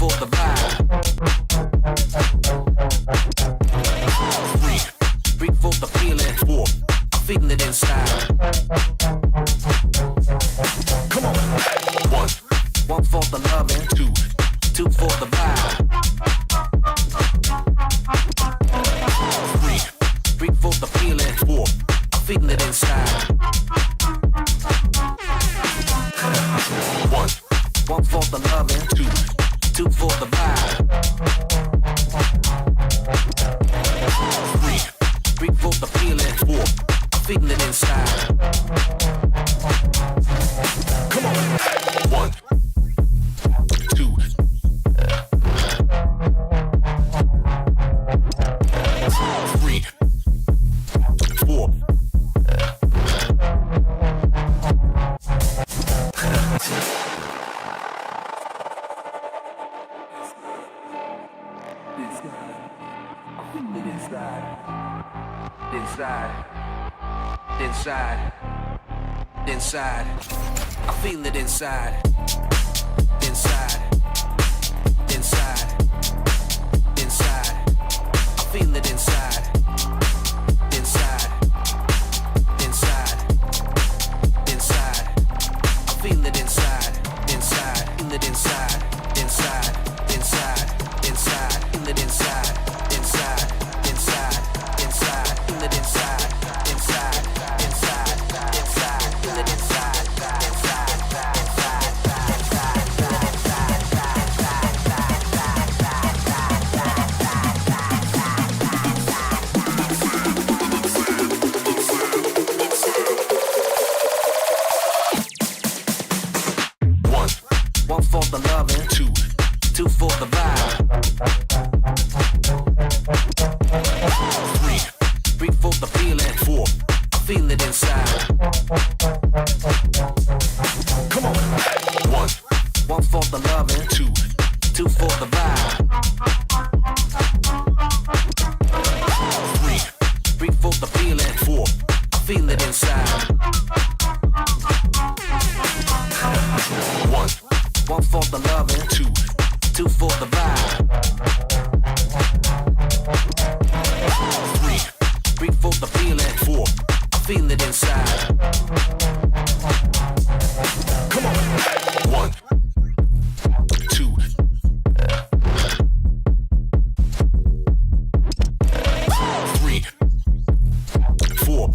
for the vibe. Three for the feeling. Four, I feel it inside. Come on. One for the loving. Two for the vibe. Three for the feeling. Four, I feel it inside. One for the loving. Two for the vibe. Three for the feeling. Four, I feel it inside. Come on. One, two. Three, four. Inside, I feel it inside. Inside, I feel it inside. Inside, I feel it inside. Feel it inside. Feel it inside. Feel it inside. One for the loving, two for the vibe. Three for the feeling. Four, I feel it inside. Come on. One for the loving, two for the vibe. Three for the feeling. Four, I feel it inside. One for the loving, two for the vibe. Three for the feeling. Four, I feel it inside. Come on. One, two. Three, four.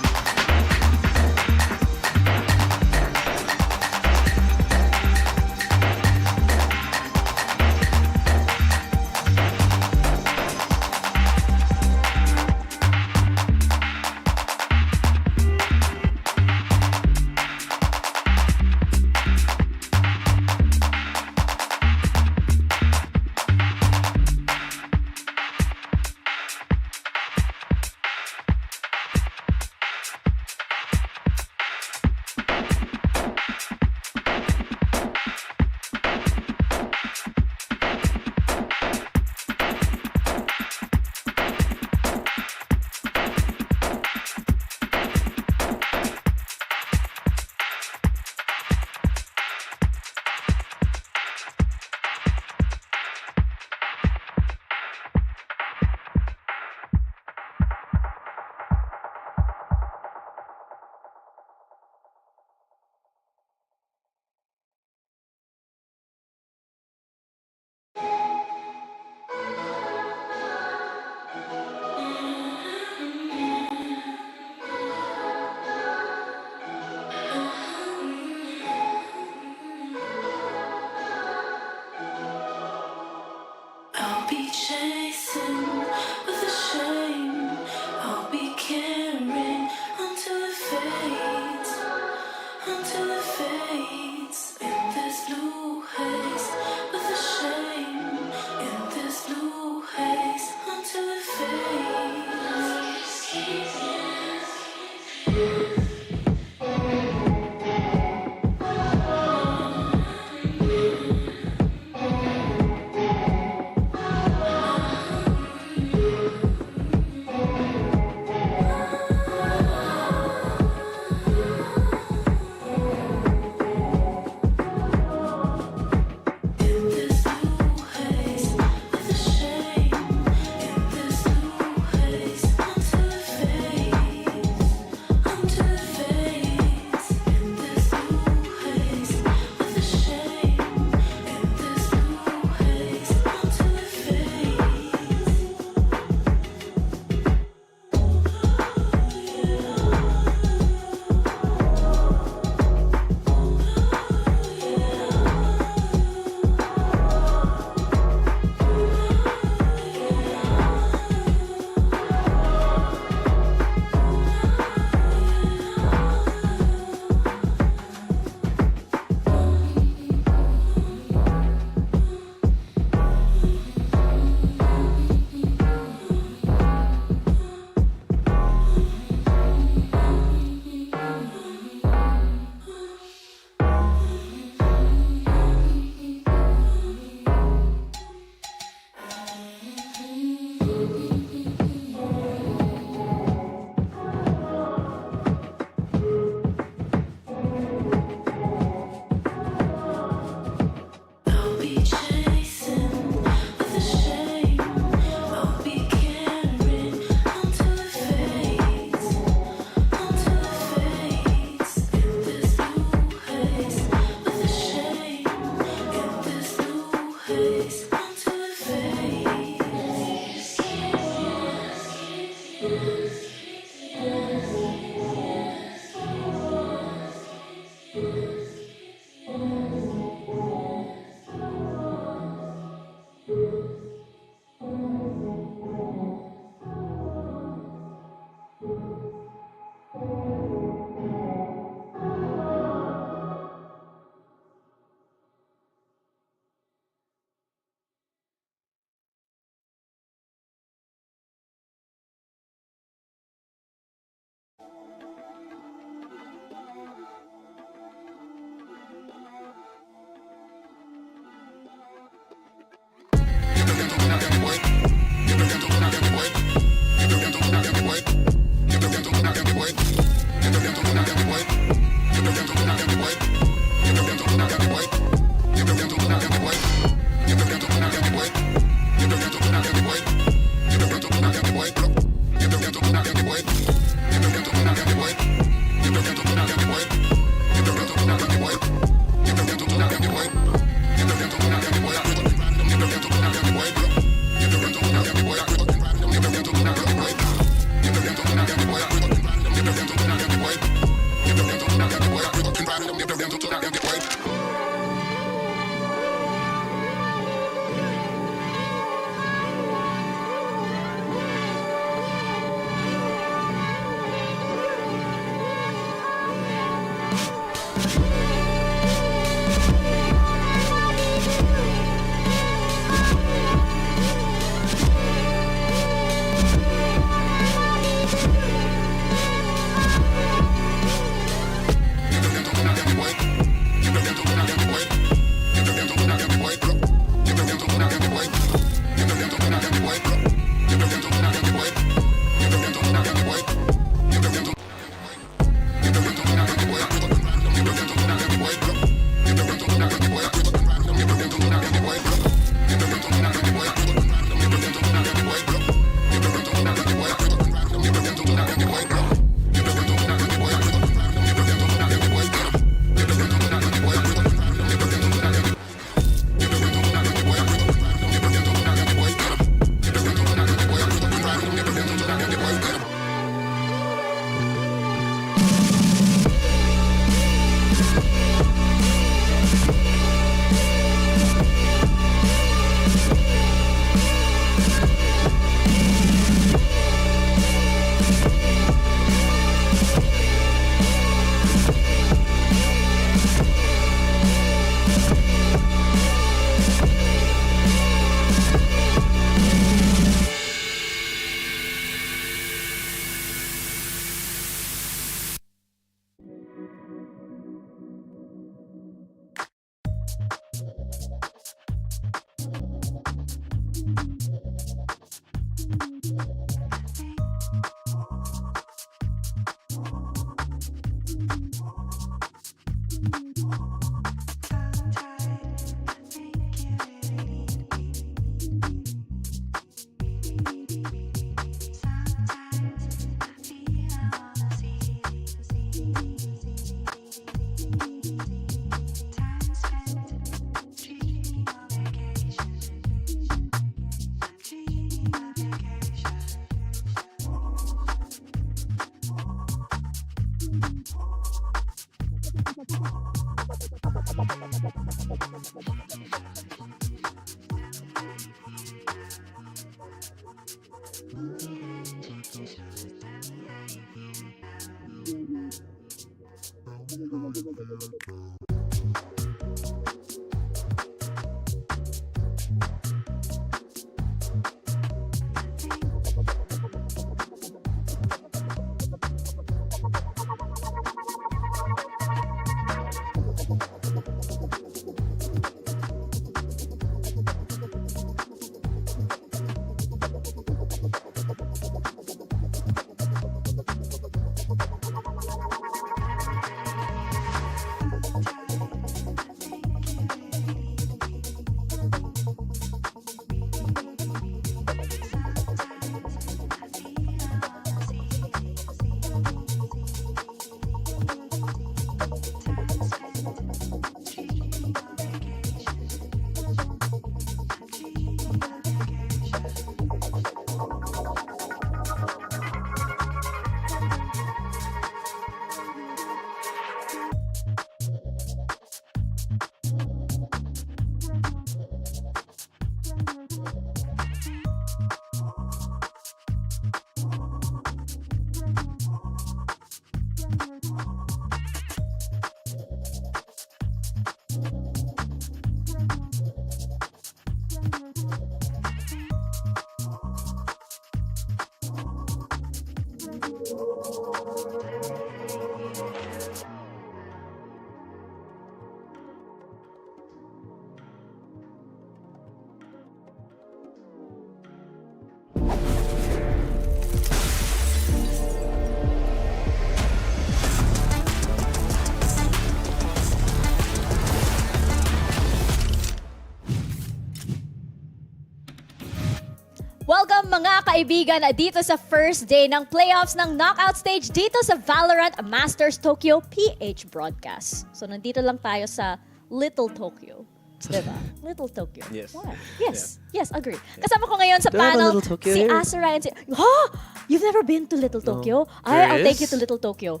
Welcome mga kaibigan dito sa first day ng playoffs ng knockout stage dito sa Valorant Masters Tokyo PH broadcast. So nandito lang tayo sa Little Tokyo. Diba? Little Tokyo. Yes. What? Yes. Yes, agree. Kasama ko ngayon sa Do we have a panel Little Tokyo si here? Asura and si... Huh? You've never been to Little Tokyo? There I'll take you is? to Little Tokyo.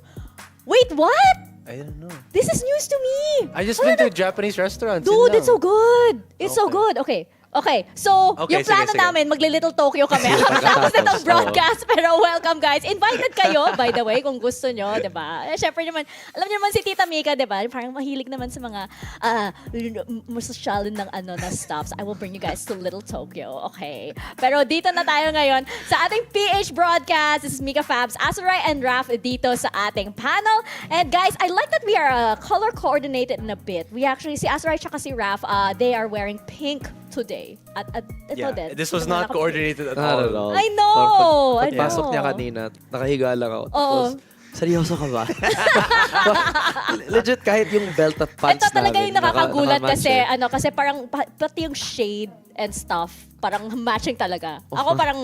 Wait, what? I don't know. This is news to me. I just been to Japanese restaurants. Dude, it's so good. It's so Okay. good. Okay, so Okay, yung plano sige. namin, magli-Little Tokyo kami. Tapos itong broadcast. Pero welcome guys. Invited kayo, by the way, kung gusto nyo, di ba? Syempre naman, alam niyo naman si Tita Mika, di ba? Parang mahilig naman sa mga masosyalin ng na stuffs. I will bring you guys to Little Tokyo, okay? Pero dito na tayo ngayon sa ating PH broadcast. This is Mika Fabs, Azuray, and Raf dito sa ating panel. And guys, I like that we are color coordinated in a bit. We actually, si Azuray tsaka si Raf, they are wearing pink today. At ito Yeah, din. this was Ito not nakapink. coordinated at Not all. at all. I know! I Pagpasok know. niya kanina, nakahiga lang ako. Oo. Tapos, seryoso ka ba? Legit, kahit yung belt at pants Ito talaga namin, yung nakakagulat nakamatch kasi eh. kasi parang pati yung shade and stuff parang matching talaga. Ako parang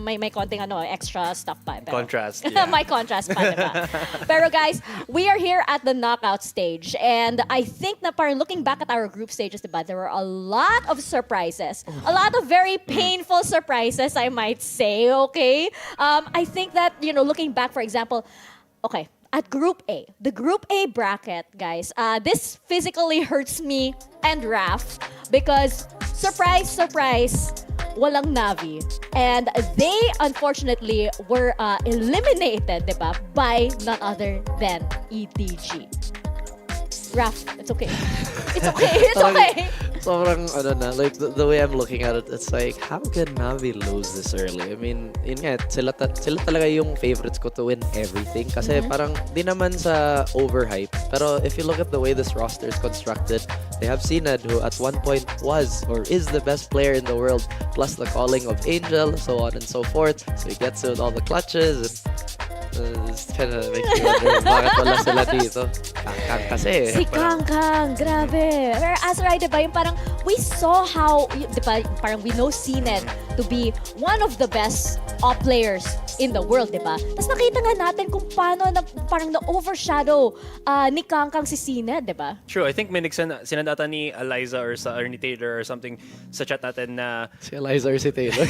may konting extra stuff pa. Pero, Contrast, yeah. may contrast pa, diba? Pero guys, we are here at the knockout stage and I think na parang looking back at our group stages, diba, there were a lot of surprises. A lot of very painful surprises, I might say, okay? I think that, looking back, for example, okay, at Group A, the Group A bracket, guys, this physically hurts me and Raf because, surprise, surprise, walang Navi. And they, unfortunately, were eliminated, diba, by none other than EDG. Raf, it's okay. It's okay, it's okay. Sobrang, like, the way I'm looking at it, it's like, how can Navi lose this early? I mean, yun nga, sila talaga yung favorites ko to win everything. Kasi parang, di naman sa overhype. Pero if you look at the way this roster is constructed, they have Sinad, who at one point was, or is the best player in the world, plus the calling of Angel, so on and so forth. So he gets it with all the clutches, and it's kind of makes me wonder bakit wala sila dito. Kang kasi. Si Kang, grabe. Pero as right, diba, yung parang we saw how, diba, parang we know Sined to be one of the best op players in the world, di ba? Tapos nakita nga natin kung paano na, parang na-overshadow ni Kangkang si Cena, di ba? True, I think may sinend ata ni Eliza or ni Taylor or something sa chat natin na... Si Eliza or si Taylor.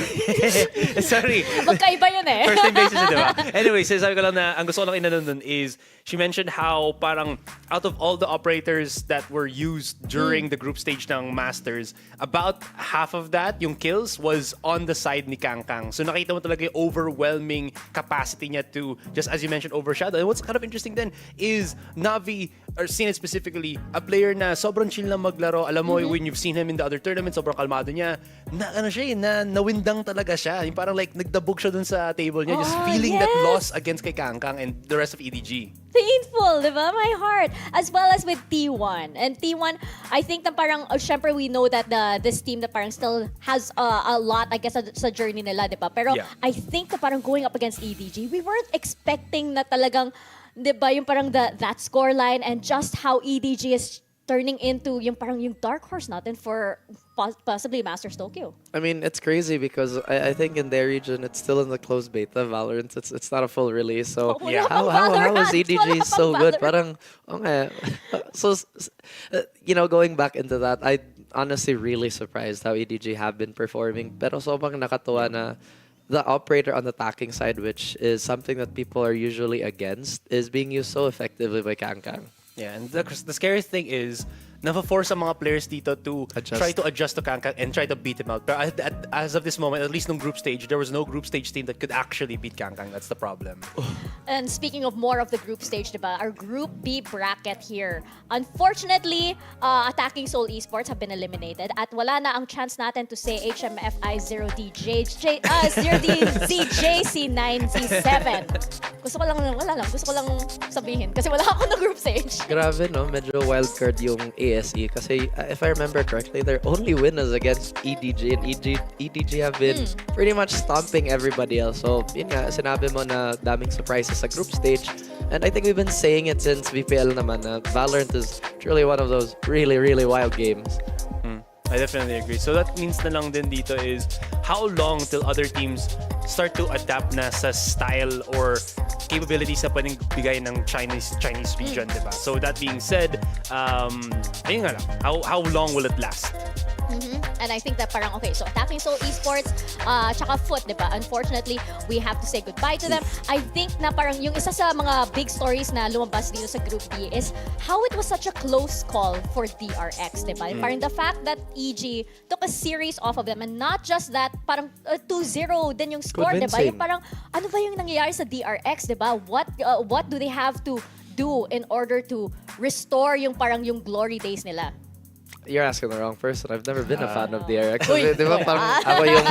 Sorry. Magkaiba yun eh. First name basis, di ba? Anyway, sabi ko lang na ang gusto ko lang inanon nun is she mentioned how parang out of all the operators that were used during the group stage ng Masters, about half of that, yung kills, was on the side ni Kangkang. So nakita mo talaga yung overwhelming capacity niya to, just as you mentioned, overshadow. And what's kind of interesting then is Navi, or seen it specifically, a player na sobrang chill lang maglaro. Alam mo, when you've seen him in the other tournaments, sobrang kalmado niya. Nawindang talaga siya. Yung parang like, nagdabog siya dun sa table niya, just feeling that loss against kay Kangkang and the rest of EDG. Painful, di ba? My heart. As well as with T1. And T1, I think na parang, syempre we know that this team na parang still has a lot, I guess, sa journey nila, di ba? Pero I think na parang going up against EDG, we weren't expecting na talagang, di ba, yung parang that scoreline and just how EDG is turning into yung parang yung dark horse natin for possibly Masters Tokyo. I mean, it's crazy because I think in their region it's still in the closed beta. Valorant, it's not a full release. So how is EDG so good? Parang okay. So going back into that, I honestly really surprised how EDG have been performing. Pero sobrang nakatuwa na the operator on the attacking side, which is something that people are usually against, is being used so effectively by Kangkang. Yeah, and the scariest thing is, nafa-force ang mga players dito to try to adjust to Kangkang and try to beat him out. But as of this moment, at least in group stage, there was no group stage team that could actually beat Kangkang. That's the problem. And speaking of more of the group stage, diba, our Group B bracket here, unfortunately, Attacking Soul Esports have been eliminated at wala na ang chance natin to say HMFI 0DJC9C7. Gusto ko lang sabihin kasi wala ako na group stage. Grabe, no? Medyo wildcard yung ASE kasi if I remember correctly, their only win is against EDG and EDG have been pretty much stomping everybody else. So, yun nga, sinabi mo na daming surprises sa group stage. And I think we've been saying it since VPL naman na Valorant is truly one of those really, really wild games. I definitely agree. So that means na lang din dito is how long till other teams start to adapt na sa style or capabilities na pwedeng bigay ng Chinese region, diba? So that being said, ayun nga lang, how long will it last? And I think that parang, okay, so Attacking Soul Esports, tsaka Foot, diba? Unfortunately, we have to say goodbye to them. I think na parang yung isa sa mga big stories na lumabas dito sa Group B is how it was such a close call for DRX, diba? Parang the fact that EG took a series off of them and not just that, parang 2-0 din yung score, diba? Yung parang, ano ba yung nangyayari sa DRX, diba? What do they have to do in order to restore yung parang yung glory days nila? You're asking the wrong person. I've never been a fan of DRX. Di ba parang ako yung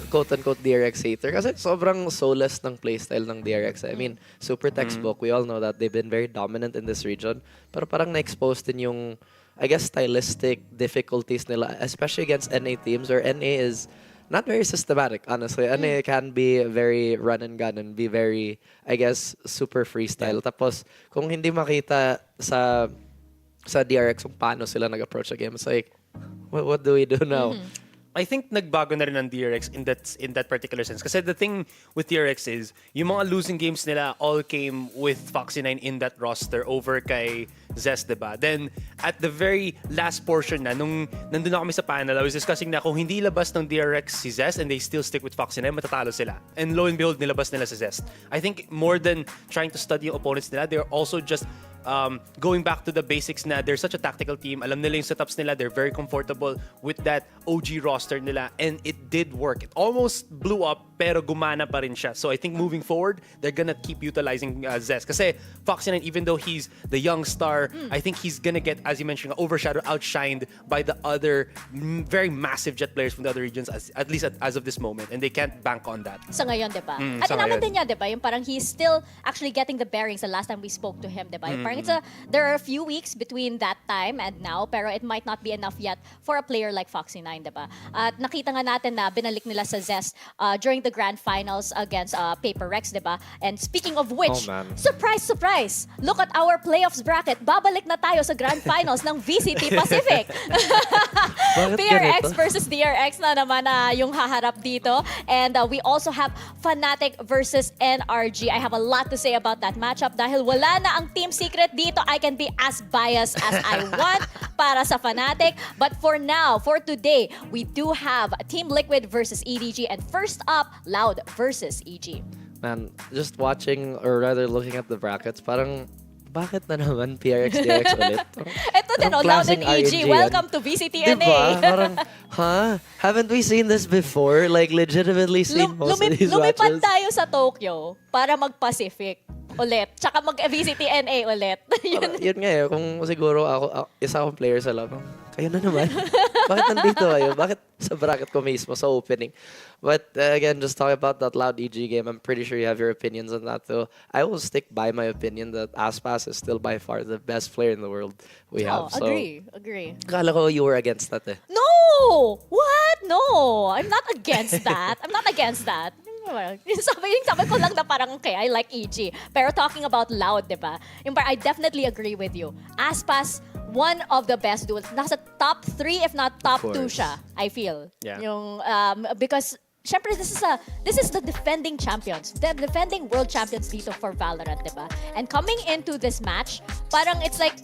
quote-unquote DRX hater kasi sobrang soulless ng playstyle ng DRX. I mean, super textbook. We all know that they've been very dominant in this region. Pero parang na-expose din yung, I guess, stylistic difficulties nila, especially against NA teams where NA is not very systematic, honestly. NA can be very run and gun and be very, I guess, super freestyle. Tapos, kung hindi makita sa DRX kung paano sila nag-approach the game, it's like, what do we do now? I think nagbago na rin ang DRX in that particular sense. Kasi the thing with DRX is, yung mga losing games nila all came with Foxy9 in that roster over kay Zest, diba? Then, at the very last portion na, nung nandun na kami sa panel, I was discussing na kung hindi labas ng DRX si Zest and they still stick with Foxy9, matatalo sila. And lo and behold, nilabas nila si Zest. I think more than trying to study yung opponents nila, they're also just going back to the basics na they're such a tactical team. Alam nila yung setups nila. They're very comfortable with that OG roster nila. And it did work. It almost blew up, pero gumana pa rin siya. So I think moving forward, they're gonna keep utilizing Zest. Kasi Foxy9, even though he's the young star, I think he's gonna get, as you mentioned, overshadowed, outshined by the other very massive Jet players from the other regions, at least as of this moment. And they can't bank on that. Sa ngayon, diba? At naman din niya, diba? Yung parang he's still actually getting the bearings the last time we spoke to him, diba? Yung parang Parang there are a few weeks between that time and now, pero it might not be enough yet for a player like Foxy9, diba? At nakita nga natin na binalik nila sa Zest during the grand finals against Paper Rex, diba? And speaking of which, surprise, surprise! Look at our playoffs bracket. Babalik na tayo sa grand finals ng VCT Pacific. PRX versus DRX na naman yung haharap dito. And we also have Fnatic versus NRG. I have a lot to say about that matchup dahil wala na ang Team Secret dito. I can be as biased as I want para sa Fnatic. But for now, for today, we do have Team Liquid versus EDG. And first up, Loud versus EG. Man, just watching or rather looking at the brackets, parang bakit na naman PRX DX ulit? Ito din, Loud and EG. Welcome to VCTNA. Diba? Parang, haven't we seen this before? Like, legitimately seen most of these lumipad matches? tayo sa Tokyo para mag-Pacific ulit. Tsaka mag-VCTNA ulit. Yun nga eh, kung siguro isa akong player sa laro, kayo na naman. Bakit nandito kayo? Bakit sa bracket ko mismo, sa opening? But again, just talking about that Loud EG game, I'm pretty sure you have your opinions on that too. I will stick by my opinion that Aspas is still by far the best player in the world we have. So, agree. Akala ko you were against that eh. No! What? No! I'm not against that. Sabi ko lang na parang, okay, I like EG. Pero talking about Loud, diba? I definitely agree with you. Aspas, one of the best duels. Nasa top 3, if not top 2 siya, I feel. Yeah. Because syempre, this is the defending champions. The defending world champions dito for Valorant, diba? And coming into this match, parang it's like,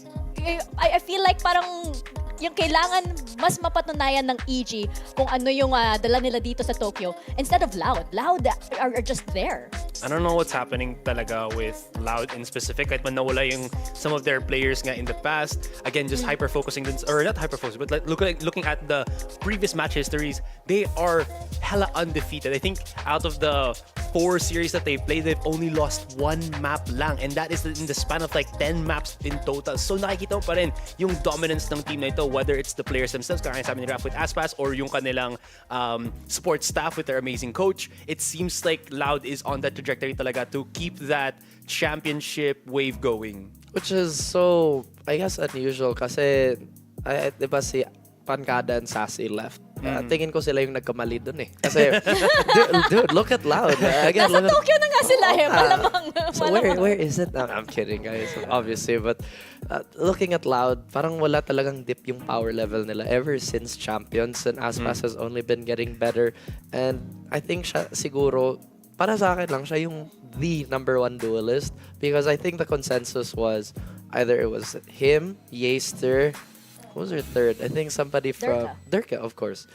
I feel like parang yung kailangan mas mapatunayan ng EG kung ano yung dala nila dito sa Tokyo instead of Loud. Loud are just there. I don't know what's happening talaga with Loud in specific. Kahit man nawala yung some of their players nga in the past. Again, just hyper-focusing, or not hyper-focusing, but like looking at the previous match histories, they are hella undefeated. I think out of the 4 series that they played, they've only lost 1 map lang. And that is in the span of like 10 maps in total. So nakikita mo pa rin yung dominance ng team na ito, whether it's the players themselves, kaya sabi ni Raf with Aspas, or yung kanilang support staff with their amazing coach. It seems like Loud is on that trajectory talaga to keep that championship wave going. Which is so, I guess, unusual kasi, diba si Pancada and Sassy left. Tingin ko sila yung nagkamali dun eh. Kasi, dude, look at Loud. Again, Nasa Tokyo na nga sila eh. Malamang. So where is it? I'm kidding, guys. Obviously, but looking at Loud, parang wala talagang dip yung power level nila ever since Champions, and Aspas has only been getting better. And I think siya siguro, para sa akin lang, siya yung the #1 duelist, because I think the consensus was either it was him, Yeaster. Who was her third? I think somebody from Durka, of course.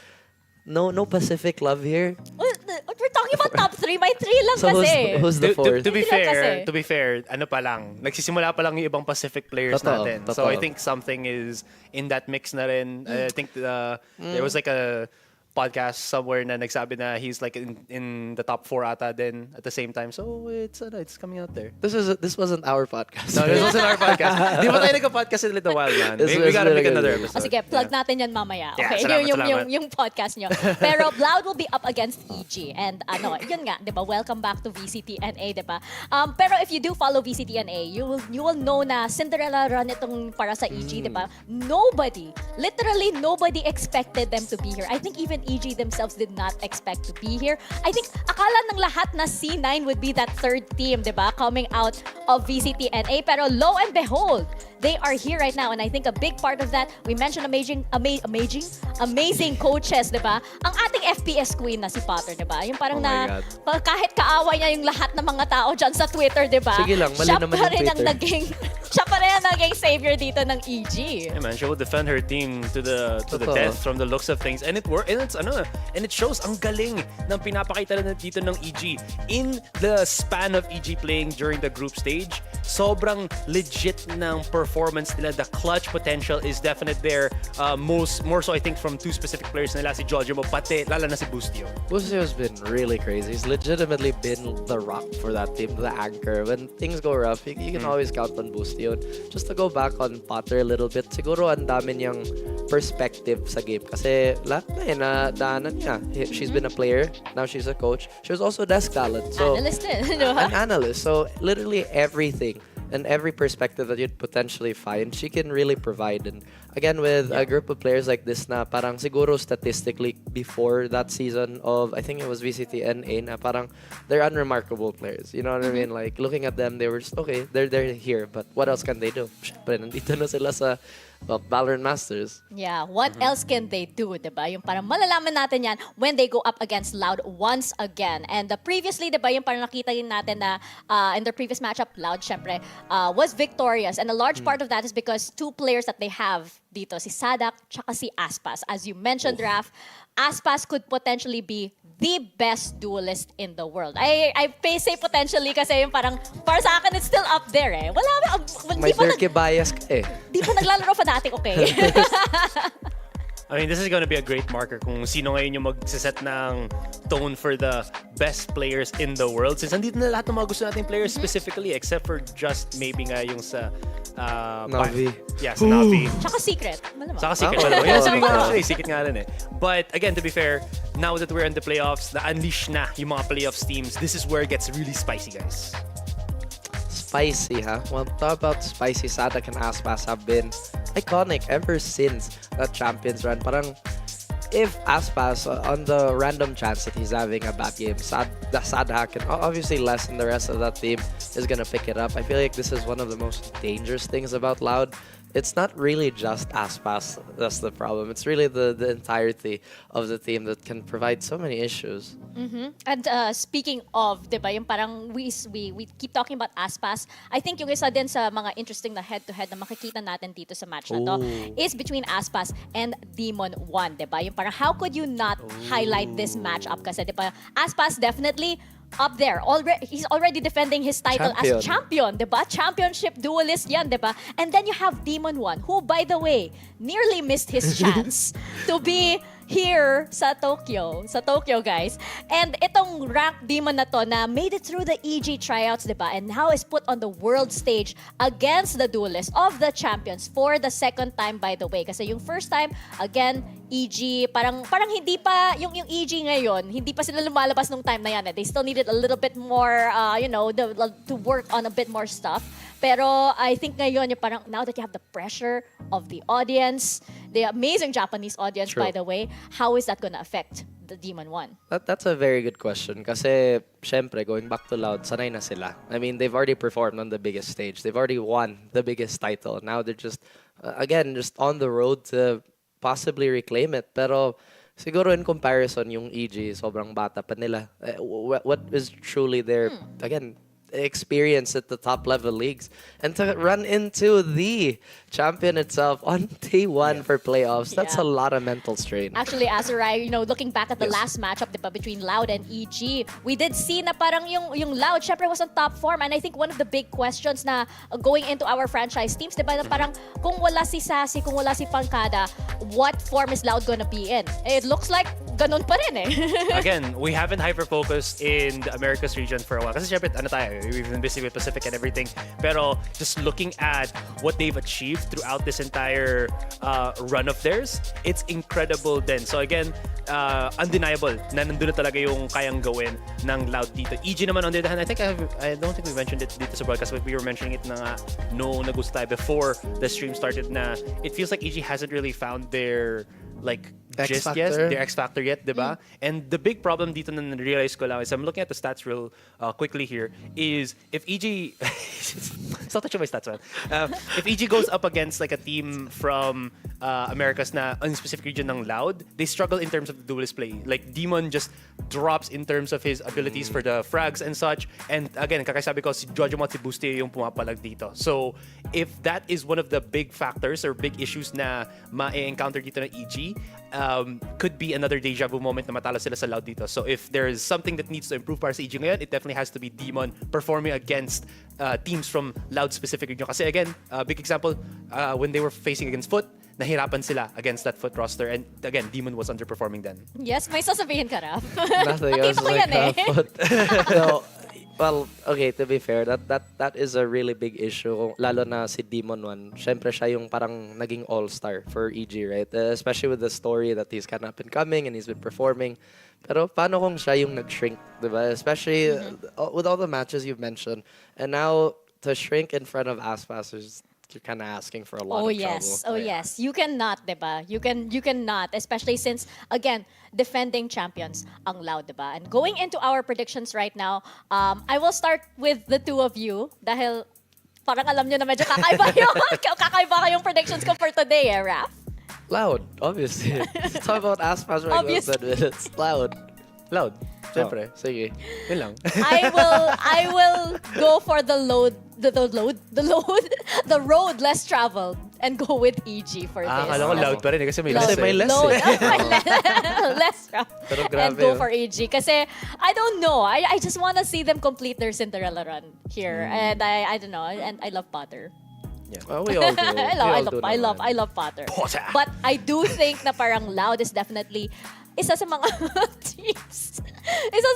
No Pacific love here. We're talking about top 3. May 3 lang So kasi. who's the fourth? To be Hindi lang fair, ano pa lang, nagsisimula pa lang yung ibang Pacific players natin. So I think something is in that mix na rin. I think there was like a podcast somewhere na nagsabi na he's like in the top 4 ata din at the same time. So it's coming out there. This wasn't our podcast. No, this wasn't our podcast. Di ba tayo nagka-podcast in a little while, man? We gotta make another episode. Sige, plug natin yan mamaya. Yeah, Okay, salamat. yung podcast nyo. Pero Loud will be up against EG. And yun nga, di ba? Welcome back to VCTNA, di ba? Pero if you do follow VCTNA, you will know na Cinderella run itong para sa EG, di ba? Literally nobody expected them to be here. I think even EG themselves did not expect to be here. I think akala ng lahat na C9 would be that third team, di ba? Coming out of VCTNA. Pero lo and behold, they are here right now. And I think a big part of that, we mentioned amazing coaches, di ba? Ang ating FPS queen na si Potter, di ba? Yung parang kahit kaaway niya yung lahat ng mga tao dyan sa Twitter, di ba? Sige lang, mali naman yung Twitter. Siya pa rin ang naging savior dito ng EG. Yeah, man, she will defend her team to the death from the looks of things, and it shows ang galing ng pinapakita na dito ng EG in the span of EG playing during the group stage. Sobrang legit ng performance nila. The clutch potential is definite there. More so I think from 2 specific players nila, si Jojo mo, pati lalo na si Bustio. Bustio's been really crazy. He's legitimately been the rock for that team, the anchor. When things go rough, you can always count on Bustio. Just to go back on Potter a little bit, siguro ang dami niyang perspective sa game. Kasi lahat na daanan niya. She's been a player, now she's a coach. She was also desk talent. So, Analyst din. an analyst. So literally everything and every perspective that you'd potentially find, she can really provide. And again, with a group of players like this na parang siguro statistically before that season of, I think it was VCT-NA, na parang they're unremarkable players. You know what I mean? Like, looking at them, they were just, okay, they're here, but what else can they do? Syempre, nandito na sila sa Valorant Masters. Yeah, what else can they do, diba? Yung parang malalaman natin yan when they go up against Loud once again. And previously, diba, yung parang nakita rin natin na in their previous matchup, Loud, syempre, was victorious. And a large part of that is because two players that they have dito, si Sadak tsaka si Aspas. As you mentioned, Raf, Aspas could potentially be the best duelist in the world. I say potentially kasi yung parang, para sa akin, it's still up there eh. May Turkey bias ka eh. Di pa naglalaro pa dati, okay? I mean, this is gonna be a great marker kung sino ngayon yung magsiset ng tone for the best players in the world. Since nandito na lahat ng mga gusto nating players specifically, except for just maybe nga yung sa Navi. Yeah, sa Navi. Tsaka Secret. Malamang. Saka Secret. Malamang. Yan sabi nga actually, Secret nga rin eh. But again, to be fair, now that we're in the playoffs, na-unleash na yung mga playoffs teams, this is where it gets really spicy, guys. Spicy, huh? Well, talk about spicy. Sadak and Aspas have been iconic ever since that Champions run. Parang, if Aspas, on the random chance that he's having a bad game, Sadak, and obviously less than the rest of that team, is gonna pick it up. I feel like this is one of the most dangerous things about Loud. It's not really just Aspas that's the problem. It's really the entirety of the team that can provide so many issues. And speaking of, diba, yung parang we keep talking about Aspas, I think yung isa din sa mga interesting na head-to-head na makikita natin dito sa match na to is between Aspas and Demon 1, diba? Yung parang how could you not highlight this matchup kasi, diba? Aspas definitely up there. He's already defending his title as champion, diba? Championship duelist yan, diba? And then you have Demon 1, who, by the way, nearly missed his chance to be here sa Tokyo, guys. And itong ranked demon na to na made it through the EG tryouts, diba? And now is put on the world stage against the duelist of the champions for the second time, by the way. Kasi yung first time, again, EG, parang hindi pa, yung EG ngayon, hindi pa sila lumalabas nung time na yan. They still needed a little bit more, to work on a bit more stuff. Pero I think ngayon, yung parang now that you have the pressure of the audience, the amazing Japanese audience, True. by the way, how is that going to affect the Demon 1? That's a very good question. Kasi, syempre, going back to Loud, sanay na sila. I mean, they've already performed on the biggest stage. They've already won the biggest title. Now they're just, again, just on the road to possibly reclaim it. Pero, siguro in comparison, yung EG, sobrang bata pa nila. What is truly their, again, experience at the top level leagues, and to run into the champion itself on day one for playoffs, that's Yeah. a lot of mental strain. Actually, Azurai, looking back at the last matchup, diba, between Loud and EG, we did see na parang yung Loud, syempre, was on top form. And I think one of the big questions na going into our franchise teams, diba, na parang kung wala si Sassy, kung wala si Pancada, what form is Loud gonna be in? It looks like ganun pa rin eh. Again, we haven't hyper-focused in the Americas region for a while. Kasi syempre, ano tayo, we've been busy with Pacific and everything. Pero just looking at what they've achieved throughout this entire run of theirs, it's incredible din. So again, undeniable na nandun na talaga yung kayang gawin ng Loud dito. EG naman on the other hand, I don't think we mentioned it dito sa broadcast, but we were mentioning it na nga no nag-gusto tayo before the stream started na it feels like EG hasn't really found their X just yes, factor. their X factor yet, diba? And the big problem dito na realize ko lang is I'm looking at the stats real quickly here is if EG stop touching my stats, man. If EG goes up against like a team from Americas na in specific region ng Loud, they struggle in terms of the duelist play. Like Demon just drops in terms of his abilities for the frags and such. And again, kakasabi ko si Jojo at si Buste yung pumapalag dito. So if that is one of the big factors or big issues na ma-encounter dito ng EG, could be another deja vu moment na matalo sila sa Loud dito. So if there's something that needs to improve para sa EG ngayon, it definitely has to be Demon performing against teams from Loud specific region. Kasi again, big example, when they were facing against Foot, nahirapan sila against that Foot roster. And again, Demon was underperforming then. Yes, may sasabihin ka, Raf. Nothing else Nakita ko like yan eh. that. No, well, okay, to be fair, that is a really big issue. Lalo na si Demon 1. Syempre siya yung parang naging all-star for EG, right? Especially with the story that he's kind of up and coming and he's been performing. Pero paano kung siya yung nag-shrink, diba? Especially with all the matches you've mentioned. And now, to shrink in front of Aspas is you're kind of asking for a lot Oh of yes, trouble. oh yes. You cannot, diba? You cannot, especially since again defending champions ang Loud, diba? And going into our predictions right now, I will start with the two of you dahil parang alam nyo na medyo kakaiba kayong predictions ko for today, Raph. Loud, obviously. Talk about Aspas right Obviously. minutes. Loud. Loud. Siyempre. Oh, sige. Yun lang. I will go for the road less traveled and go with EG for this. Akala ko loud pa rin kasi may Loud. less. Kasi may less Load. eh. Less traveled. Pero And grabe go yun. for EG. Kasi, I don't know. I just want to see them complete their Cinderella run here. And I don't know. And I love Potter. Well, we all do. I love Potter. Potter. But I do think na parang Loud is definitely isa sa mga teams. Isa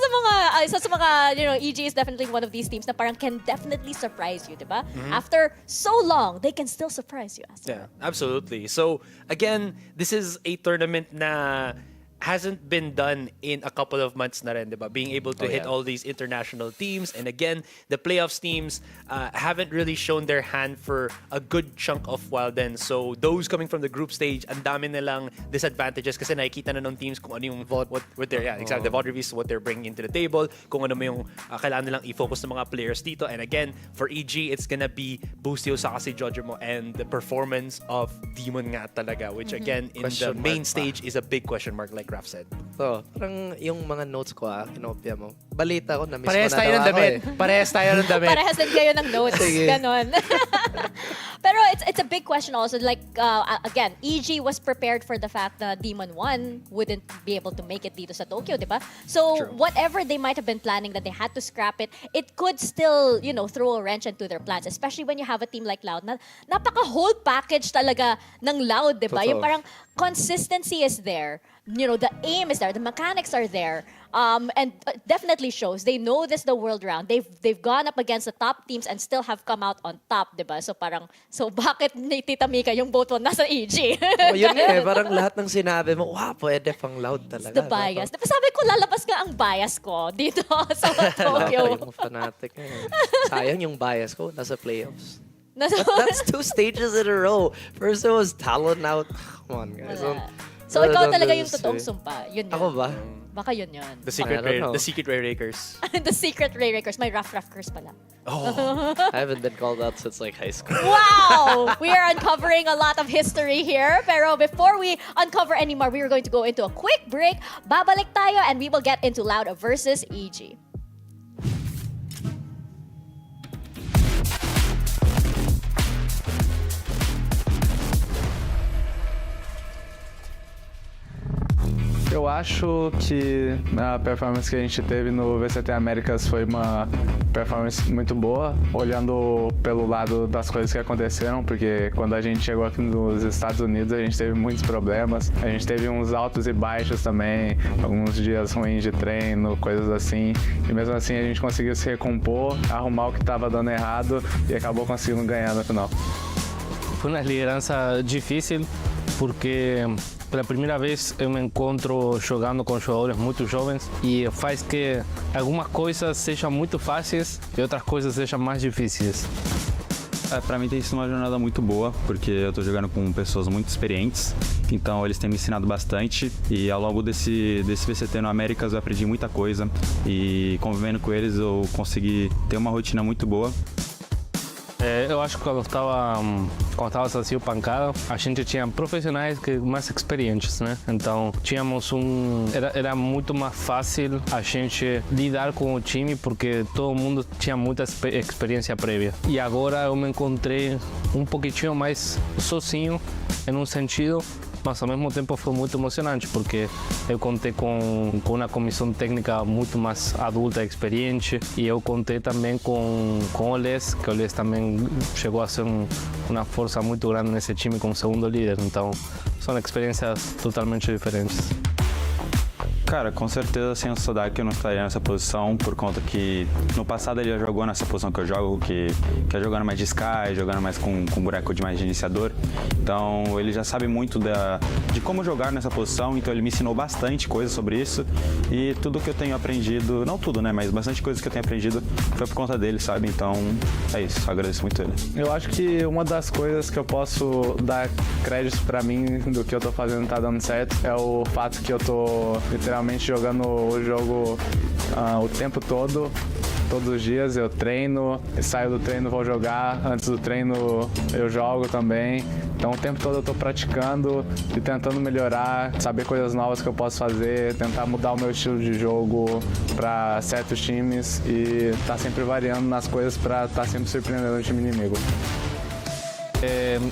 sa mga, EG is definitely one of these teams na parang can definitely surprise you, diba? After so long, they can still surprise you. Yeah, absolutely. So, again, this is a tournament na hasn't been done in a couple of months na rin, diba? Being able to hit all these international teams. And again, the playoffs teams haven't really shown their hand for a good chunk of while then. So, those coming from the group stage, ang dami nilang disadvantages kasi nakikita na ng teams kung ano yung what their, exactly, the VOD reviews, what they're bringing into the table, kung ano mo yung kailangan nilang i-focus ng mga players dito. And again, for EG, it's gonna be Bustio, Sakasi, Jojomo, and the performance of Demon nga talaga, which again, in Question the main mark pa. stage is a big question mark, like Raf said. So, parang yung mga notes ko kinopia mo. Balita ko, na-miss Parehas ko na tayo daw ng ako damit. eh. Parehas tayo ng damit. Parehas din kayo ng notes. Sige. Ganon. Pero it's a big question also. Like, again, EG was prepared for the fact that Demon 1 wouldn't be able to make it dito sa Tokyo, di ba? So, whatever they might have been planning that they had to scrap it, it could still, throw a wrench into their plans. Especially when you have a team like Loud. Napaka-whole package talaga ng Loud, di ba? Totoo. Yung parang consistency is there. The aim is there. The mechanics are there. And definitely shows. They know this the world round. They've gone up against the top teams and still have come out on top, diba? So bakit ni Tita Mika yung vote mo nasa EG? Yun nga parang lahat ng sinabi mo, pwede pang Loud talaga. The bias. Diba sabi ko, lalabas nga ang bias ko dito sa Tokyo. Yung fanatic na yun. Sayang yung bias ko, nasa playoffs. Nasa- That's 2 stages in a row. First it was Talon out. Come on, guys. So ikaw Don't talaga do yung this totoong to me. sumpa. Yun. Ako ba? Baka yun yun. The secret I don't know. the secret Ray Rakers. The secret Ray Rakers. May rough curse pala. I haven't been called out since like high school. Wow! We are uncovering a lot of history here. Pero before we uncover any more, we are going to go into a quick break. Babalik tayo and we will get into Loud versus EG. Eu acho que a performance que a gente teve no VCT Américas foi uma performance muito boa, olhando pelo lado das coisas que aconteceram, porque quando a gente chegou aqui nos Estados Unidos a gente teve muitos problemas, a gente teve uns altos e baixos também, alguns dias ruins de treino, coisas assim, e mesmo assim a gente conseguiu se recompor, arrumar o que estava dando errado e acabou conseguindo ganhar no final. Fue una liderança difícil porque pela primeira vez eu me encontro jogando com jogadores muito jovens e faz que algumas coisas sejam muito fáceis e outras coisas sejam mais difíceis. Pra mim tem sido uma jornada muito boa, porque eu tô jogando com pessoas muito experientes, então eles têm me ensinado bastante e ao longo desse VCT no Américas eu aprendi muita coisa e convivendo com eles eu consegui ter uma rotina muito boa. Eu acho que quando estava Sacio Pancada, a gente tinha profissionais mais experientes, né? Então tínhamos era muito mais fácil a gente lidar com o time porque todo mundo tinha muita experiência prévia. E agora eu me encontrei um pouquinho mais sozinho, em um sentido, mas ao mesmo tempo foi muito emocionante porque eu contei com uma comissão técnica muito mais adulta, experiente, e eu contei também com o Les, que o Les também chegou a ser uma força muito grande nesse time como segundo líder, então são experiências totalmente diferentes. Cara, com certeza sem o Sodak eu não estaria nessa posição, por conta que no passado ele já jogou nessa posição que eu jogo, que é jogando mais de Sky, jogando mais com boneco de mais de iniciador. Então ele já sabe muito de como jogar nessa posição, então ele me ensinou bastante coisa sobre isso. E tudo que eu tenho aprendido, não tudo, né, mas bastante coisa que eu tenho aprendido foi por conta dele, sabe? Então é isso, eu agradeço muito ele. Eu acho que uma das coisas que eu posso dar créditos pra mim do que eu tô fazendo tá dando certo é o fato que eu tô literalmente jogando o jogo o tempo todo. Todos os dias eu treino, saio do treino, vou jogar, antes do treino eu jogo também. Então o tempo todo eu tô praticando e tentando melhorar, saber coisas novas que eu posso fazer, tentar mudar o meu estilo de jogo para certos times e tá sempre variando nas coisas para tá sempre surpreendendo o time inimigo.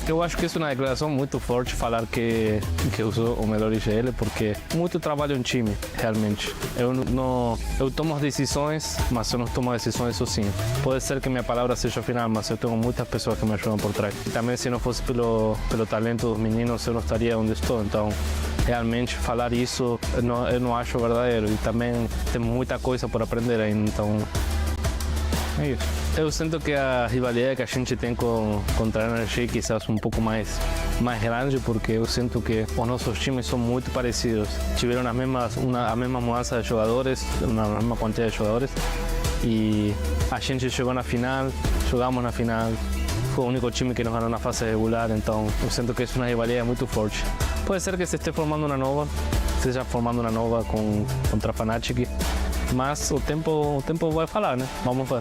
Eu acho que isso é uma declaração muito forte falar que eu sou o melhor IGL, porque muito trabalho em time, realmente. Eu tomo as decisões, mas eu não tomo as decisões sozinho. Pode ser que minha palavra seja final, mas eu tenho muitas pessoas que me ajudam por trás. E também, se não fosse pelo talento dos meninos, eu não estaria onde estou. Então, realmente, falar isso eu não acho verdadeiro. E também tem muita coisa por aprender ainda. Então, é isso. Eu sinto que a rivalidade que a gente tem contra a Energy quizás um pouco mais grande, porque eu sinto que os nossos times são muito parecidos. Tiveram a mesma mudança de jogadores, a mesma quantidade de jogadores, e a gente chegou na final, jogamos na final, foi o único time que nos ganhou na fase regular, então eu sinto que é uma rivalidade muito forte. Pode ser que se esteja formando uma nova contra a Fnatic, mas o tempo vai falar, né? Vamos ver.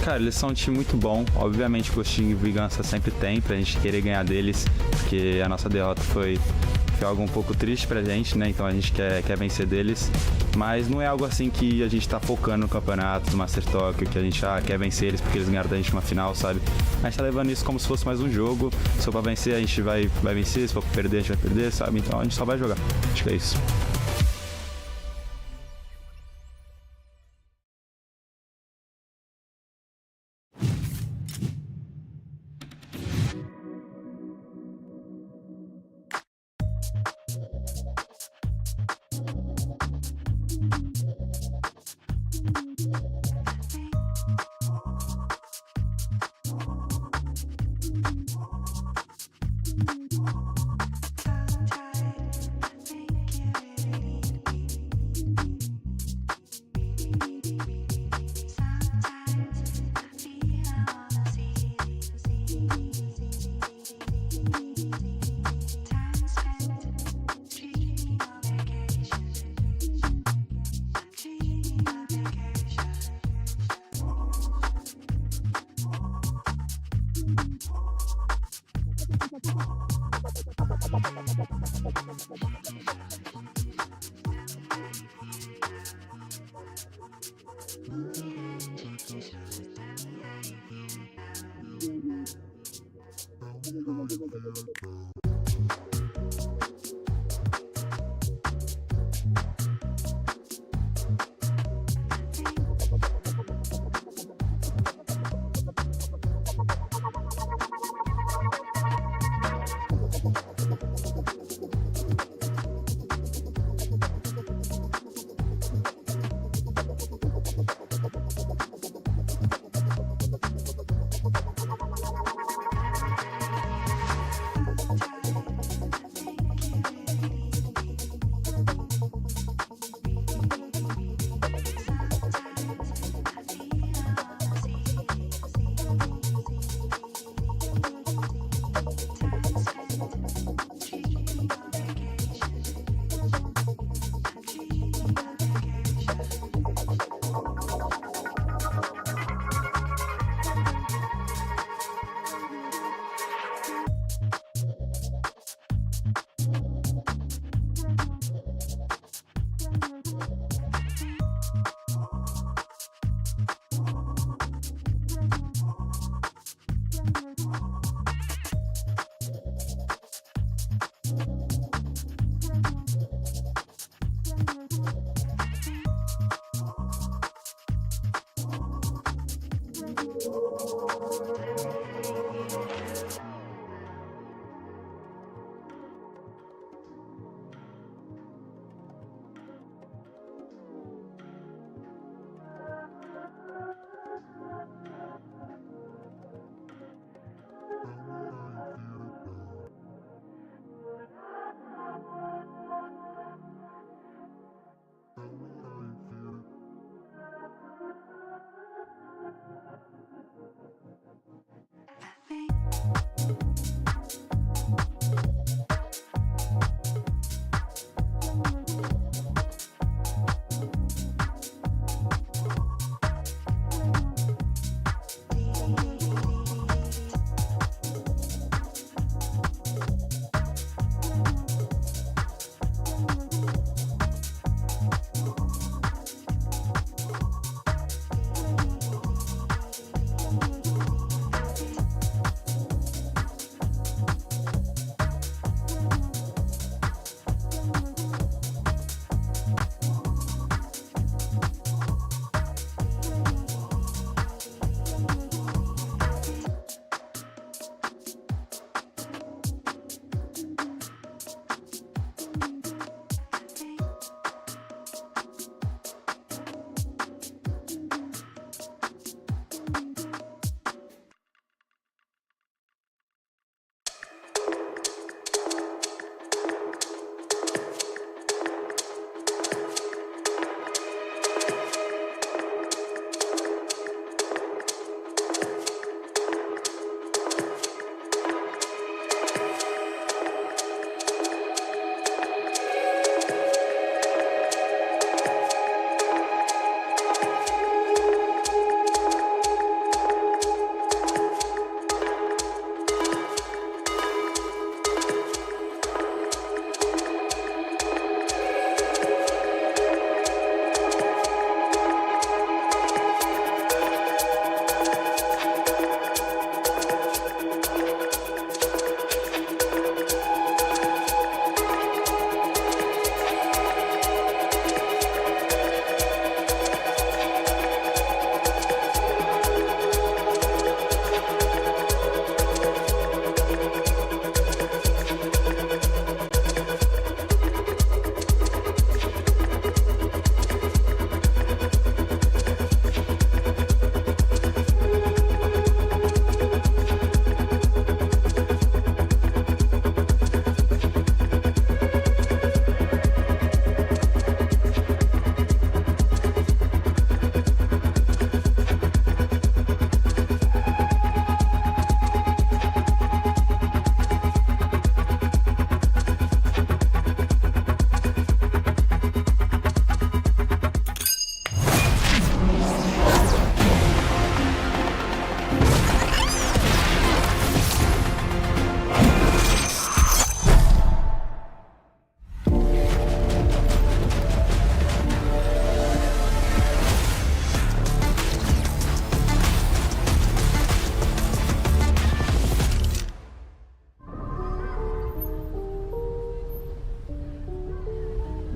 Cara, eles são um time muito bom. Obviamente, gostinho de vingança sempre tem pra gente querer ganhar deles, porque a nossa derrota foi algo um pouco triste pra gente, né? Então a gente quer vencer deles. Mas não é algo assim que a gente tá focando no campeonato do Master Tokyo, que a gente quer vencer eles porque eles ganharam da gente numa final, sabe? A gente tá levando isso como se fosse mais um jogo. Se for pra vencer, a gente vai vencer. Se for pra perder, a gente vai perder, sabe? Então a gente só vai jogar. Acho que é isso.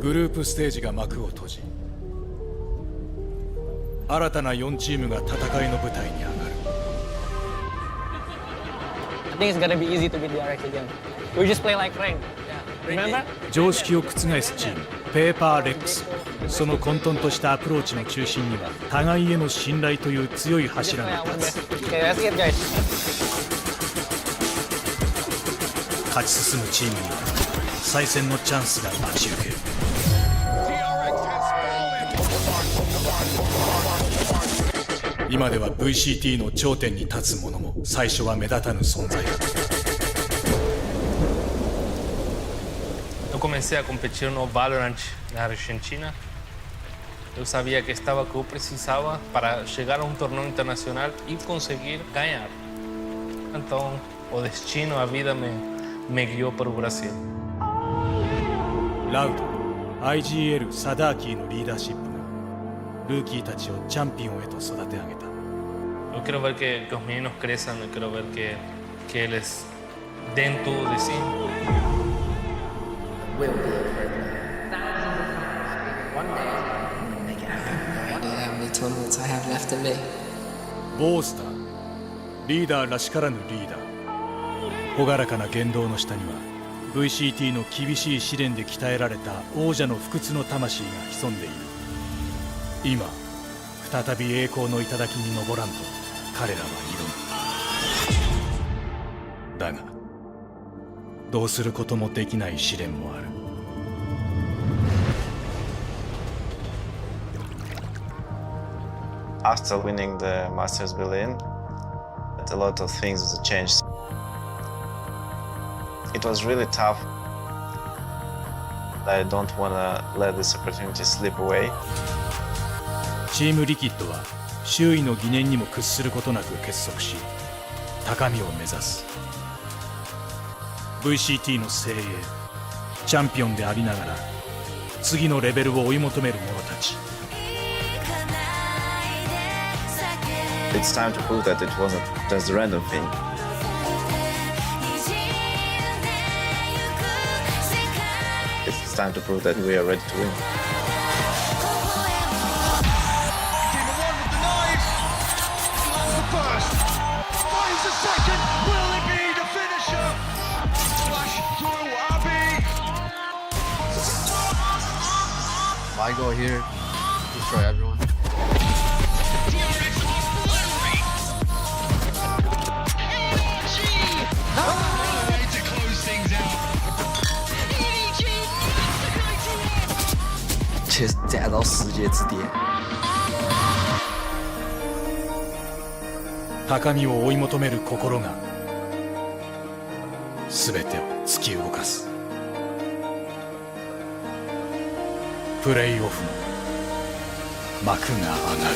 グループステージが幕を閉じ、新たな4チームが戦いの舞台に上がる。 I think it's gonna be easy to beat the RX again. We just play like ranked. Remember? 常識を覆すチームペーパーレックス。その混沌としたアプローチの中心には互いへの信頼という強い柱が立つ。 Okay, let's get guys. 勝ち進むチームには再戦のチャンスが待ち受ける。今では VCT の頂点に立つ者も最初は目立たぬ存在だった。 Eu comecei a competir no Valorant na Argentina. Eu sabia que estava o que eu precisava para chegar a um torneio internacional e conseguir ganhar. Então, o destino, a vida me guiou para o Brasil. ラウド、IGL サダーキーのリーダーシップがルーキーたちをチャンピオンへと育て上げた。 Eu quero ver que os meninos cresçam, eu quero ver que eles den tudo de si. Will be thousands of times. One day, make it happen. No idea how many tournaments I have left in me. ボースター、リーダーらしからぬリーダー。朗らかな言動の下には VCT の厳しい試練で鍛えられた王者の不屈の魂が潜んでいる。今、再び栄光の頂に登らんと彼らは挑む。だが、どうすることもできない試練もある。 After winning the Masters Berlin, a lot of things changed. It was really tough. I don't want to let this opportunity slip away. チームリキッドは周囲の疑念にも屈することなく結束し高みを目指す VCT の精鋭チャンピオンでありながら次のレベルを追い求める者たち It's time to prove that it wasn't just a random thing. It's time to prove that we are ready to win. If I go here, destroy everyone. To close things out. 却嫁到世界之巅。高みを追い求める心が全てを突き動かすプレイオフの幕が上がる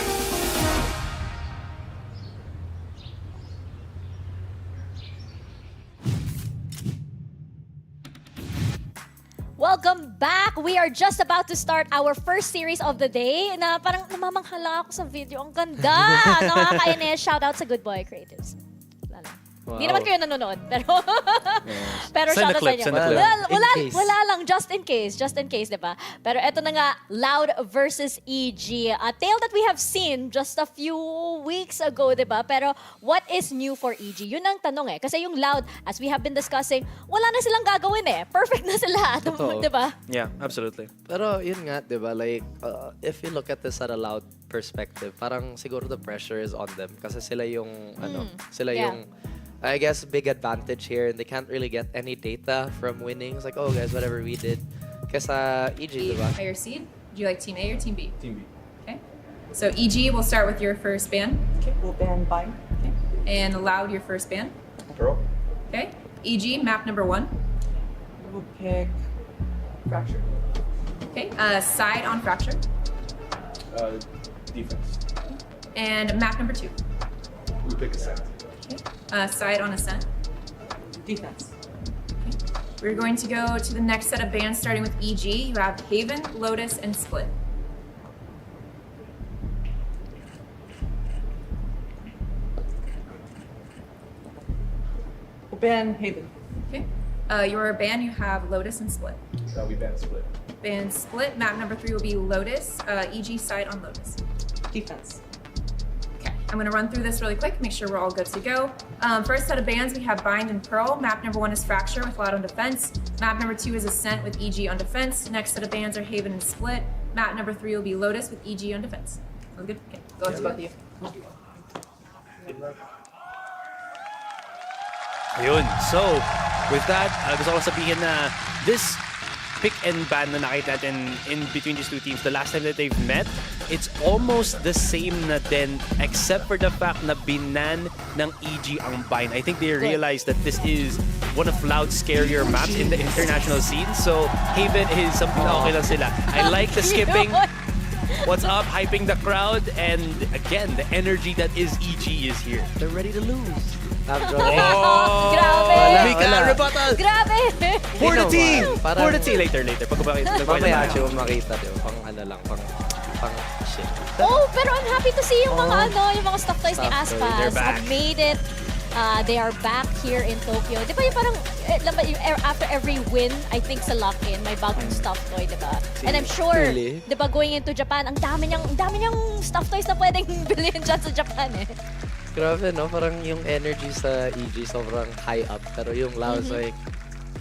Welcome back! We are just about to start our first series of the day na parang namamanghala ako sa video. Ang ganda! Nakakainis. Shout out sa Good Boy Creatives. Wala lang. Hindi naman kayo nanonood, pero pero Send shout a out sa clip, inyo. send a clip. Wala lang, just in case, 'di ba? Pero eto na nga, Loud versus EG. A tale that we have seen just a few weeks ago, 'di ba? Pero what is new for EG? Yun ang tanong eh. Kasi yung Loud, as we have been discussing, wala na silang gagawin eh. Perfect na sila, Totoo. 'di ba? Yeah, absolutely. Pero yun nga, di ba? Like, if you look at this at a Loud perspective, parang siguro the pressure is on them. Kasi sila yung, sila Yeah. yung, I guess, big advantage here. And they can't really get any data from winning. It's like, oh guys, whatever we did. Kasi EG, di ba? Higher seed. Do you like Team A or Team B? Team B. Okay. So EG, we'll start with your first ban. Okay, we'll ban Bind. Okay. And Loud, your first ban. Pearl Okay. EG, map number 1. We'll pick Fracture. Okay. Side on Fracture. defense And map number 2. we pick a set Side on Ascent. Defense. We're going to go to the next set of bans starting with EG. You have Haven, Lotus, and Split. We'll ban Haven. Okay. Your ban, you have Lotus and Split. we ban split Ban Split. Map number 3 will be Lotus. EG side on Lotus. Defense. Okay, I'm gonna run through this really quick, make sure we're all good to go. First set of bans, we have Bind and Pearl. Map number 1 is Fracture with Loud on defense. Map number 2 is Ascent with EG on defense. Next set of bans are Haven and Split. Map number 3 will be Lotus with EG on defense. All good? Okay, go to both of you. Ayun. So, with that, gusto ko sabihin na this pick and ban na nakita natin in between these two teams, the last time that they've met, it's almost the same na din except for the fact na binan ng EG ang Bind. I think they realized that this is one of Loud's scarier maps in the international scene. So, Haven is something na okay lang sila. I like the skipping. What's up? Hyping the crowd. And again, the energy that is EG is here. They're ready to lose. Oh! Grabe! Mika rebuttal! Grabe! For the team! Parang- For the team! Later. Pag Mamaya siya makita, di ba? Pang ano lang, pang shit. Oh, pero I'm happy to see yung mga yung mga stuff toys ni Stuff toy, Aspas they're back. have made it. They are back here in Tokyo. Di ba yung parang, after every win, I think sa lock-in, may bagong stuff toy, di ba? And I'm sure, Really? di ba, going into Japan, ang dami niyang stuff toys na pwedeng bilhin dyan sa Japan eh. Grabe, no? Parang yung energy sa EG sobrang high up. Pero yung Loud's like,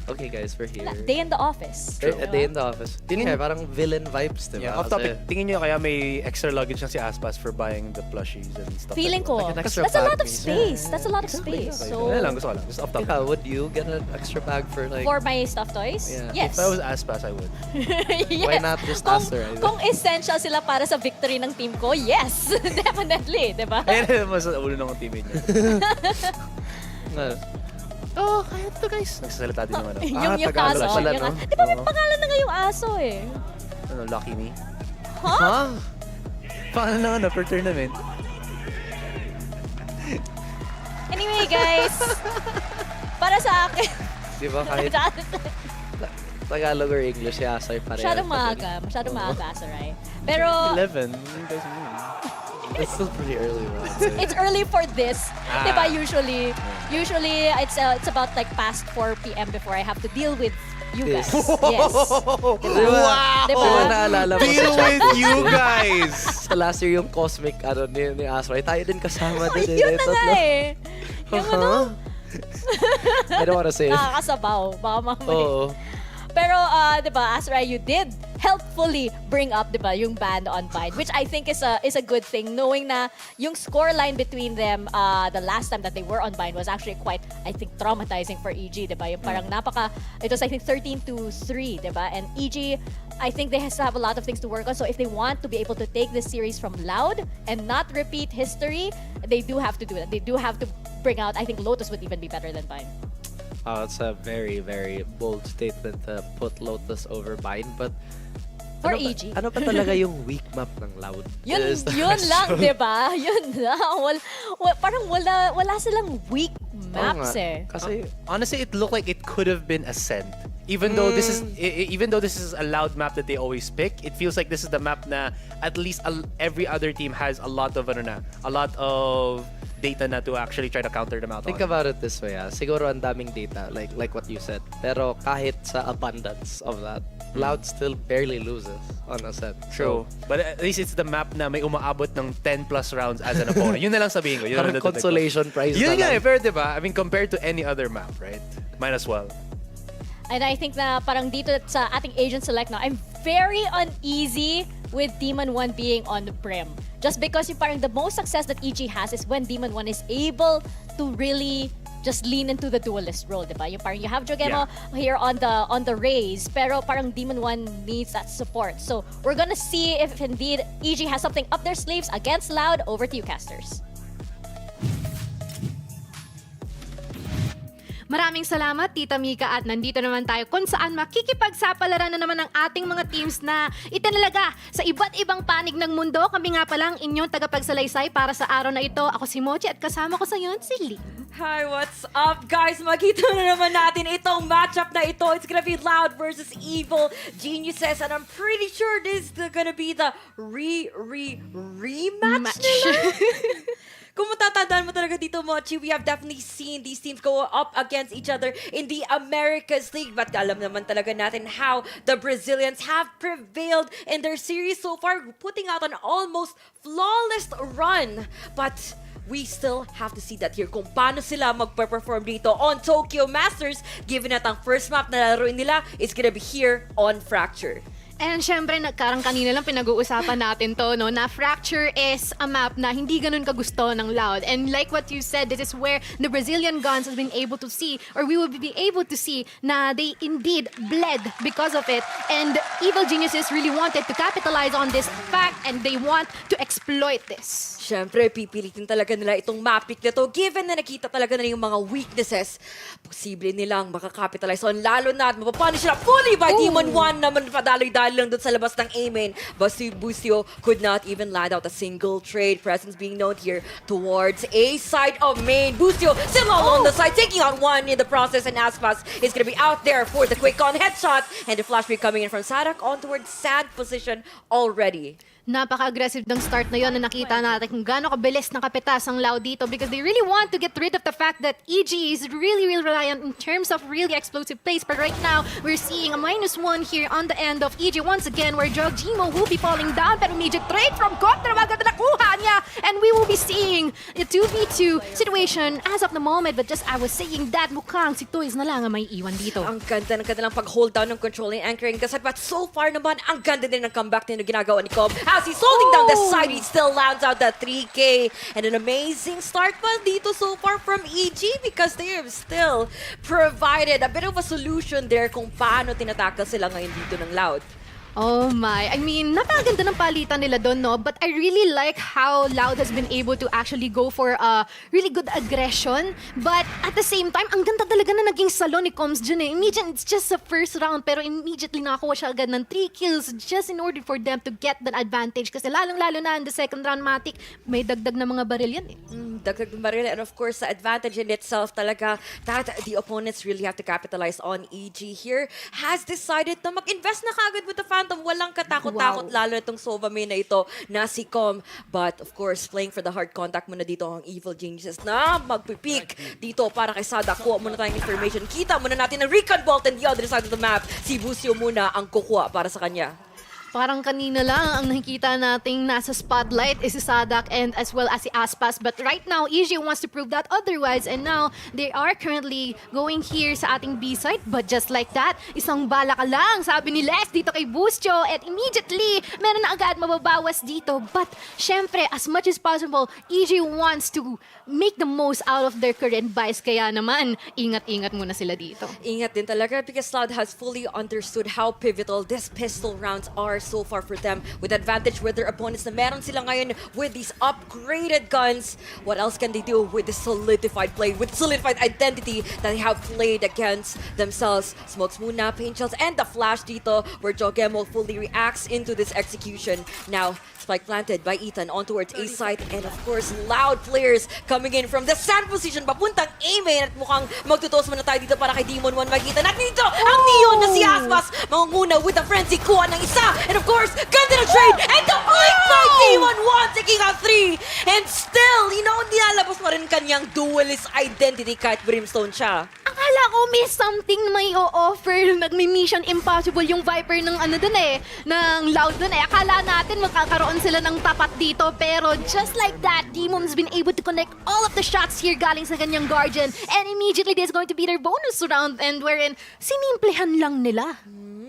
okay guys, we're here. Day in the office. A day in the office. Yun nga, parang villain vibes, di ba? Yeah, off topic, tingin nyo kaya may extra luggage na si Aspas for buying the plushies and stuff Feeling like ko, that? that's a lot of space. That's a lot of space. So, Ayun lang, gusto ko lang. Just off topic. Yeah, would you get an extra bag for like... for my stuff toys, Yeah. yes. If I was Aspas, I would. Yes. Why not just Kung- ask her? Kung essential sila para sa victory ng team ko, yes. Definitely, di ba? Ayun naman sa ulo ng teammate niya. Oh, kaya to guys. Nagsasalita din naman ako. yung Tagalog aso. pala, Yung no? Di ba may pangalan na nga yung aso eh? Ano, Lucky Me? Huh? Paano na ano, per tournament? Anyway, guys. Para sa akin. Di ba kahit Tagalog or English, Asoy pareho. Masyadong maaga. Masyadong maaga, Asaray. Pero 11. It's still pretty early, man. it's early for this. Diba, usually it's about like past 4 p.m. before I have to deal with you guys. This. Yes. Wow! Diba? Oo, naalala mo Deal sa with you guys! Sa last year yung cosmic ni Asoy, tayo din kasama din. Yun na nga eh. Yung ano, I don't wanna say it. nakakasabaw. Baka mamaya. Oo. Pero, di ba, Asra, you did helpfully bring up, di ba, yung band on Bind, which I think is a good thing, knowing na yung scoreline between them the last time that they were on Bind was actually quite, I think, traumatizing for EG, di ba? Yung parang it was, I think, 13-3, di ba? And EG, I think they have to have a lot of things to work on. So if they want to be able to take this series from Loud and not repeat history, they do have to do that. They do have to bring out, I think Lotus would even be better than Bind. It's a very, very bold statement to put Lotus over Bind, but For ano EG. Ano pa talaga yung weak map ng Loud? Yun Is the lang, question. di ba? Yun lang. Parang wala silang weak maps nga. eh. Kasi, Honestly, it looked like it could have been Ascent. Even though this is a Loud map that they always pick, it feels like this is the map na at least every other team has a lot of data na to actually try to counter them out think on. about it this way, siguro ang daming data, like what you said. Pero kahit sa abundance of that, Loud still barely loses on a set. True. But at least it's the map na may umaabot ng 10 plus rounds as an opponent. Yun na lang sabihin ko. Yun Parang ang nadadagdag ko. consolation prize Yun na nga lang. eh, pero diba? I mean, compared to any other map, right? Might as well. And I think na parang dito sa ating agent select now, I'm very uneasy with Demon 1 being on the brim. Just because yung parang the most success that EG has is when Demon 1 is able to really just lean into the duelist role, diba? Yung parang you have Jogemo here on the Raze, pero parang Demon 1 needs that support. So we're gonna see if indeed EG has something up their sleeves against Loud. Over to you, casters. Maraming salamat, Tita Mika, at nandito naman tayo kung saan makikipagsapalaran na naman ang ating mga teams na itinalaga sa iba't ibang panig ng mundo. Kami nga palang inyong tagapagsalaysay para sa araw na ito. Ako si Mochi at kasama ko sa yon si Lee. Hi, what's up, guys? Makita na naman natin itong matchup na ito. It's gonna be Loud versus Evil Geniuses, and I'm pretty sure this is gonna be the rematch nila. Kung matatandaan mo talaga dito, Mochi, we have definitely seen these teams go up against each other in the Americas League. But alam naman talaga natin how the Brazilians have prevailed in their series so far, putting out an almost flawless run. But we still have to see that here kung paano sila magpe-perform dito on Tokyo Masters, given that ang first map na laruin nila is gonna be here on Fracture. And syempre, karang kanina lang pinag-uusapan natin to, no, na Fracture is a map na hindi ganun kagusto ng Loud. And like what you said, this is where the Brazilian Guns has been able to see, or we will be able to see, na they indeed bled because of it. And Evil Geniuses really wanted to capitalize on this fact, and they want to exploit this. Siyempre, pipilitin talaga nila itong map pick na to, given na nakita talaga na yung mga weaknesses. Posible nilang makakapitalize on, lalo na at mapapunish sila fully by Demon 1 naman padaloy-daloy lang dun sa labas ng A-main. Basti Busio could not even land out a single trade. Presence being known here towards A side of main. Busio still all on the side, taking out one in the process, and Aspas is gonna be out there for the quick on headshot, and the flash break coming in from Sadak on towards sad position already. Napaka-aggressive ng start na yon na nakita natin kung gaano kabilis ng kapitas ang Loud dito, because they really want to get rid of the fact that EG is really reliant in terms of really explosive plays. But right now, we're seeing a -1 here on the end of EG once again, where Jogjimo will be falling down, pero immediate trade from Contra, agad na nakuha niya, and we will be seeing a 2v2 situation as of the moment. But just I was saying that, mukhang si Toys na lang ang may iwan dito. Ang ganda ng kanilang pag-hold down ng controlling anchoring kasat, but so far naman, ang ganda din ng comeback na ginagawa ni Cobb. As he's holding down the side, he still lands out that 3K. And an amazing start pa dito so far from EG, because they have still provided a bit of a solution there kung paano tinatackle sila ngayon dito ng Loud. Oh my. I mean, napakaganda ng palitan nila doon, no? But I really like how Loud has been able to actually go for a really good aggression. But at the same time, ang ganda talaga na naging salon ni Combs dyan eh. It's just the first round, pero immediately nakakuha siya agad ng 3 kills just in order for them to get that advantage. Kasi lalong-lalo na in the second round, Matic, may dagdag na mga baril yan eh. Dagdag ng baril, and of course, the advantage in itself talaga that the opponents really have to capitalize on. EG here has decided na mag-invest na kaagad with the Phantom. Walang katakot-takot, lalo na itong Sova main na ito na si Com. But of course, playing for the hard contact muna dito ang Evil Geniuses na magpipick dito para kay Sada. Kuha muna tayong information. Kita muna natin na Recon Bolt and the other side of the map. Si Busio muna ang kukuha para sa kanya. Parang kanina lang ang nakikita nating nasa spotlight is si Sadak and as well as si Aspas. But right now, EG wants to prove that otherwise. And now, they are currently going here sa ating B-side. But just like that, isang bala ka lang, sabi ni Les dito kay Bustio. And immediately, meron na agad mababawas dito. But syempre, as much as possible, EG wants to make the most out of their current buys. Kaya naman, ingat-ingat muna sila dito. Ingat din talaga because Loud has fully understood how pivotal these pistol rounds are so far for them, with advantage with their opponents na meron sila ngayon with these upgraded guns. What else can they do with this solidified play, with solidified identity that they have played against themselves? Smokes muna, paint shells, and the flash dito where Jogemo fully reacts into this execution. Now, spike planted by Ethan on towards A side, and of course, Loud players coming in from the stand position, papuntang A main, at mukhang magtutos muna tayo dito para kay Demon 1 makita. At dito, ang Neon na si Aspas, mangunguna with a frenzy, kuha ng isa, and of course, ganda ng trade, and the blink by Demon 1, taking out 3, and still, nilalabas pa rin kanyang duelist identity kahit Brimstone siya. Akala ko may something na may o-offer, nagmi-mission impossible yung Viper ng ng Loud dun eh. Akala natin magkakaroon sila ng tapat dito, pero just like that, Demon's been able to connect all of the shots here galing sa kanyang Guardian, and immediately there's going to be their bonus round, and wherein sinimplehan lang nila.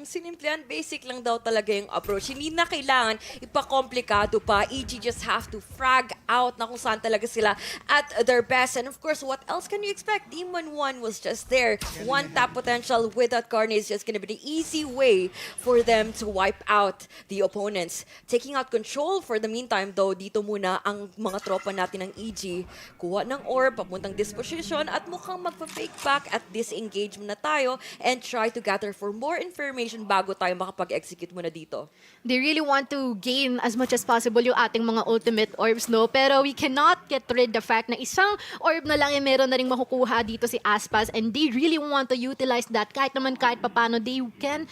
Sinimplihan, basic lang daw talaga yung approach. Hindi na kailangan ipakomplikado pa. EG just have to frag out na kung saan talaga sila at their best. And of course, what else can you expect? Demon 1 was just there. One tap potential without Carnage is just gonna be the easy way for them to wipe out the opponents. Taking out control for the meantime, though, dito muna ang mga tropa natin ng EG. Kuha ng orb, papuntang disposition, at mukhang magpa-fake back at disengage na tayo and try to gather for more information bago tayo makapag-execute muna dito. They really want to gain as much as possible yung ating mga ultimate orbs, no? Pero we cannot get rid the fact na isang orb na lang meron na rin makukuha dito si Aspas, and they really want to utilize that kahit papano they can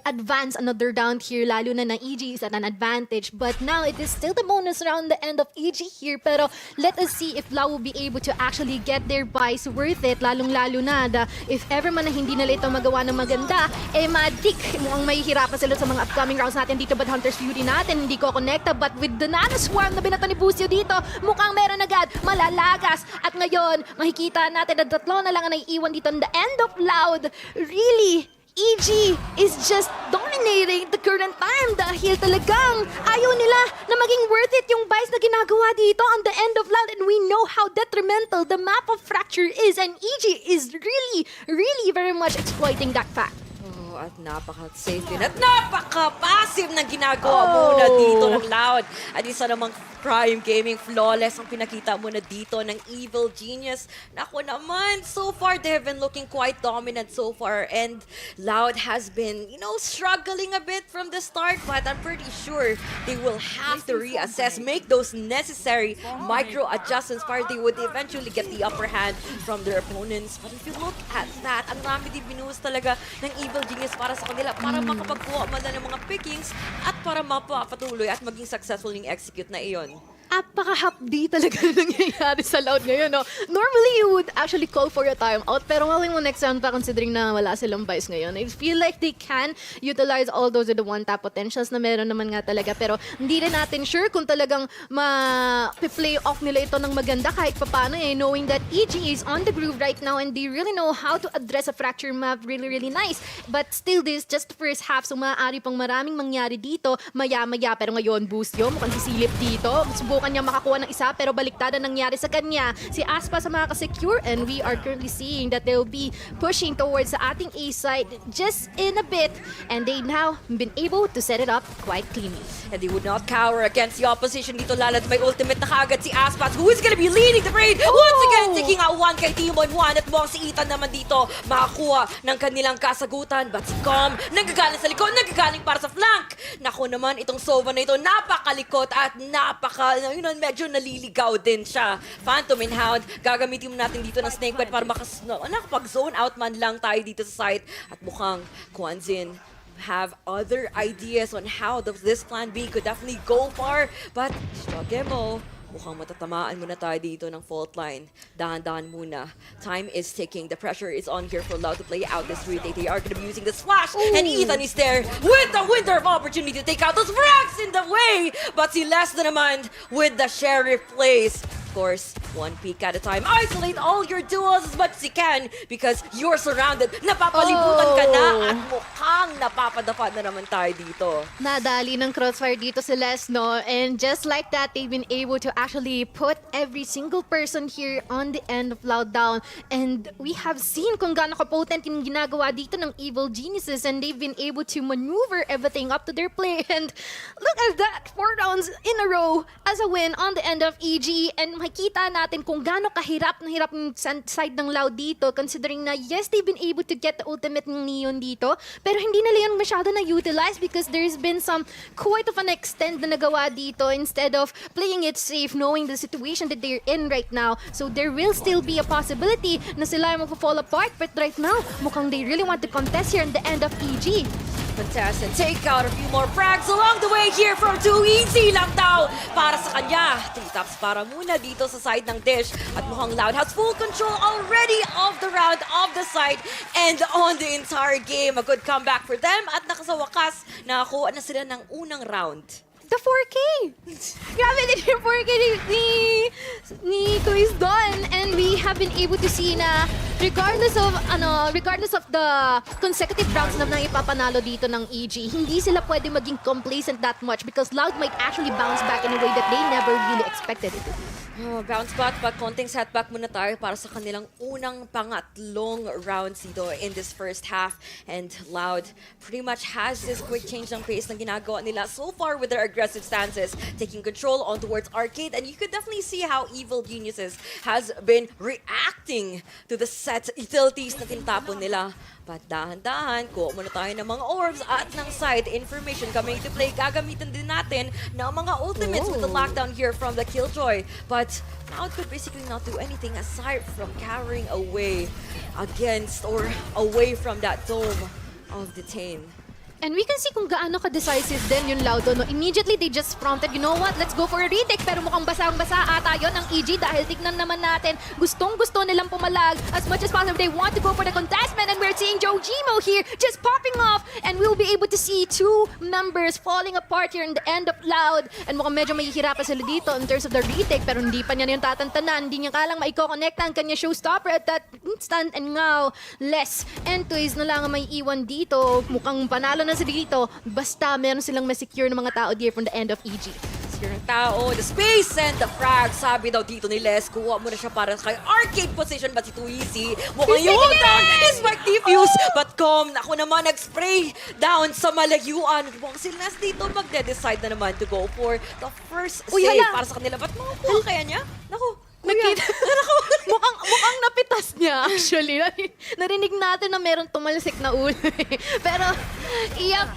advance another round here, lalo na EG is at an advantage. But now it is still the bonus round, the end of EG here, pero let us see if Lau will be able to actually get their buys worth it, lalong-lalo na if ever man na hindi nila ito magawa ng maganda, Matic, mukhang mahihirapan sila sa mga upcoming rounds natin dito. But Hunter's Fury natin, hindi ko connecta. But with the Nano Swarm na binato ni Busio dito, mukhang meron agad malalagas. At ngayon, makikita natin na 3 na lang ang naiiwan dito in the end of Loud. Really, EG is just dominating the current time dahil talagang ayaw nila na maging worth it yung buys na ginagawa dito on the end of Loud, and we know how detrimental the map of Fracture is, and EG is really, really very much exploiting that fact. At napaka-safe din at napaka-passive na ginagawa muna dito ng Loud. At isa namang Prime Gaming, flawless ang pinakita muna dito ng Evil Genius. Naku naman, so far they have been looking quite dominant so far, and Loud has been, struggling a bit from the start, but I'm pretty sure they will have to reassess, make those necessary micro adjustments para they would eventually get the upper hand from their opponents. But if you look at that, ang dami din binuhos talaga ng Evil Genius para sa kanila, para makapagkuha man ng mga pickings at para mapapatuloy at maging successful yung execute na iyon. Apaka-hapdi talaga nangyayari sa Loud ngayon, no? Normally, you would actually call for a timeout, pero malay mo next round pa considering na wala silang buys ngayon. I feel like they can utilize all those with the one-tap potentials na meron naman nga talaga, pero hindi rin natin sure kung talagang ma-play off nila ito ng maganda kahit papano knowing that EG is on the groove right now and they really know how to address a Fracture map really, really nice. But still, this just the first half, so maaari pang maraming mangyari dito, maya-maya, pero ngayon, Busio, mukhang sisilip dito. sinubukan niya makakuha ng isa pero baliktad ang nangyari sa kanya. Si Aspas ang makaka-secure and we are currently seeing that they'll be pushing towards sa ating A side just in a bit and they now been able to set it up quite cleanly. And they would not cower against the opposition dito, lalo't may ultimate na kaagad si Aspas, who is gonna be leading the raid. Once again, taking out one kay Timon 1 at mukhang si Ethan naman dito makakuha ng kanilang kasagutan. But si Com, nagagaling sa likod, nagagaling para sa flank. Naku naman, itong Sova na ito, napakalikot at medyo naliligaw din siya. Phantom and Hound, gagamitin mo natin dito ng Snake Bite para nakapag-zone out man lang tayo dito sa site. At mukhang Kwanzin have other ideas on how this plan B could definitely go far. But, Strogemo, mukhang matatamaan muna tayo dito ng fault line. Dahan-dahan muna. Time is ticking. The pressure is on here for Loud to play out this retake. They are going to be using the splash. And Ethan is there with the window of opportunity to take out those frags in the way. But si Lester naman with the Sheriff plays. Of course, one peek at a time. Isolate all your duels as much as you can because you're surrounded. Napapalibutan ka na at mukhang napapadapa na naman tayo dito. Nadali ng crossfire dito si Les, no? And just like that, they've been able to actually put every single person here on the end of Loud down. And we have seen kung gaano ka-potent yung ginagawa dito ng Evil Geniuses and they've been able to maneuver everything up to their play. And look at that! 4 rounds in a row as a win on the end of EG. And makita natin kung gaano kahirap na hirap yung side ng Loud dito considering na yes, they've been able to get the ultimate ng Neon dito pero hindi nila yun masyado na-utilize because there's been some quite of an extend na nagawa dito instead of playing it safe knowing the situation that they're in right now. So there will still be a possibility na sila yung mag-fall apart but right now, mukhang they really want to contest here in the end of EG. Contest and take out a few more frags along the way here from 2 easy lang daw para sa kanya. 3 taps para muna dito sa side ng Dish at mukhang Loud has full control already of the round, of the side and on the entire game. A good comeback for them at nakasawakas nakakuha na sila ng unang round. The 4K! Grabe din yung 4K ni Quiz Don. And we have been able to see na regardless of the consecutive rounds na ipapanalo dito ng EG, hindi sila pwede maging complacent that much because Loud might actually bounce back in a way that they never really expected it to be. Bounce back, but konting setback muna tayo para sa kanilang unang pangatlong rounds dito in this first half. And Loud pretty much has this quick change ng pace na ginagawa nila so far with their aggressive stances, taking control on towards Arcade. And you could definitely see how Evil Geniuses has been reacting to the set utilities na tinatapon nila. But dahan-dahan, kuha muna tayo ng mga orbs at ng side information coming to play. Gagamitin din natin ng mga ultimates with the lockdown here from the Killjoy. But Cloud could basically not do anything aside from carrying away against or away from that dome of Detain. And we can see kung gaano ka-decisive din yung Laudo. No? Immediately, they just prompted, you know what, let's go for a retake. Pero mukhang basang-basa ata yun ng EG dahil tignan naman natin, gustong-gusto nilang pumalag as much as possible. They want to go for the contestment and we're seeing Jojimo here just popping off. And we'll be able to see 2 members falling apart here in the end of Loud. And mukhang medyo mahihirapan sila dito in terms of the retake pero hindi pa niya yung tatantanan. Hindi niya kalang maiko-connect ang kanya showstopper at that instant. And now, less Entoys na lang ang may iwan dito. Mukhang panalo na sila dito. Basta meron silang ma-secure ng mga tao here from the end of EG. Secure ng tao, the space and the frag. Sabi daw dito ni Les, kuha mo na siya para kay Arcade position but si Tuisi. Mukhang yung hold down is mag-defuse. But Com, ako naman nag-spray down sa malayuan. Mukhang si Les dito magde-decide na naman to go for the first save para sa kanila. But makukuha kaya niya? Naku, Nakita. mukhang napitas niya actually. Narinig natin na meron tumalsik na ulo. Pero, yep.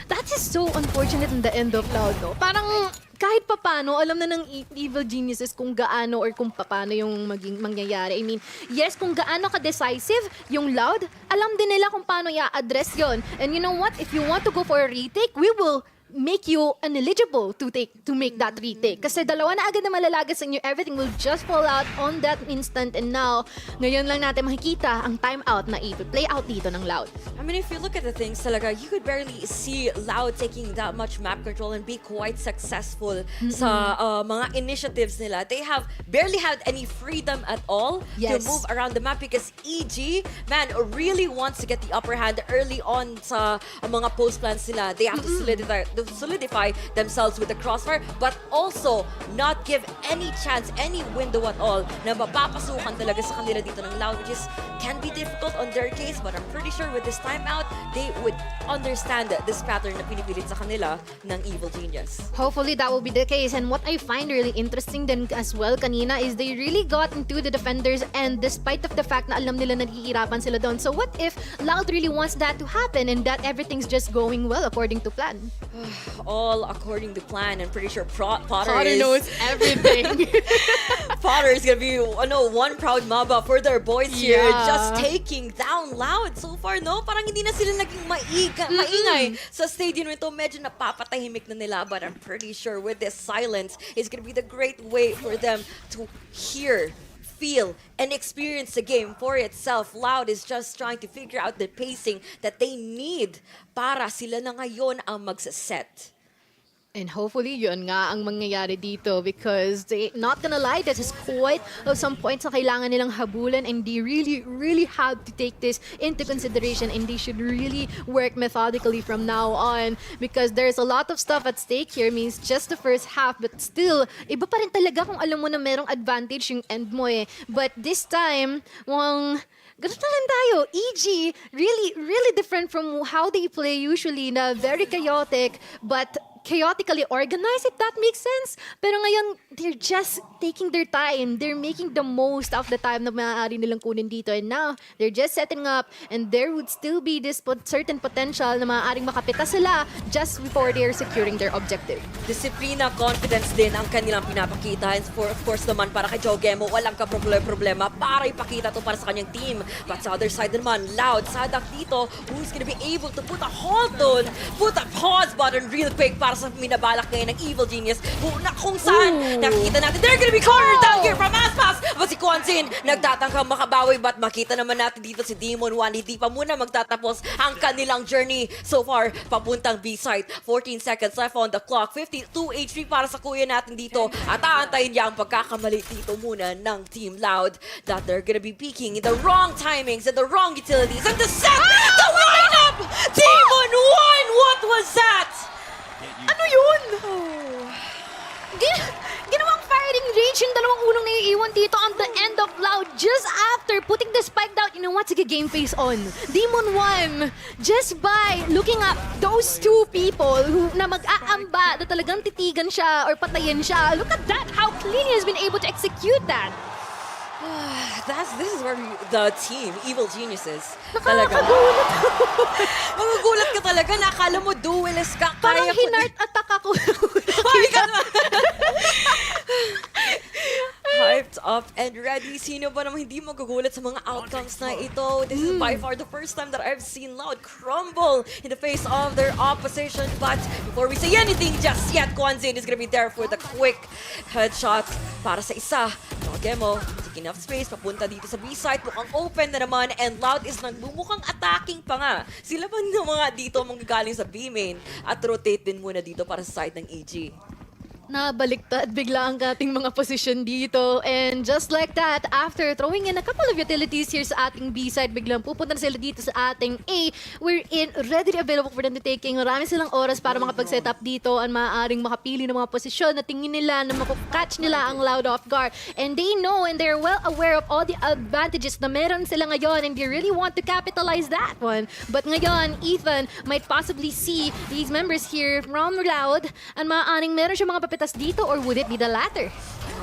That is so unfortunate in the end of Loud, no? Parang kahit papano, alam na ng Evil Geniuses kung gaano or kung paano yung mangyayari. I mean, yes, kung gaano ka-decisive yung Loud, alam din nila kung paano i-address yon. And you know what? If you want to go for a retake, we will make you ineligible to make that retake. Kasi dalawa na agad na malalagas sa inyo, everything will just fall out on that instant. And now, ngayon lang natin makikita ang timeout na i-play out dito ng Loud. I mean, if you look at the things talaga, you could barely see Loud taking that much map control and be quite successful sa mga initiatives nila. They have barely had any freedom at all to move around the map because EG, man, really wants to get the upper hand early on sa mga post plans nila. They have to solidify themselves with the crossfire, but also not give any chance, any window at all na mapapasukan talaga sa kanila dito ng Loud, which is can be difficult on their case, but I'm pretty sure with this timeout, they would understand this pattern na pinipilit sa kanila ng Evil Genius. Hopefully that will be the case. And what I find really interesting then as well kanina is they really got into the defenders, and despite of the fact na alam nila nagihirapan sila doon. So what if Loud really wants that to happen and that everything's just going well according to plan? All according to plan. I'm pretty sure Potter knows everything. Potter is gonna be one proud maba for their boys here, Yeah. just taking down Loud so far, no? Parang hindi na sila naging maingay sa stadium ito. Medyo napapatahimik na nila, but I'm pretty sure with this silence is gonna be the great way for them to hear, feel, and experience the game for itself. Loud is just trying to figure out the pacing that they need para sila na ngayon ang magsaset. And hopefully, yun nga ang mangyayari dito because they, not gonna lie, this is quite some points na kailangan nilang habulan, and they really, really have to take this into consideration, and they should really work methodically from now on because there's a lot of stuff at stake here. Means just the first half, but still, iba pa rin talaga kung alam mo na merong advantage yung end mo eh. But this time, ganun na lang tayo. EG, really, really different from how they play usually na very chaotic, but chaotically organized, if that makes sense. Pero ngayon, they're just taking their time. They're making the most of the time na maaari nilang kunin dito. And now, they're just setting up, and there would still be this certain potential na maaaring makapita sila just before they're securing their objective. Disiplina, confidence din ang kanilang pinapakita. And of course naman, para kay Jogemo, walang problema para ipakita to para sa kanyang team. But sa other side naman, Loud, Sadak dito, who's gonna be able to put a halt on, put a pause button real quick para sa minabalak ngayon ng Evil Genius, kung saan nakikita natin, they're gonna be cornered down here from Aspas! But si Kwanzin, nagtatangkang makabawi, but makita naman natin dito si Demon One, hindi pa muna magtatapos ang kanilang journey so far, papuntang B-site. 14 seconds left on the clock, 52 HP para sa kuya natin dito, at aantayin niya ang pagkakamali dito muna ng Team Loud, that they're gonna be peaking in the wrong timings and the wrong utilities, and the set, the lineup! Demon One, what was that? Ano yun? Ginawang firing range yung dalawang unang naiiwan dito on the end of Loud just after putting the spike down. You know what? Sige, game face on. Demon 1, just by looking up those two people who na mag-aamba na talagang titigan siya or patayin siya. Look at that, how clean he has been able to execute that. This is where the team, Evil Geniuses, Nakakagulat. Magugulat ka talaga, nakala mo duelist ka. Parang hinart attack ako. Hyped up and ready. Sino ba naman hindi magugulat sa mga outcomes na ito? This is by far the first time that I've seen Loud crumble in the face of their opposition. But before we say anything just yet, Kwanzin is gonna be there for the quick headshot para sa isa. Jogemo, taking enough space, papunta dito sa B-site. Mukhang open na naman, and Loud is nagbumukhang attacking pa nga. Sila ba na mga dito manggagaling sa B-main at rotate din muna dito para sa side ng EG? Nabaliktad bigla ang ating mga position dito. And just like that, after throwing in a couple of utilities here sa ating B-side, biglang pupunta na sila dito sa ating A. We're in, readily available for them to taking. Marami silang oras para makapag-set up dito at maaaring makapili ng mga posisyon na tingin nila na makukatch nila ang Loud off guard. And they know and they're well aware of all the advantages na meron sila ngayon, and they really want to capitalize that one. But ngayon, Ethan might possibly see these members here from Loud and maaaring meron siya mga papitas dito, or would it be the latter?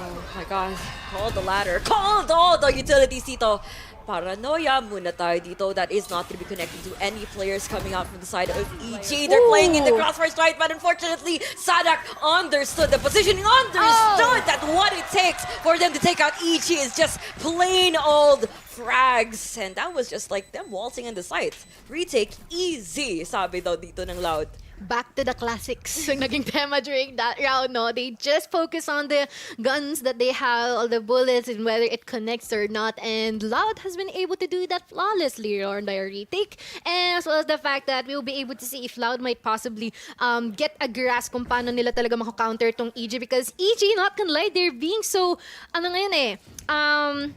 Oh my God, call the ladder. Call all the utilities dito. Paranoia muna tayo dito. That is not to be connected to any players coming out from the side of EG. They're playing in the crossfire strike, but unfortunately, Sadak understood the positioning, understood that what it takes for them to take out EG is just plain old frags. And that was just like them waltzing in the site. Retake easy, sabi daw dito ng Loud. Back to the classics yung naging tema during that round, no? They just focus on the guns that they have, all the bullets, and whether it connects or not. And Loud has been able to do that flawlessly on their retake. And as well as the fact that we'll be able to see if Loud might possibly get a grasp kung paano nila talaga makakounter tong EG. Because EG, not gonna lie, they're being so, ano ngayon eh, anong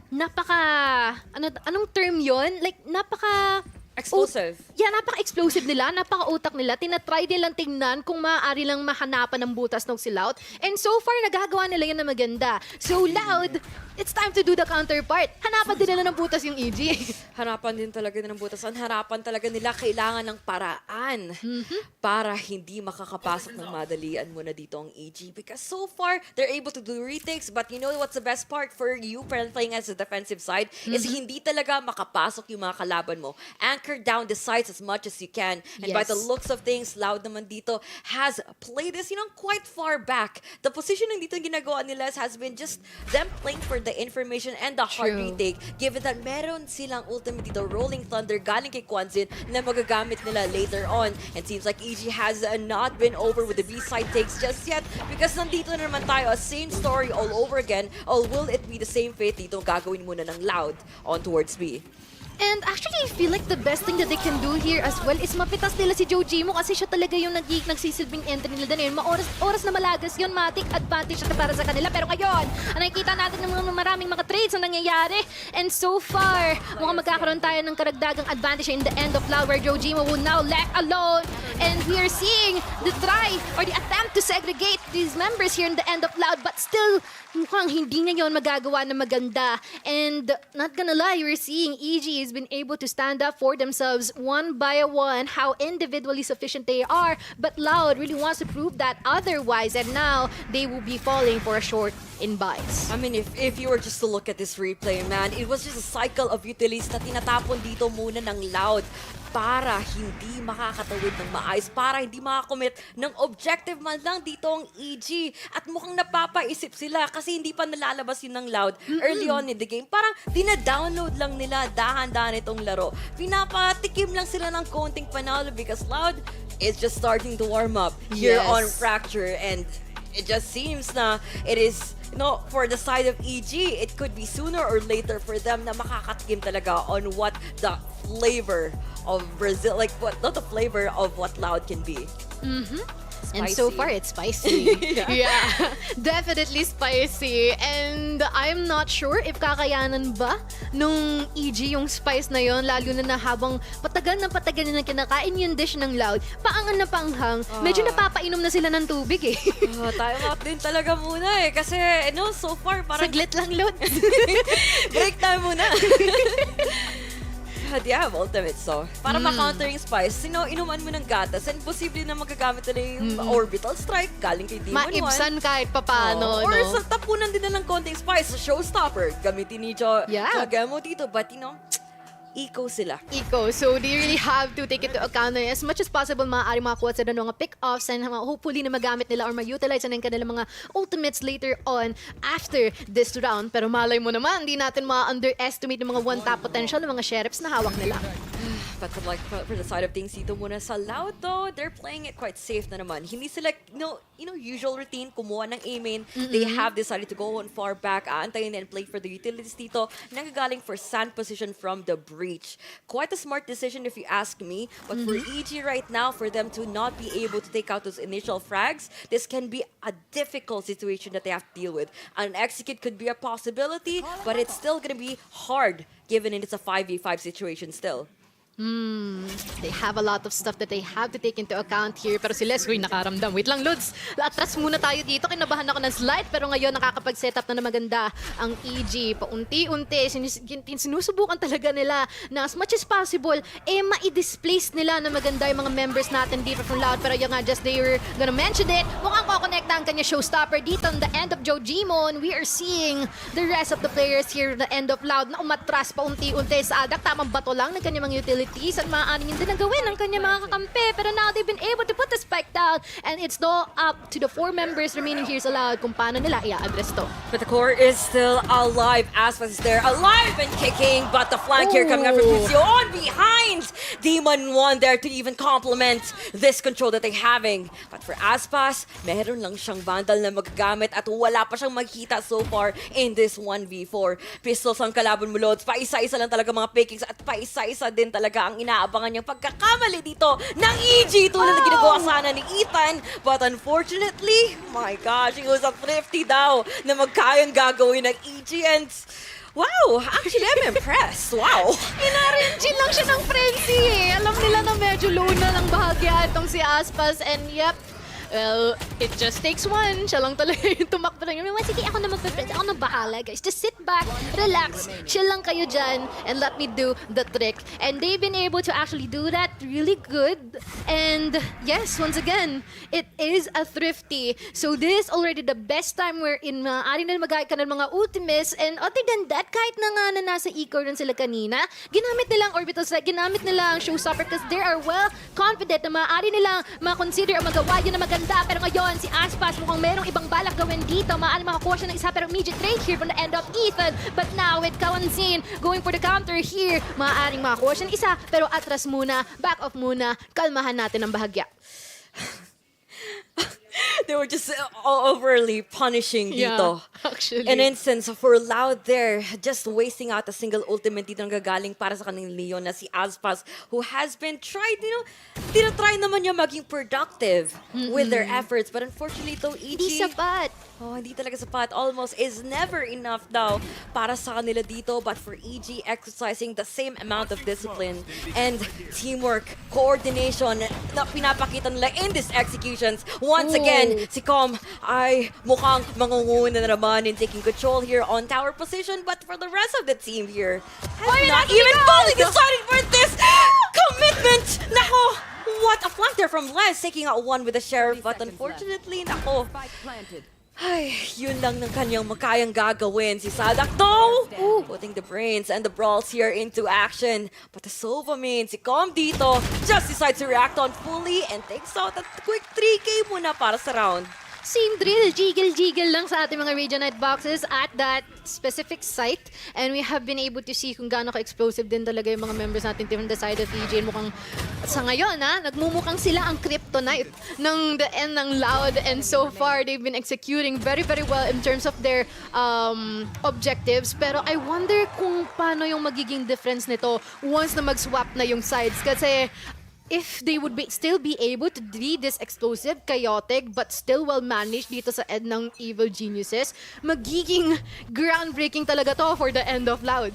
term yon? Like, napaka Explosive. Yeah, napaka-explosive nila, napaka-utak nila. Tinatry nilang tingnan kung maaari lang mahanapan ng butas ng si Loud. And so far, nagagawa nila yun na maganda. So Loud, it's time to do the counterpart. Hanapan din nila ng butas yung EG. Hanapan din talaga ng butas. Ang harapan talaga nila kailangan ng paraan para hindi makakapasok ng madalian muna dito ang EG. Because so far, they're able to do retakes. But you know what's the best part for you playing as a defensive side is hindi talaga makapasok yung mga kalaban mo. Anchor down the sides as much as you can. And by the looks of things, Loud naman dito has played this, quite far back. The positioning dito yung ginagawa nila has been just them playing for the information and the hard retake. Given that meron silang ultimate dito, Rolling Thunder, galing kay Kwanzin, na magagamit nila later on. And seems like EG has not been over with the B-side takes just yet because nandito na naman tayo, a same story all over again. Or will it be the same fate dito gagawin muna ng Loud on towards B? And actually, I feel like the best thing that they can do here as well is mapitas nila si Jojimo kasi siya talaga yung nagsisilbing entry nila din. Oras na malagas yun, matik advantage siya para sa kanila. Pero ngayon, nakikita natin ng maraming mga trades na nangyayari. And so far, mukhang magkakaroon tayo ng karagdagang advantage in the end of Loud where Jojimo will now left alone. And we are seeing the try or the attempt to segregate these members here in the end of Loud. But still, mukhang hindi niya yun magagawa na maganda. And not gonna lie, we're seeing EG has been able to stand up for themselves one by one, how individually sufficient they are. But Loud really wants to prove that otherwise, and now they will be falling for a short in buys. I mean, if you were just to look at this replay, man, it was just a cycle of utilities na tinatapon dito muna ng Loud para hindi makakatawid ng maayos, para hindi makakommit ng objective man lang dito ang EG. At mukhang napapaisip sila kasi hindi pa nalalabas yun ng Loud early on in the game. Parang dina-download lang nila dahan-dahan itong laro. Pinapatikim lang sila ng konting panalo because Loud is just starting to warm up here on Fracture, and it just seems na it is for the side of EG, it could be sooner or later for them na makakatikim talaga on what the flavor of Brazil, like not the flavor of what Loud can be. And so far, it's spicy. Yeah, definitely spicy. And I'm not sure if kakayanan ba nung EG yung spice na yon, lalo na habang patagal na kinakain yung dish ng Loud, paangan na panghang, medyo napapainom na sila ng tubig eh. Time out din talaga muna eh. Kasi, so far parang... Saglit lang, Load. Break time muna. They have ultimate, so para ma-counter yung spice, inuman mo ng gatas and posible na magagamit nila yung orbital strike galing kay Demon 1. Maibsan kahit papano, Or sa tapunan din na ng konting spice sa showstopper. Gamitin ni Jogemo dito, but eco sila. Eco. So, they really have to take into account na as much as possible maaari makakuha sila ng mga pick-offs and hopefully na magamit nila or ma-utilize na ng kanilang mga ultimates later on after this round. Pero malay mo naman, hindi natin ma-underestimate yung mga one-tap potential ng mga sheriffs na hawak nila. But for the side of things, dito muna sa Loud though, they're playing it quite safe na naman. Hindi sila, usual routine, kumuha ng A-main. They have decided to go on far back, aantayin and play for the utilities dito, nanggagaling for sand position from the breach. Quite a smart decision if you ask me, but for EG right now, for them to not be able to take out those initial frags, this can be a difficult situation that they have to deal with. An execute could be a possibility, but it's still gonna be hard given it's a 5v5 situation still. They have a lot of stuff that they have to take into account here. Pero si Les, nakaramdam. Wait lang, Lods. Atras muna tayo dito. Kinabahan ako ng slide. Pero ngayon, nakakapag-setup na maganda ang EG. Paunti-unti, sinusubukan talaga nila na as much as possible, ma-displace nila na maganda yung mga members natin dito from Loud. Pero yung nga, just they were gonna mention it, mukhang kukonekta ang kanya showstopper dito on the end of Jojimo. And we are seeing the rest of the players here at the end of Loud na umatras paunti-unti sa adak. Tamang bato lang ng kanyang mga utilities at maaaring hindi na gawin ng kanyang mga kakampi. Pero now they've been able to put the spike down and it's all up to the 4 members remaining here sa Loud kung paano nila i-address to. But the core is still alive. Aspas is there, alive and kicking, but the flank here coming up from Lucio on behind. Demon 1 there to even complement this control that they're having. But for Aspas, meron lang siyang Vandal na magagamit at wala pa siyang makikita so far in this 1v4. Pistols ang kalaban mo, Lods. Paisa-isa lang talaga mga pickings at paisa-isa din talaga ang inaabangan niyang pagkakamali dito ng EG tulad na ginagawa sana ni Ethan. But unfortunately, my gosh, it was a thrifty daw na magkayang gagawin ng EG and Wow, actually, I'm impressed. Wow. Inarenjin lang siya ng frenzy eh. Alam nila na medyo low na lang bahagya itong si Aspas and yep. Well, it just takes one. Siya lang talaga yung tumakbo lang. Sige, ako na magpe-friends. Ako na bahala, guys. Just sit back, relax, chill lang kayo dyan, and let me do the trick. And they've been able to actually do that really good. And yes, once again, it is a thrifty. So this already the best time wherein maaari na mag-guide ka ng mga ultimates. And other than that, kahit na nga na nasa eco rin sila kanina, ginamit nilang orbital strike, ginamit nilang showstopper because they are well confident na maaari nilang makonsider ang magawa yun na maganda. Pero ngayon, si Aspas mukhang merong ibang balak gawin dito. Maaari makakuha siya ng isa pero immediate trade here from the end of Ethan. But now with Kawanzin going for the counter here, maaaring makakuha siya ng isa pero atras muna, back off muna, kalmahan natin ang bahagya. They were just overly punishing dito. Actually. An instance for Loud there, just wasting out a single ultimate dito ng gagaling para sa kanilang Leon na si Aspas, who has been tried, tinatry naman niya maging productive with their efforts. But unfortunately, though, EG... Hindi sapat. Oh, hindi talaga sapat. Almost is never enough daw para sa kanila dito. But for EG, exercising the same amount of discipline and teamwork, coordination na pinapakita nila in these executions. Once again, si Com ay mukhang mangunguna na naman in taking control here on tower position. But for the rest of the team here, has not even fully decided for this commitment. Nako! What a flank there from Les, taking out one with the Sheriff. But unfortunately, nako, ay, yun lang ng kanyang makayang gagawin. Si Sadak though, putting the brains and the brawls here into action. But the Sova main, si Com dito, just decides to react on fully and takes out a quick 3K muna para sa round. Same drill, jiggle-jiggle lang sa ating mga Radionite boxes at that specific site. And we have been able to see kung gaano ka-explosive din talaga yung mga members natin from the side of EJ. Mukhang sa ngayon, nagmumukhang sila ang kryptonite ng the end ng Loud. And so far, they've been executing very, very well in terms of their objectives. Pero I wonder kung paano yung magiging difference nito once na mag-swap na yung sides. Kasi if they would still be able to be this explosive, chaotic, but still well-managed dito sa end ng Evil Geniuses, magiging groundbreaking talaga to for the end of Loud.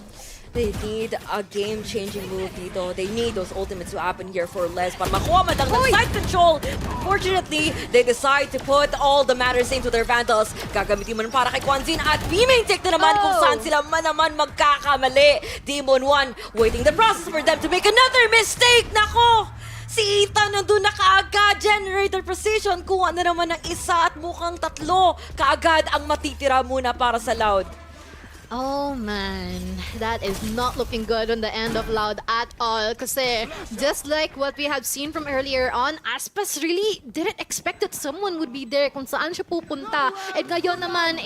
They need a game-changing move dito. They need those ultimates to happen here for Les. Para makuha man lang ng side control. Fortunately, they decide to put all the matters into their Vandals. Gagamitin mo para kay Kwanzin at B-main take na naman kung saan sila man naman magkakamali. Demon 1 waiting the process for them to make another mistake. Nako! Si Ethan nandun na kaagad, generator precision, kuha na naman ng isa at mukhang tatlo. Kaagad ang matitira muna para sa Loud. Oh man, that is not looking good on the end of Loud at all. Kasi just like what we have seen from earlier on, Aspas really didn't expect that someone would be there kung saan siya pupunta. At ngayon naman,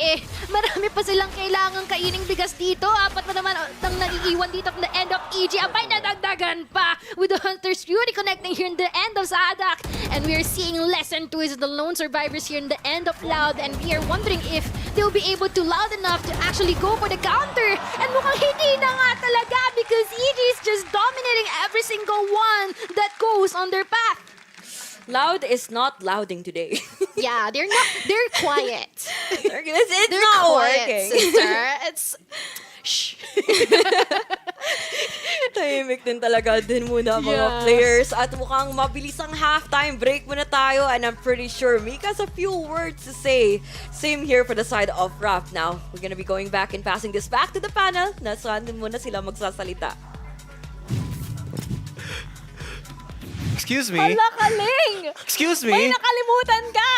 marami pa silang kailangang kaining bigas dito. Apat na naman ang naiiwan dito from the end of EG. Abay, nadagdagan pa with the Hunters Fury connecting here in the end of Sadak. And we are seeing Lesson 2 is the lone survivors here in the end of Loud. And we are wondering if they'll be able to Loud enough to actually go for the counter. And mukhang hindi na nga talaga because EG is just dominating every single one that goes on their path. Loud is not louding today. Yeah, they're quiet. It's they're not quiet, working. sister. It's... Shh. Tahimik din talaga din muna mga players. At mukhang mabilis ang halftime break muna tayo. And I'm pretty sure Mika has a few words to say. Same here for the side of Raph. Now, we're gonna be going back and passing this back to the panel. Nasaan muna sila magsasalita. Excuse me? Hala, Kaling! Excuse me? May nakalimutan ka!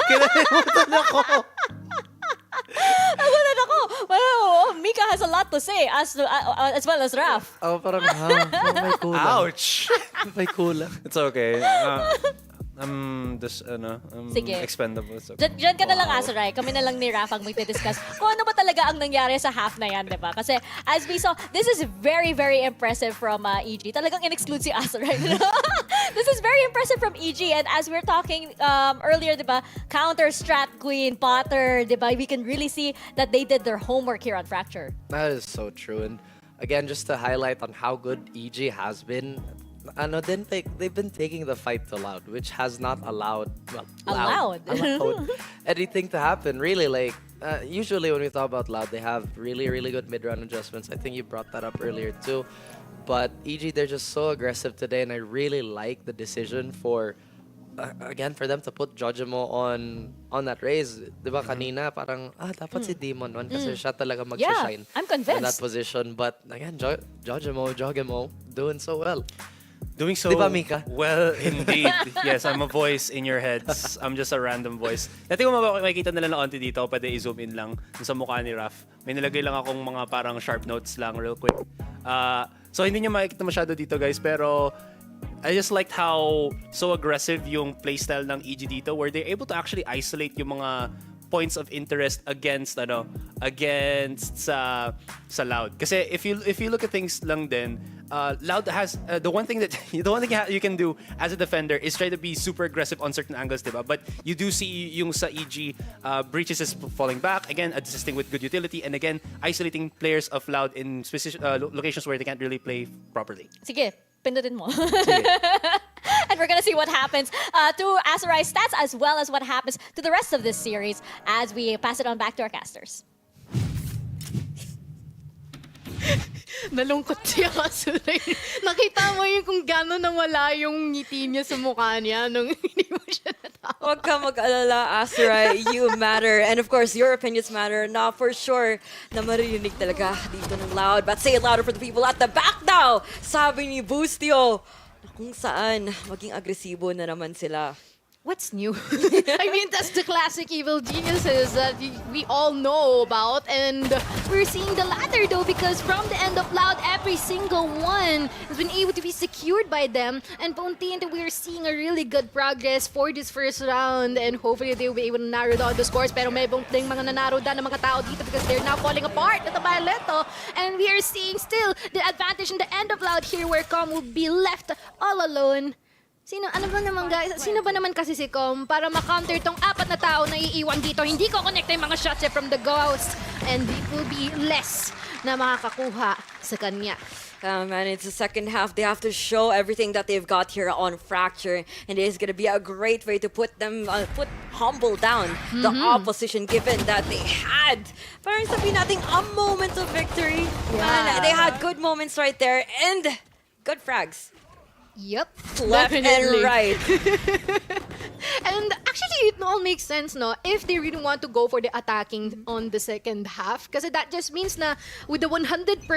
Kinalimutan ako. Nagulat ako! Well, Mika has a lot to say as well as Raph. Parang, may kulang. Ouch! May kulang. It's okay. I'm Sige. expendable. It's okay. Diyan ka na lang, Asaray. Kami na lang ni Raph ang magdi-discuss kung ano ba talaga ang nangyari sa half na yan, di ba? Kasi as we saw, this is very, very impressive from EG. Talagang in-exclude si Asaray. This is very impressive from EG. And as we're talking earlier, di ba, counter, strat, queen, Potter, di ba? We can really see that they did their homework here on Fracture. That is so true. And again, just to highlight on how good EG has been, then like they've been taking the fight to Loud, which has not allowed Allowed. anything to happen. Really, like usually when we talk about Loud, they have really good mid-round adjustments. I think you brought that up earlier too. But EG, they're just so aggressive today, and I really like the decision for again for them to put Jojimo on that raise. Diba kanina parang dapat si Demon 1 kasi siya talaga mag-shine I'm in that convinced. position. But again, Jojimo doing so well. Doing so Diba, Mika? well indeed. Yes, I'm a voice in your heads. I'm just a random voice. Dati kung makikita nila na onti dito, pwede i-zoom in lang dun sa mukha ni Raf. May nilagay lang akong mga parang sharp notes lang real quick. So hindi nyo makikita masyado dito guys, pero I just liked how so aggressive yung playstyle ng EG dito, where they're able to actually isolate yung mga points of interest against sa Loud. Kasi if you look at things lang din, Loud has the one thing you can do as a defender is try to be super aggressive on certain angles, diba? But you do see yung sa EG breaches is falling back, again assisting with good utility, and again isolating players of Loud in specific locations where they can't really play properly. Sige, pindutin mo. And we're gonna see what happens to Azurai's stats as well as what happens to the rest of this series as we pass it on back to our casters. Nalungkot siya kasi nakita mo yung kung gano'n nawala yung ngiti niya sa mukha niya nung hindi mo siya natawa. Huwag ka mag-alala, Azurai. You matter. And of course, your opinions matter. Now, for sure, na maririnig talaga dito ng Loud. But say it louder for the people at the back now! Sabi ni Boostio, na kung saan maging agresibo na naman sila. What's new? I mean, that's the classic evil geniuses that we all know about. And we're seeing the latter, though, because from the end of Loud, every single one has been able to be secured by them. And paunti-unti, we're seeing a really good progress for this first round. And hopefully, they'll be able to narrow down the scores. Pero may bunting mga nanaro down ng mga tao dito because they're now falling apart at the Violeto. And we are seeing still the advantage in the end of Loud here, where Com will be left all alone. Sino ba naman kasi si Com para ma-counter tong apat na tao na iiwan dito? Hindi ko connect yung mga shots from the Ghost, and it will be less na makakakuha sa kanya. Man, it's the second half. They have to show everything that they've got here on Fracture, and it is going to be a great way to put them, humble down the opposition, given that they had, parang sabihin natin, a moment of victory. Yeah. Man, they had good moments right there, and good frags. Yep. Left and right. And actually, it all makes sense, no? If they really want to go for the attacking on the second half. Kasi that just means na with the 100%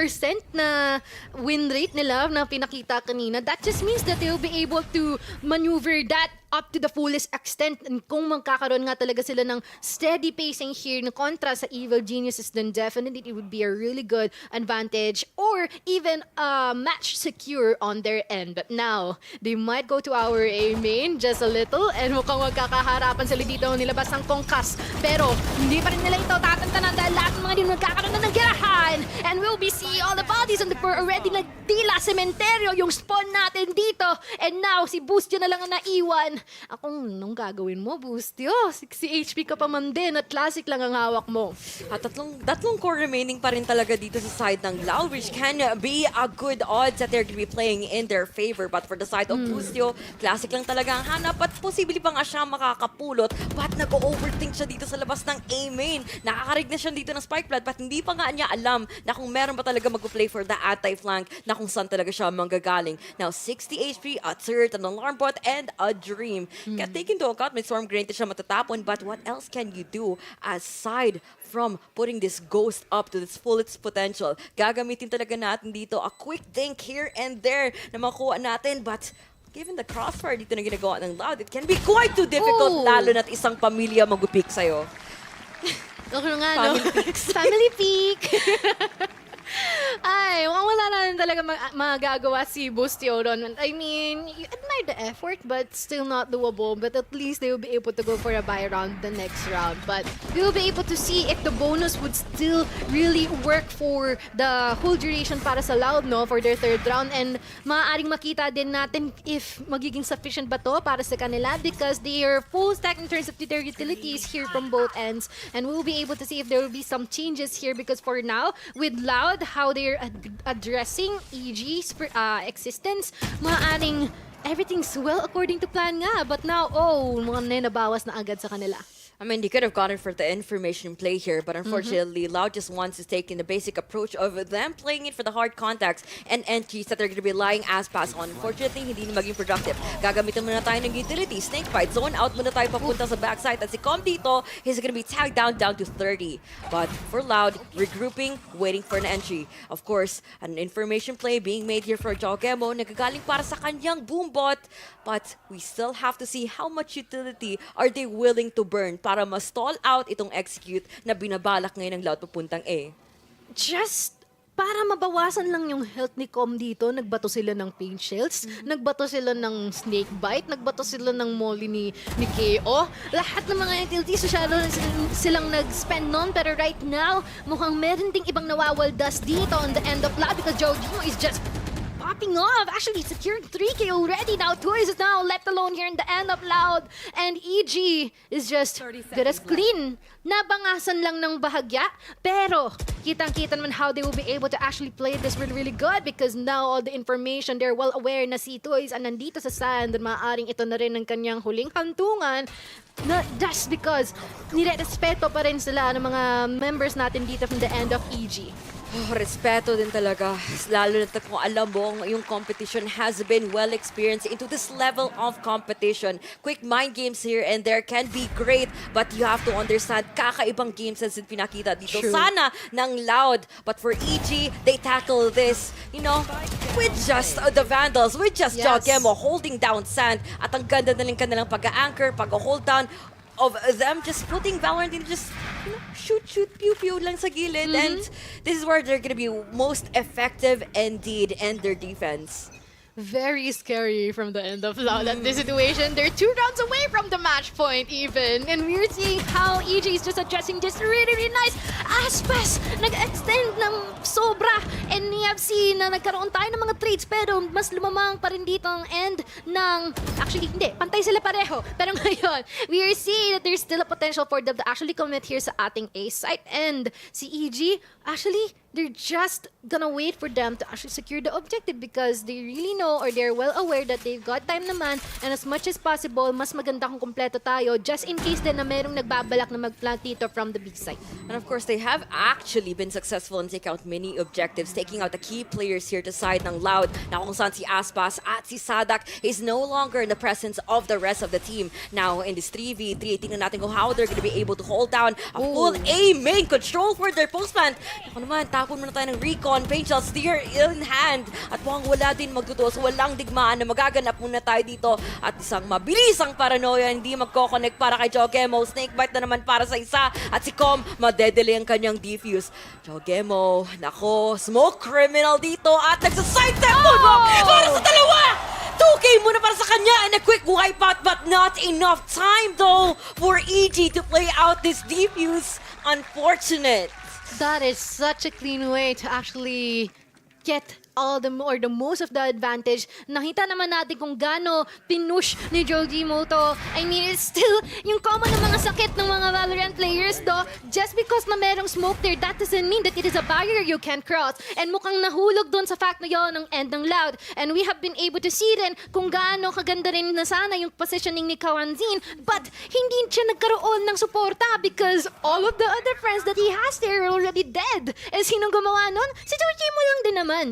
na win rate nila na pinakita kanina, that just means that they'll be able to maneuver that up to the fullest extent. And kung magkakaroon nga talaga sila ng steady pacing here na kontra sa Evil Geniuses, then definitely it would be a really good advantage or even a match secure on their end. But now, they might go to our A main just a little and mukhang magkakaharapan sila dito nilabas ng Kongkas. Pero hindi pa rin nila ito tatantanan dahil lahat ng mga din magkakaroon na ng girahan. And we'll be seeing all the bodies on the floor already nagtila sementeryo yung spawn natin dito. And now, si Boostio na lang ang naiwan. Anong gagawin mo, Boostio? 60 HP ka pa man din at classic lang ang hawak mo. At tatlong core remaining pa rin talaga dito sa side ng Loud, which can be a good odds that they're going to be playing in their favor. But for the side of Boostio, classic lang talaga ang hanap at posible pa nga siya makakapulot. But nag-overthink siya dito sa labas ng A main. Nakakarig na siya dito ng Spike Blood, but hindi pa nga niya alam na kung meron ba talaga mag-play for the anti-flank na kung saan talaga siya manggagaling. Now, 60 HP, a third, an alarm bot, and a dream. Kaya take into account, may storm grenade siya matatapon, but what else can you do aside from putting this ghost up to its fullest potential? Gagamitin talaga natin dito a quick think here and there na makuha natin, but given the crossfire dito na ginagawa ng Loud, it can be quite too difficult, lalo na't isang pamilya mag-pick sa'yo. Okay nga, no? Family peak! Ay, wala na rin talaga magagawa si Boostio ron. I mean, you admire the effort, but still not doable. But at least they will be able to go for a buy round the next round. But we will be able to see if the bonus would still really work for the whole duration para sa Loud, no? For their third round. And maaaring makita din natin if magiging sufficient ba to para sa kanila because they are full stack in terms of their utilities here from both ends. And we will be able to see if there will be some changes here because for now, with Loud, how they're addressing yung EG's existence, maaaring everything's well according to plan nga. But now, mga nabawas na agad sa kanila. I mean, they could have gone for the information play here, but unfortunately, Loud just wants to take in the basic approach of them playing it for the hard contacts and entries that they're going to be lying as pass on. Unfortunately, hindi na maging productive. Gagamitin muna tayo ng utility. Snake bite. Zone out muna tayo papunta sa backside. At si Com dito, he's going to be tagged down to 30. But for Loud, regrouping, waiting for an entry. Of course, an information play being made here for Jogemo, nagagaling para sa kanyang boombot. But we still have to see how much utility are they willing to burn para ma-stall out itong execute na binabalak ngayon ng Loud papuntang A. Just para mabawasan lang yung health ni Com dito, nagbato sila ng pain shells, nagbato sila ng snake bite, nagbato sila ng molly ni KO. Lahat ng mga utilities silang nag-spend nun, pero right now, mukhang meron ding ibang nawawaldas dito on the end of Loud because Jojimo is just popping off. Actually, securing 3K already now. Toys is now left alone here in the end of Loud. And EG is just good as clean. Nabangasan lang ng bahagya. Pero, kitang-kita naman how they will be able to actually play this really, really good because now all the information, they're well aware na si Toys ang nandito sa sand and maaaring ito na rin ang kanyang huling hantungan. Not just because nire-respeto pa rin sila ng mga members natin dito from the end of EG. Respeto din talaga. Lalo na kung alam mo, yung competition has been well experienced into this level of competition. Quick mind games here and there can be great, but you have to understand, kakaibang games as pinakita dito. True. Sana ng Loud. But for EG, they tackle this, with just the Vandals, with just Jogemo holding down Sand. At ang ganda na lang kanilang pag-anchor, pag-hold down of them just putting Valorant in just shoot, pew lang sa gilid. And this is where they're gonna be most effective indeed in their defense. Very scary from the end of Loud at this situation. They're 2 rounds away from the match point even. And we're seeing how EG is just addressing just really, really nice. Aspas, nag-extend ng sobra. And we have seen na nagkaroon tayo ng mga trades pero mas lumamang pa rin dito ang end ng... Actually, hindi. Pantay sila pareho. Pero ngayon, we are seeing that there's still a potential for them to actually commit here sa ating A site. And si EG, actually, they're just gonna wait for them to actually secure the objective because they really know or they're well aware that they've got time naman and as much as possible, mas maganda kung kompleto tayo just in case din na merong nagbabalak na mag-plant dito from the B side. And of course, they have actually been successful in taking out many objectives, taking out the key players here to side ng Loud na kung saan si Aspas at si Sadak is no longer in the presence of the rest of the team. Now, in this 3v3, tingnan natin kung how they're gonna be able to hold down a full A main control for their post-plant. Ako naman, tapon muna tayo ng recon, paint shell, steer in hand. At mukhang wala din magtutos, walang digmaan na magaganap muna tayo dito. At isang mabilisang paranoia, hindi magkoconnect para kay Jogemo. Snakebite na naman para sa isa. At si Com, madedelay ang kanyang defuse. Jogemo, nako, smoke criminal dito. At nagsaside tempo para sa dalawa! 2K muna para sa kanya and a quick wipeout but not enough time though for EG to play out this defuse. Unfortunate. That is such a clean way to actually get all the most of the advantage. Nakita naman natin kung gaano pinush ni Jojimo to. I mean, it's still yung common ng mga sakit ng mga Valorant players though. Just because na merong smoke there, that doesn't mean that it is a barrier you can cross. And mukhang nahulog doon sa fact na yon ng end ng Loud. And we have been able to see rin kung gaano kaganda rin na sana yung positioning ni Kawanzin. But hindi siya nagkaroon ng suporta because all of the other friends that he has there are already dead. And sinong gumawa nun? Si Jojimo lang din naman.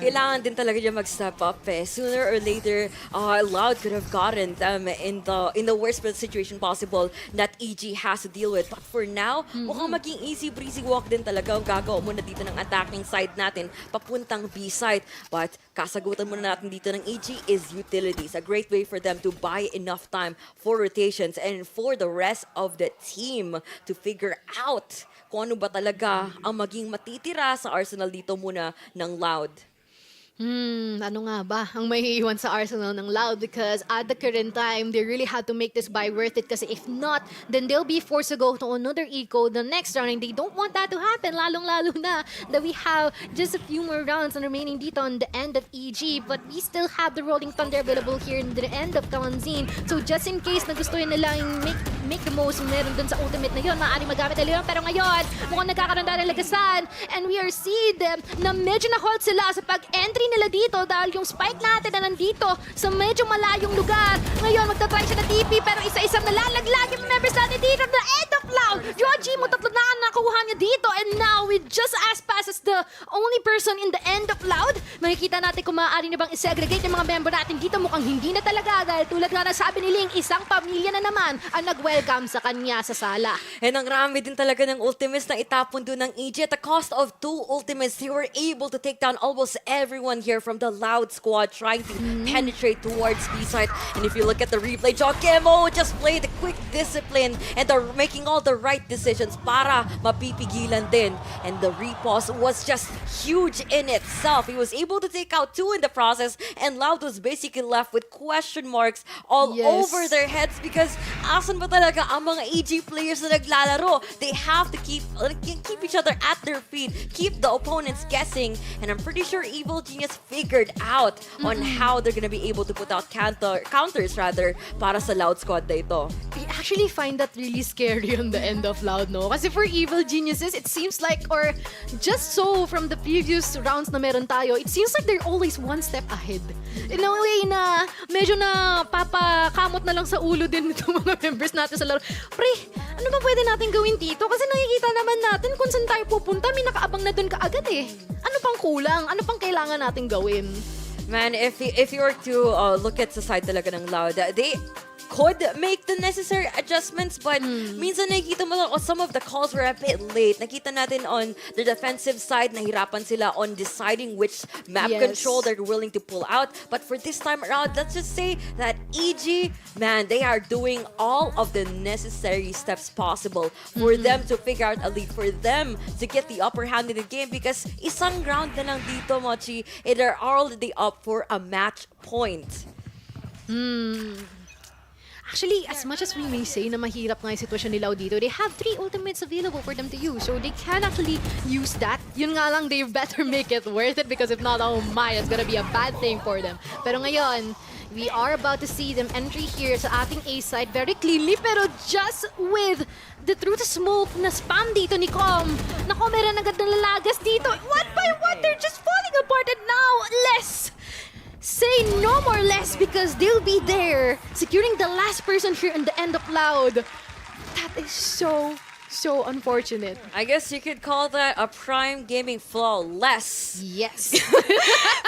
Kailangan din talaga niya mag-step up eh. Sooner or later, Loud could have gotten them in the worst situation possible that EG has to deal with. But for now, mukhang maging easy breezy walk din talaga ang gagawa muna dito ng attacking side natin papuntang B side. But kasagutan muna natin dito ng EG is utilities. A great way for them to buy enough time for rotations and for the rest of the team to figure out kung ano ba talaga ang maging matitira sa arsenal dito muna ng Loud. Ano nga ba ang maiiwan sa arsenal ng Loud because at the current time, they really had to make this buy worth it kasi if not, then they'll be forced to go to another eco the next round and they don't want that to happen, lalong-lalo na that we have just a few more rounds remaining dito on the end of EG but we still have the Rolling Thunder available here in the end of Kawanzin. So just in case na gusto nila make the most meron dun sa ultimate na yun. Maaaring magamit nila yun. Pero ngayon, mukhang nagkakaroon na ng lagasan. And we are seeing them na medyo na-hold sila sa pag-entry nila dito dahil yung spike natin na nandito sa medyo malayong lugar. Ngayon, magta-try siya na TP pero isa-isang nalalaglag yung members natin dito na end of round. Yoji mo, tatlo na nakuha niya dito. And now, with just as fast as the only person in the end of loud, makikita natin kung maaari na bang isegregate yung mga member natin dito. Mukhang hindi na talaga dahil tulad nga na sabi ni Ling, isang pamilya na naman ang nag-welcome sa kanya sa sala. And ang rami din talaga ng ultimates na itapon doon ng EG. At the cost of 2 ultimates, they were able to take down almost everyone here from the Loud squad trying to penetrate towards B-side. And if you look at the replay, Jokemo just played the quick discipline and they're making all the right decisions para mapipigilan din. And the repause was just huge in itself. He was able to take out 2 in the process and Loud was basically left with question marks all over their heads because asan ba talaga ang mga EG players na naglalaro? They have to keep each other at their feet, keep the opponents guessing, and I'm pretty sure Evil Genius figured out on how they're gonna be able to put out counters para sa Loud squad na ito. I actually find that really scary on the end of Loud, no? Kasi for Evil Geniuses, it seems like, or just so from the previous rounds na meron tayo, it seems like they're always one step ahead. In a way na medyo na papakamot na lang sa ulo din itong mga members natin sa laro. Pre, ano ba pwede natin gawin dito? Kasi nakikita naman natin kung saan tayo pupunta, may nakaabang na dun kaagad eh. Ano pang kulang? Ano pang kailangan natin gawin? Man, if you were to look at sa side talaga ng Loud, they could make the necessary adjustments, but minsan nakikita mo some of the calls were a bit late. Nakita natin on the defensive side, nahirapan sila on deciding which map control they're willing to pull out. But for this time around, let's just say that EG, man, they are doing all of the necessary steps possible for them to figure out a lead, for them to get the upper hand in the game because isang round na lang dito, Mochi, and they're already up for a match point. Actually, as much as we may say na mahirap nga yung sitwasyon ni Lau dito, they have 3 ultimates available for them to use. So they can actually use that. Yun nga lang, they better make it worth it because if not, oh my, it's gonna be a bad thing for them. Pero ngayon, we are about to see them entry here sa ating A side very cleanly, pero just with the through the smoke na spam dito ni Com. Nako, meron agad na lalagas dito. One by one, they're just falling apart and now, less. Say no more less because they'll be there securing the last person here in the end of Loud. That is so unfortunate. I guess you could call that a prime gaming flawless. Yes.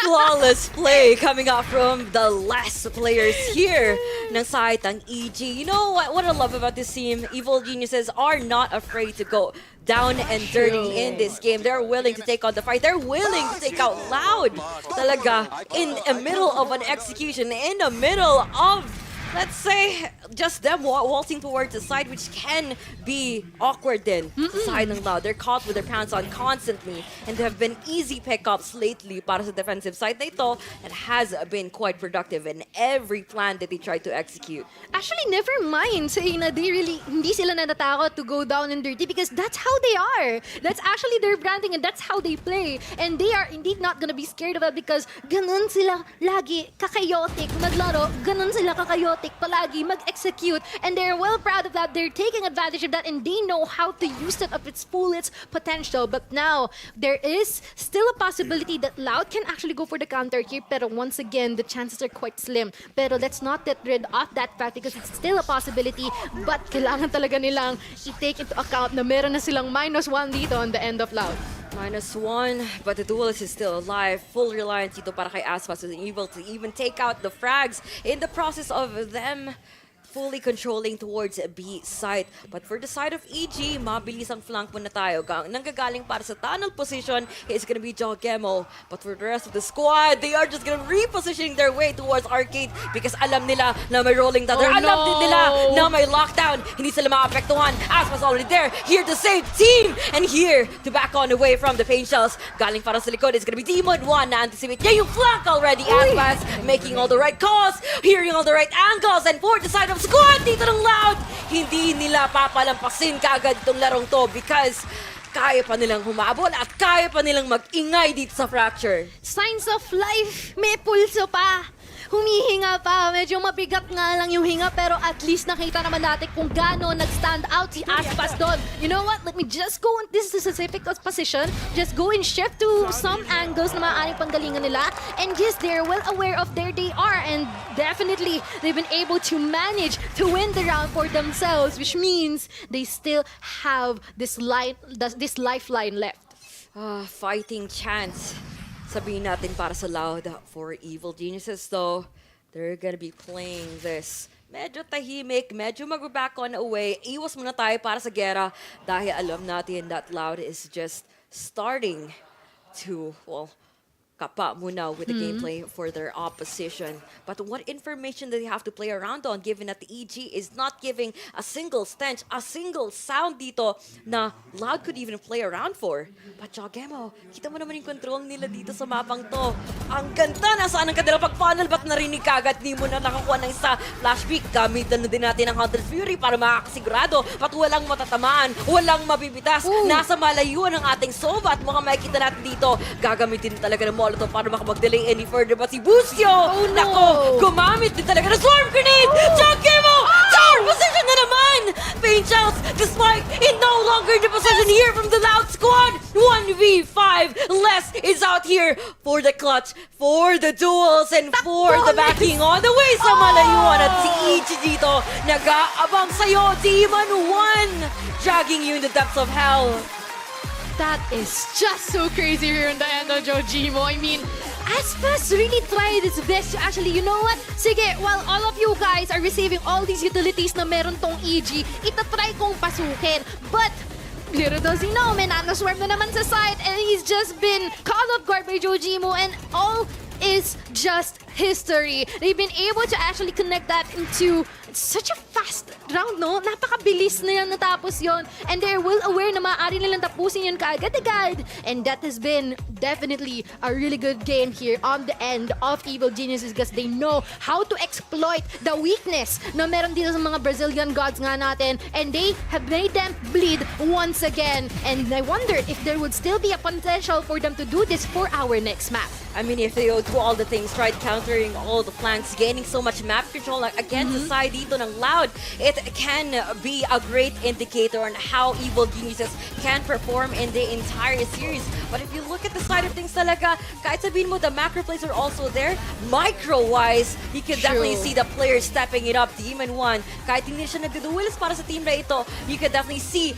Flawless play coming out from the last players here ng side ng EG. You know what I love about this team? Evil Geniuses are not afraid to go down and dirty in this game. They're willing to take on the fight. They're willing to take out Loud. Talaga, in the middle of an execution, in the middle of, let's say, just them waltzing towards the side, which can be awkward then. Side ng Loud. They're caught with their pants on constantly, and there have been easy pickups lately para sa defensive side na ito, and has been quite productive in every plan that they try to execute. Actually, never mind saying na hindi sila natatakot to go down and dirty because that's how they are. That's actually their branding and that's how they play. And they are indeed not gonna be scared of it because ganun sila lagi kakayotic maglaro, ganun sila kakayotic palagi mag-execute, and they're well proud of that. They're taking advantage of that and they know how to use it of its full potential. But now, there is still a possibility that Loud can actually go for the counter here, pero once again, the chances are quite slim. Pero let's not get rid of that fact because it's still a possibility, but kailangan talaga nilang i-take into account na meron na silang -1 dito on the end of Loud. -1, but the duelist is still alive. Full reliance dito para kay Aspas was able to even take out the frags in the process of them fully controlling towards B side. But for the side of EG, mabilis ang flank muna tayo. Nanggagaling para sa tunnel position is gonna be Jokemo. But for the rest of the squad, they are just gonna repositioning their way towards Arcade because alam nila na may rolling thunder. Alam din nila na may lockdown. Hindi sila maapektuhan. Aspas already there, here to save team, and here to back on away from the pain shells. Galing para sa likod is gonna be Demon 1 na anticipate niya yung flank already. Aspas making all the right calls, hearing all the right angles, and for the side of squad dito ng Loud, hindi nila papalampasin kaagad itong larong to because kaya pa nilang humabol at kaya pa nilang mag-ingay dito sa Fracture. Signs of life, may pulso pa. humihinga pa. Medyo mabigat nga lang yung hinga, pero at least nakita naman natin kung gaano nag-stand out si Aspas doon. You know what? Let me just go in this specific position. Just go and shift to some angles na maaaring panggalingan nila. And yes, they're well aware of where they are. And definitely, they've been able to manage to win the round for themselves, which means they still have this lifeline left. Fighting chance. Sabihin natin para sa Loud. For Evil Geniuses though, they're gonna be playing this medyo tahimik, medyo mag-back on away. Iwas muna tayo para sa gera dahil alam natin that Loud is just starting to, well, kapa muna with the gameplay for their opposition. But what information do they have to play around on given that the EG is not giving a single stench, a single sound dito na Loud could even play around for? But Jogemo, kita mo naman yung control nila dito sa mapang to. Ang ganda! Nasaan ang kanilang pag-funnel? Ba't narinig kagad? Di mo na nakakuha ng isa flash pick. Gamitan na din natin ang Hunter's Fury para makakasigurado. Ba't walang matatamaan? Walang mabibitas? Nasa malayuan ang ating Sova at mukhang makikita natin dito. Gagamitin talaga ng Molotov para makapag-delay any further. But si Busio, nako, gumamit din talaga ng Swarm Grenade! Jogemo! Tower position na naman! Pain Chels, despite it no longer the possession here from the Loud squad. 1v5. Les is out here for the clutch, for the duels, and for the backing on the way sa malayuan. At si Ichi dito, nag-aabang sa'yo. Demon 1, dragging you in the depths of hell. That is just so crazy here in the end of Jojimo. I mean, Aspas really tried his best to actually, you know what? Sige, while all of you guys are receiving all these utilities na meron tong EG, itatry kong pasukin. But little does he know, may nanoswarm na naman sa side and he's just been caught off guard by Jojimo and all is just history. They've been able to actually connect that into such a fast round, no? Napakabilis na yan natapos yon. And they're well aware na maaari nilang tapusin yun kaagad-agad. And that has been definitely a really good game here on the end of Evil Geniuses because they know how to exploit the weakness na meron dito sa mga Brazilian gods nga natin. And they have made them bleed once again. And I wonder if there would still be a potential for them to do this for our next map. I mean, if they do all the things right, countering all the flanks, gaining so much map control against the side dito ng Loud, it can be a great indicator on how Evil Geniuses can perform in the entire series. But if you look at the side of things talaga, kahit sabihin mo the macro plays are also there, micro-wise, you can definitely see the players stepping it up. Demon 1, kahit hindi siya nagduduelis para sa team na ito, you can definitely see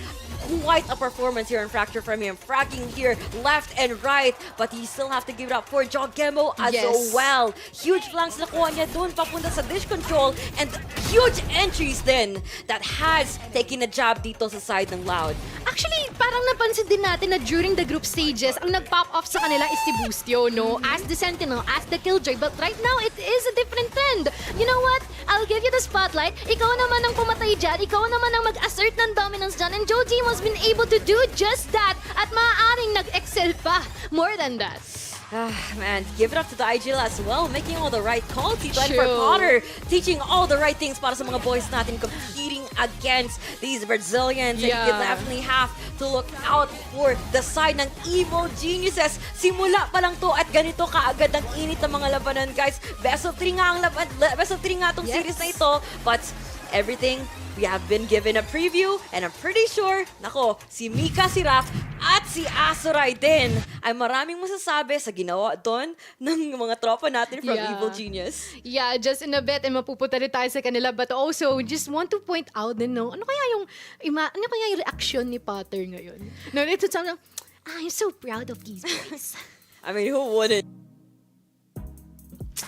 quite a performance here in Fracture from him. Fracking here left and right, but you still have to give it up for Jogemo as well. Huge flanks na kuha niya doon papunta sa dish control and huge entries then that has taken a jab dito sa side ng Loud. Actually, parang napansin din natin na during the group stages, ang nag-pop off sa kanila is si Bustio, no? As the Sentinel, as the Killjoy. But right now, it is a different trend. You know what? I'll give you the spotlight. Ikaw naman ang pumatay dyan. Ikaw naman ang mag-assert ng dominance dyan. And Jojimo's been able to do just that. At maaaring nag-excel pa. More than that. Man, give it up to the IGL as well, making all the right calls. He went for Potter, teaching all the right things para sa mga boys natin competing against these Brazilians. And you definitely have to look out for the side ng Evil Geniuses. Simula pa lang to at ganito kaagad ang init ng mga labanan, guys. Best of 3 nga ang best of 3 nga tong series na ito. But everything, we have been given a preview and I'm pretty sure, nako, si Mika, si Raph, at si Azuray din ay maraming masasabi sa ginawa doon ng mga tropa natin from Evil Genius. Yeah, just in a bit, and mapupunta rin tayo sa kanila. But also, just want to point out din, no, ano kaya yung reaction ni Potter ngayon? No, ito sana, I'm so proud of these boys. I mean, who wouldn't?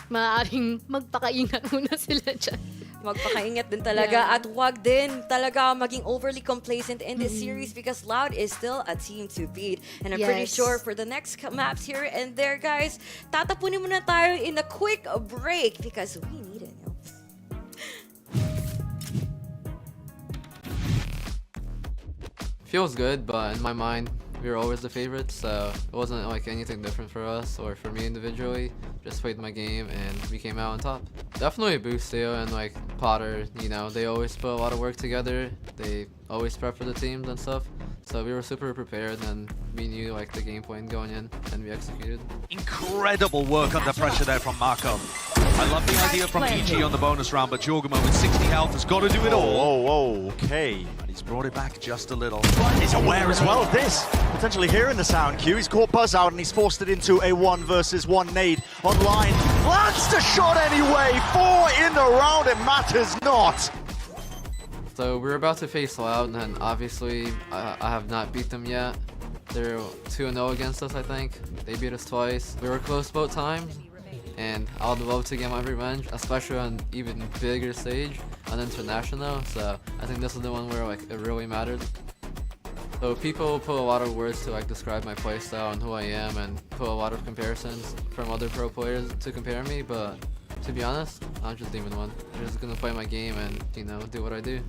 Maaaring magpakaingat muna sila dyan. Magpakaingat din talaga at wag din talaga maging overly complacent in this series because Loud is still a team to beat. And I'm pretty sure for the next maps here and there, guys, tatapunin muna tayo in a quick break because we need it. Feels good, but in my mind, we were always the favorites, so it wasn't like anything different for us or for me individually. Just played my game and we came out on top. Definitely Bustio and like Potter, you know, they always put a lot of work together. They always prep for the teams and stuff. So we were super prepared and we knew like the game plan going in and we executed. Incredible work under pressure there from Marco. I love the idea from EG on the bonus round, but Jorgamo with 60 health has got to do it all. Oh, okay. And he's brought it back just a little. He's aware as well of this. Potentially hearing the sound cue. He's caught Buzz out and he's forced it into a 1v1 nade online. Lands the shot anyway. 4 in the round, it matters not. So we're about to face Loud, and obviously I have not beat them yet. They're 2-0 against us, I think. They beat us twice. We were close both times, and I would love to get my revenge, especially on even bigger stage, on international. So I think this is the one where like it really mattered. So people put a lot of words to like describe my playstyle and who I am, and put a lot of comparisons from other pro players to compare me. But to be honest, I'm just Demon 1. I'm just gonna play my game and, you know, do what I do.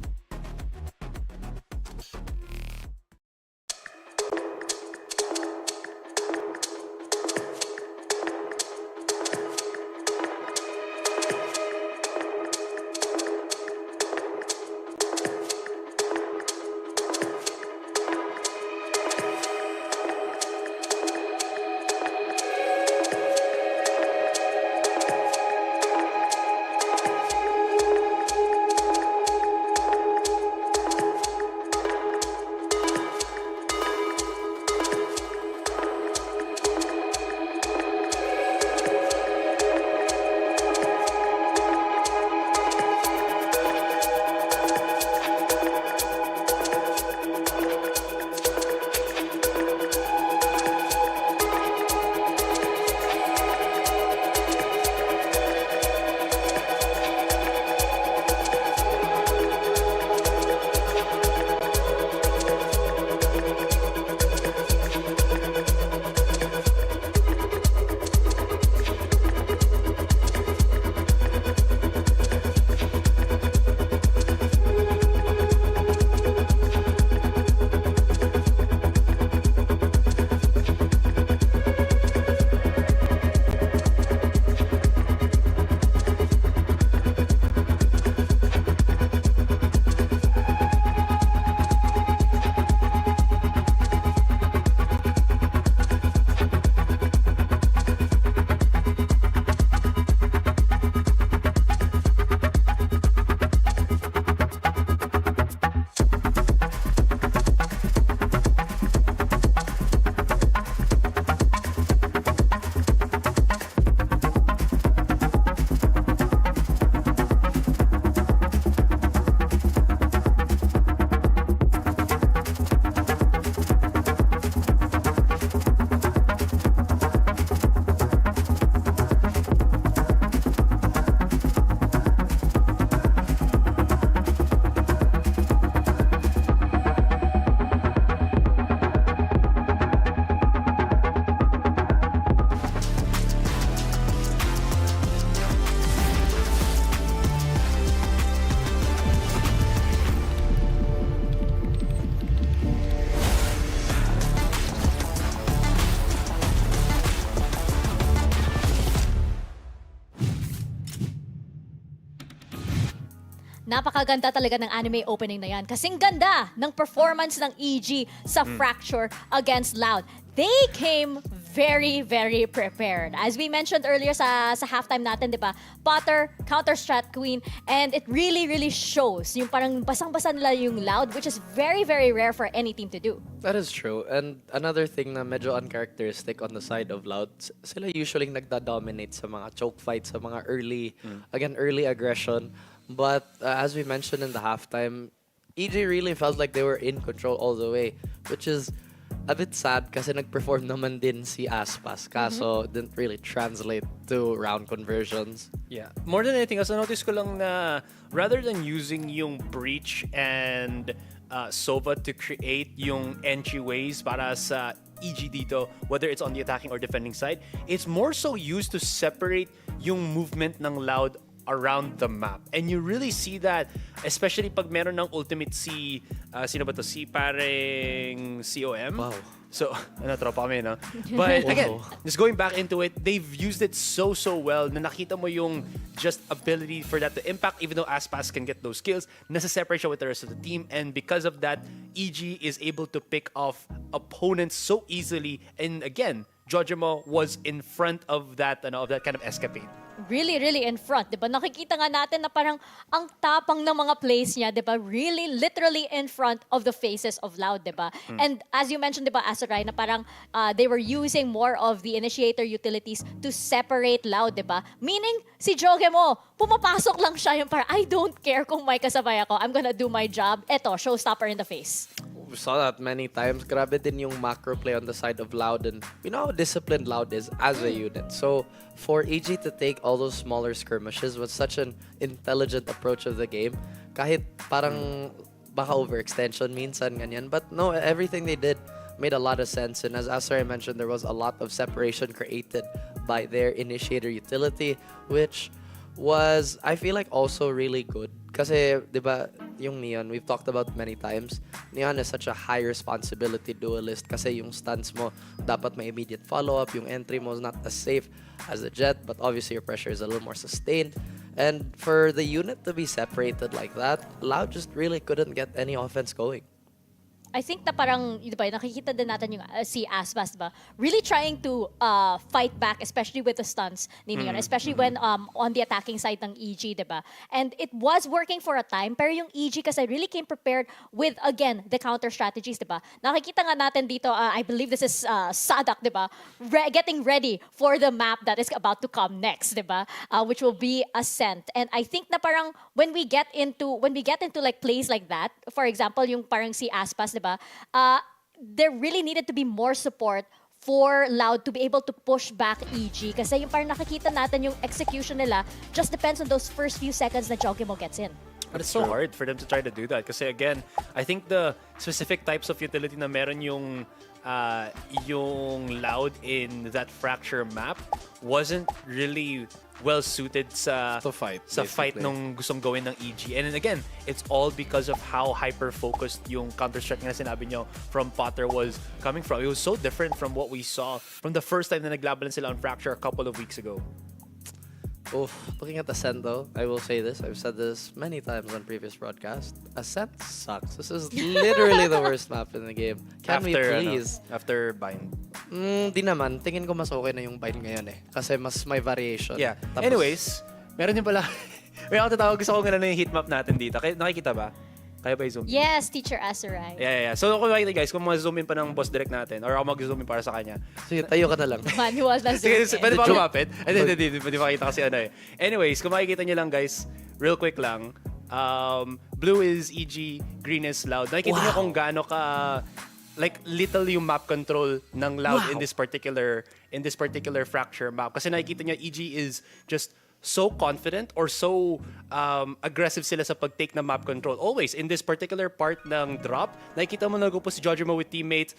Napakaganda talaga ng anime opening na yan. Kasing ganda ng performance ng EG sa Fracture against Loud. They came very, very prepared. As we mentioned earlier sa halftime natin, di ba? Potter, counter-strat queen, and it really, really shows yung parang basang-basa nila yung Loud, which is very, very rare for any team to do. That is true. And another thing na medyo uncharacteristic on the side of Loud, sila usually nagda-dominate sa mga choke fights, sa mga early aggression. But as we mentioned in the halftime, EG really felt like they were in control all the way, which is a bit sad kasi nag-perform naman din si Aspas, kaso didn't really translate to round conversions. Yeah. More than anything else, notice ko lang na rather than using yung Breach and Sova to create yung entryways para sa EG dito, whether it's on the attacking or defending side, it's more so used to separate yung movement ng Loud around the map. And you really see that, especially pag meron ng ultimate sino ba to? Si pareng COM? Wow. So, tropa kami, no? But again, just going back into it, they've used it so well na nakita mo yung just ability for that to impact, even though Aspas can get those kills, nasa separation with the rest of the team. And because of that, EG is able to pick off opponents so easily. And again, Jojimo was in front of that kind of escapade. Really in front, 'di ba? Nakikita nga natin na parang ang tapang ng mga plays niya, 'di ba? Really literally in front of the faces of Loud, 'di ba? And as you mentioned, 'di ba, Asaray, na parang they were using more of the initiator utilities to separate Loud, 'di ba? Meaning si Jogemo, pumapasok lang siya yung parang I don't care kung may kasabay ako. I'm gonna do my job. Eto, showstopper in the face. We saw that many times. Grabe din yung macro play on the side of Loud, and you know how disciplined Loud is as a unit. So for EG to take all those smaller skirmishes was such an intelligent approach of the game. Kahit parang baka overextension minsan ganyan, but no, everything they did made a lot of sense. And as Asari mentioned, there was a lot of separation created by their initiator utility, which was, I feel like, also really good. Kasi, di ba, yung Neon, we've talked about many times, Neon is such a high responsibility duelist kasi yung stunts mo, dapat may immediate follow-up, yung entry mo is not as safe as the Jet, but obviously your pressure is a little more sustained. And for the unit to be separated like that, Loud just really couldn't get any offense going. I think na parang, di ba, nakikita din natin yung si Aspas, ba? Really trying to fight back, especially with the stunts ni Neon, especially when on the attacking side ng EG, di ba? And it was working for a time, pero yung EG kasi really came prepared with, again, the counter strategies, di ba? Nakikita nga natin dito, I believe this is Sadak, di ba? Getting ready for the map that is about to come next, di ba? Which will be Ascent. And I think na parang when we get into like plays like that, for example, yung parang si Aspas, diba? There really needed to be more support for Loud to be able to push back EG. Kasi yung parang nakikita natin yung execution nila just depends on those first few seconds that Jogimo gets in. But it's so hard for them to try to do that. Kasi again, I think the specific types of utility na meron yung Loud in that Fracture map wasn't really well suited sa fight nung gustong gawin ng EG. And then again, it's all because of how hyper-focused yung counter-strike na sinabi nyo from Potter was coming from. It was so different from what we saw from the first time na naglaban sila on Fracture a couple of weeks ago. Oof, looking at Ascent though, I will say this, I've said this many times on previous broadcasts, Ascent sucks. This is literally the worst map in the game. Can we please? After Bind. Di naman, tingin ko mas okay na yung Bind ngayon eh. Kasi mas may variation. Yeah. Tapos, anyways, meron din pala, may ako tatawag, gusto ko nga na yung heat map natin dito. Nakikita ba? Kaya ba i-zoom? Yes, Teacher Asaray. Yeah. So kung makikita guys, kung ma-zoom in pa ng boss direct natin, or ako mag-zoom in para sa kanya. Sige, tayo ka na lang. Manual na zoom. Sige, pwede ba lumapit? Hindi makita kasi ano eh. Anyways, kung makikita nyo lang guys, real quick lang, blue is EG, green is Loud. Nakikita nyo kung gaano ka like little yung map control ng Loud in this particular Fracture map. Kasi nakikita nyo, EG is just so confident or so aggressive sila sa pag-take ng map control. Always, in this particular part ng drop, nakikita mo nagpo si Jojimo with teammates.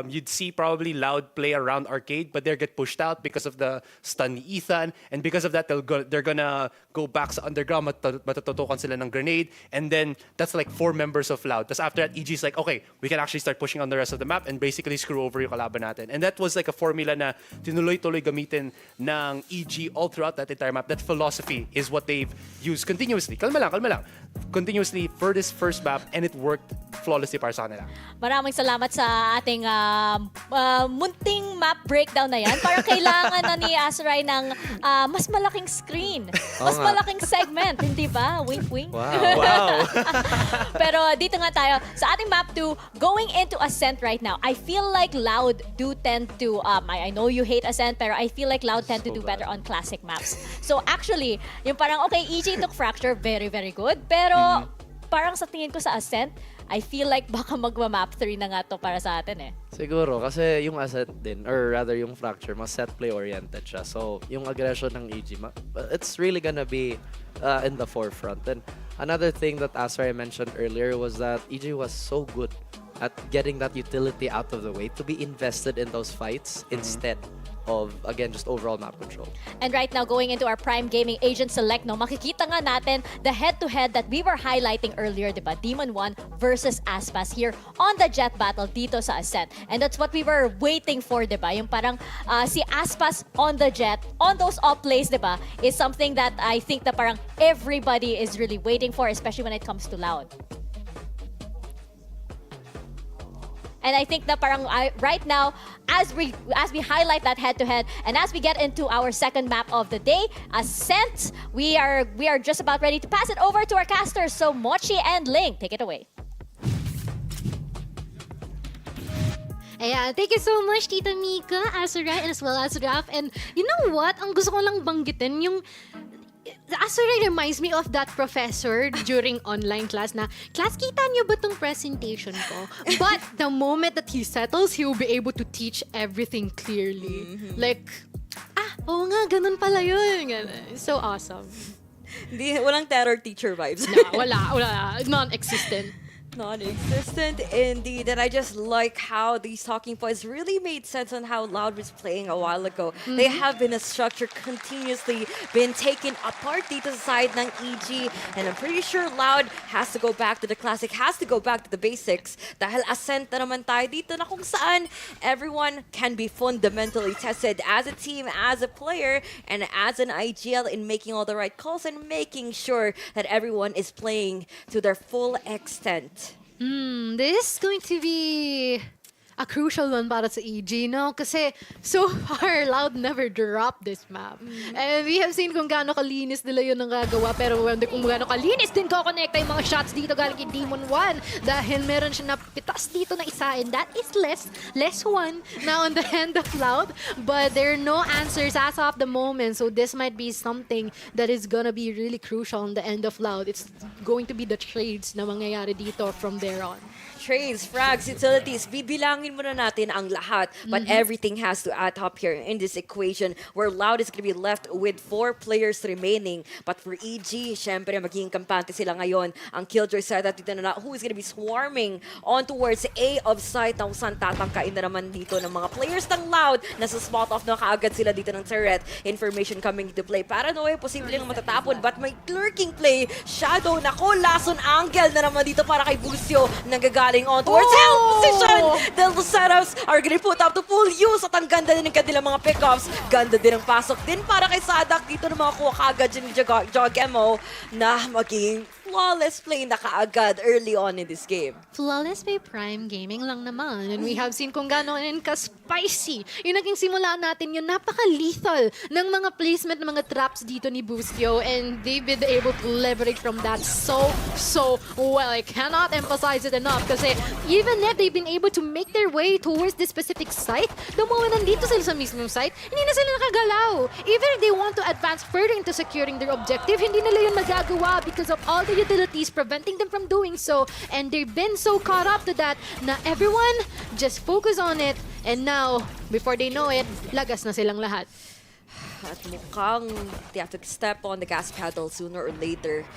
You'd see probably Loud play around arcade, but they get pushed out because of the stun ni Ethan. And because of that, they're gonna go back sa underground, matututukan sila ng grenade. And then, that's like 4 members of Loud. Tapos after that, EG's like, okay, we can actually start pushing on the rest of the map and basically screw over yung kalaban natin. And that was like a formula na tinuloy-tuloy gamitin ng EG all throughout that entire map. That philosophy is what they've used continuously. Kalma lang. Continuously for this first map, and it worked flawlessly para sa kanila. Maraming salamat sa ating munting map breakdown na yan. Parang kailangan na ni Asaray ng mas malaking screen. Mas malaking segment, hindi ba? Wink, wink. Wow. Pero dito nga tayo sa ating map 2, going into Ascent right now. I feel like Loud do tend to, I know you hate Ascent, pero I feel like Loud tend to do better on classic maps. So actually, yung parang, okay, EG took Fracture, very, very good. Pero parang sa tingin ko sa Ascent, I feel like baka magma-map 3 na nga to para sa atin eh. Siguro, kasi yung Ascent din, or rather yung Fracture, mas set play oriented siya. So, yung aggression ng EG, it's really gonna be in the forefront. And another thing that Asray mentioned earlier was that EG was so good at getting that utility out of the way to be invested in those fights instead of, again, just overall map control. And right now, going into our Prime Gaming Agent Select, no, makikita nga natin the head-to-head that we were highlighting earlier, diba? Demon 1 versus Aspas here on the Jet battle dito sa Ascent. And that's what we were waiting for, diba? Yung parang si Aspas on the Jet, on those off plays, diba? Is something that I think that parang everybody is really waiting for, especially when it comes to Loud. And I think that parang right now, as we highlight that head-to-head, and as we get into our second map of the day, Ascent, we are just about ready to pass it over to our casters. So Mochi and Ling, take it away. Ayan, thank you so much, Tita Mika, Azurai, and as well as Raf. And you know what? Ang gusto ko lang banggitin, yung Azurai reminds me of that professor during online class na, class, kita niyo ba tong presentation ko? But the moment that he settles, he will be able to teach everything clearly. Like, oo nga, ganun pala yun. So awesome. Walang terror teacher vibes. Wala. Non-existent. Non-existent indeed, and I just like how these talking points really made sense on how Loud was playing a while ago. They have been a structure continuously been taken apart dito sa side ng EG, and I'm pretty sure Loud has to go back to the classic, has to go back to the basics, dahil Ascent na naman tayo dito na kung saan everyone can be fundamentally tested as a team, as a player, and as an IGL in making all the right calls and making sure that everyone is playing to their full extent. This is going to be a crucial one para sa EG, no? Kasi so far, Loud never dropped this map. And we have seen kung gaano kalinis nila yun ang gagawa, pero kung gaano kalinis din ko-connecta yung mga shots dito galing kay Demon 1 dahil meron siya napitas dito na isa, and that is less one now on the hand of Loud, but there are no answers as of the moment, so this might be something that is gonna be really crucial on the end of Loud. It's going to be the trades na mangyayari dito from there on. Trades, frags, utilities, bibilangin muna natin ang lahat. But everything has to add up here in this equation where Loud is going to be left with 4 players remaining. But for EG, syempre magiging kampante sila ngayon. Ang Killjoy side at dito na who is going to be swarming on towards A of site na saan tatangkain na naman dito ng mga players ng Loud. Nasa spot off na kaagad sila dito ng turret. Information coming into play. Paranoia, posible nga matatapon. But may lurking play. Shadow, nako, lason angle na naman dito para kay Busio. Nanggagaling on towards help position. The setups are gonna put up to full use at ang ganda din ng kanilang mga pickups. Ganda din ang pasok din para kay Sadak dito ng mga kuha kaagad dyan ni Jogemo na maging flawless play na kaagad early on in this game. Flawless by Prime Gaming lang naman. And we have seen kung gano'n ka-spicy. Yung naging simulaan natin yung napaka-lethal ng mga placement ng mga traps dito ni Busio, and they've been able to leverage from that so well. I cannot emphasize it enough kasi even if they've been able to make their way towards this specific site, the moment nandito sila sa mismong site, hindi na sila nakagalaw. Even if they want to advance further into securing their objective, hindi nila yun magagawa because of all the utilities preventing them from doing so, and they've been so caught up to that na everyone just focus on it, and now before they know it, lagas na silang lahat. At mukhang they have to step on the gas pedal sooner or later.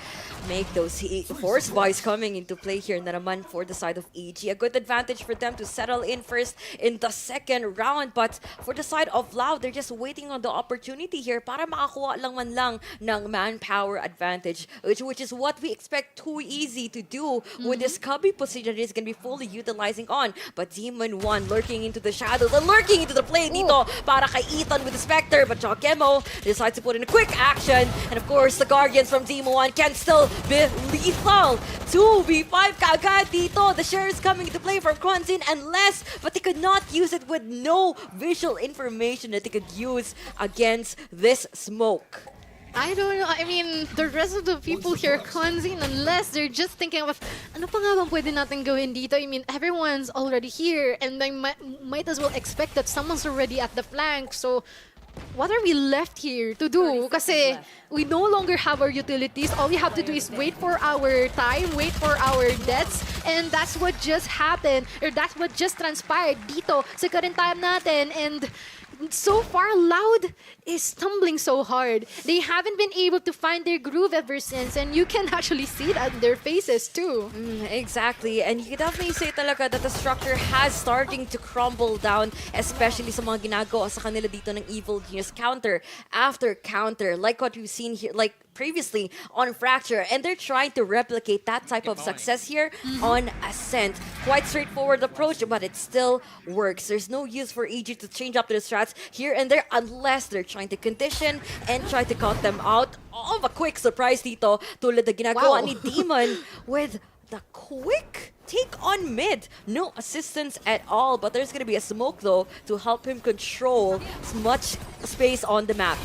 Make those force buys coming into play here na naman for the side of EG. A good advantage for them to settle in first in the second round. But for the side of Loud, they're just waiting on the opportunity here para makakuha lang man lang ng manpower advantage, which is what we expect too easy to do with this cubby position that is going to be fully utilizing on. But Demon 1 lurking into the shadows and lurking into the play dito para kay Ethan with the Spectre. But Jogemo decides to put in a quick action. And of course, the Guardians from Demon 1 can still be lethal. 2v5 kaagad dito. The share is coming into play from Kwanzin and less, but they could not use it with no visual information that they could use against this smoke. I don't know. I mean, the rest of the people here, cleansing, unless they're just thinking of, ano pa nga bang pwede natin gawin dito? I mean, everyone's already here, and they might as well expect that someone's already at the flank. So, what are we left here to do? Kasi we no longer have our utilities. All we have to do is wait for our time, wait for our deaths, and that's what just happened, or that's what just transpired dito sa current time natin. And so far, Loud is stumbling so hard. They haven't been able to find their groove ever since, and you can actually see that in their faces too. Exactly, and you can definitely say talaga that the structure has starting to crumble down, especially sa mga ginagawa sa kanila dito ng Evil Genius, counter after counter, like what we've seen here, like previously on Fracture, and they're trying to replicate that type of success here on Ascent. Quite straightforward approach, but it still works. There's no use for EG to change up the strats here and there unless they're trying to condition and try to count them out. Of a quick surprise dito, tulad na ginagawa ni Demon with the quick take on mid. No assistance at all, but there's gonna be a smoke though to help him control as much space on the map.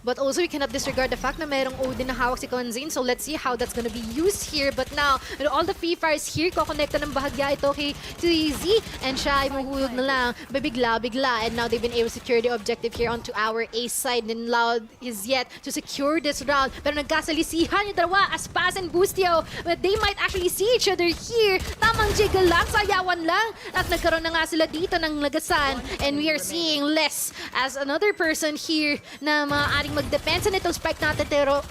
But also, you cannot disregard the fact na merong Odin na hawak si Konzin. So let's see how that's gonna be used here. But now, all the Free Fires here, kokonekta ng bahagya ito kay Z. And siya ay mahuhulog na lang, bigla. And now they've been able to secure the objective here onto our A side. And Loud is yet to secure this round. Pero nagkasalisihan yung dalawa, Aspas and Boostio. But they might actually see each other here. Tamang jiggle lang, sayawan lang. At nagkaroon na nga sila dito ng lagasan. And we are seeing less as another person here na maaaring magdepensa nitong spike natin, pero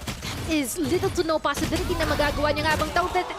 is little to no possibility na magagawa niya nga bang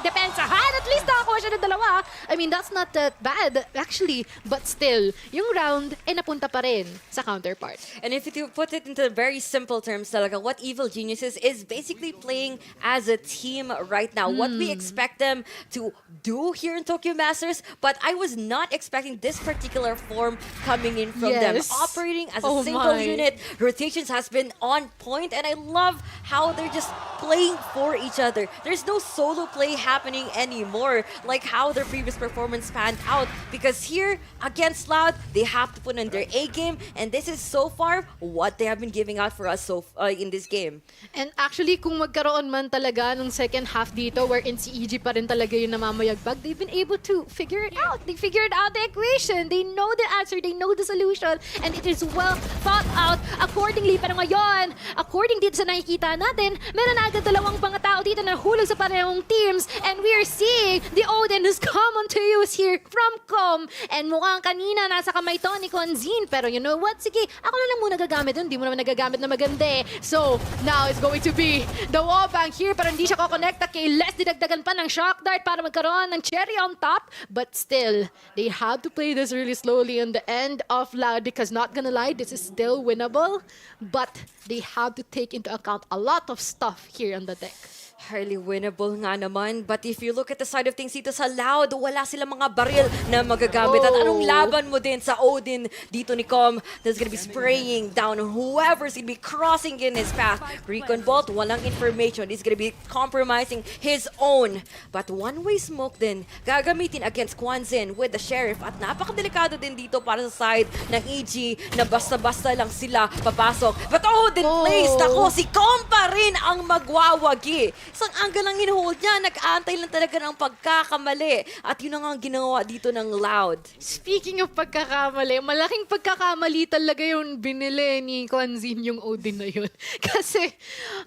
depensahan. At least nakakuha siya ng dalawa. I mean, that's not that bad, actually. But still, yung round, napunta pa rin sa counterpart. And if you put it into very simple terms talaga, what Evil Geniuses is basically playing as a team right now. What we expect them to do here in Tokyo Masters, but I was not expecting this particular form coming in from them. Operating as a single unit, rotations has been on point, and I love how they're just playing for each other. There's no solo play happening anymore, like how their previous performance panned out, because here against Loud, they have to put in their A game, and this is so far what they have been giving out for us so in this game. And actually, kung magkaroon man talaga nung second half dito, wherein si EG pa rin talaga yung namamayagpag, they've been able to figure it out. They figured out the equation. They know the answer. They know the solution. And it is well thought out accordingly. Pero ngayon, according dito sa nakikita natin, meron na agad dalawang mga tao dito na hulog sa parehong teams. And we are seeing the Odin who's come onto use here from Com. And mukhang kanina nasa kamay to ni Konzin. Pero you know what? Sige, ako na lang muna gagamit dun. Hindi mo naman nagagamit na maganda eh. So, now it's going to be the wallbang here. Pero hindi siya kakonekta kay Les. Dinagdagan pa ng shock dart para magkaroon ng cherry on top. But still, they have to play this really slowly on the end of Loud because not gonna lie, this is still winnable. But they have to take into account a lot of stuff here on the deck. Highly winnable nga naman. But if you look at the side of things dito sa Loud, wala silang mga baril na magagamit. At anong laban mo din sa Odin dito ni Com that's gonna be spraying down on whoever's gonna be crossing in his path. Recon Bolt, walang information. He's gonna be compromising his own. But one-way smoke din gagamitin against Kwanzin with the Sheriff. At napakadelikado din dito para sa side ng EG na basta-basta lang sila papasok. But Odin plays. Nako, si Com pa rin ang magwawagi. Isang angle lang hinuhold niya, nag-aantay lang talaga ng pagkakamali. At yun ang ginawa dito ng Loud. Speaking of pagkakamali, malaking pagkakamali talaga yung binili ni Kwanzin yung Odin na yun. Kasi,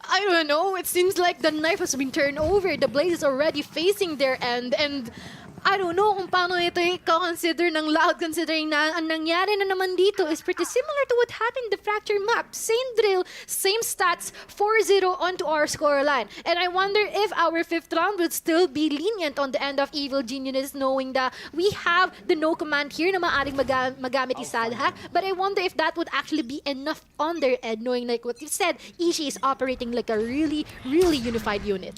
I don't know, it seems like the knife has been turned over. The blade is already facing their end. And I don't know kung paano ito i-consider ng Loud, considering na ang nangyari na naman dito is pretty similar to what happened in the Fracture map. Same drill, same stats, 4-0 onto our scoreline. And I wonder if our fifth round would still be lenient on the end of Evil Genius, knowing that we have the no command here na maaaring magamit Isadha. But I wonder if that would actually be enough on their end, knowing like what you said, Ishii is operating like a really, really unified unit.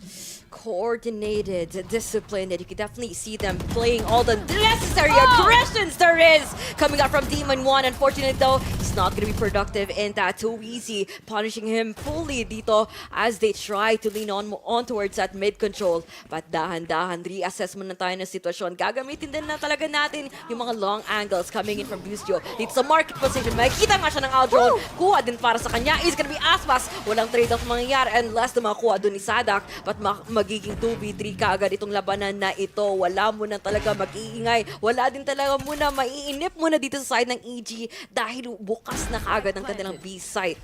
Coordinated, disciplined, and you can definitely see them playing all the necessary aggressions there is coming out from Demon 1. Unfortunately though, he's not going to be productive in that too easy, punishing him fully dito as they try to lean on towards that mid control. But dahan-dahan, reassessment na tayo ng sitwasyon. Gagamitin din na talaga natin yung mga long angles coming in from Bustio. Dito sa market position, makikita nga siya ng Aldron. Kuha din para sa kanya is gonna be Aspas. Walang trade-off mangyayari unless na makuha doon ni Sadak. But magiging 2v3 kaagad itong labanan na ito. Wala mo na talaga mag-iingay. Wala din talaga muna maiinip muna dito sa side ng EG dahil bukas na kaagad ang kanilang B site.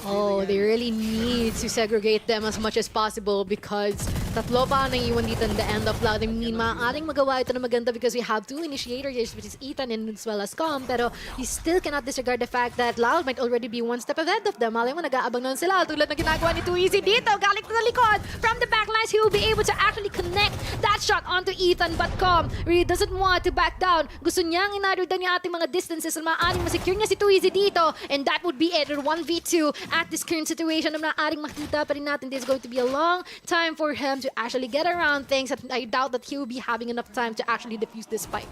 Oh, they really need to segregate them as much as possible because Tatlo pa ang naiiwan dito in the end of Loud. I mean, maaaring magawa ito na maganda because we have two initiators, which is Ethan and as well as Com, pero you still cannot disregard the fact that Loud might already be one step ahead of them. Malay mo, nag-aabang nun sila. Tulad na ginagawa ni Too Easy dito. Galing sa likod. From the backlines, he will be able to actually connect that shot onto Ethan, but Com really doesn't want to back down. Gusto niyang inarrow down yung ating mga distances na maaaring masecure niya si Too Easy dito. And that would be it. 1v2 at this current situation na maaaring makita pa rin natin. This is going to be a long time for him to actually get around things. I doubt that he will be having enough time to actually defuse this fight.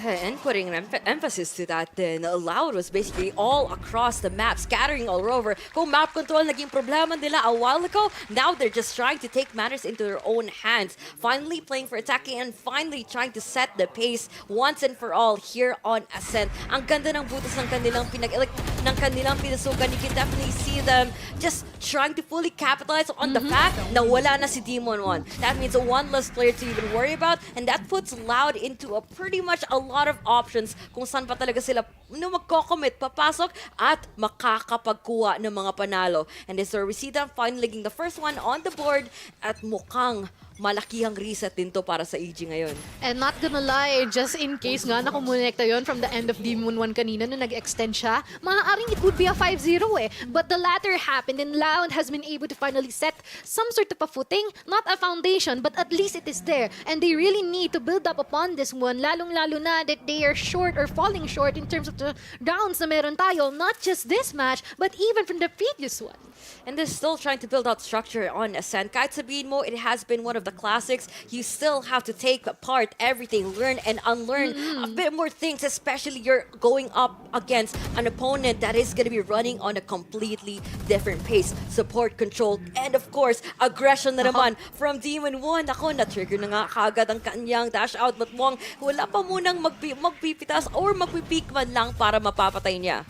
And putting an emphasis to that then, Loud was basically all across the map, scattering all over. Kung map control naging problema nila a while ago, now they're just trying to take matters into their own hands. Finally playing for attacking and finally trying to set the pace once and for all here on Ascent. Ang ganda ng butas ng kanilang pinasukan. You can definitely see them just trying to fully capitalize on the fact na wala na si Demon 1. That means a one less player to even worry about, and that puts Loud into a pretty much a lot of options kung saan pa talaga sila magko-commit, papasok at makakapagkuha ng mga panalo. And this is where we see them finally getting the first one on the board at mukhang malakihang reset din to para sa EG ngayon. And not gonna lie, just in case nga nakumonekta yon from the end of Demon 1 kanina na nag-extend siya, maaaring it would be a 5-0 eh. But the latter happened and Loud has been able to finally set some sort of a footing, not a foundation, but at least it is there. And they really need to build up upon this one, lalong-lalo na that they are short or falling short in terms of the rounds na meron tayo, not just this match, but even from the previous one. And they're still trying to build out structure on Ascent. Kahit sabihin mo, it has been one of the classics. You still have to take apart everything, learn and unlearn a bit more things, especially you're going up against an opponent that is going to be running on a completely different pace. Support, control, and of course, aggression na naman from Demon 1. Ako, na-trigger na nga kaagad ang kanyang dash out, but Wong, wala pa munang magpipitas or magpipik man lang para mapapatay niya.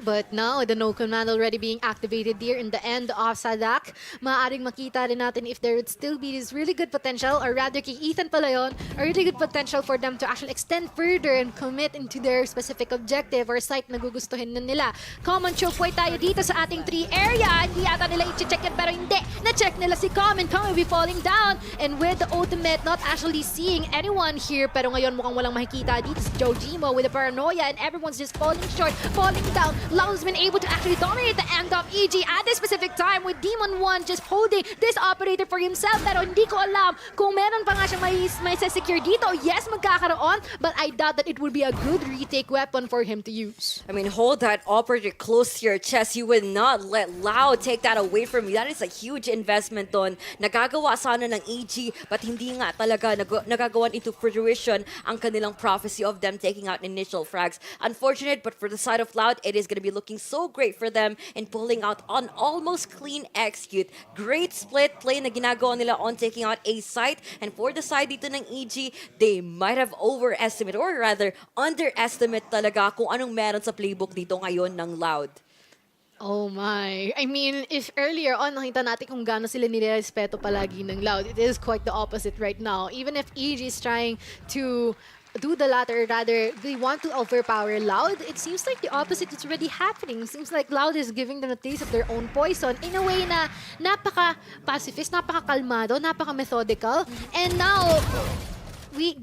But now, the no command already being activated here in the end of Sadak. Maaaring makita rin natin if there would still be this really good potential, or rather kay Ethan pala yun, a really good potential for them to actually extend further and commit into their specific objective or site na gugustuhin na nila. Common choke point tayo dito sa ating 3 area. Hindi yata nila i-check yan, pero hindi. Na-check nila si Common. Common will be falling down. And with the ultimate, not actually seeing anyone here, pero ngayon mukhang walang makikita dito si Jojimo with the paranoia and everyone's just falling short. Falling down. Loud's been able to actually dominate the end of EG at this specific time with Demon 1 just holding this operator for himself. Pero hindi ko alam kung meron pa nga siyang may secure dito. Yes, magkakaroon, but I doubt that it would be a good retake weapon for him to use. I mean, hold that operator close to your chest. You would not let Loud take that away from you. That is a huge investment doon. Nagagawa sana ng EG, but hindi nga talaga nagagawan into fruition ang kanilang prophecy of them taking out initial frags. Unfortunate, but for the side of Loud, it is going to be looking so great for them in pulling out on almost clean execute. Great split play na ginagawa nila on taking out a site. And for the side dito ng EG, they might have overestimated or rather underestimate talaga kung anong meron sa playbook dito ngayon ng Loud. Oh my. I mean, if earlier on nakita natin kung gaano sila nirespeto palagi ng Loud, it is quite the opposite right now. Even if EG is trying to do the latter, rather they want to overpower Loud, it seems like the opposite is already happening. It seems like Loud is giving them a taste of their own poison in a way na napaka-pacifist, napaka-kalmado, napaka-methodical. And now,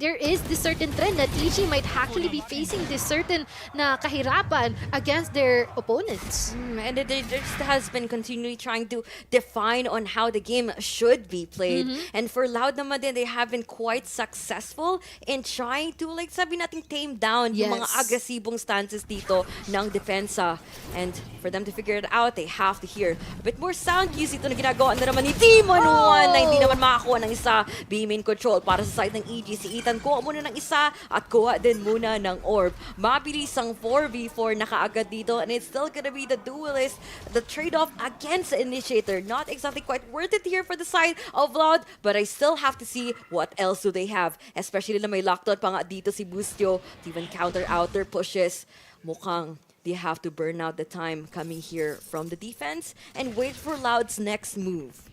there is this certain trend that EG might actually be facing this certain na kahirapan against their opponents. And it just has been continually trying to define on how the game should be played. And for Loud naman din, they have been quite successful in trying to, like sabi natin, tame down yung mga agresibong stances dito ng depensa. And for them to figure it out, they have to hear a bit more sound cues dito na ginagawa na naman ni Demon 1 na hindi naman makakuha ng isa. Beam-in control para sa side ng EG. Si Ethan, kuha muna ng isa at kuha din muna ng orb. Mabilis ang 4v4 na kaagad dito, and it's still gonna be the duelist, the trade-off against the initiator. Not exactly quite worth it here for the side of Loud, but I still have to see what else do they have. Especially na may lockdown pa nga dito si Bustio to even counter out their pushes. Mukhang they have to burn out the time coming here from the defense and wait for Loud's next move.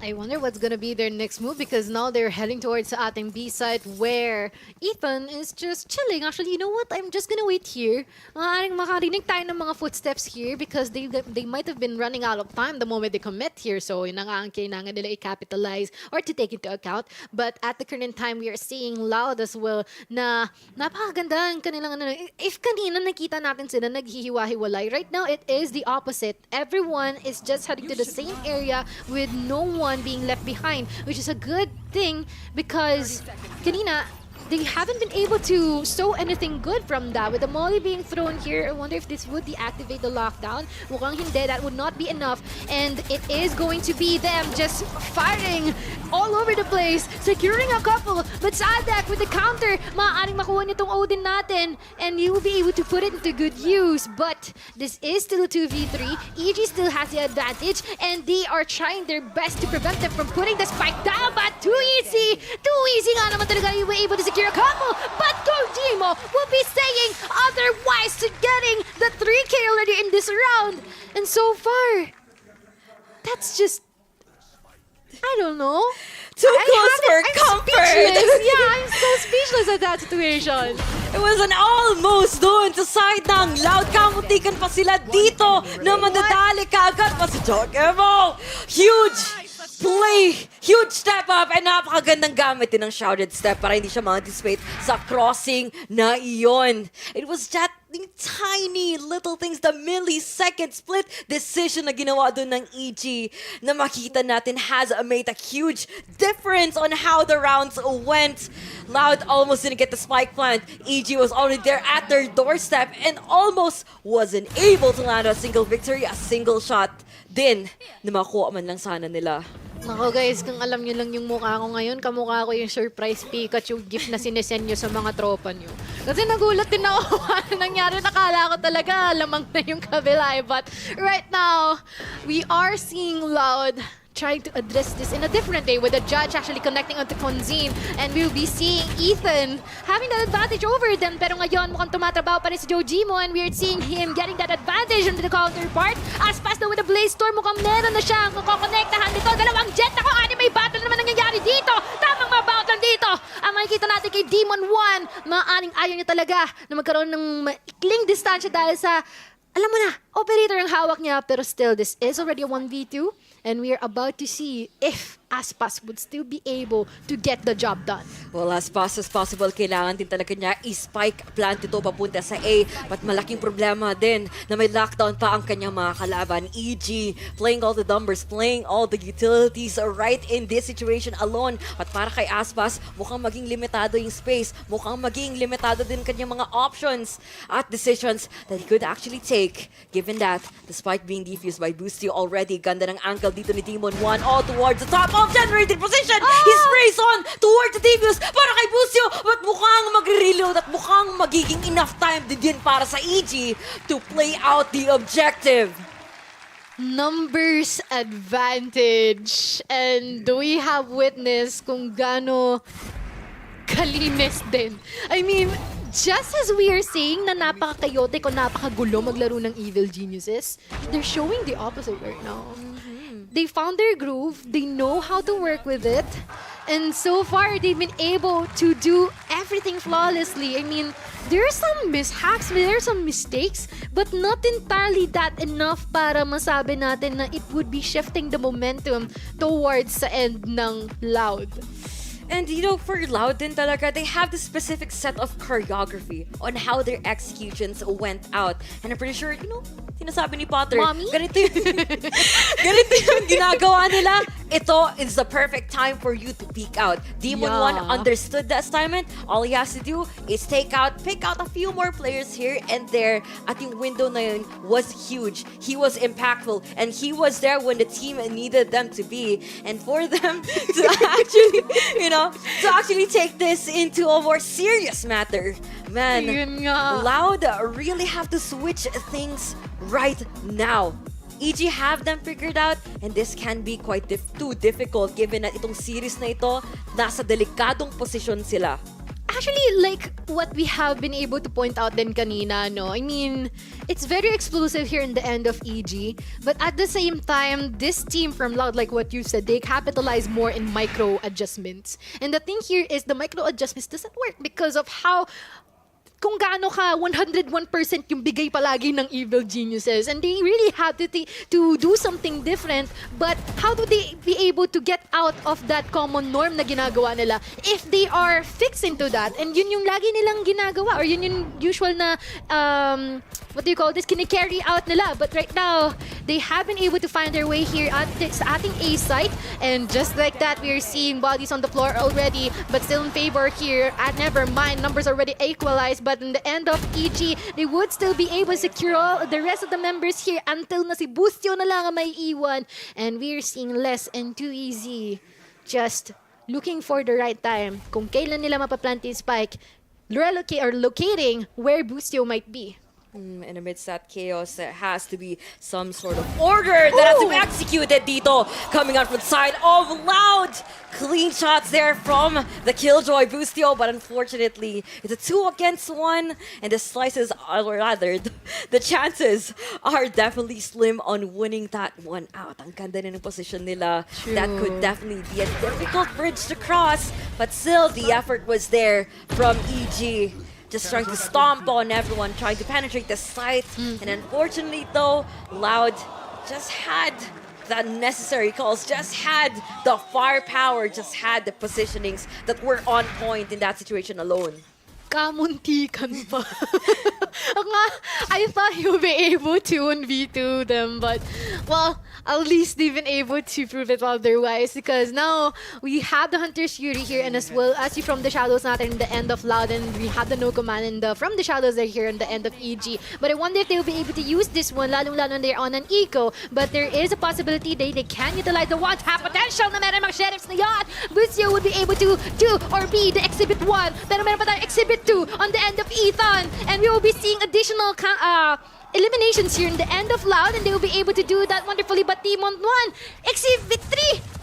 I wonder what's gonna be their next move because now they're heading towards sa ating B side where Ethan is just chilling. Actually, you know what? I'm just gonna wait here. Maaaring makarinig tayo ng mga footsteps here because they might have been running out of time the moment they commit here. So yun na nga ang kailangan nila i-capitalize or to take into account. But at the current time, we are seeing Loud as well na napakaganda ang kanilang ano. If kanina nakita natin sila naghihiwa-hiwalay, right now it is the opposite. Everyone is just heading to the same area with no one being left behind, which is a good thing because kanina they haven't been able to show anything good from that. With the molly being thrown here, I wonder if this would deactivate the lockdown. Mukhang hindi, that would not be enough. And it is going to be them just firing all over the place, securing a couple. But Sadek with the counter, maaaring makuha niya tong Odin natin and you will be able to put it into good use. But this is still a 2v3. EG still has the advantage and they are trying their best to prevent them from putting the spike down. But too easy! Too easy nga naman talaga you were able to secure a couple. But Kojimo will be saying otherwise to getting the 3K already in this round. And so far, that's just, I don't know. Too close for I'm comfort. speechless. Yeah, I'm so speechless at that situation. It was an almost doon sa side ng Loud. Kamutikan pa sila dito na madadali kaagad pa si Jokemo. Huge play, huge step up, and napakagandang gamit din ng shrouded step para hindi siya ma-anticipate sa crossing na iyon. It was just tiny little things, the millisecond split decision na ginawa doon ng EG na makita natin has made a huge difference on how the rounds went. Loud almost didn't get the spike plant. EG was already there at their doorstep and almost wasn't able to land a single victory, a single shot din na makuha man lang sana nila. Nako guys, kung alam nyo lang yung mukha ko ngayon, kamukha ko yung surprise Pikachu gift na sinesend nyo sa mga tropa nyo. Kasi nagulat din ako ano nangyari. Nakala ko talaga lamang na yung kabila. But right now, we are seeing Loud trying to address this in a different way with the judge actually connecting onto Konzin. And we'll be seeing Ethan having that advantage over them. Pero ngayon, mukhang tumatrabaho pa rin si Jojimo and we're seeing him getting that advantage on the counterpart. As fast na with the Blaze Storm, mukhang meron na siyang kukonektahan dito. Dalawang jet ako, anime battle naman nangyayari dito. Tamang mabout lang dito. Ang makikita natin kay Demon 1, maaaring ayaw niya talaga na magkaroon ng maikling distansya dahil sa, alam mo na, operator ang hawak niya. Pero still, this is already a 1v2. And we are about to see if Aspas would still be able to get the job done. Well, as fast as possible, kailangan din talaga niya i-spike plant ito papunta sa A. But malaking problema din na may lockdown pa ang kanyang mga kalaban. EG, playing all the numbers, playing all the utilities right in this situation alone. At para kay Aspas, mukhang maging limitado yung space. Mukhang maging limitado din kanyang mga options at decisions that he could actually take. Given that, the spike being defused by Boostio already. Ganda ng angle dito ni Demon 1 all towards the top of generated position. He sprays on towards the defuse para kay Boostio. But mukhang magre-reload at mukhang magiging enough time din para sa EG to play out the objective. Numbers advantage. And we have witnessed kung gaano kalinis din. I mean, just as we are saying na napaka-chaotic o napakagulo maglaro ng Evil Geniuses, they're showing the opposite right now. They found their groove, they know how to work with it, and so far they've been able to do everything flawlessly. I mean, there are some mishaps, there are some mistakes, but not entirely that enough para masabi natin na it would be shifting the momentum towards sa end ng Loud. And you know, for Loud din talaga, they have this specific set of choreography on how their executions went out. And I'm pretty sure, you know, sinasabi ni Potter, Mommy? ganito yung ginagawa nila. Ito is the perfect time for you to peek out. Demon 1 understood the assignment. All he has to do is pick out a few more players here and there. At yung window na yun was huge. He was impactful. And he was there when the team needed them to be. And for them to actually, you know, to actually take this into a more serious matter. Man, Loud really have to switch things right now. EG have them figured out, and this can be quite too difficult given na itong series na ito, nasa delikadong posisyon sila. actually like what we have been able to point out din kanina, no? I mean, it's very explosive here in the end of EG, but at the same time, this team from Loud, like what you said, they capitalize more in micro adjustments. And the thing here is the micro adjustments doesn't work because of how kung gaano ka 101% yung bigay palagi ng Evil Geniuses, and they really have to do something different. But how do they be able to get out of that common norm na ginagawa nila if they are fixed into that? And yun yung lagi nilang ginagawa, or yun yung usual na what do you call this, kini-carry out nila. But right now, they have been able to find their way here at this ating A site, and just like that, we are seeing bodies on the floor already, but still in favor here at Nevermind. Numbers already equalized, but in the end of EG, they would still be able to secure all the rest of the members here until na si Bustio na lang ang may iwan. And we're seeing Less and Too Easy just looking for the right time kung kailan nila mapaplant yung spike, locating where Bustio might be. And amidst that chaos, there has to be some sort of order that has to be executed dito. Coming out from the side of Loud. Clean shots there from the Killjoy Bustio, but unfortunately, it's a 2 against 1, and the slices, or rather, the chances are definitely slim on winning that one out. Ang ganda na ng position nila. True. That could definitely be a difficult bridge to cross, but still, the effort was there from EG. Just trying to stomp on everyone, trying to penetrate the site. And unfortunately, though, Loud just had the necessary calls, just had the firepower, just had the positionings that were on point in that situation alone. Kamuntikan pa. I thought you'll be able to 1v2 them, but well, at least they've been able to prove it otherwise, because now we have the Hunter's Fury here, and as well as you from the Shadows natin in the end of Loud, and we have the No Command in the from the Shadows are here in the end of EG. But I wonder if they'll be able to use this one, lalong-lalo they're on an eco, but there is a possibility they can utilize the one-tap potential na meron mga Sheriffs na yan. Bustio would be able to do or be the Exhibit 1, pero meron pa tayong Exhibit 2 on the end of Ethan, and we will be seeing additional eliminations here in the end of Loud, and they will be able to do that wonderfully. But Demon 1, Exhibit 3.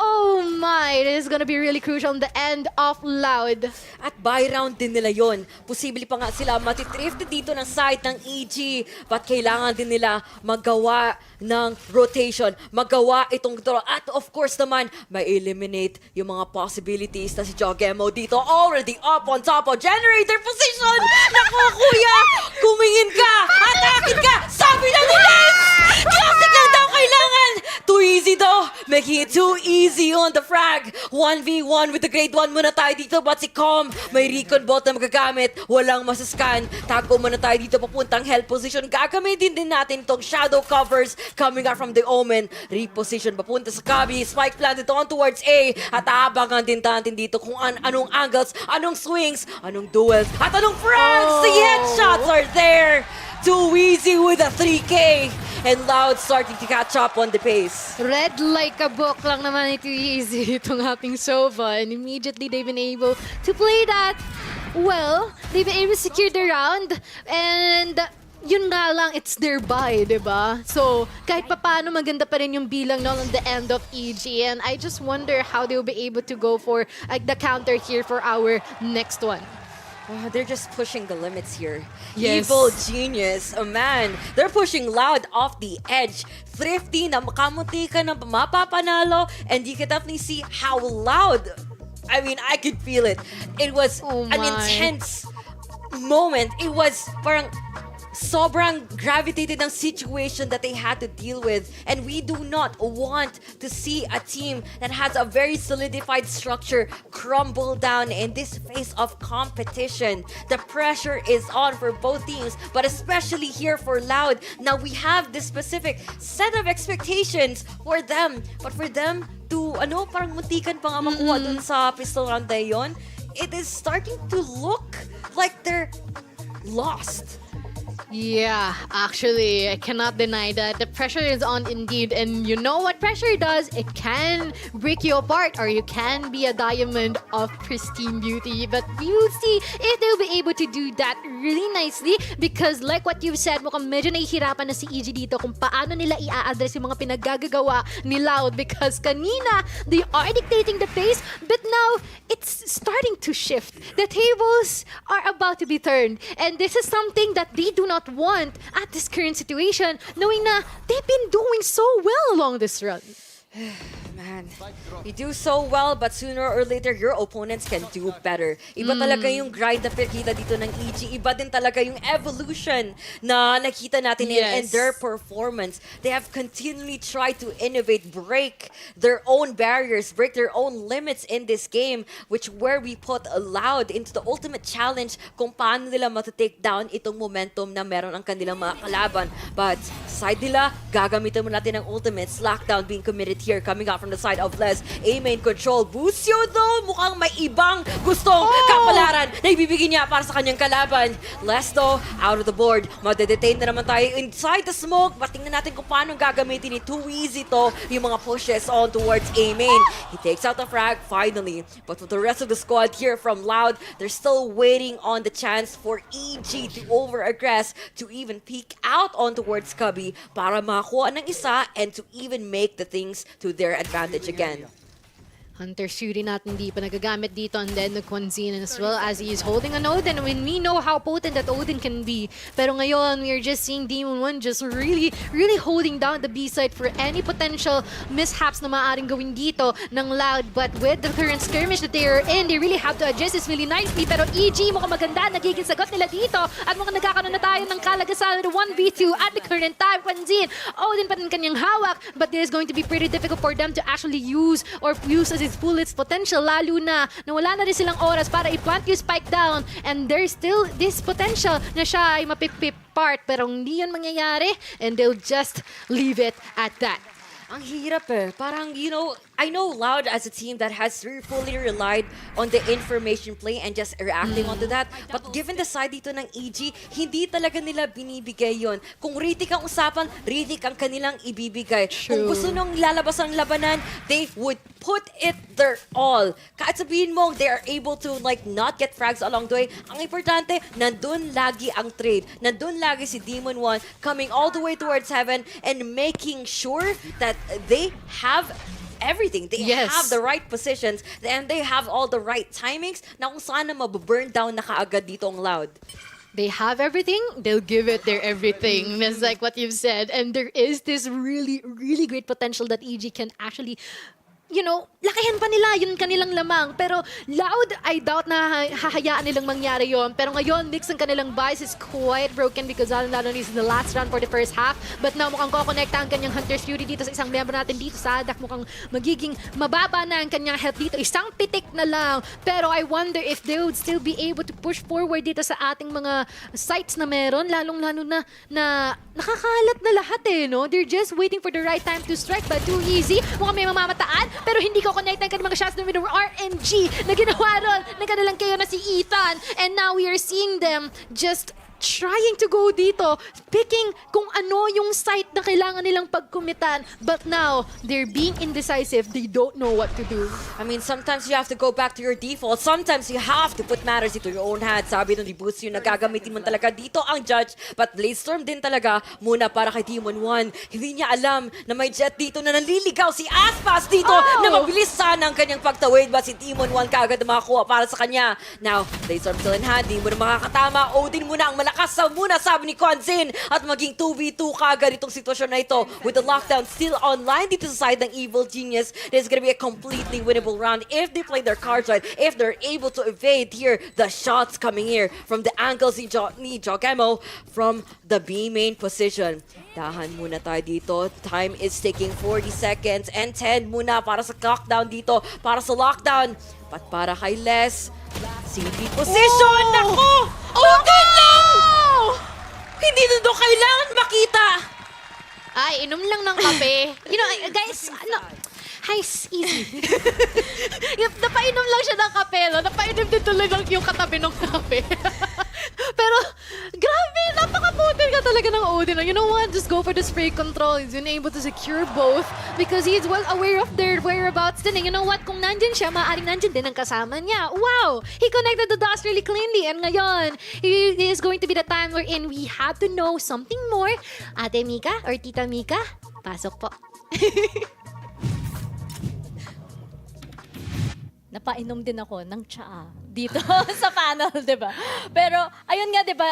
Oh my, this is gonna be really crucial in the end of Loud. At buy round din nila yon. Posible pa nga sila matitrift dito ng side ng EG. But kailangan din nila magawa ng rotation, magawa itong draw. At of course naman, may eliminate yung mga possibilities na si Jogemo dito. Already up on top of generator position. Naku, kuya! Kumingin ka! Atakin ka! Sabi na nila! Classic lang daw kailangan! Too easy daw! Making it too easy on the frag. 1v1 with the grade 1 muna tayo dito. But si Com, may recon bot na magagamit. Walang masascan. Tago muna tayo dito papuntang hell position. Gagamitin din natin itong shadow covers coming out from the Omen. Reposition papunta sa Kabi. Spike planted on towards A. At aabangan din natin dito kung anong angles, anong swings, anong duels, at anong frags. The headshots are there. Too easy with a 3K. And Loud starting to catch up on the pace. Red like a book lang naman ito easy itong ating Sova, and immediately they've been able to play that well. They've been able to secure the round, and yun nga lang, it's their buy, diba? So, kahit papaano maganda pa rin yung bilang on the end of EG, and I just wonder how they'll be able to go for like the counter here for our next one. They're just pushing the limits here. Yes. Evil Genius, oh man. They're pushing Loud off the edge. Thrifty na makamunti ka na mapapanalo, and you can definitely see how Loud, I mean, I could feel it. It was an intense moment. It was parang sobrang gravitated ng situation that they had to deal with. And we do not want to see a team that has a very solidified structure crumble down in this phase of competition. The pressure is on for both teams, but especially here for Loud. Now we have this specific set of expectations for them. But for them to, parang muntikan pa nga makuha dun sa pistol round na yun, it is starting to look like they're lost. Yeah, actually, I cannot deny that the pressure is on indeed. And you know what pressure does? It can break you apart, or you can be a diamond of pristine beauty. But we will see if they'll be able to do that really nicely, because like what you've said, mukhang medyo nahihirapan na si EG dito kung paano nila i-address yung mga pinaggagawa ni Loud, because kanina, they are dictating the pace, but now, it's starting to shift. The tables are about to be turned. And this is something that they do not want at this current situation, knowing na they've been doing so well along this run. Man, you do so well, but sooner or later, your opponents can do better. Iba talaga yung grind na pinakita dito ng EG. Iba din talaga yung evolution na nakita natin in their performance. They have continually tried to innovate, break their own barriers, break their own limits in this game, which where we put Loud into the ultimate challenge kung paano nila matitake down itong momentum na meron ang kanilang mga kalaban. But side nila, gagamitin mo natin ang ultimates. Lockdown being committed here, coming out from the side of Les. A-main control. Busio though, mukhang may ibang gustong kapalaran na ibibigay niya para sa kanyang kalaban. Les though, out of the board. Madedetain na naman tayo inside the smoke. But tingnan natin kung paano gagamitin ni Too Easy to yung mga pushes on towards A-main. He takes out the frag finally. But with the rest of the squad here from Loud, they're still waiting on the chance for EG to over-aggress, to even peek out on towards Cubby para makakuha ng isa and to even make the things to their advantage again. Hunter shooting natin hindi pa nagagamit dito, and then the Quanzine as well as he's holding an Odin. I mean, we know how potent that Odin can be. Pero ngayon, we're just seeing Demon 1 just really holding down the B-side for any potential mishaps na maaaring gawin dito ng Loud. But with the current skirmish that they are in, they really have to adjust this really nicely. Pero EG, mukhang maganda, nagiging sagot nila dito. At mukhang nagkakaroon na tayo ng kalagasan 1v2 at the current time. Quanzine, Odin pa rin kanyang hawak, but this is going to be pretty difficult for them to actually use as his full its potential, lalo na wala na rin silang oras para i-plant yung spike down, and there's still this potential na siya ay mapipip part, pero hindi yun mangyayari, and they'll just leave it at that. Ang hirap eh. Parang, you know, I know Loud as a team that has fully relied on the information play and just reacting onto that. But given the side dito ng EG, hindi talaga nila binibigay yon. Kung Ritik ang usapan, Ritik ang kanilang ibibigay. Kung gusto nung lalabas ang labanan, they would put it their all. Kahit sabihin mo, they are able to like not get frags along the way. Ang importante, nandun lagi ang trade. Nandun lagi si Demon 1 coming all the way towards heaven and making sure that they have everything. They have the right positions and they have all the right timings na kung saan na mababurn down na kaagad dito ang Loud. They have everything, they'll give it their everything. That's like what you've said. And there is this really great potential that EG can actually, you know, lakihan pa nila yung kanilang lamang. Pero Loud, I doubt na hahayaan nilang mangyari yon. Pero ngayon, mix ang kanilang bias is quite broken because lalo is in the last round for the first half. But now, mukhang kukonekta ang kanyang Hunter's Fury dito sa isang member natin dito sa Adak. Mukhang magiging mababa na ang kanyang health dito. Isang pitik na lang. Pero I wonder if they would still be able to push forward dito sa ating mga sites na meron. Lalong-lalo na nakakalat na lahat eh, no? They're just waiting for the right time to strike, but Too Easy. Mukhang may mamamataan, pero hindi ko connect ang kanyang mga shots with the RNG na ginawa ron ng kanilang kayo na si Ethan. And now we are seeing them just trying to go dito, picking kung ano yung site na kailangan nilang pagkumitan. But now, they're being indecisive. They don't know what to do. I mean, sometimes you have to go back to your default. Sometimes you have to put matters into your own hands. Sabi nung Dibus yun, nagagamitin mo talaga dito ang judge. But Bladestorm din talaga muna para kay Demon 1. Hindi niya alam na may jet dito na naliligaw si Aspas dito na mabilis sana ang kanyang pagtawid. But si Demon 1 kaagad na makakuha para sa kanya. Now, Bladestorm still in hand. Di mo na makakatama. Odin mo na ang malakas sa muna, sabi ni Quanzine. At maging 2v2 kaagad itong sitwasyon na ito. With the lockdown still online dito sa side ng Evil Genius, this is gonna be a completely winnable round if they play their cards right, if they're able to evade here the shots coming here from the angles ni Jogemo from the B main position. Dahan muna tayo dito. Time is ticking, 40 seconds and 10 muna para sa lockdown dito, para sa lockdown. But para kay Les, CP position! Naku! Odin lang! Hindi na doon kailangan makita! Ay, inom lang ng kape. You know, guys, easy. Napainom lang siya ng kape, no? Napainom din tuloy lang yung katabi ng kape. Pero, grabe, napaka-potent ka talaga ng Odin. You know what? Just go for the spray control. He's been able to secure both because he's well aware of their whereabouts din. And you know what? Kung nandyan siya, maaaring nandyan din ang kasama niya. Wow! He connected the dots really cleanly. And ngayon, it is going to be the time wherein we have to know something more. Ate Mika or Tita Mika, pasok po. Napainom din ako ng tsaa dito sa panel, di ba? Pero, ayun nga, di ba,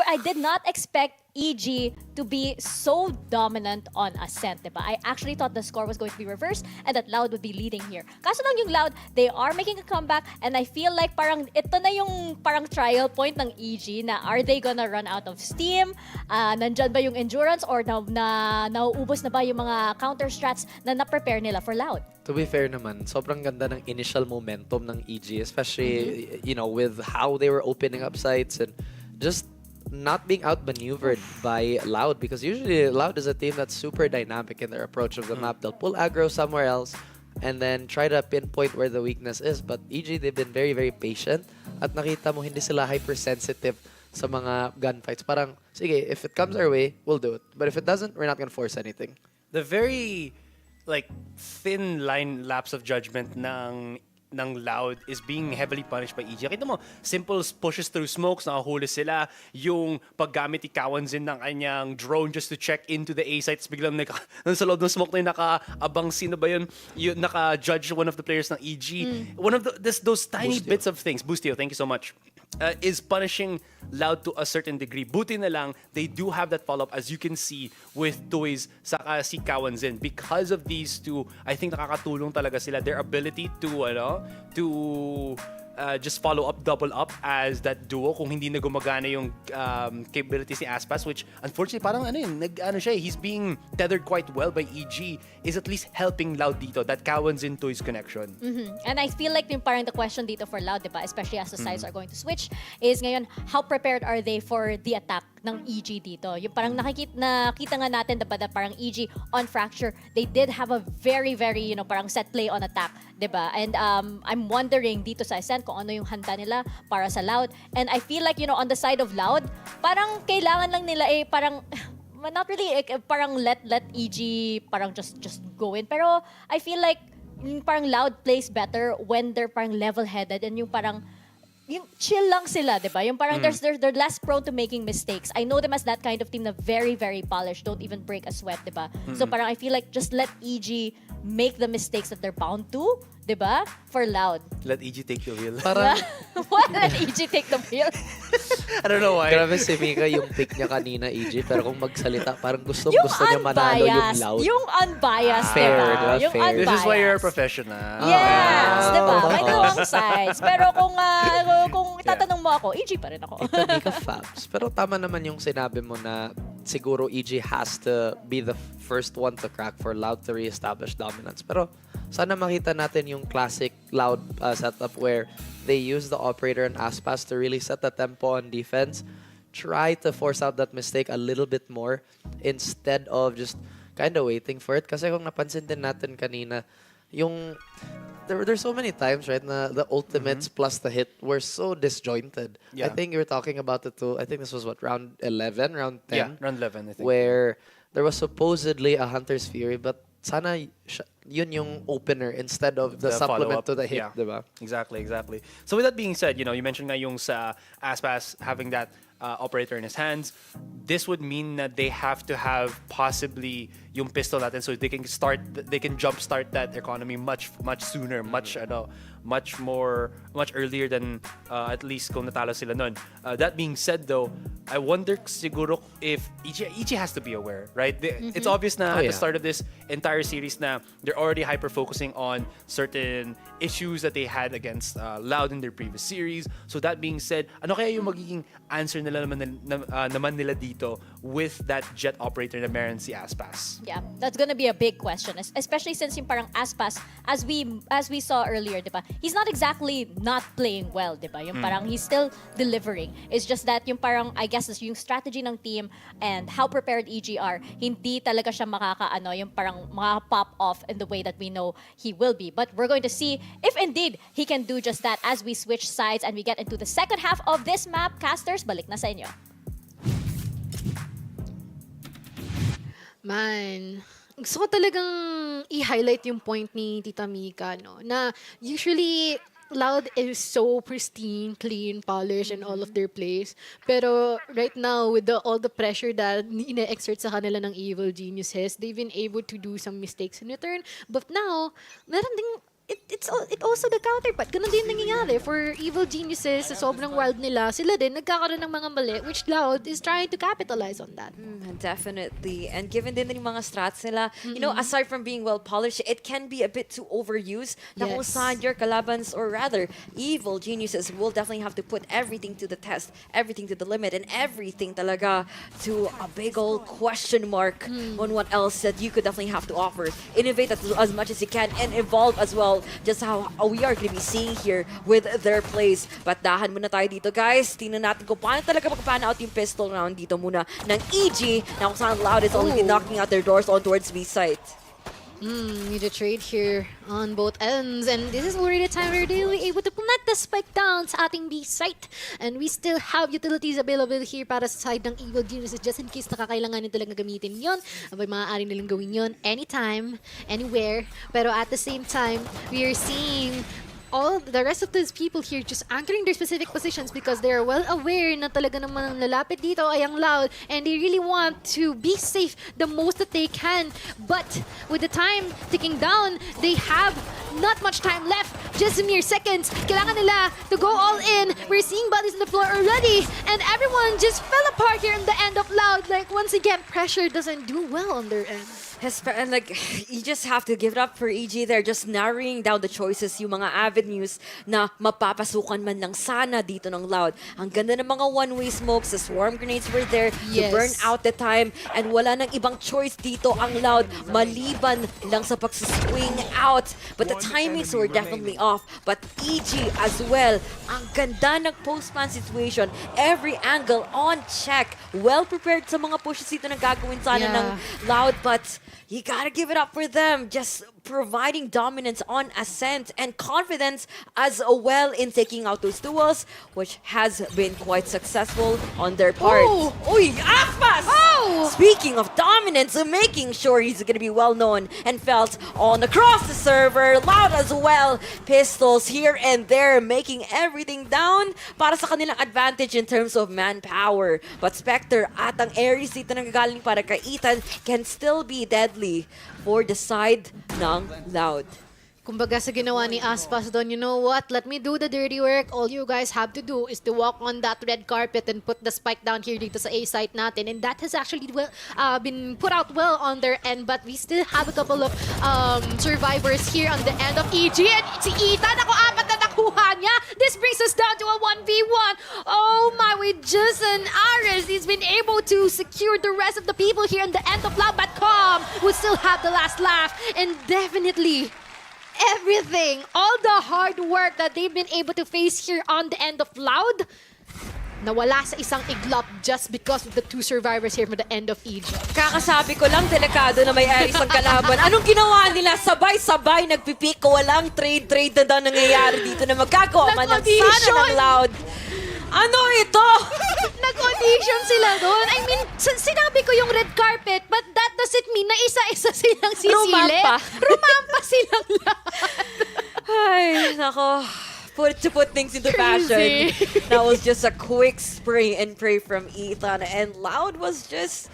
I did not expect EG to be so dominant on Ascent, di ba? I actually thought the score was going to be reversed and that Loud would be leading here. Kaso lang yung Loud, they are making a comeback and I feel like parang ito na yung parang trial point ng EG na are they gonna run out of steam? Nandyan ba yung endurance or nauubos na ba yung mga counter strats na na-prepare nila for Loud? To be fair naman, sobrang ganda ng initial momentum ng EG, especially, you know, with how they were opening up sites and just not being outmaneuvered by Loud, because usually Loud is a team that's super dynamic in their approach of the map. They'll pull aggro somewhere else and then try to pinpoint where the weakness is. But EG, they've been very, very patient at nakita mo hindi sila hypersensitive sa mga gunfights. Parang, sige, if it comes our way, we'll do it. But if it doesn't, we're not gonna force anything. The very like thin line lapse of judgment ng Loud is being heavily punished by EG. Kita mo, simple pushes through smokes, nakahuli sila. Yung paggamit ni Kawanzin ng kanyang drone just to check into the A sites, biglang nasa loob ng smoke na yung naka-abang sino ba yun? Yung naka-judge one of the players ng EG. One of those tiny bits of things, Boostio, thank you so much, is punishing Loud to a certain degree. Buti na lang, they do have that follow-up, as you can see with Toys saka si Kawanzin. Because of these two, I think nakakatulong talaga sila. Their ability to just follow up, double up as that duo kung hindi na gumagana yung capabilities ni Aspas, which unfortunately parang he's being tethered quite well by EG, is at least helping Loud dito, that Kawanzin Toys connection. And I feel like yung parang the question dito for Loud, diba, especially as the sides are going to switch, is ngayon, how prepared are they for the attack ng EG dito? Yung parang nakita nga natin, diba, that parang EG on Fracture, they did have a very, very, parang set play on attack, diba? And I'm wondering dito sa Ascent kung ano yung handa nila para sa Loud. And I feel like, on the side of Loud, parang kailangan lang nila parang not really parang let EG parang just go in. Pero I feel like yung parang Loud plays better when they're parang level-headed and yung parang yung chill lang sila, di ba? Yung parang they're less prone to making mistakes. I know them as that kind of team na very, very polished, don't even break a sweat, di ba? So parang I feel like just let EG make the mistakes that they're bound to, di ba? For Loud. Let EG take the wheel. Parang, What? Let EG take the wheel? I don't know why. grabe si Mika yung pick niya kanina, EG, pero kung magsalita, parang gusto niya manalo yung Loud. Yung unbiased, Fair, diba? diba? Yung Fair. unbiased. This is why you're a professional. Yes, di ba? May Oo. dalawang sides. Pero kung itatanong mo ako, EG pa rin ako. Mika Fabs. Pero tama naman yung sinabi mo na siguro EG has to be the first one to crack for Loud to re-establish dominance. Pero sana makita natin yung classic Loud setup where they use the operator and Aspas to really set the tempo on defense. Try to force out that mistake a little bit more instead of just kind of waiting for it. Kasi kung napansin din natin kanina, yung there's so many times, right, na the ultimates plus the hit were so disjointed. Yeah. I think you were talking about it too. I think this was round 11, round 10? Yeah, round 11, I think. Where there was supposedly a Hunter's Fury, but sana yun yung opener instead of the supplement follow-up. to the hit, Yeah. diba? Exactly. So with that being said, you mentioned nga yung sa Aspas having that operator in his hands. This would mean that they have to have possibly yung pistol natin so they can jumpstart that economy much sooner, much earlier than at least kung natalo sila nun. That being said though, I wonder siguro if EG has to be aware, right? It's obvious na at the start of this entire series na they're already hyper-focusing on certain issues that they had against Loud in their previous series. So that being said, ano kaya yung magiging answer nila naman nila dito with that jet operator na meron si Aspas? Yeah, that's gonna be a big question, especially since yung parang Aspas, as we saw earlier, diba? He's not exactly not playing well, di ba? Yung parang he's still delivering. It's just that yung parang, I guess, yung strategy ng team and how prepared EG are, hindi talaga siya makakaano, yung parang pop off in the way that we know he will be. But we're going to see if indeed he can do just that as we switch sides and we get into the second half of this map. Casters, balik na sa inyo. Man, gusto ko talagang i-highlight yung point ni Tita Mika, no? Na usually, Loud is so pristine, clean, polished, and all of their plays. Pero right now, with all the pressure that ina-exert sa kanila ng Evil Geniuses, they've been able to do some mistakes in return. But now, meron ding it also the counterpart. Ganun din nangyayari for Evil Geniuses sa sobrang wild nila. Sila din nagkakaroon ng mga mali, which Loud is trying to capitalize on that. Definitely. And given din yung mga strats nila, you know, aside from being well polished, it can be a bit too overused. Na kung saan your kalabans, or rather, Evil Geniuses will definitely have to put everything to the test, everything to the limit, and everything talaga to a big old question mark on what else that you could definitely have to offer. Innovate as much as you can and evolve as well, just how we are going to be seeing here with their plays. But dahan muna tayo dito, guys. Tingnan natin kung paano talaga magpapana out yung pistol round dito muna ng EG, na kung saan Loud is already knocking out their doors on towards B site. Need a trade here on both ends, and this is already the time where they will be able to plant the spike down sa ating B site. And we still have utilities available here para sa side ng Evil Geniuses just in case nakakailanganin talaga gamitin yon. Abay, maaari nilang gawin yon anytime, anywhere. Pero at the same time, we are seeing all the rest of these people here just anchoring their specific positions because they're well aware na talaga naman lalapit dito ay ang Loud, and they really want to be safe the most that they can. But with the time ticking down, they have not much time left, just mere seconds. Kailangan nila to go all in. We're seeing bodies on the floor already, and everyone just fell apart here in the end of Loud. Like, once again, pressure doesn't do well on their end. And like, you just have to give it up for EG. They're just narrowing down the choices, yung mga avenues na mapapasukan man lang sana dito ng Loud. Ang ganda ng mga one-way smokes, the swarm grenades were there to burn out the time, and wala nang ibang choice dito ang Loud maliban lang sa pagsiswing out. But the timings were definitely off. But EG as well, ang ganda ng post-man situation, every angle on check, well prepared sa mga pushes dito na gagawin sana ng Loud, but you gotta give it up for them, just providing dominance on Ascent and confidence as well in taking out those duels, which has been quite successful on their part. Uy, Aspas! Speaking of dominance, making sure he's gonna be well known and felt on across the server. Loud as well. Pistols here and there, making everything down para sa kanilang advantage in terms of manpower. But Spectre at ang Ares dito nanggagaling para kay Ethan can still be deadly for the side ng Loud. Kumbaga sa ginawa ni Aspas doon, you know what? Let me do the dirty work. All you guys have to do is to walk on that red carpet and put the spike down here dito sa A site natin. And that has actually been put out well on their end. But we still have a couple of survivors here on the end of EG. And si Ethan, ako apat na nakuha niya. This brings us down to a 1v1. Oh my, with just an Ares, he's been able to secure the rest of the people here on the end of Loud. But Calm will still have the last laugh. And definitely everything, all the hard work that they've been able to face here on the end of Loud, nawala sa isang iglap just because of the two survivors here from the end of EG. Kakasabi ko lang, delikado na may Ares ang kalaban. Anong ginawa nila? Sabay-sabay nagpipik, walang trade na daw nangyayari dito na magkagawa man ng sana ng Loud. Ano ito? Nag-audition sila doon. I mean, sinabi ko yung red carpet, but that doesn't mean na isa-isa silang sisili. Rumampa silang lahat. Ay, nako. To put things into fashion, that was just a quick spray and pray from Ethan, and Loud was just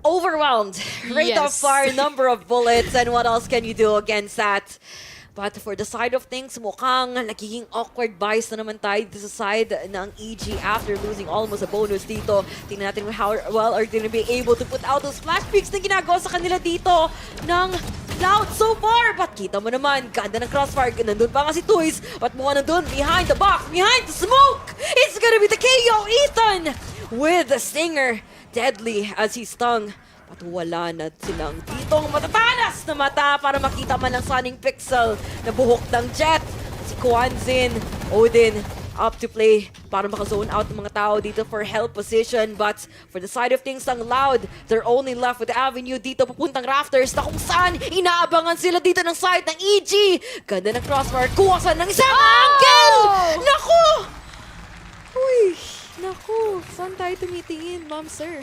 overwhelmed. Rate of fire, number of bullets, and what else can you do against that? But for the side of things, mukhang nagiging awkward bias na naman tayo dito sa side ng EG after losing almost a bonus dito. Tingnan natin how well are they going to be able to put out those flash peaks na ginagawa sa kanila dito ng Loud so far. But kita mo naman, ganda ng crossfire. Nandun pa nga si Toys, but mukha nandun behind the box, behind the smoke. It's gonna be the KO, Ethan, with the stinger. Deadly as he stung. At wala na silang ditong matatalas na mata para makita man ang Sunning Pixel na buhok ng Jet. Si Kwanzin, Odin, up to play para maka-zone out ng mga tao dito for help position. But for the side of things ng Loud, they're only left with the avenue dito papuntang Rafters na kung saan inaabangan sila dito ng side ng EG. Ganda ng crossbar, kuwasan ng isang angle! Naku! Uy, naku, saan tayo tumitingin, ma'am, sir?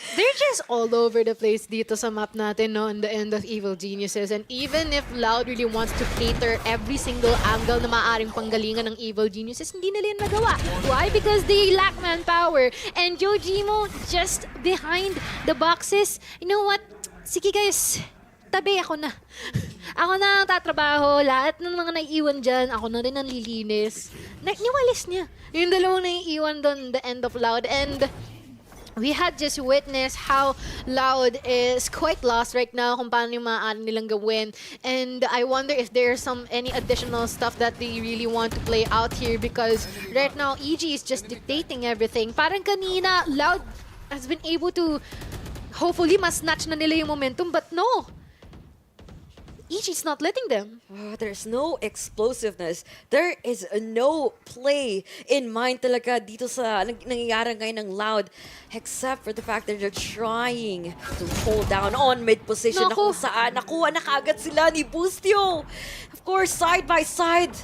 They're just all over the place dito sa map natin, no, in the end of Evil Geniuses. And even if Loud really wants to cater every single angle na maaaring panggalingan ng Evil Geniuses, hindi nila yun nagawa. Why? Because they lack manpower. And Yojimo just behind the boxes. You know what? Sige guys, tabi ako na. Ako na ang tatrabaho. Lahat ng mga naiiwan dyan, ako na rin ang lilinis. Niwalis niya. Yung dalawang naiiwan doon, the end of Loud. And we had just witnessed how Loud is quite lost right now kung paano yung maaari nilang gawin. And I wonder if there's any additional stuff that they really want to play out here because right now EG is just dictating everything. Parang kanina, Loud has been able to hopefully mas-snatch na nila yung momentum, but no. EG's not letting them. There's no explosiveness. There is no play in mind talaga dito sa nangyayari ngayon ng Loud except for the fact that they're trying to hold down on mid position na kung saan nakuha na kagad sila ni Boostio. Of course, side by side.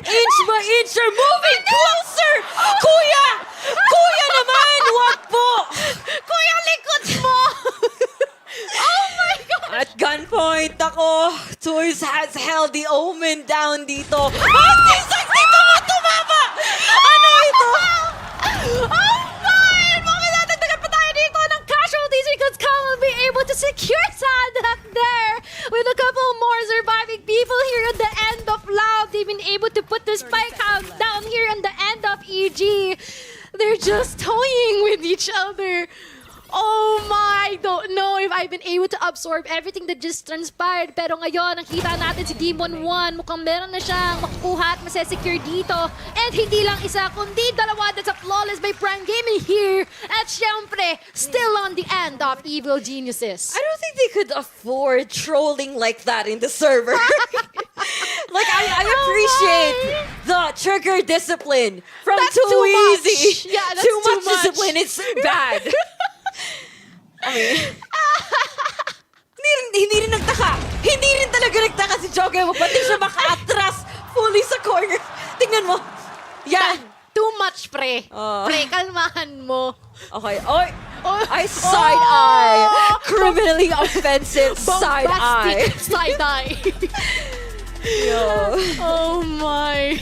Inch by inch, they're moving closer! Kuya! Kuya naman! Wag po! Kuya, likod mo! Oh my God! At gunpoint ako, Toys has held the Omen down dito. Mag-design dito nga tumama! Ano ito? Oh my! Makakadagdagan pa tayo dito ng casualties because Kang will be able to secure Sadak there with a couple more surviving people here at the end of Loud. They've been able to put the spike out down here on the end of EG. They're just toying with each other. Oh my! Don't know if I've been able to absorb everything that just transpired. Pero ngayon, nakita natin si Demon 1. Mukhang meron na siyang makukuha at masesecure dito. And hindi lang isa, kundi dalawa. That's a flawless by Prime Gaming here. At syempre, still on the end of Evil Geniuses. I don't think they could afford trolling like that in the server. Like, I appreciate the trigger discipline from That's too much. easy. Yeah, that's too much too much. discipline. It's bad. I mean, hindi rin nagtaka. Hindi rin talaga nagtaka si Jogemo. Pati siya maka-atras fully sa corner. Tingnan mo. Yan. Too much, pre. Pre, kalmahan mo. Okay. Oy. I side eye. Criminally offensive side eye. Side eye. Yo. Oh my.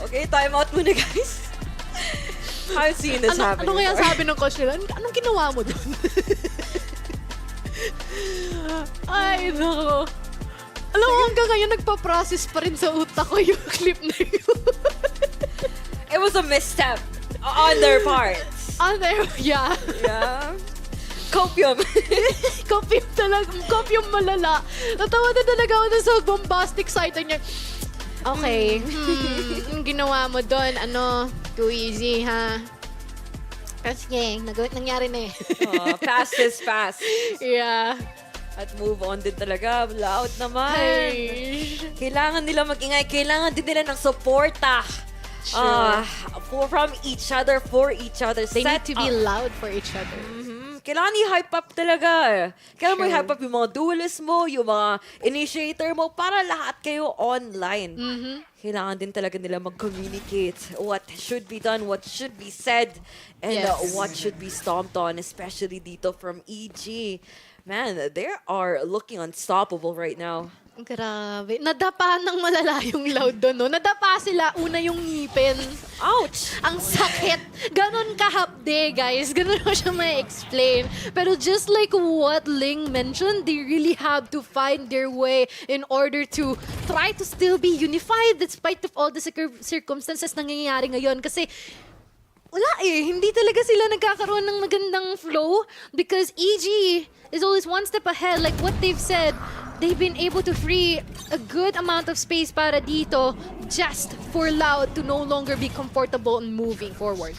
Okay, time out muna, guys. I've seen this happen. Ano kaya sabi ng coach nila? Anong ginawa mo doon? Ay, nako. Alam mo, hanggang ngayon nagpa-process pa rin sa utak ko yung clip na yun. It was a misstep on their part. Yeah. Yeah. Copium. Copium talaga. Copium malala. Natawa na talaga ako sa bombastic side niya. Okay. Yung ginawa mo doon, too easy, ha? Kasi nangyari na eh. Fast is fast. Yeah. At move on din talaga. Loud naman. Ay. Kailangan nila mag-ingay. Kailangan din nila ng suporta. Sure. From each other, for each other. They need to be loud for each other. Kailangan i-hype up talaga. Kailangan mo i-hype up yung mga duelist mo, yung mga initiator mo, para lahat kayo online. Kailangan din talaga nila mag-communicate what should be done, what should be said, and what should be stomped on, especially dito from EG. Man, they are looking unstoppable right now. Grabe. Nadapa ng malala yung Loud doon, no? Nadapa sila. Una yung ngipin. Ouch! Ang sakit. Ganon kahapde, guys. Ganon ko siya may explain. Pero just like what Ling mentioned, they really have to find their way in order to try to still be unified despite of all the circumstances na nangyayari ngayon. Kasi wala eh. Hindi talaga sila nagkakaroon ng magandang flow because EG is always one step ahead. Like what they've said, they've been able to free a good amount of space para dito just for Loud to no longer be comfortable in moving forward.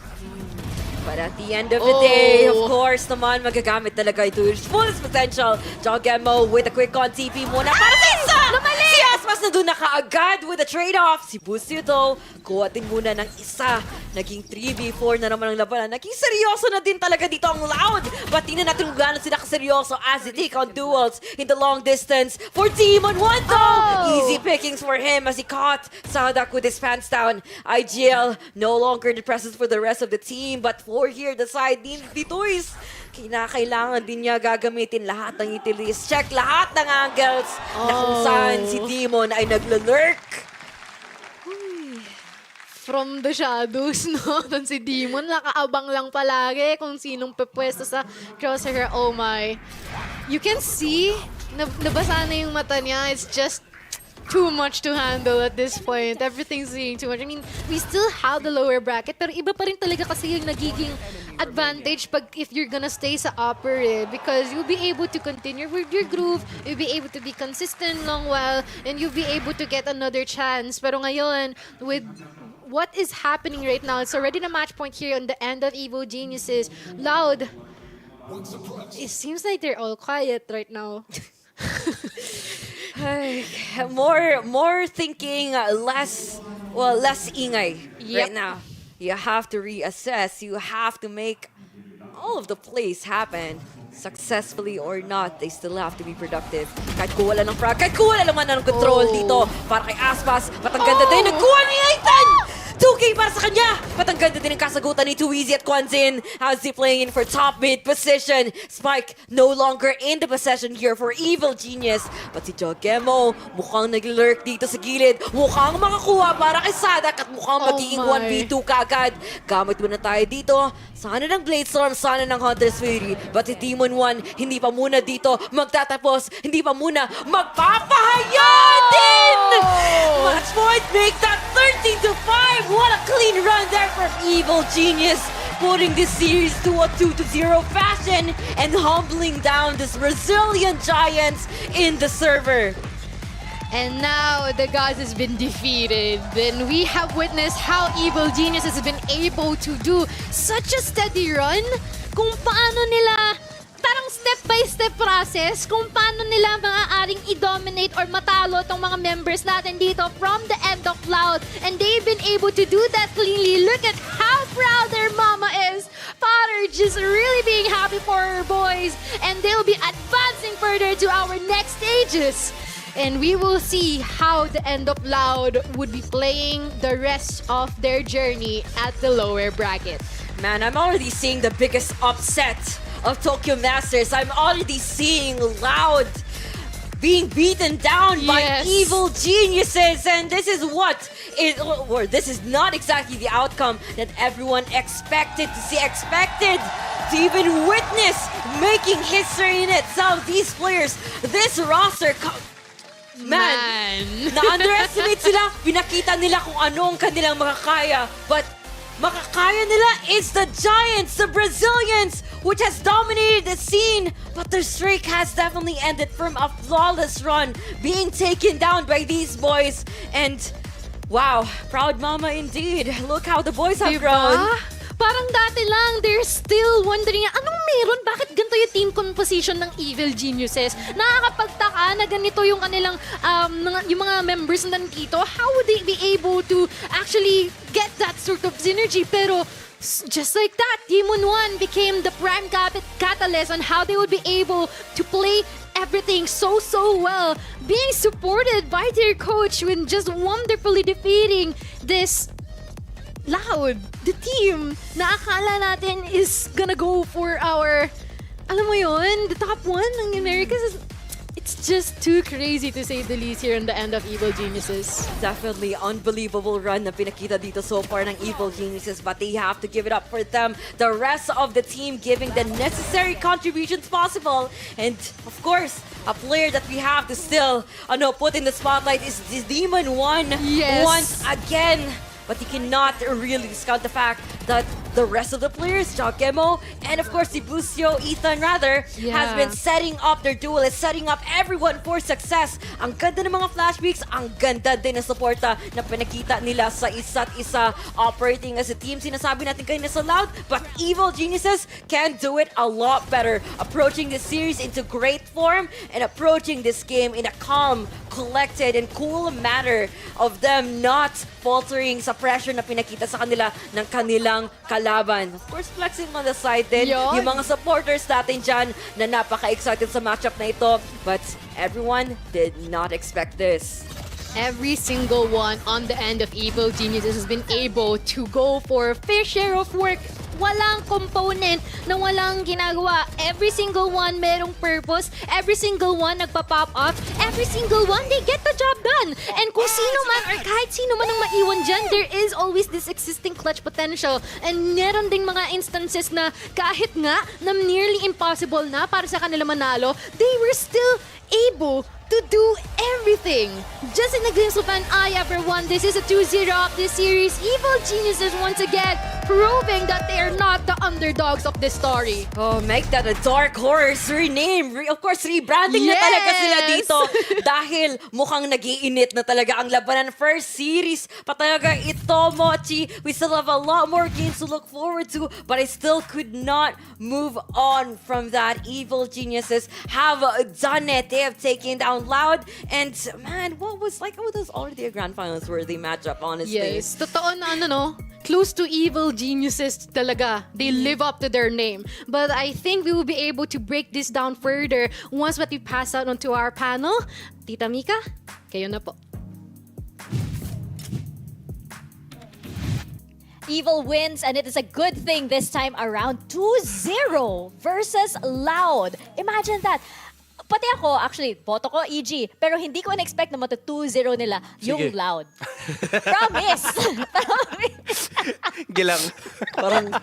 But at the end of the day, of course naman, magagamit talaga ito yung fullest potential. Jogemo with a quick on TP muna para sa isa! Si Asma Mas nandun na kaagad with a trade-off. Si Busio though, kuha din muna ng isa. Naging 3v4 na naman ang labanan. Naging seryoso na din talaga dito ang Loud. But tingnan natin kung gaano sila kaseryoso as they take on duels in the long distance. For Team on 1 though! Easy pickings for him as he caught Sadak with his pants down. IGL no longer the presence for the rest of the team. But for here, the side dito is kinakailangan din niya gagamitin lahat ng utilities. Check lahat ng angles na kung saan si Demon ay naglalurk. From the shadows, no? Doon si Demon, nakaabang lang palagi kung sinong pepwesto sa crosshair. Oh my. You can see, nabasa na yung mata niya. It's just too much to handle at this point. Everything's seeing too much. I mean, we still have the lower bracket, pero iba pa rin talaga kasi yung nagiging advantage pag if you're gonna stay sa upper because you'll be able to continue with your groove, you'll be able to be consistent long while, and you'll be able to get another chance. Pero ngayon, with what is happening right now, it's already the match point here on the end of Evil Geniuses. Loud, it seems like they're all quiet right now. More thinking, less ingay right now. You have to reassess. You have to make all of the plays happen. Successfully or not, they still have to be productive. Kahit kuwala ng frag, kahit kuwala naman ng control dito. Para kay Aspas, patang-ganda din. Nagkuha ni Aitan! 2K para sa kanya! Patang-ganda din ang kasagutan ni Tuizi at Kwanzin as they playing in for top mid position. Spike no longer in the possession here for Evil Genius. But si Jogemo mukhang nag-lurk dito sa gilid. Mukhang makakuha para kay Sadak at mukhang magiging 1v2 kaagad. Gamit muna tayo dito. Sana ng Bladestorm, sana ng Hunter's Fury. But si Demon 1, hindi pa muna dito magtatapos. Hindi pa muna magpapahaya din! Match point, make that 13-5! What a clean run there from Evil Genius, putting this series to a 2-0 fashion and humbling down this resilient Giants in the server. And now the gods has been defeated. Then we have witnessed how Evil Genius has been able to do such a steady run. Kung paano nila, parang step-by-step process kung paano nila maaaring i-dominate or matalo tong mga members natin dito from the end of Loud. And they've been able to do that cleanly. Look at how proud their mama is. Father just really being happy for her boys. And they'll be advancing further to our next stages. And we will see how the end of Loud would be playing the rest of their journey at the lower bracket. Man, I'm already seeing the biggest upset of Tokyo Masters. I'm already seeing Loud being beaten down by Evil Geniuses, and this is this is not exactly the outcome that everyone expected to see, expected to even witness making history in itself. These players, this roster, man, na-underestimate sila. Pinakita nila kung ano ang kanilang makakaya, but makakaya nila is the Giants, the Brazilians, which has dominated the scene, but their streak has definitely ended from a flawless run, being taken down by these boys. And wow, proud mama indeed. Look how the boys have grown. Parang dati lang, they're still wondering, anong meron? Bakit ganito yung team composition ng Evil Geniuses? Nakakapagtaka na ganito yung kanilang, yung mga members na nandito. How would they be able to actually get that sort of synergy? Pero just like that, Demon 1 became the prime catalyst on how they would be able to play everything so well, being supported by their coach when just wonderfully defeating this Loud, the team na akala natin is gonna go for our, alam mo yun, the top one ng Americas. It's just too crazy to say the least here on the end of Evil Geniuses. Definitely unbelievable run na pinakita dito so far ng Evil Geniuses, but they have to give it up for them. The rest of the team giving the necessary contributions possible. And of course, a player that we have to still put in the spotlight is this Demon 1 once again. But you cannot really discount the fact that the rest of the players, Jokemo, and of course si Busio, Ethan rather, has been setting up their duelists, setting up everyone for success. Ang ganda ng mga flash peaks, ang ganda din ng suporta na pinakita nila sa isa't isa operating as a team. Sinasabi natin kanina sa Loud, but Evil Geniuses can do it a lot better. Approaching this series into great form and approaching this game in a calm, collected, and cool manner of them not faltering sa pressure na pinakita sa kanila ng kanilang kalaban. Of course, flexing on the side din yung mga supporters natin dyan na napaka-excited sa matchup na ito. But everyone did not expect this. Every single one on the end of Evil Geniuses has been able to go for a fair share of work. Walang component na walang ginagawa. Every single one merong purpose. Every single one nagpa-pop up. Every single one, they get the job done. And kung sino man or kahit sino man ang maiwan dyan, there is always this existing clutch potential. And meron ding mga instances na kahit nga na nearly impossible na para sa kanila manalo, they were still able to do everything. Just in a glimpse of an eye, everyone. This is a 2-0 of this series. Evil Geniuses once again proving that they are not the underdogs of this story. Oh, make that a dark horse. Rename. Of course, rebranding na talaga sila dito. Dahil mukhang nag-iinit na talaga ang labanan. First series pa talaga ito, Mochi. We still have a lot more games to look forward to, but I still could not move on from that. Evil Geniuses have done it. They have taken down Loud. And man, what was already a grand finals worthy matchup, honestly. Yes, totoo na close to Evil Geniuses talaga. They live up to their name. But I think we will be able to break this down further once we pass out onto our panel. Tita Mika, kayo na po. Evil wins, and it is a good thing this time around. 2-0 versus Loud. Imagine that. Pati ako, actually, boto ko EG. Pero hindi ko in-expect na mata 2-0 nila yung Sige. Loud. Promise! Gilang. Parang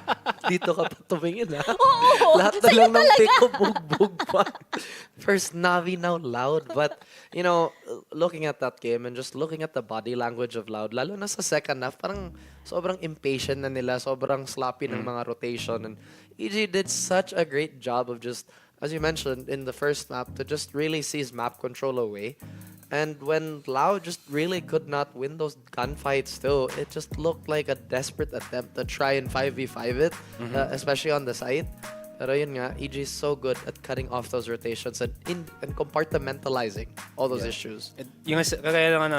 dito ka pa tumingin, ha? Oo! Lahat na Sa'yo lang ng talaga. pick ko, bugbog pa. First Navi, now Loud. But, you know, looking at that game and just looking at the body language of Loud, lalo na sa second half, parang sobrang impatient na nila, sobrang sloppy ng mga rotation. And EG did such a great job of just, as you mentioned, in the first map, to just really seize map control away. And when Loud just really could not win those gunfights too, it just looked like a desperate attempt to try and 5v5 it, especially on the side. Pero yun nga, EG is so good at cutting off those rotations and compartmentalizing all those issues. Yung kagaya lang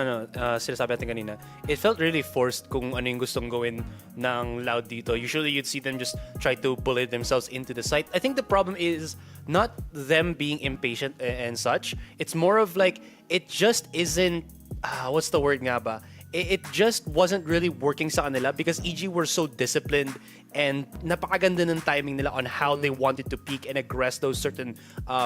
sinasabi natin kanina, it felt really forced kung ano yung gustong gawin ng Loud dito. Usually you'd see them just try to bullet themselves into the site. I think the problem is not them being impatient and such. It's more of like, it just isn't, what's the word nga ba? It just wasn't really working sa kanila because EG were so disciplined and napakaganda ng timing nila on how they wanted to peak and aggress those certain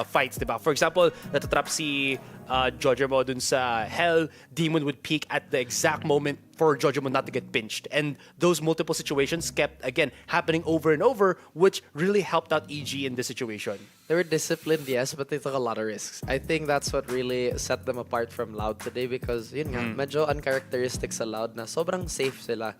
fights, diba? For example, natatrap si Jojomo dun sa Hell, Demon would peak at the exact moment for Jojomo not to get pinched. And those multiple situations kept, again, happening over and over, which really helped out EG in this situation. They were disciplined, yes, but they took a lot of risks. I think that's what really set them apart from Loud today because, yun nga, medyo uncharacteristic sa Loud na sobrang safe sila.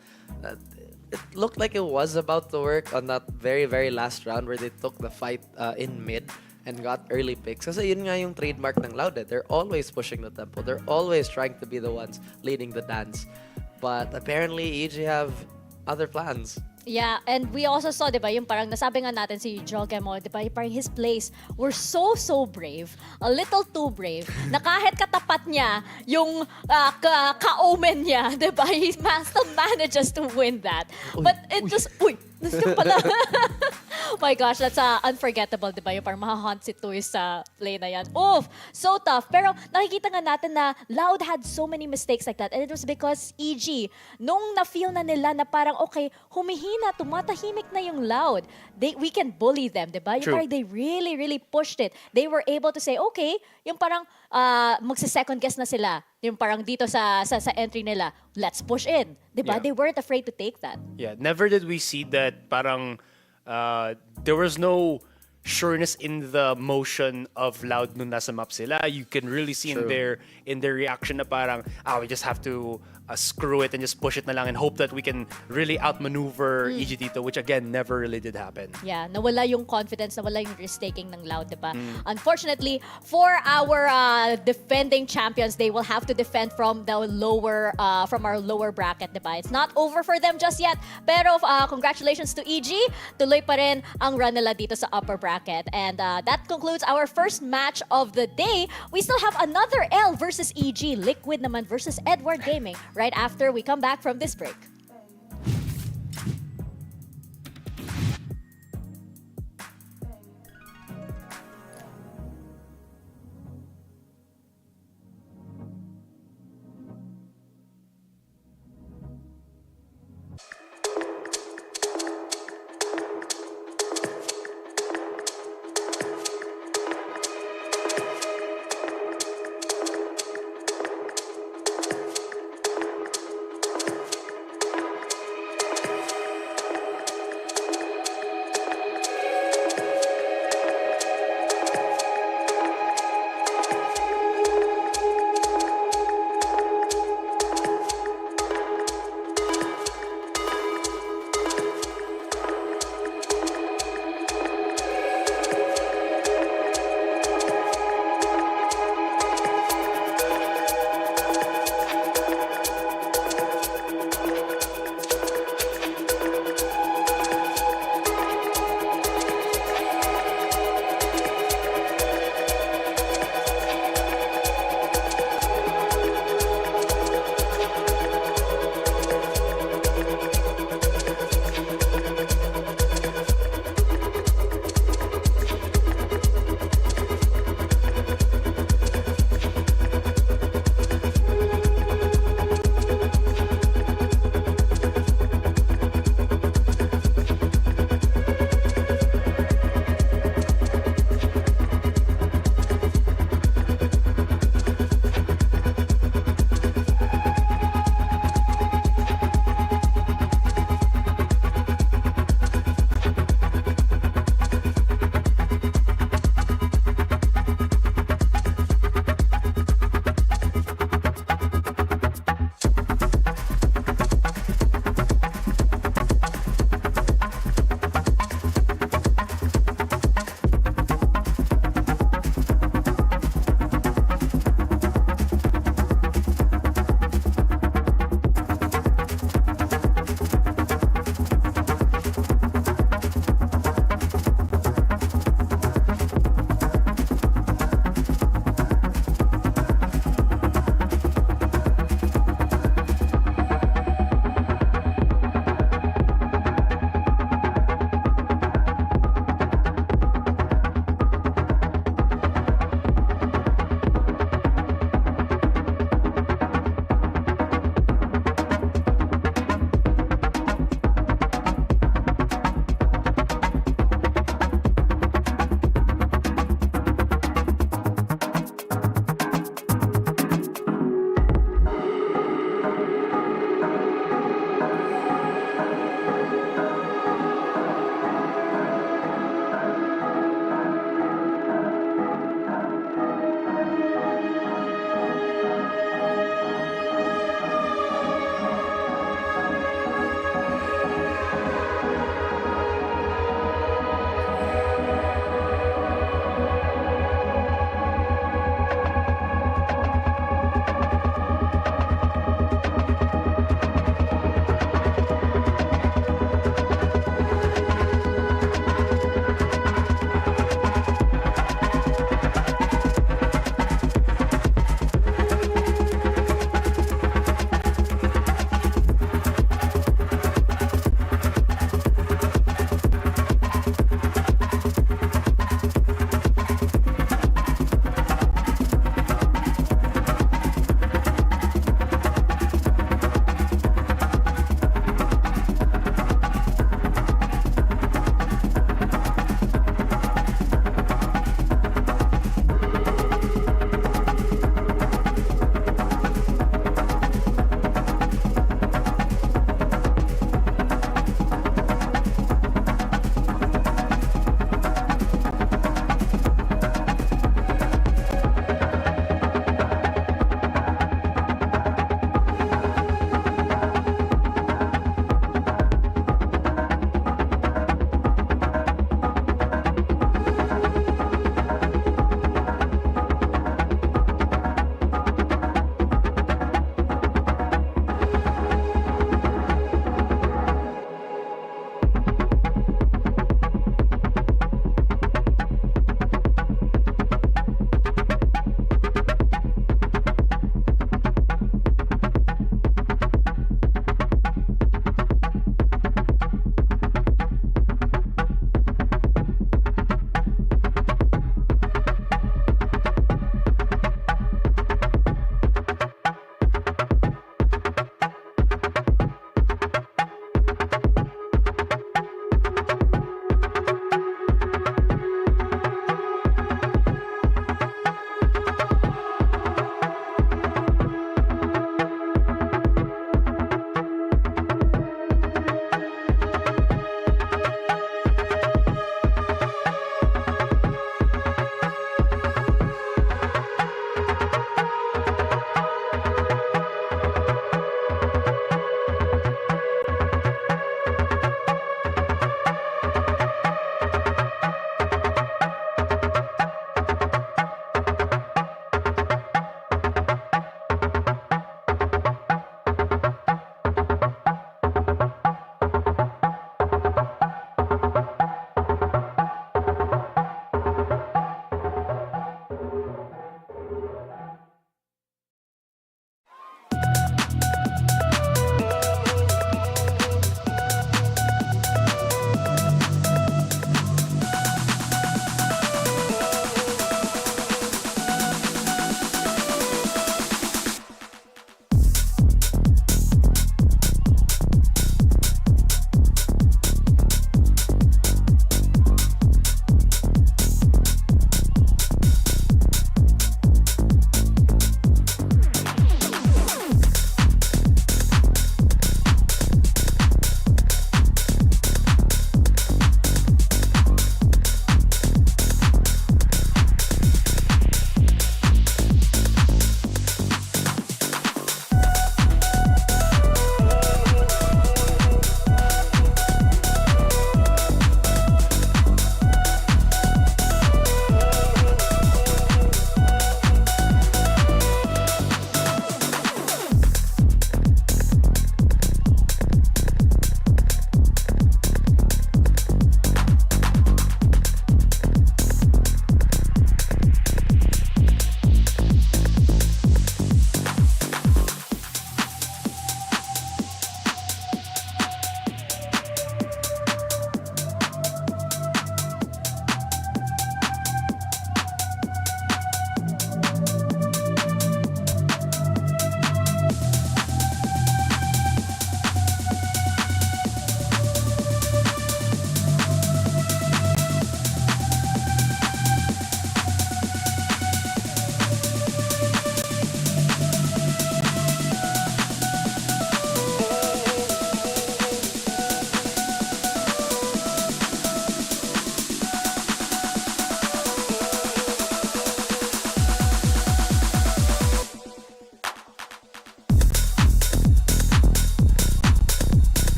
It looked like it was about to work on that very, very last round where they took the fight in mid and got early picks. Kasi yun nga yung trademark ng Loud. They're always pushing the tempo. They're always trying to be the ones leading the dance. But apparently, EG have other plans. Yeah, and we also saw, di ba, yung parang nasabi nga natin si Jogemo, di ba, yung parang his plays were so brave, a little too brave, na kahit katapat niya yung ka-omen niya, di ba, he still manages to win that. But it just, nandun pala. Oh my gosh, that's unforgettable, di ba, yung parang mahahaunt si Tuy sa play na yan. Oof, so tough. Pero nakikita nga natin na Loud had so many mistakes like that, and it was because EG, nung na-feel na nila na parang, okay, humihina, tumatahimik na yung Loud. We can bully them, di ba? Yung parang they really, really pushed it. They were able to say, okay, yung parang magsa-second guess na sila. Yung parang dito sa entry nila, let's push in. Di ba? Yeah. They weren't afraid to take that. Yeah, never did we see that parang there was no sureness in the motion of Loud nung nasa map sila. You can really see in their reaction na parang, we just have to screw it and just push it na lang and hope that we can really outmaneuver EG dito, which again never really did happen. Yeah, nawala yung confidence, nawala yung risk-taking ng Loud, diba? Unfortunately, for our defending champions, they will have to defend from the lower, from our lower bracket, diba? It's not over for them just yet, pero congratulations to EG, tuloy pa rin ang run nila dito sa upper bracket. And that concludes our first match of the day. We still have another L versus EG, Liquid naman versus Edward Gaming, right after we come back from this break.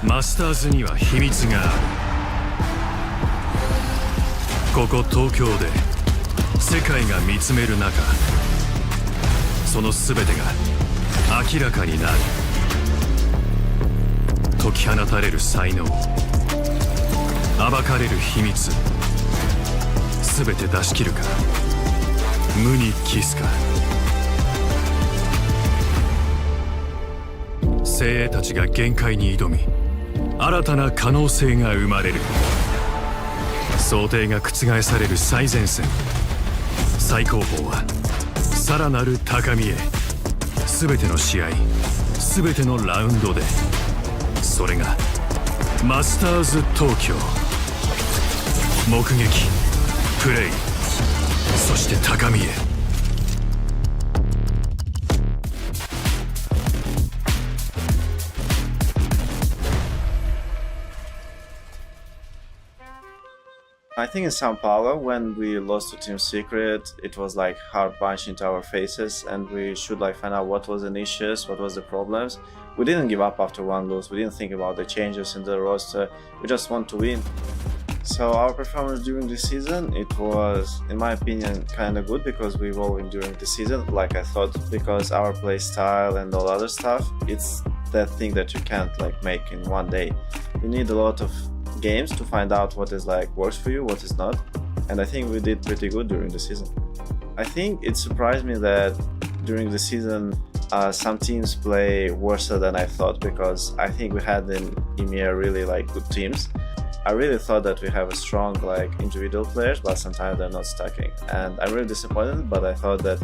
マスターズには秘密がある。ここ東京で世界が見つめる中、その全てが明らかになる。解き放たれる才能、暴かれる秘密、全て出し切るか、無に帰すか。精鋭たちが限界に挑み、新たな可能性が生まれる。想定が覆される最前線、最高峰はさらなる高みへ。全ての試合、全てのラウンドで、それがマスターズ東京。目撃、プレイ、そして高みへ。I think in Sao Paulo, when we lost to Team Secret, it was like hard punch into our faces, and we should like find out what was the issues, what was the problems. We didn't give up after one lose. We didn't think about the changes in the roster. We just want to win. So our performance during the season, it was, in my opinion, kind of good because we evolved during the season, like I thought, because our play style and all other stuff, it's that thing that you can't like make in one day. You need a lot of games to find out what is like works for you, what is not, and I think we did pretty good during the season. I think it surprised me that during the season some teams play worse than I thought, because I think we had in EMEA really like good teams. I really thought that we have a strong like individual players, but sometimes they're not stacking, and I'm really disappointed. But I thought that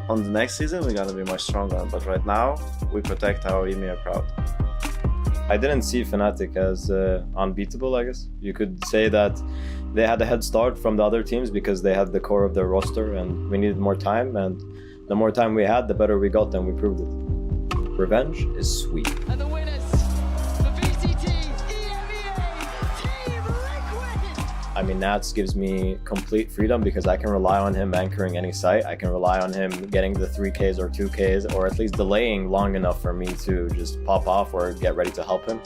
on the next season we're gonna be much stronger, but right now we protect our EMEA crowd. I didn't see Fnatic as unbeatable, I guess. You could say that they had a head start from the other teams because they had the core of their roster and we needed more time, and the more time we had, the better we got, and we proved it. Revenge is sweet. And the winners, the VCT EMEA Team Liquid! I mean, Nats gives me complete freedom because I can rely on him anchoring any site. I can rely on him getting the 3Ks or 2Ks, or at least delaying long enough for me to just pop off or get ready to help him.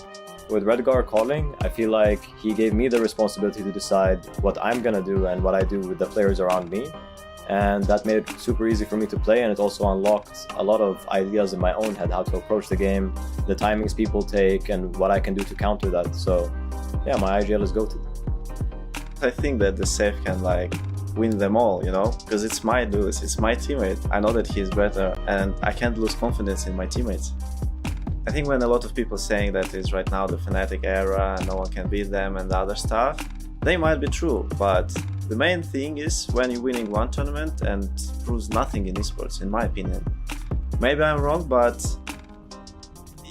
With Redgar calling, I feel like he gave me the responsibility to decide what I'm gonna do and what I do with the players around me. And that made it super easy for me to play, and it also unlocked a lot of ideas in my own head, how to approach the game, the timings people take, and what I can do to counter that. So yeah, my IGL is GOATed. I think that the safe can like win them all, you know, because it's my duelist, it's my teammate. I know that he's better, and I can't lose confidence in my teammates. I think when a lot of people saying that it's right now the Fnatic era and no one can beat them and other stuff, they might be true, but the main thing is when you're winning one tournament and proves nothing in esports, in my opinion. Maybe I'm wrong, but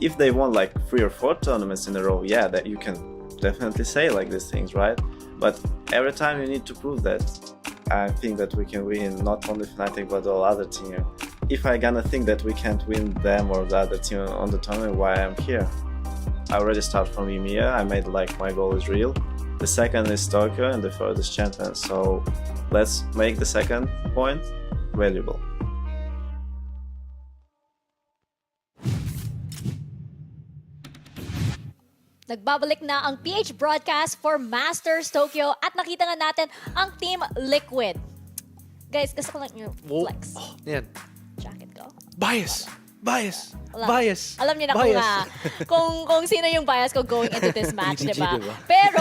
if they won like 3 or 4 tournaments in a row, yeah, that you can definitely say like these things, right? But every time you need to prove that. I think that we can win not only Fnatic but all other teams. If I gonna think that we can't win them or the other team on the tournament, why I'm here? I already start from EMEA, I made like my goal is real. The second is Tokyo and the third is champion, so let's make the second point valuable. Nagbabalik na ang PH broadcast for Masters Tokyo at nakita nga natin ang Team Liquid. Guys, gusto ko lang yung flex. Yan. Jacket ko. Bias! Bias! Wala. Bias! Alam niyo na Bias. kung sino yung bias ko going into this match, EDG, diba? diba? Pero,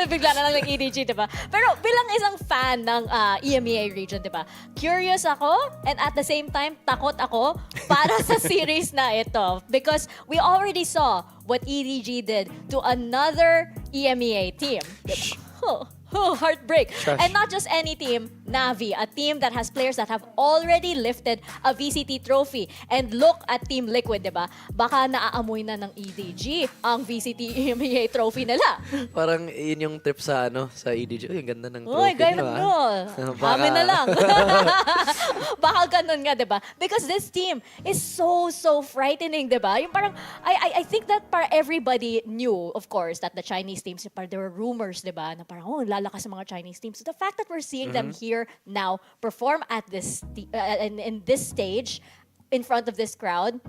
bigla na lang nag-EDG, diba? Pero bilang isang fan ng EMEA region, diba? Curious ako, and at the same time, takot ako para sa series na ito. Because we already saw what EDG did to another EMEA team. Diba? Heartbreak. Shush. And not just any team, Navi, a team that has players that have already lifted a VCT trophy. And look at Team Liquid, diba? Baka naaamoy na ng EDG ang VCT EMEA trophy nila. Parang yun yung trip sa sa EDG. Uy, ang ganda ng trophy Uy, gaya niyo, no. Baka- Amin na lang. Baka ganun nga, diba? Because this team is so frightening, diba? Yung parang, I think that para everybody knew, of course, that the Chinese teams, there were rumors, diba? Na parang, lalakas sa mga Chinese teams. So the fact that we're seeing them here here now perform at this in this stage in front of this crowd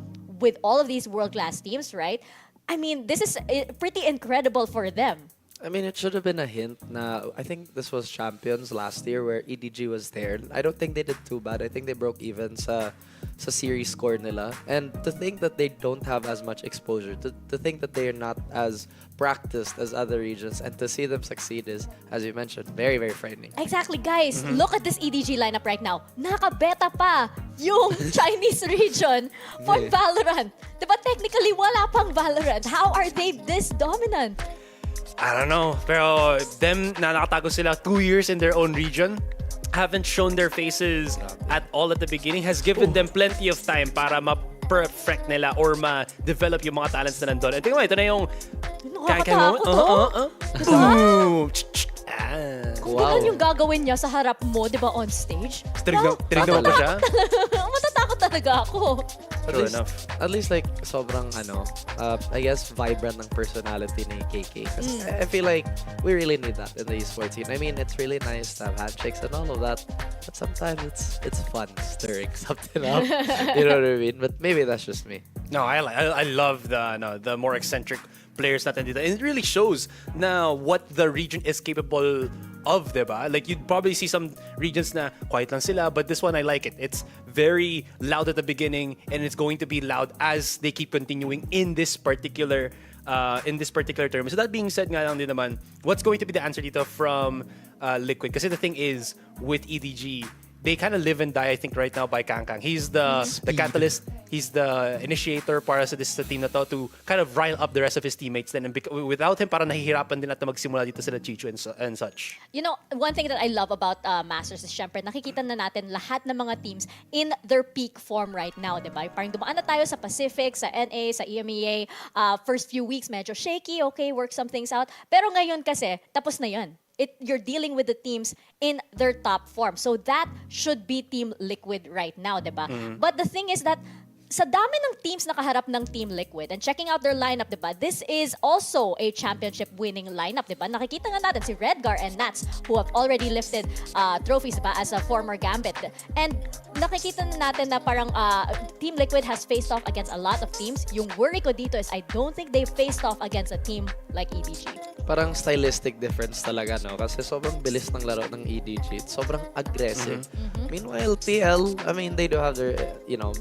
with all of these world-class teams, right? I mean, this is pretty incredible for them. I mean, it should have been a hint na I think this was Champions last year where EDG was there. I don't think they did too bad. I think they broke even sa series score nila. And to think that they don't have as much exposure, to think that they're not as practiced as other regions, and to see them succeed is, as you mentioned, very, very frightening. Exactly, guys. Look at this EDG lineup right now. Nakabeta pa yung Chinese region for Valorant. Diba technically wala pang Valorant? How are they this dominant? I don't know. Pero them na nakatago sila 2 years in their own region, haven't shown their faces at all at the beginning, has given them plenty of time para ma-perfect nila or ma-develop yung mga talents na nandun. Tingnan mo, ito na yung... Nakakatakot, Boom! Kung ganun yung gagawin niya sa harap mo, di ba, on stage? Tinignan mo pa siya? Matatakot talaga ako. At least like sobrang I guess vibrant ng personality ni KK. I feel like we really need that in the esports scene. I mean, it's really nice to have handshakes and all of that, but sometimes it's fun stirring something up. You know what I mean? But maybe that's just me. No, I love the more eccentric players natin dito. And it really shows na what the region is capable of, diba? Like, you'd probably see some regions na quiet lang sila, but this one, I like it. It's very loud at the beginning, and it's going to be loud as they keep continuing in this particular term. So that being said nga lang din naman, what's going to be the answer dito from Liquid? Kasi the thing is, with EDG, they kind of live and die, I think, right now by Kangkang. He's the catalyst. He's the initiator para sa team na to kind of rile up the rest of his teammates. Then, and without him, parang nahihirapan din natin magsimula dito sila Chichu and such. You know, one thing that I love about Masters is syempre, nakikita na natin lahat ng mga teams in their peak form right now, di ba? Parang dumaan na tayo sa Pacific, sa NA, sa EMEA. First few weeks, medyo shaky, okay, work some things out. Pero ngayon kasi, tapos na yun. You're dealing with the teams in their top form. So that should be Team Liquid right now, diba? But the thing is that sa dami ng teams na kaharap ng Team Liquid and checking out their lineup, diba? This is also a championship winning lineup, diba? Nakikita nga natin si Redgar and Nats who have already lifted trophies, diba? As a former Gambit. And nakikita na natin na parang Team Liquid has faced off against a lot of teams. Yung worry ko dito is I don't think they faced off against a team like EDG. Parang stylistic difference talaga, no? Kasi sobrang bilis ng laro ng EDG. It's sobrang aggressive. Meanwhile, TL, I mean, they do have their,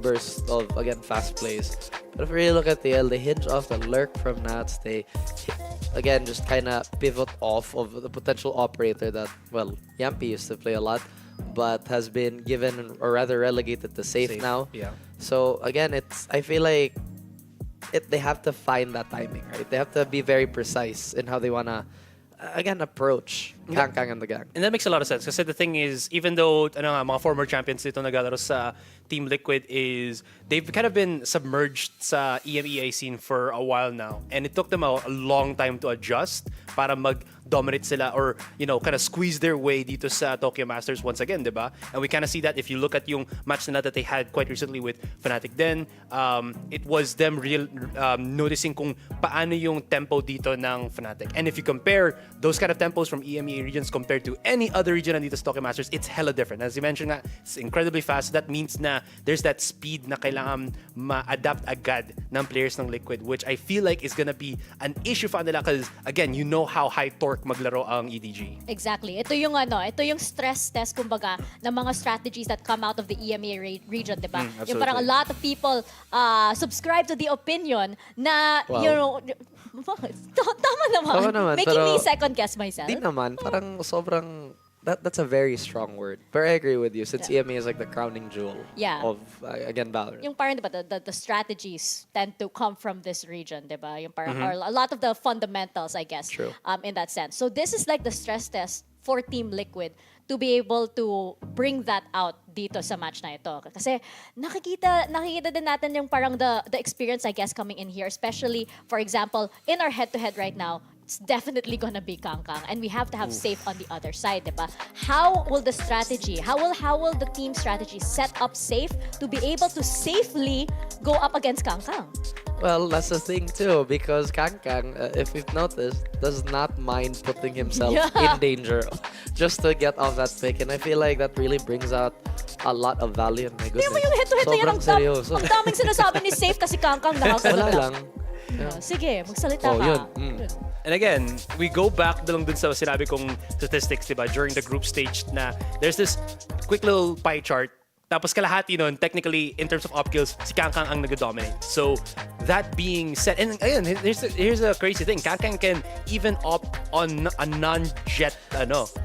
burst of, again, fast plays. But if we really look at TL, they hinge off the lurk from Nats. They, again, just kind of pivot off of the potential operator that, well, Yampi used to play a lot, but has been given, or rather relegated to safe now. Yeah. So, again, I feel like they have to find that timing, right? They have to be very precise in how they want to, again, approach Kangkang and the gang. And that makes a lot of sense. Kasi the thing is, even though mga former champions dito naglalaro sa Team Liquid is, they've kind of been submerged sa EMEA scene for a while now. And it took them a long time to adjust para mag-dominate sila or, kind of squeeze their way dito sa Tokyo Masters once again, diba? And we kind of see that if you look at yung match nila that they had quite recently with Fnatic. Then, it was them noticing kung paano yung tempo dito ng Fnatic. And if you compare those kind of tempos from EMEA regions compared to any other region dito sa Tokyo Masters, it's hella different. As you mentioned nga, it's incredibly fast. That means na there's that speed na kailangan ma-adapt agad ng players ng Liquid, which I feel like is gonna be an issue for nila because, again, you know how high torque maglaro ang EDG. Exactly. Ito yung stress test, kumbaga, ng mga strategies that come out of the EMEA region, diba? Yung parang a lot of people subscribe to the opinion na, tama naman. Making me second guess myself. Di naman, parang sobrang, that's a very strong word. But I agree with you, since EMEA is like the crowning jewel of, again, Valorant. Yung parang, diba, the strategies tend to come from this region, diba? Yung parang, or a lot of the fundamentals, I guess, in that sense. So this is like the stress test for Team Liquid to be able to bring that out dito sa match na ito. Kasi nakikita din natin yung parang the experience, I guess, coming in here, especially, for example, in our head-to-head right now, it's definitely gonna be Kangkang, and we have to have safe on the other side, diba? How will the strategy, how will the team strategy set up safe to be able to safely go up against Kangkang? Well, that's the thing too, because Kangkang, if you've noticed, does not mind putting himself in danger just to get off that pick. And I feel like that really brings out a lot of value. My goodness. Hindi mo yung head-to-head na yan, Sobrang seryoso. ang daming sinasabi ni safe kasi Kangkang nakakagulat. Wala lang. Sige, magsalita Oh, ka. yun. And again, we go back dun sa sinabi kong statistics, diba, during the group stage na there's this quick little pie chart. Tapos kalahati nun, technically, in terms of op kills, si Kangkang ang nag-dominate. So, that being said, and again, here's a crazy thing. Kangkang can even opt on a non-jet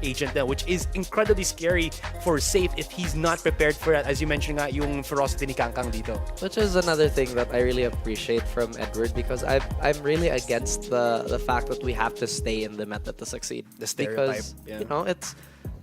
agent na, which is incredibly scary for safe if he's not prepared for that. As you mentioned nga, yung ferocity ni Kangkang dito. Which is another thing that I really appreciate from Edward, because I'm really against the fact that we have to stay in the meta to succeed. The stereotype. Because, it's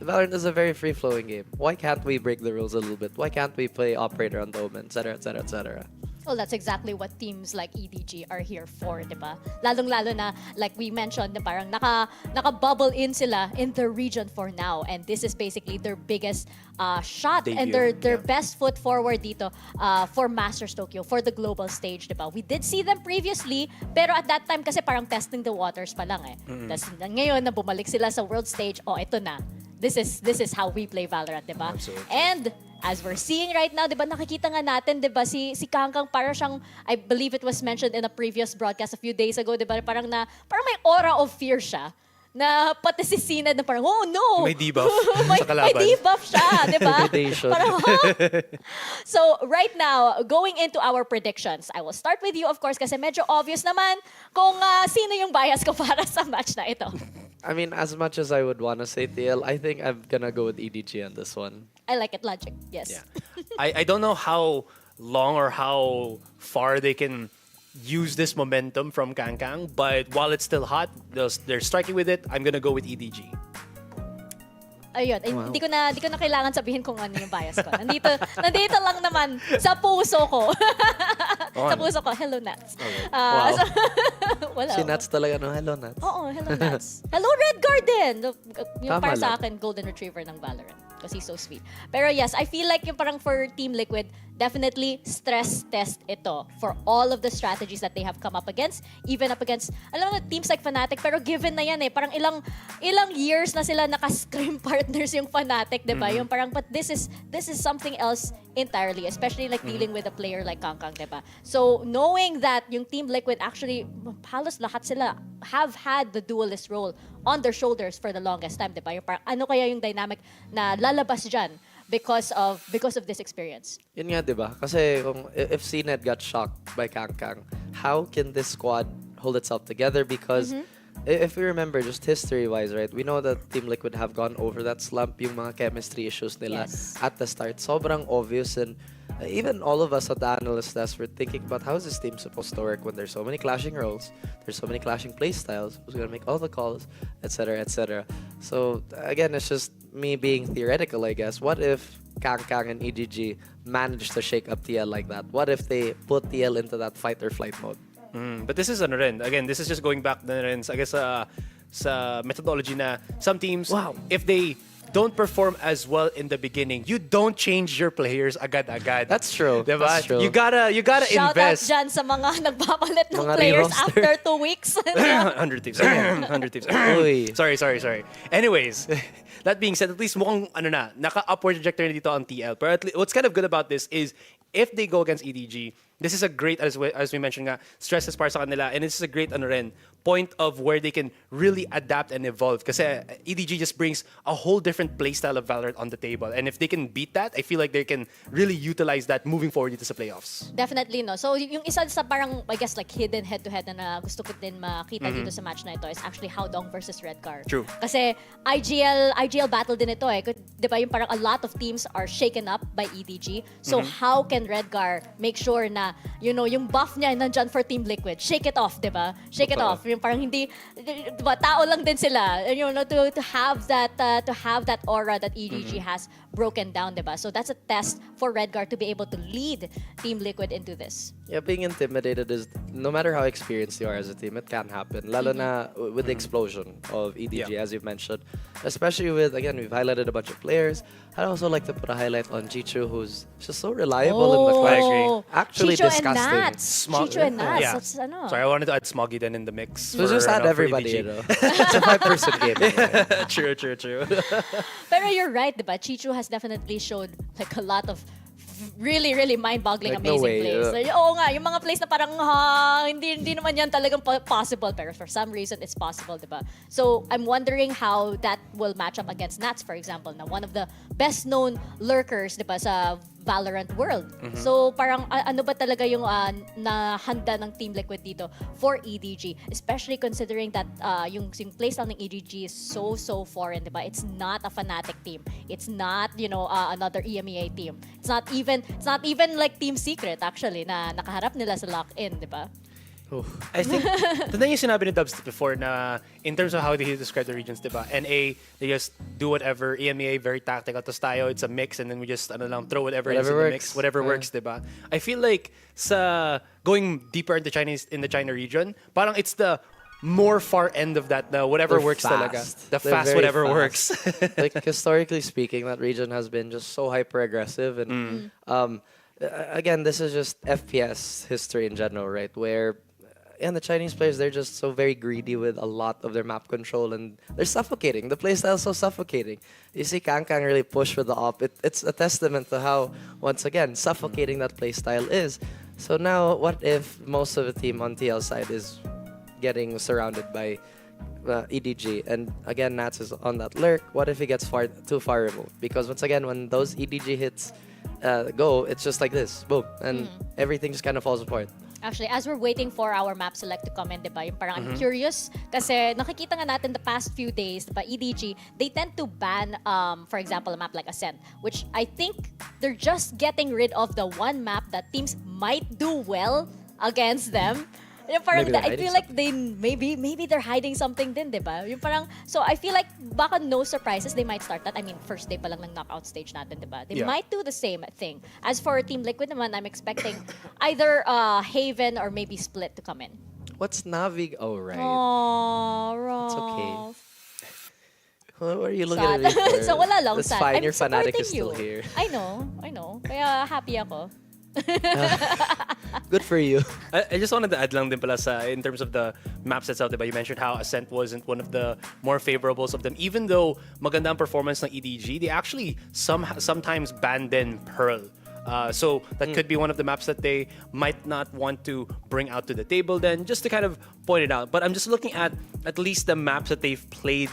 Valorant is a very free-flowing game. Why can't we break the rules a little bit? Why can't we play operator on the omen, etc., etc., etc.? Well, that's exactly what teams like EDG are here for, di ba? Lalong-lalo na, like we mentioned, na parang naka-bubble in sila in the region for now. And this is basically their biggest shot and their best foot forward dito for Masters Tokyo, for the global stage, di ba? We did see them previously, pero at that time kasi parang testing the waters pa lang eh. Tapos ngayon na bumalik sila sa world stage, ito na. This is how we play Valorant, di ba? And as we're seeing right now, di ba, nakikita nga natin, di ba, si Kangkang para siyang, I believe it was mentioned in a previous broadcast a few days ago, di ba, parang may aura of fear siya. Na pati si Sinad na parang, oh no! May debuff sa kalaban. May debuff siya, di ba? Intimidation. Parang, So, right now, going into our predictions, I will start with you, of course, kasi medyo obvious naman kung sino yung bias ko para sa match na ito. I mean, as much as I would want to say TL, I think I'm gonna go with EDG on this one. I like it, logic, yes. Yeah. I don't know how long or how far they can use this momentum from Kangkang, but while it's still hot, they're striking with it. I'm gonna go with EDG. Ayun, hindi ko na kailangan sabihin kung ano yung bias ko. Nandito lang naman sa puso ko. Sa puso ko, hello Nats. Wow. Wala. Si Nats talaga, no? Hello, Nats. Oo, hello Nats. Hello Red Garden! Yung Tama para sa lang. akin, golden retriever ng Valorant. Because he's so sweet. Pero yes, I feel like yung parang for Team Liquid, definitely stress test ito for all of the strategies that they have come up against, even up against, alam mo, teams like Fnatic, pero given na yan eh, parang ilang years na sila naka-scrim partners yung Fnatic, diba? Yung parang, but this is something else entirely, especially like dealing with a player like Kangkang, diba? So, knowing that yung Team Liquid actually, halos lahat sila have had the duelist role on their shoulders for the longest time, diba? Yung parang, ano kaya yung dynamic na lalabas dyan because of this experience? Yun nga, di ba? Kasi if CNED got shocked by Kangkang, how can this squad hold itself together? Because if we remember, just history-wise, right, we know that Team Liquid have gone over that slump, yung mga chemistry issues nila at the start. Sobrang obvious, and even all of us at the analyst desk were thinking about how is this team supposed to work when there's so many clashing roles, there's so many clashing play styles, who's going to make all the calls, etc., etc. So, again, it's just me being theoretical, I guess. What if Kangkang and EGG manage to shake up TL like that? What if they put TL into that fight or flight mode? But this is ano rin. Again, this is just going back na rin, I guess, sa methodology na some teams, if they don't perform as well in the beginning, you don't change your players agad-agad. That's true. Diba? That's true. You gotta Shout invest. out dyan sa mga nagpapalit ng Mga players re-roster. after 2 weeks. 100 tips. 100 tips. Uy. Sorry. Anyways, that being said, at least mukhang naka-upward trajectory na dito on TL. But at least, what's kind of good about this is if they go against EDG, this is a great, as we mentioned nga, stress is para sa kanila, and this is a great point of where they can really adapt and evolve. Kasi EDG just brings a whole different playstyle of Valorant on the table. And if they can beat that, I feel like they can really utilize that moving forward dito sa playoffs. Definitely, no? So, yung isa sa parang, I guess, like hidden head-to-head na gusto ko din makita dito sa match na ito is actually Howdong versus Redcar. True. Kasi IGL battle din ito eh. Di ba yung parang a lot of teams are shaken up by EDG. So, how can Redcar make sure na, you know, yung buff niya nandyan for Team Liquid? Shake it off, di ba? Shake it off. Yung parang hindi, di ba, tao lang din sila. You know, to have that aura that EDG has broken down, di ba? So, that's a test for Redcar to be able to lead Team Liquid into this. Yeah, being intimidated is, no matter how experienced you are as a team, it can happen. Lalo na with the explosion of EDG, as you've mentioned. Especially with, again, we've highlighted a bunch of players. I'd also like to put a highlight on Chichu, who's just so reliable in the clutch. Actually Chicho disgusting. and Nats. Chicho and Nats. Yeah. That's, ano. Sorry, I wanted to add Smoggy then in the mix. So just add for everybody, EDG. you know. It's a 5-person game. True. Pero you're right, diba? Chicho has definitely showed like a lot of really, really mind-boggling, Like, no amazing way, plays. yeah. Oo nga, yung mga plays na parang, hindi naman yan talagang possible, pero for some reason, it's possible, diba? So, I'm wondering how that will match up against Nats, for example, na one of the best-known lurkers, diba, sa Valorant world. So, parang ano ba talaga yung nahanda ng Team Liquid dito for EDG, especially considering that yung playstyle ng EDG is so foreign, diba? It's not a Fnatic team. It's not, another EMEA team. It's not even like Team Secret actually na nakaharap nila sa lock-in, diba? I think, tanda yung sinabi ni Dubs before na in terms of how they describe the regions, diba? NA, they just do whatever. EMEA, very tactical. Tapos tayo, it's a mix and then we just throw whatever is in the mix. Whatever works, diba? I feel like sa going deeper in the China region, parang it's the more far end of that na whatever They're works talaga. fast. The They're fast very whatever fast. works. Like, historically speaking, that region has been just so hyper-aggressive. And again, this is just FPS history in general, right? Where the Chinese players, they're just so very greedy with a lot of their map control, and they're suffocating. The playstyle is so suffocating. You see Kang really push with the op. It's a testament to how, once again, suffocating that playstyle is. So now, what if most of the team on TL side is getting surrounded by EDG, and again, Nats is on that lurk? What if he gets too far removed? Because once again, when those EDG hits go, it's just like this, boom, and everything just kind of falls apart. Actually, as we're waiting for our map select to come in, diba? Yung parang I'm curious kasi nakikita nga natin the past few days, diba, EDG, they tend to ban, for example, a map like Ascent, which I think they're just getting rid of the one map that teams might do well against them. Yung parang I feel like maybe they're hiding something din, diba? Yung parang, so I feel like baka no surprises, they might start that. I mean, first day pa lang ng knockout stage natin, diba? They might do the same thing. As for Team Liquid naman, I'm expecting either Haven or maybe Split to come in. What's Navi? Oh, right. Oh, Rob. It's okay. What are you looking at me for? So wala lang, It's sad. fine, I'm your Fnatic is supporting still you. here. I know. Kaya happy ako. Good for you. I just wanted to add lang din pala in terms of the map sets out, diba? You mentioned how Ascent wasn't one of the more favorables of them. Even though maganda ang performance ng EDG, they actually sometimes banned in Pearl. So that could be one of the maps that they might not want to bring out to the table then, just to kind of point it out. But I'm just looking at least the maps that they've played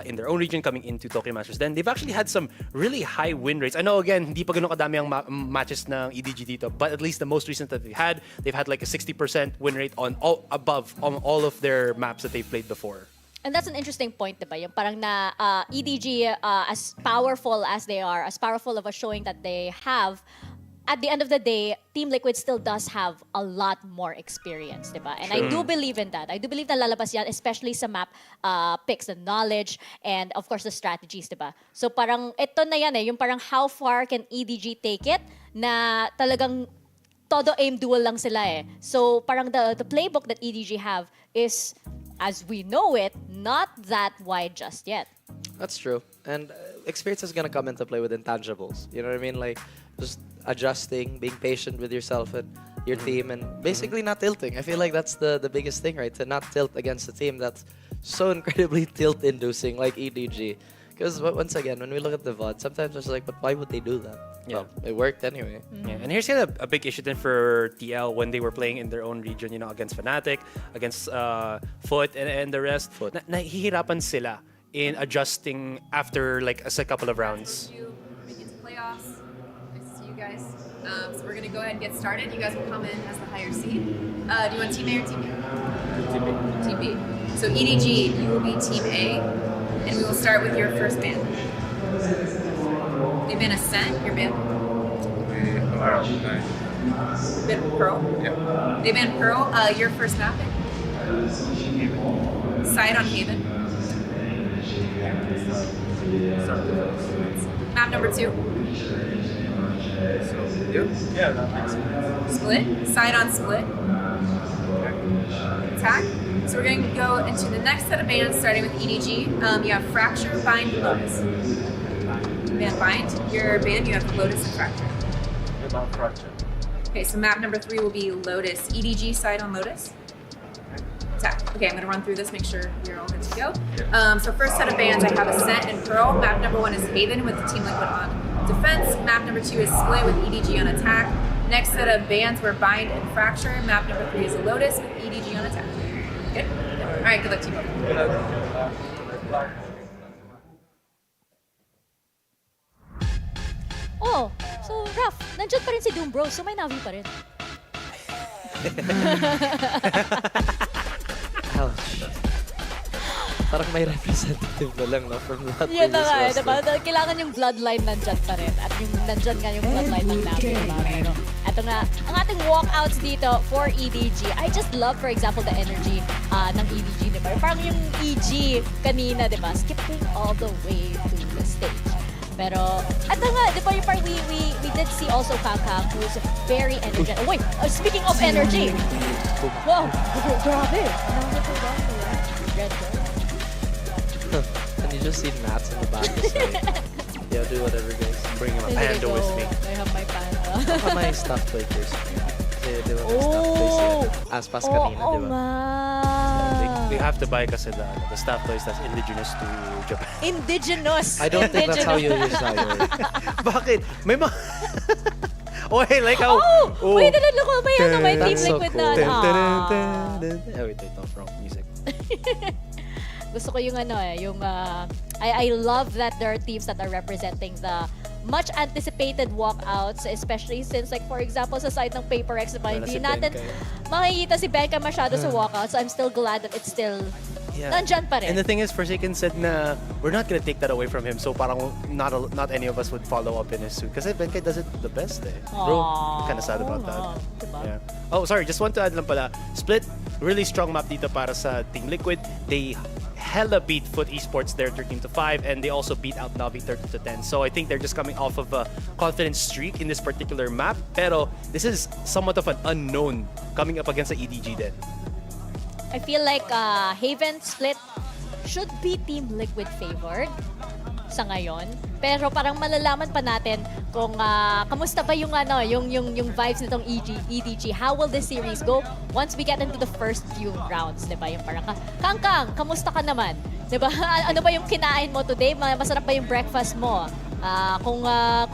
in their own region coming into Tokyo Masters. Then they've actually had some really high win rates. I know, again, hindi pa ganun kadami ang matches ng EDG dito, but at least the most recent that they've had like a 60% win rate on all of their maps that they've played before. And that's an interesting point, diba? Yung parang na EDG, as powerful as they are, as powerful of a showing that they have, at the end of the day, Team Liquid still does have a lot more experience, diba? And I do believe in that. I do believe na lalabas yan, especially sa map picks, the knowledge, and of course the strategies, diba? So parang ito na yan yung parang how far can EDG take it na talagang todo aim duel lang sila So parang the playbook that EDG have is, as we know it, not that wide just yet. That's true. And experience is going to come into play with intangibles. You know what I mean? Like, just adjusting, being patient with yourself and your team, and basically not tilting. I feel like that's the biggest thing, right? To not tilt against a team that's so incredibly tilt-inducing, like EDG. Because once again, when we look at the VOD, sometimes it's like, but why would they do that? Yeah. Well, it worked anyway. Yeah, and here's kind of a big issue then for TL when they were playing in their own region, against Fnatic, against Foot and the rest. Nahihirapan sila in adjusting after like a couple of rounds. Make it to playoffs. Nice to see you guys. So we're gonna go ahead and get started. You guys will come in as the higher seed. Do you want Team A or Team B? Team B. Team B. So EDG, you will be Team A, and we will start with your first ban. They ban Ascent, your ban. Ban Pearl? Yeah. They ban Pearl, your first map pick. Side on Haven. Map number 2. Yeah, that makes sense. Split, side on split. Attack. So we're going to go into the next set of bands, starting with EDG. You have Fracture, Bind, and Lotus. Band Bind. Your band, you have Lotus and Fracture. Okay, so map number 3 will be Lotus. EDG, side on Lotus. Attack. Okay, I'm going to run through this, make sure you're all good to go. So first set of bands, I have Ascent and Pearl. Map number 1 is Haven with Team Liquid on defense. Map number 2 is Split with EDG on attack. Next set of bands were Bind and Fracture. Map number 3 is a Lotus with EDG on attack. Good? All right, good luck to you both. Oh, so Raf, nandiyan pa rin si Doom Bros, so may Navi pa rin. Ouch. Parang may representative na lang, no? From that Yun na nga, previous diba? roster. Kailangan yung bloodline nandyan pa rin. At yung nandyan nga yung bloodline ng Navi, diba? Pero eto nga, ang ating walkouts dito for EDG. I just love, for example, the energy ng EDG, diba? Parang yung EG kanina, diba? Skipping all the way to the stage. Pero, eto nga, di ba yung part we did see also Kaka, who's very energetic. Oh, wait, speaking of energy. Wow, grabe. Red girl. And you just see Mats in the back just like, yeah, do whatever, guys. Bring him a panda with me. I have my panda. I have my stuffed toy first. Kasi di ba may stuffed toys sila? Aspas kanina, di ba? They have to buy kasi the staff toys that's indigenous to Japan. Indigenous! I don't think that's how you use that word. Bakit? May mga... Oh, hey, like how... Oh! Wait, look, may Team That's so Liquid cool. na. Oh, wait, I thought wrong music. Gusto ko yung yung I love that there are teams that are representing the much anticipated walkouts, especially since like for example sa side ng Paper X, diba, hindi natin makikita si Benka masyado sa walkout, so I'm still glad that it's still nandyan pa rin. And the thing is, Forsaken said na we're not gonna take that away from him, so parang not any of us would follow up in his suit. Kasi Benka does it the best eh. Bro, kinda sad about that. Diba? Yeah. Oh, sorry, just want to add lang pala. Split, really strong map dito para sa Team Liquid. They hella beat Foot Esports there 13-5, and they also beat out Navi 13-10. So I think they're just coming off of a confidence streak in this particular map. Pero this is somewhat of an unknown coming up against the EDG then. I feel like Haven Split should be Team Liquid favored sa ngayon. Pero parang malalaman pa natin kung kamusta ba yung yung vibes nitong EDG. How will this series go once we get into the first few rounds, 'di ba? Yung parang Kangkang, kamusta ka naman? 'Di ba? Ano ba yung kinain mo today? Masarap ba yung breakfast mo? Kung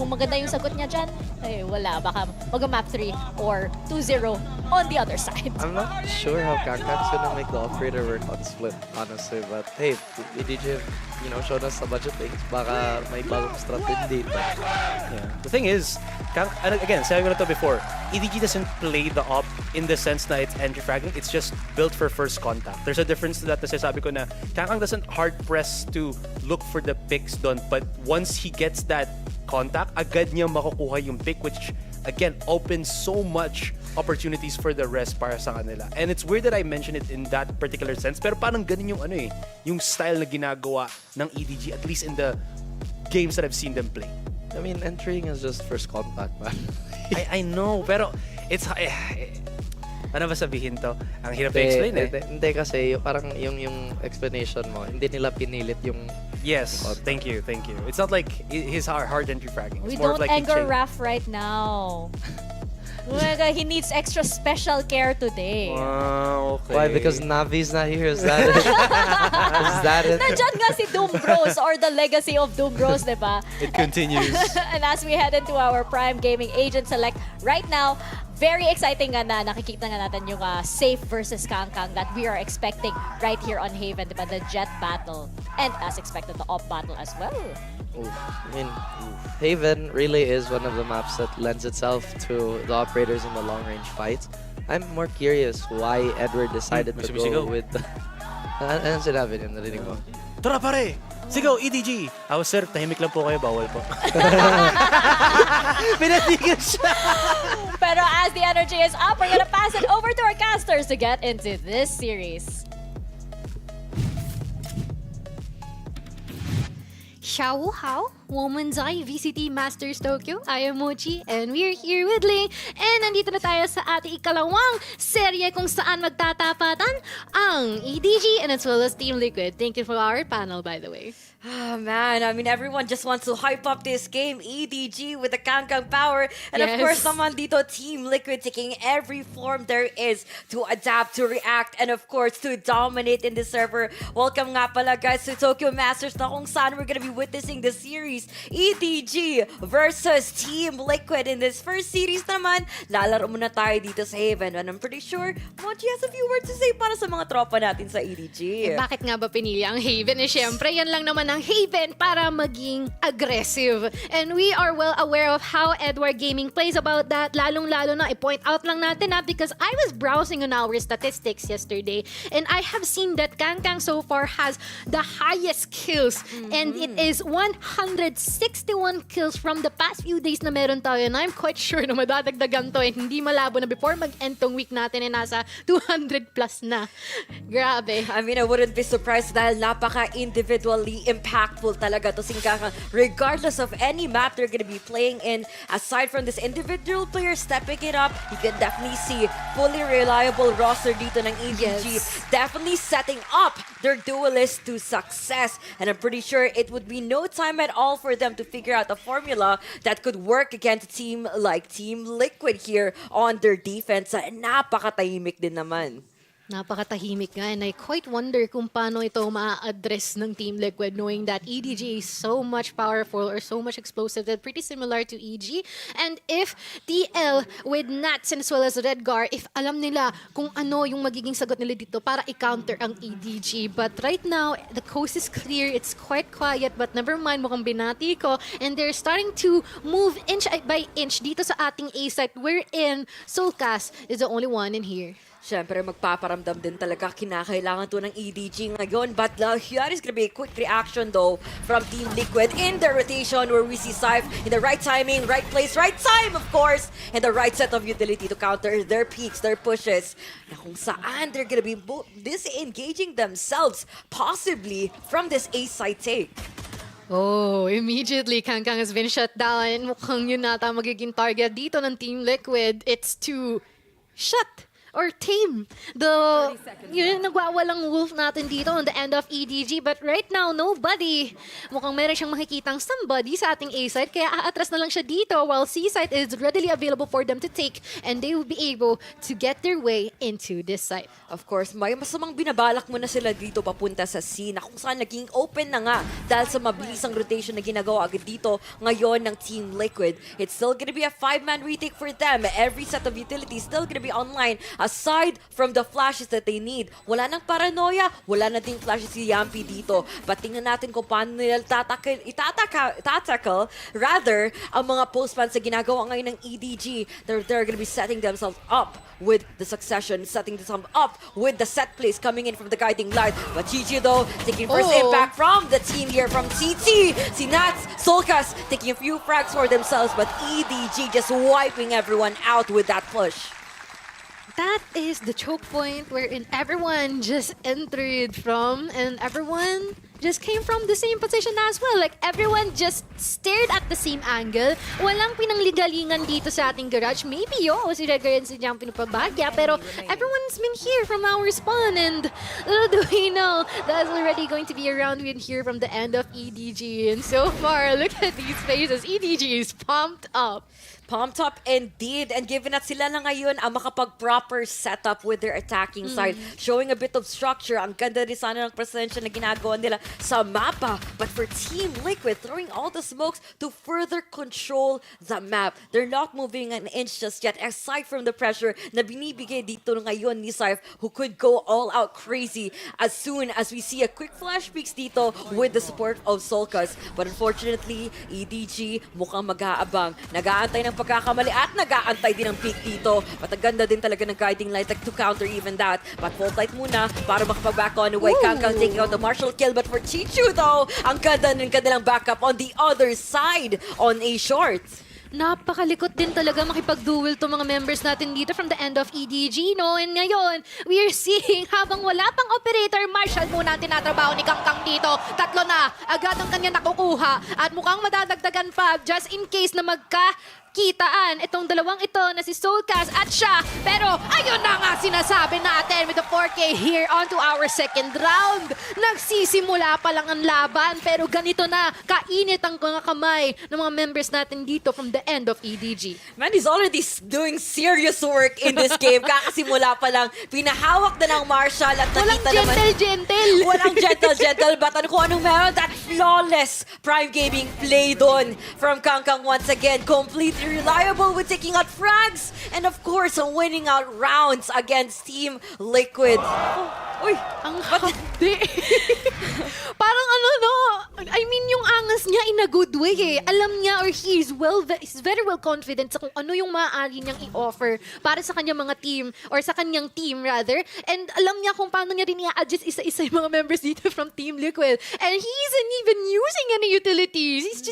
maganda yung sagot niya dyan, eh, wala. Baka mag-map 3 or 2-0 on the other side. I'm not sure how Kangkang's gonna make the operator work on Split, honestly. But hey, EDG, showed us a bunch of things. Baka may bagong strategy dito. Yeah. The thing is, and again, sabi ko na to before, EDG doesn't play the op in the sense na it's entry fragging. It's just built for first contact. There's a difference to that na sabi ko na Kangkang doesn't hard press to look for the picks doon, but once he gets that contact, agad niya makukuha yung pick, which again opens so much opportunities for the rest para sa kanila. And it's weird that I mention it in that particular sense, pero parang ganun yung yung style na ginagawa ng EDG, at least in the games that I've seen them play. I mean, entering is just first contact, man. I know, pero it's ano ba sabihin to? Ang hirap i-explain eh. Hindi kasi parang yung explanation mo, hindi nila pinilit yung Yes, thank you. It's not like his hard entry fragging. It's We more don't of like anger Raf right now. Oh my God, he needs extra special care today. Okay. Why? Because Navi's not here. Is that it? Is that it? Nandyan nga si Doom Bros or the legacy of Doom Bros, diba? It continues. And as we head into our Prime Gaming Agent Select right now, very exciting nga na nakikita nga natin yung Safe versus Kangkang that we are expecting right here on Haven, diba? The Jet battle. And as expected, the Op battle as well. I mean, Haven really is one of the maps that lends itself to the operators in the long-range fights. I'm more curious why Edward decided to go with the... Ano sinabi niya? Narinig mo? Tara pare! Sigaw, EDG! Sir, tahimik lang po kayo, bawal po. Pinatigan siya! Pero as the energy is up, we're gonna pass it over to our casters to get into this series. Xiao Hao Woman's Eye, VCT Masters Tokyo. I am Mochi and we're here with Ling. And nandito na tayo sa ating ikalawang serye kung saan magtatapatan ang EDG and as well as Team Liquid. Thank you for our panel, by the way. Oh man, I mean everyone just wants to hype up this game, EDG with the Kangkang power. And of course naman dito, Team Liquid taking every form there is to adapt, to react, and of course to dominate in the server. Welcome nga pala guys to Tokyo Masters na kung saan we're gonna be witnessing the series EDG versus Team Liquid. In this first series naman, lalaro muna tayo dito sa Haven. And I'm pretty sure Mochi has a few words to say para sa mga tropa natin sa EDG. Bakit nga ba pinili ang Haven? Siyempre, yan lang naman ang Haven para maging aggressive. And we are well aware of how Edward Gaming plays about that. Lalong-lalo na, i-point out lang natin because I was browsing on our statistics yesterday and I have seen that Kangkang so far has the highest kills and it is 161 kills from the past few days na meron tayo, and I'm quite sure na madadagdagan to and hindi malabo na before mag-end tong week natin ay nasa 200 plus na. Grabe. I mean, I wouldn't be surprised dahil napaka-individually impactful talaga to Kangkang. Regardless of any map they're gonna be playing in, aside from this individual player stepping it up, you can definitely see fully reliable roster dito ng EDG. Definitely setting up their duelists to success. And I'm pretty sure it would be no time at all for them to figure out a formula that could work against a team like Team Liquid here on their defense. Napakatahimik din naman. Napakatahimik nga, and I quite wonder kung paano ito ma-address ng Team Liquid knowing that EDG is so much powerful or so much explosive that pretty similar to EG. And if TL with Nats and as well as Redgar, if alam nila kung ano yung magiging sagot nila dito para i-counter ang EDG. But right now, the coast is clear, it's quite quiet, but never mind, mukhang binati ko. And they're starting to move inch by inch dito sa ating A site wherein Soulcast is the only one in here. Siyempre, magpaparamdam din talaga kinakailangan to ng EDG ngayon. But here is gonna be a quick reaction though from Team Liquid in their rotation where we see Syph in the right timing, right place, right time of course, and the right set of utility to counter their peaks, their pushes. Na kung saan they're gonna be disengaging themselves possibly from this A-side take. Oh, immediately Kangkang has been shut down. Mukhang yun nata magiging target dito ng Team Liquid. It's to shut or tame the nagwawalang wolf natin dito on the end of EDG. But right now, nobody. Mukhang meron siyang makikitang somebody sa ating A-side, kaya aatras na lang siya dito while C-side is readily available for them to take and they will be able to get their way into this site. Of course, may masamang binabalak mo na sila dito papunta sa C na kung saan naging open na nga dahil sa mabilisang rotation na ginagawa agad dito ngayon ng Team Liquid. It's still gonna be a 5-man retake for them. Every set of utilities still gonna be online. Aside from the flashes that they need, wala nang paranoia, wala na ding flashes si Yampi dito. But tingnan natin kung paano nila itatackle, rather, ang mga postmans na ginagawa ngayon ng EDG. They're gonna be setting themselves up with the succession, setting themselves up with the set plays coming in from the guiding light. But Gigi though, taking first impact from the team here from CT. Si Nats, Soulcast taking a few frags for themselves, but EDG just wiping everyone out with that push. That is the choke point wherein everyone just entered from and everyone just came from the same position as well. Like everyone just stared at the same angle. Walang pinangligalingan dito sa ating garage. Maybe si Redgar and si Jam pinapabagya, pero everyone's been here from our spawn and little do we know that's already going to be a round win here from the end of EDG. And so far, look at these faces. EDG is pumped up. Pumped up indeed, and given that sila na ngayon ang makapag-proper setup with their attacking side, showing a bit of structure. Ang ganda rin sana ng presensya na ginagawa nila sa mapa. But for Team Liquid, throwing all the smokes to further control the map. They're not moving an inch just yet, aside from the pressure na binibigay dito ngayon ni Syph, who could go all out crazy as soon as we see a quick flash peeks dito with the support of Soulcast. But unfortunately, EDG mukhang mag-aabang. Nag-aantay ng pagkakamali at nag-aantay din ng peak dito. But ang ganda din talaga ng guiding light to counter even that. But full light muna para makapag-back on the way. Kangkang taking out the martial kill. But for Chichu though, ang ganda ng kanilang backup on the other side on a short. napakalikot din talaga makipag-duel to mga members natin dito from the end of EDG, no? And ngayon, we are seeing habang wala pang operator, Marshall muna ang tinatrabaho ni Kangkang dito. 3 na, agad ang kanya nakukuha. At mukhang madadagdagan pa just in case na kitaan itong dalawang ito na si Soulcast at siya. Pero ayun na nga sinasabi natin with the 4K here onto our second round. Nagsisimula pa lang ang laban pero ganito na kainit ang mga kamay ng mga members natin dito from the end of EDG. Man, he's already doing serious work in this game. Kakasimula pa lang, pinahawak na ng Marshall at nakita naman... Walang gentle. But ano kung anong meron? That flawless Prime Gaming play doon from Kangkang once again. Completely reliable with taking out frags and of course winning out rounds against Team Liquid. Uy, ang hapdi. Parang I mean yung angas niya in a good way eh. Alam niya or he's very well confident sa kung ano yung maaari niyang i-offer para sa kanyang mga team or sa kanyang team rather. And alam niya kung paano niya rin i-adjust isa-isa yung mga members dito from Team Liquid. And he isn't even using any utilities. He's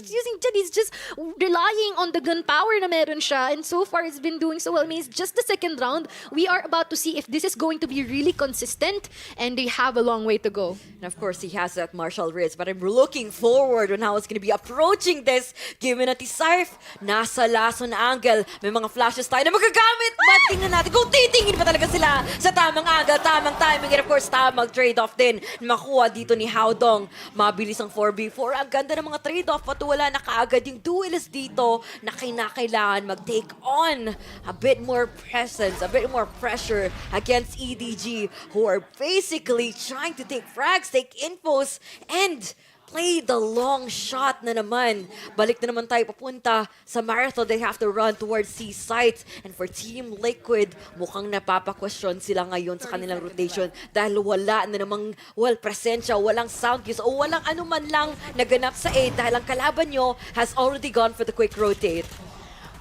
just relying on the gunpowder na meron siya. And so far, it's been doing so well. I mean, it's just the second round. We are about to see if this is going to be really consistent and they have a long way to go. And of course, he has that martial wrist. But I'm looking forward on how it's going to be approaching this. Given that Saif nasa lason angle. May mga flashes tayo na magagamit. But tingnan natin kung titingin pa talaga sila sa tamang angle, tamang timing. And of course, tamang trade-off din na makuha dito ni Howdong. Mabilis ang 4v4. Ang ganda ng mga trade-off. Pati wala na kaagad yung duelist dito na kailangan mag-take on a bit more presence, a bit more pressure against EDG who are basically trying to take frags, take infos, and play the long shot na naman. Balik na naman tayo papunta sa marathon. They have to run towards C sites. And for Team Liquid, mukhang napapa-question sila ngayon sa kanilang rotation dahil wala na namang presensya, walang sound cues, o walang anuman lang naganap sa A dahil ang kalaban nyo has already gone for the quick rotate.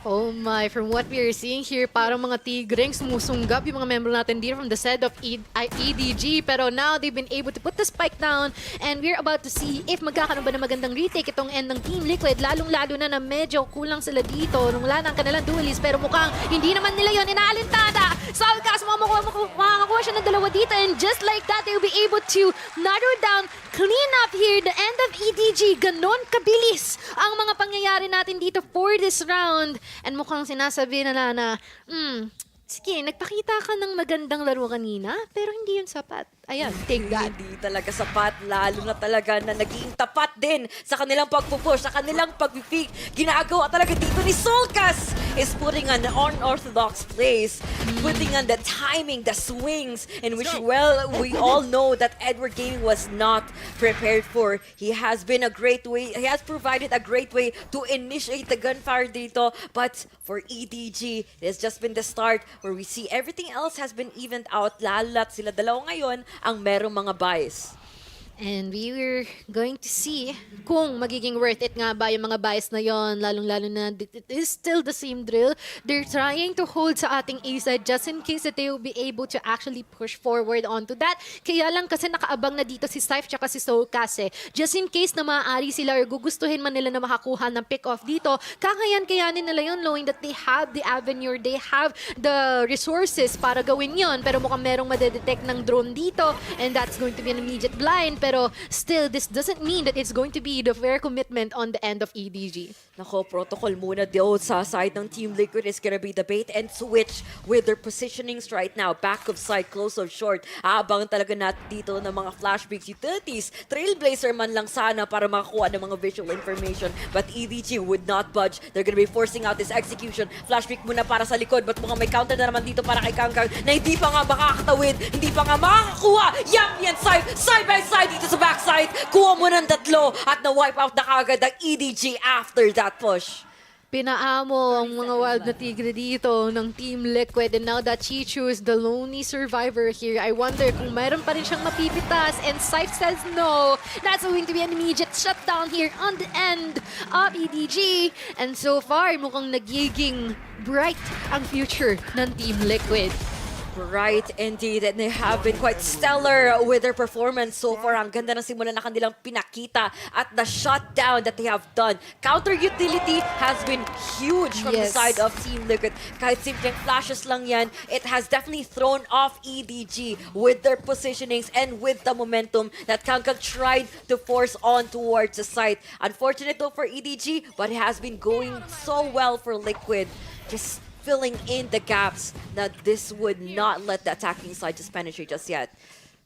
Oh my, from what we are seeing here, parang mga tigreng sumusunggab yung mga member natin dito from the side of EDG. Pero now, they've been able to put the spike down and we're about to see if magkakaroon ba na magandang retake itong end ng Team Liquid. Lalong-lalo na medyo kulang sila dito nung wala ng kanilang duelist. Pero mukhang hindi naman nila yon inaalintada. Soulcast, makakakuha siya ng dalawa dito and just like that, they'll be able to narrow down, clean up here the end of EDG. Ganon kabilis ang mga pangyayari natin dito for this round. And mukhang sinasabi na sige, nagpakita ka ng magandang laro kanina, pero hindi yun sapat. Ayan, take that. Hindi talaga sapat, lalo na talaga na naging tapat din sa kanilang pagpupush, sa kanilang pag-peak. Ginagawa talaga dito ni Soulcast is putting on unorthodox plays, putting on the timing, the swings, in which, well, we all know that Edward Gaming was not prepared for. He has been a great way, he has provided a great way to initiate the gunfire dito, but for EDG, it has just been the start where we see everything else has been evened out, lalat sila dalawa ngayon ang merong mga buys. And we were going to see kung magiging worth it nga ba yung mga buys na yon, lalong-lalo na it is still the same drill. They're trying to hold sa ating A side just in case that they will be able to actually push forward onto that. Kaya lang kasi nakaabang na dito si Saif tsaka si Soulcast eh. Just in case na maaari sila or gugustuhin man nila na makakuha ng pick-off dito, kakayanin nila yun knowing that they have the avenue, they have the resources para gawin yon. Pero mukhang merong madedetect ng drone dito and that's going to be an immediate blind. Pero still, this doesn't mean that it's going to be the fair commitment on the end of EDG. Nako, protocol muna daw sa side ng Team Liquid is gonna be the bait and switch with their positionings right now. Back of side, close or short. Aabangan talaga natin dito ng mga flashbacks, utilities. Trailblazer man lang sana para makakuha ng mga visual information. But EDG would not budge. They're gonna be forcing out this execution. Flashback muna para sa likod. But mukhang may counter na naman dito para kay Kangkang na hindi pa nga makakatawid, hindi pa nga makakakuha. Yan side by side dito sa backside. Kuha mo ng 3 at na-wipe out na kagad ang EDG after that push. Pinaamo ang mga wild na tigre dito ng Team Liquid and now that Chichu is the lonely survivor here, I wonder kung mayroon pa rin siyang mapipitas and Saif says no. That's going to be an immediate shutdown here on the end of EDG and so far mukhang nagiging bright ang future ng Team Liquid. Right, indeed. And they have been quite stellar with their performance so far. Ang ganda ng simula na kanilang pinakita at the shutdown that they have done. Counter utility has been huge from the side of Team Liquid. Kahit simpleng flashes lang yan, it has definitely thrown off EDG with their positionings and with the momentum that Kangkang tried to force on towards the site. Unfortunate though for EDG, but it has been going so well for Liquid. Just filling in the gaps that this would not let the attacking side just penetrate just yet.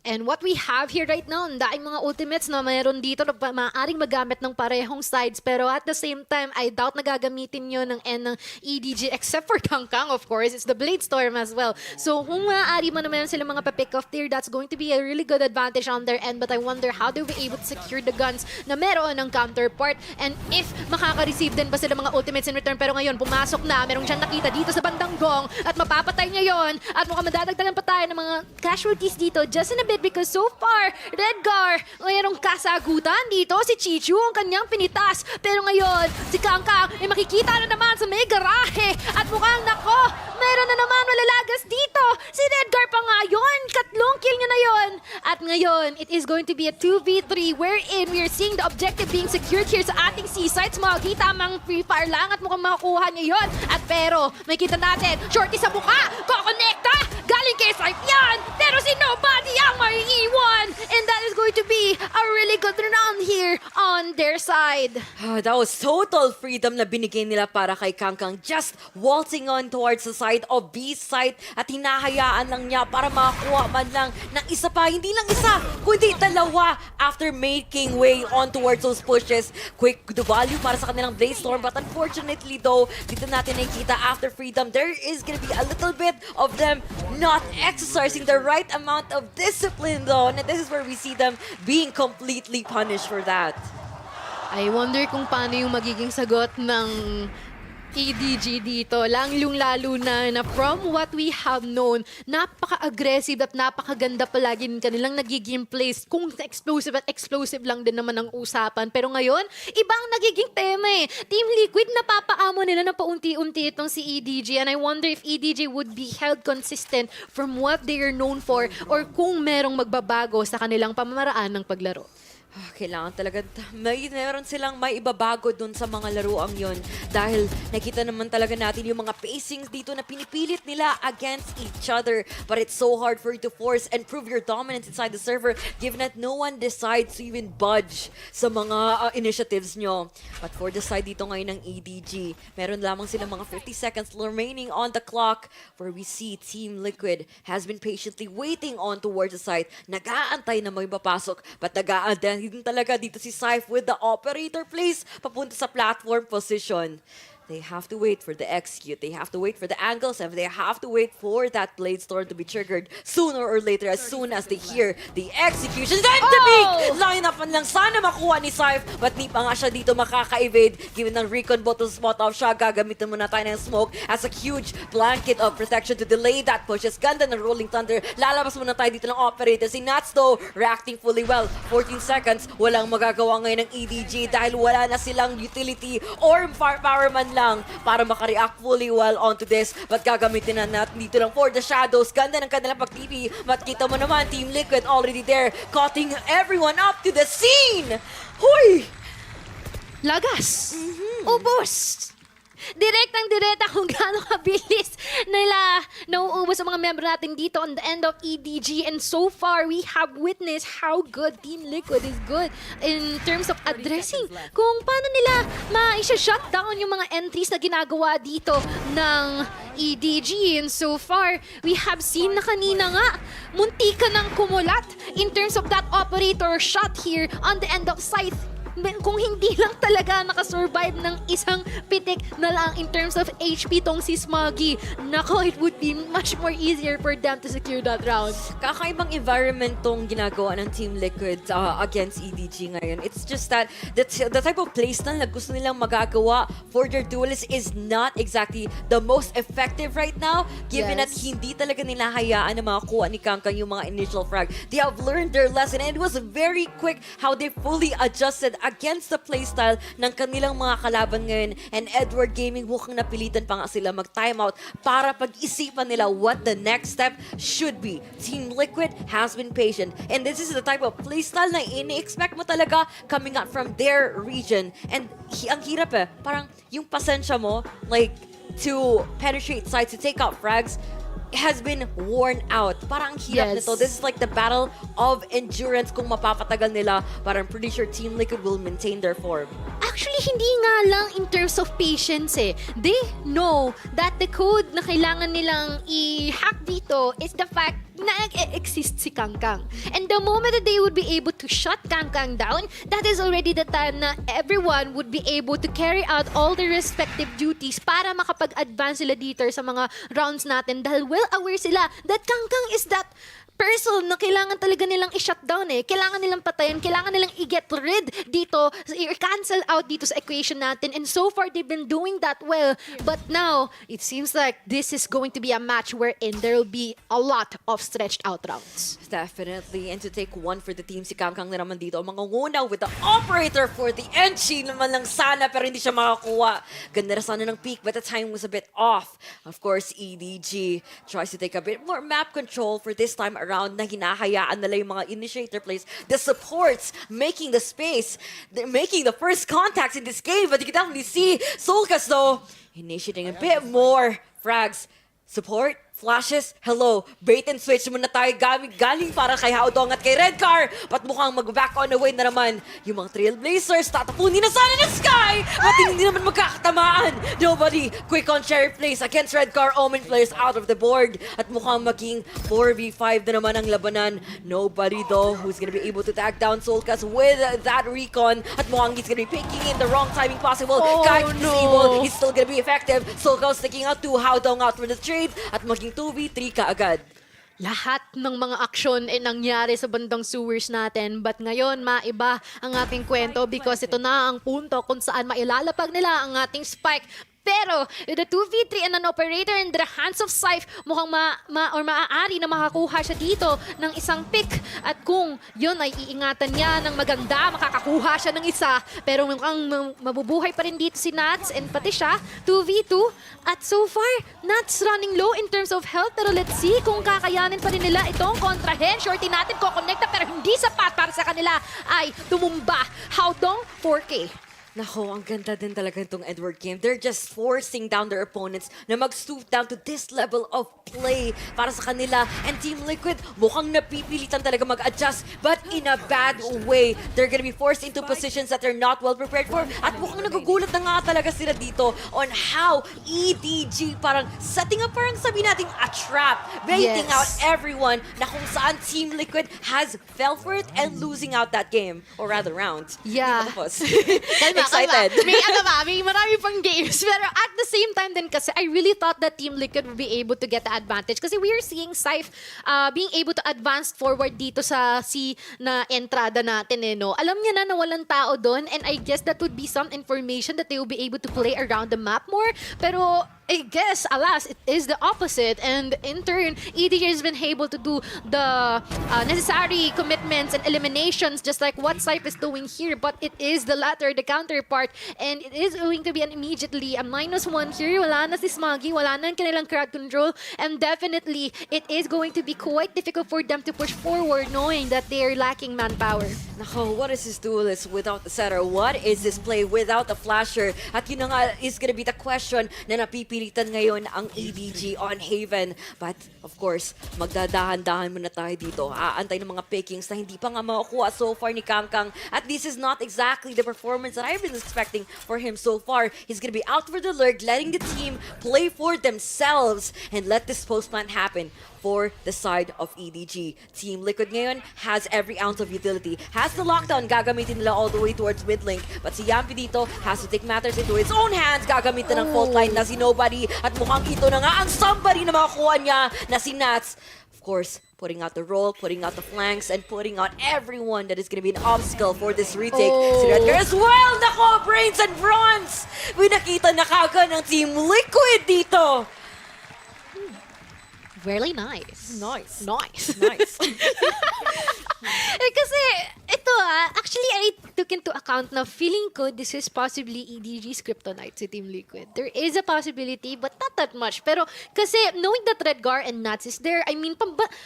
And what we have here right now, ang daing mga ultimates na mayroon dito na maaaring magamit ng parehong sides. Pero at the same time, I doubt na gagamitin yun ng end ng EDG except for Kangkang, of course. It's the Blade Storm as well. So kung maaari mo naman sila mga pa-pick off tier, that's going to be a really good advantage on their end. But I wonder how they'll be able to secure the guns na meron ng counterpart. And if makaka-receive din ba sila mga ultimates in return. Pero ngayon, pumasok na, merong siyang nakita dito sa bandang gong at mapapatay niya yon. At mukhang madadagdagan pa tayo ng mga casualties dito just in a bit. Because so far, Redgar, mayroong kasagutan dito. Si Chichu ang kanyang pinitas. Pero ngayon, si Kangkang ay makikita na naman sa may garahe. At mukhang nako, meron na naman malalagas dito. Si Redgar pa nga yun. Katlong kill niya na yun. At ngayon, it is going to be a 2v3 wherein we are seeing the objective being secured here sa ating C-site. Smoggy, tamang free fire lang at mukhang makakuha niya yun. At pero, may kita natin, shorty sa mukha, kokonekta, galing kay site yan. Pero si Nobody ang may iwan. And that is going to be a really good round here on their side. That was total freedom na binigay nila para kay Kangkang. Just waltzing on towards the side of B side at hinahayaan lang niya para makakuha man lang ng isa pa. Hindi lang isa, kundi dalawa after making way on towards those pushes. Quick the value para sa kanilang Blaze Storm. But unfortunately though, dito natin nakikita after freedom, there is gonna be a little bit of them not exercising the right amount of discipline though. And this is where we see them being completely punished for that. I wonder kung paano yung magiging sagot ng EDG dito. Lalo na from what we have known, napaka-aggressive at napakaganda palagi ng kanilang nagiging plays. Kung explosive at explosive lang din naman ang usapan. Pero ngayon, ibang nagiging tema eh. Team Liquid, napapaamo nila na paunti-unti itong si EDG. And I wonder if EDG would be held consistent from what they are known for or kung merong magbabago sa kanilang pamamaraan ng paglaro. Kailangan talaga, meron silang may ibabago dun sa mga laruang yon dahil nakita naman talaga natin yung mga pacings dito na pinipilit nila against each other. But it's so hard for you to force and prove your dominance inside the server given that no one decides to even budge sa mga initiatives nyo. But for the side dito ngayon ng EDG, meron lamang silang mga 50 seconds remaining on the clock where we see Team Liquid has been patiently waiting on towards the side. Nag-aantay na may papasok but nag-aantay din talaga dito si Saif with the operator place papunta sa platform position. They have to wait for the execute. They have to wait for the angles and they have to wait for that Blade Storm to be triggered sooner or later as soon as they hear the execution. Then the big lineup lang sana makuha ni Saif but di pa nga siya dito makaka-evade given ng recon bottle spot off siya. Gagamitin muna tayo ng smoke as a huge blanket of protection to delay that push. As ganda ng Rolling Thunder. Lalabas muna tayo dito ng operator. Si Nats though reacting fully well. 14 seconds. Walang magagawa ngayon ng EDG dahil wala na silang utility or power man lang para makareact fully well onto this. But gagamitin na natin dito lang for the shadows. Ganda ng kanilang pag-TV. But kita mo naman, Team Liquid already there, cutting everyone up to the scene. Huy! Lagas! Ubos! Direktang-direkta kung gaano kabilis nila nauubos ang mga member natin dito on the end of EDG. And so far, we have witnessed how good Team Liquid is good in terms of addressing kung paano nila ma-shutdown yung mga entries na ginagawa dito ng EDG. And so far, we have seen na kanina nga, munti ka ng kumulat in terms of that operator shot here on the end of site. Kung hindi lang talaga nakasurvive ng isang pitik na lang in terms of HP tong si Smoggy, nako, it would be much more easier for them to secure that round. Kakaibang environment tong ginagawa ng Team Liquid against EDG ngayon. It's just that the type of playstyle na gusto nilang magagawa for their duelists is not exactly the most effective right now, given that hindi talaga nila hayaan na makakuha ni Kangkang yung mga initial frag. They have learned their lesson and it was very quick how they fully adjusted against the playstyle ng kanilang mga kalaban ngayon. And Edward Gaming mukhang napilitan pa nga sila mag-timeout para pag-isipan nila what the next step should be. Team Liquid has been patient. And this is the type of playstyle na ini-expect mo talaga coming out from their region. And ang hirap parang yung pasensya mo, like, to penetrate sites, to take out frags, has been worn out. Parang hirap nito. This is like the battle of endurance kung mapapatagal nila. But I'm pretty sure Team Liquid will maintain their form. Actually, hindi nga lang in terms of patience They know that the code na kailangan nilang i-hack dito is the fact na exist si Kangkang. And the moment that they would be able to shut Kangkang down, that is already the time na everyone would be able to carry out all their respective duties para makapag-advance sila dito sa mga rounds natin dahil well aware sila that Kangkang is that person na kailangan talaga nilang i-shutdown Kailangan nilang patayin, kailangan nilang i-get rid dito, i-cancel out dito sa equation natin. And so far, they've been doing that well. But now, it seems like this is going to be a match wherein there will be a lot of stretched out rounds. Definitely. And to take one for the team, si Kangkang na naman dito. Mangunguna with the operator for the Enchi naman lang sana pero hindi siya makakuha. Ganda na sana ng peak but the time was a bit off. Of course, EDG tries to take a bit more map control for this time around na hinahayaan nila yung mga initiator plays. The supports making the space. They're making the first contacts in this game but you can definitely see Solkas though initiating a bit more frags. Support, flashes, hello, bait and switch muna tayo galing para kay Haodong at kay Redcar. But mukhang mag-back on the way na naman yung mga Trailblazers. Tatapunin na sana ng Sky! At hindi naman magkakatamaan. Nobody quick on cherry plays against Redcar. Omen players out of the board. At mukhang maging 4v5 na naman ang labanan. Nobody though who's gonna be able to tag down Solkas with that recon. At mukhang he's gonna be picking in the wrong timing possible. Guy disabled. He's still gonna be effective. Solkas taking out 2. Haodong out for the trade. At maging 2v3 kaagad. Lahat ng mga aksyon ay nangyari sa bandang sewers natin. But ngayon, maiba ang ating kwento because ito na ang punto kung saan mailalapag nila ang ating spike. Pero, the 2v3 and an operator in the hands of Scythe, mukhang maaari na makakuha siya dito ng isang pick. At kung yun ay iingatan niya ng maganda, makakakuha siya ng isa. Pero mukhang mabubuhay pa rin dito si Nats and pati siya, 2v2. At so far, Nats running low in terms of health. Pero let's see kung kakayanin pa rin nila itong kontrahen. Shorty natin kukonekta pero hindi sapat para sa kanila ay tumumba. Haodong 4K. Nako, ang ganda din talaga itong Edward game. They're just forcing down their opponents na mag-stoop down to this level of play para sa kanila. And Team Liquid, mukhang napipilitan talaga mag-adjust but in a bad way. They're gonna be forced into positions that they're not well prepared for. At mukhang nagugulat na nga talaga sila dito on how EDG parang setting up, parang sabi natin, a trap. Baiting out everyone na kung saan Team Liquid has fell for it and losing out that game. Or rather, round. Yeah. Excited. May marami pang games. Pero at the same time din kasi, I really thought that Team Liquid would be able to get the advantage. Kasi we are seeing Scythe being able to advance forward dito sa C na entrada natin no. Alam niya na walang tao doon and I guess that would be some information that they will be able to play around the map more. Pero I guess, alas, it is the opposite. And in turn, EDG has been able to do the necessary commitments and eliminations just like what Scythe is doing here. But it is the latter, the counterpart. And it is going to be immediately a -1 here. Wala na si Smoggy, wala na kanilang crowd control. And definitely, it is going to be quite difficult for them to push forward knowing that they are lacking manpower. Nako, what is this duelist without the setter? What is this play without the flasher? At yun na nga is gonna be the question na napipilitan ngayon ang EDG on Haven. But, of course, magdadahan-dahan muna tayo dito. Aantay ng mga pickings na hindi pa nga makukuha so far ni Kangkang. At this is not exactly the performance that I've been expecting for him so far. He's gonna be out for the lurk, letting the team play for themselves and let this postplan happen for the side of EDG. Team Liquid ngayon has every ounce of utility. Has the lockdown, gagamitin nila all the way towards mid link. But si Yampi dito has to take matters into his own hands. Gagamitin ng fault line na si Nobody. At mukhang ito na nga ang somebody na makakuha niya na si Nats. Of course, putting out the roll, putting out the flanks, and putting out everyone that is going to be an obstacle for this retake. Si Redcar as well! Nako, brains and bronze! Binakita na kagad ng Team Liquid dito. Very nice. Nice. Nice. Nice. Kasi, ito actually, took into account na feeling ko this is possibly EDG's kryptonite si Team Liquid. There is a possibility, but not that much. Pero kasi knowing that Redgar and Nuts is there, I mean,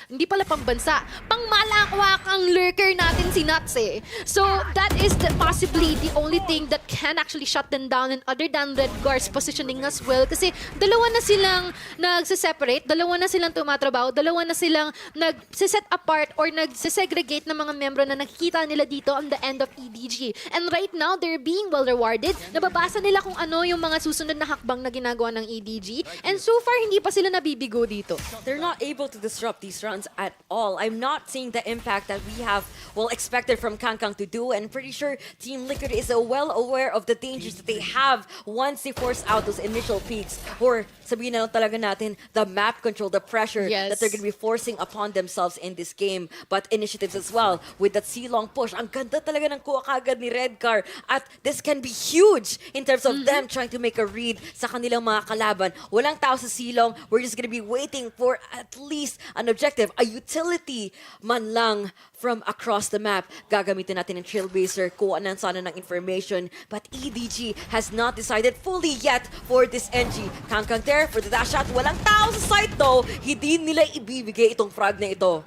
hindi pala pambansa, pangmalawak ang lurker natin si Nuts eh. So that is possibly the only thing that can actually shut them down, and other than Redgar's positioning as well. Kasi dalawa na silang nagse-separate, dalawa na silang tumatrabaho, dalawa na silang nag-set apart or nag-segregate ng mga membro na nakikita nila dito on the end of EDG. And right now, they're being well rewarded. Nababasa nila kung ano yung mga susunod na hakbang na ginagawa ng EDG. And so far, hindi pa sila nabibigo dito. They're not able to disrupt these runs at all. I'm not seeing the impact that we have, well, expected from Kangkang to do. And pretty sure Team Liquid is well aware of the dangers that they have once they force out those initial peaks. Or sabihin na lang talaga natin, the map control, the pressure that they're going to be forcing upon themselves in this game. But initiatives as well with that C-long push. Ang ganda talaga ng kuha kagad ni Redgar. At this can be huge in terms of them trying to make a read sa kanilang mga kalaban. Walang tao sa C-long. We're just gonna be waiting for at least an objective, a utility man lang from across the map. Gagamitin natin ng Trailblazer, kuha na sana ng information. But EDG has not decided fully yet for this NG. Kangkang there for the dash shot. Walang tao sa site though. Hindi nila ibibigay itong frag na ito.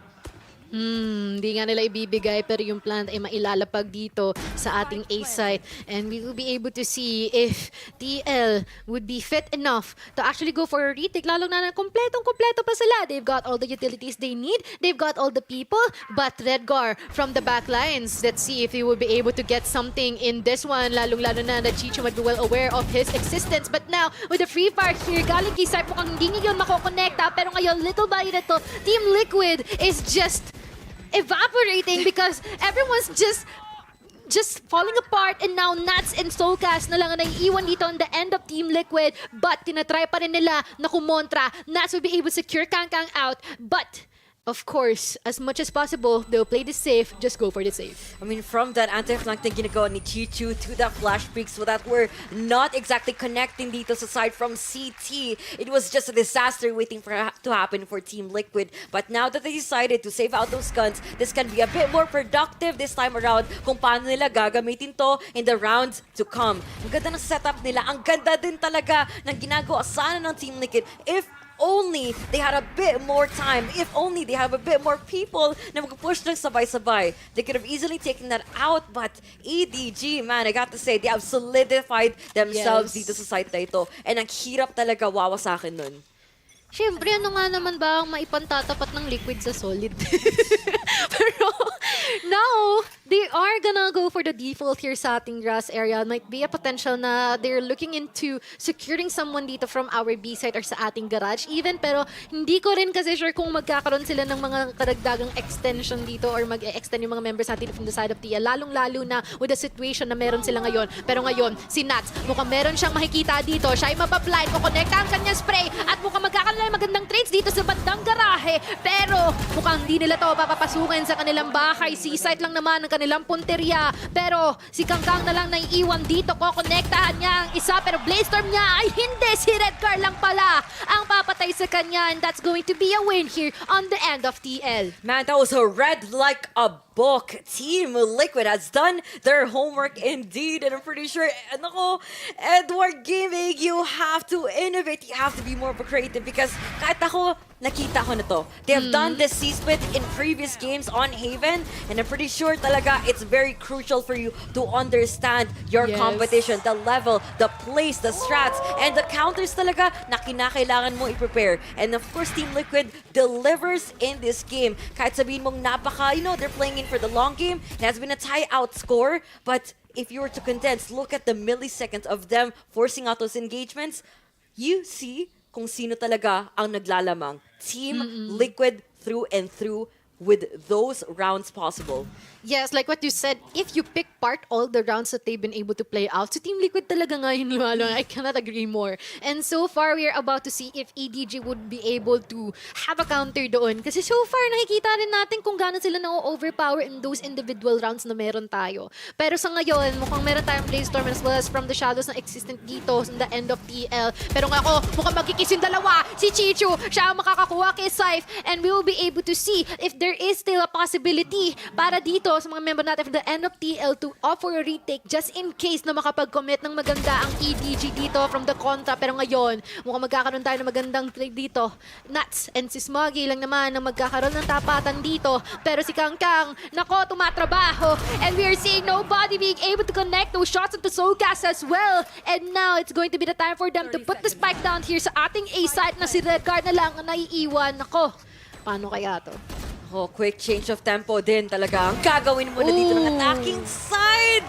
Hindi nga nila ibibigay, pero yung plant ay mailalapag dito sa ating A site. And we will be able to see if TL would be fit enough to actually go for a retake. Lalo na kompletong-kompleto pa sila. They've got all the utilities they need. They've got all the people. But Redgar from the back lines, let's see if he will be able to get something in this one. Lalong-lalo na Chicho might be well aware of his existence. But now, with the free fire here, galing kay Sai, mukhang hindi ngayon makokonekta. Pero ngayon, little by little, Team Liquid is just evaporating because everyone's just falling apart, and now Nats and Soulcast na lang ang naiiwan dito on the end of Team Liquid, but tinatry pa rin nila na kumontra. Nats will be able to secure Kangkang out, but of course, as much as possible, they'll play this safe, just go for the safe. I mean, from that anti-flank na ginagawa ni Chichu to that flash peak so that we're not exactly connecting dito sa side from CT. It was just a disaster waiting for to happen for Team Liquid. But now that they decided to save out those guns, this can be a bit more productive this time around kung paano nila gagamitin to in the rounds to come. Ang ganda ng setup nila. Ang ganda din talaga ng ginagawa sana ng Team Liquid. If only they had a bit more time, if only they have a bit more people na mag-push ng sabay-sabay, they could have easily taken that out. But EDG, man, I got to say, they have solidified themselves dito sa site na ito. And ang hirap talaga wawasakin nun. Siyempre, ano nga naman ba ang maipantatapat ng Liquid sa Solid? Pero now, they are gonna go for the default here sa ating grass area. Might be a potential na they're looking into securing someone dito from our B site or sa ating garage even. Pero hindi ko rin kasi sure kung magkakaroon sila ng mga karagdagang extension dito or mag-extend yung mga members natin from the side of TL. Lalong-lalo na with the situation na meron sila ngayon. Pero ngayon, si Nats, mukhang meron siyang makikita dito. Siya ay mapablind, kukonekta ang kanyang spray at mukhang magkakaroon magandang trades dito sa bandang garahe. Pero mukhang hindi nila to papapasukin sa kanilang bahay. C-site lang naman ang kanilang punteriya. Pero si Kangkang na lang naiiwan dito. Kukonektahan niya ang isa. Pero Blazestorm niya ay hindi. Si Redgar lang pala ang papatay sa kanya. And that's going to be a win here on the end of TL. Man, that was a red like a book. Team Liquid has done their homework indeed. And I'm pretty sure, nako, Edward Gaming, you have to innovate. You have to be more creative because kahit ako, nakita ko na to. They have done this C-split in previous games on Haven, and I'm pretty sure talaga it's very crucial for you to understand your competition, the level, the place, the strats, and the counters talaga na kinakailangan mo i-prepare. And of course, Team Liquid delivers in this game. Kahit sabihin mong napaka, they're playing in for the long game. It has been a tie-out score, but if you were to condense, look at the milliseconds of them forcing out those engagements, you see kung sino talaga ang naglalamang. Team Liquid through and through with those rounds possible. Yes, like what you said, if you pick part all the rounds that they've been able to play out, so Team Liquid talaga nga yun lumalo. I cannot agree more. And so far, we are about to see if EDG would be able to have a counter doon. Kasi so far, nakikita rin natin kung gaano sila na-overpower in those individual rounds na meron tayo. Pero sa ngayon, mukhang meron tayong Blazestorm as well as from the shadows na existent dito sa the end of TL. Pero nga ako, mukhang magkikis yung dalawa. Si Chichu, siya ang makakakuha kay Scythe. And we will be able to see if there there is still a possibility para dito sa mga member natin from the end of TL to offer a retake just in case na makapag-commit ng maganda ang EDG dito from the contra. Pero ngayon, mukhang magkakaroon tayo ng magandang play dito. Nuts and si Smoggy lang naman ang magkakaroon ng tapatan dito. Pero si Kangkang, nako, tumatrabaho. And we are seeing nobody being able to connect those shots into Soulcast as well. And now, it's going to be the time for them to put the spike down here sa ating A-site na si Redguard na lang ang naiiwan. Nako, paano kaya to? Oh, quick change of tempo din talaga ang gagawin mo na dito ng attacking side.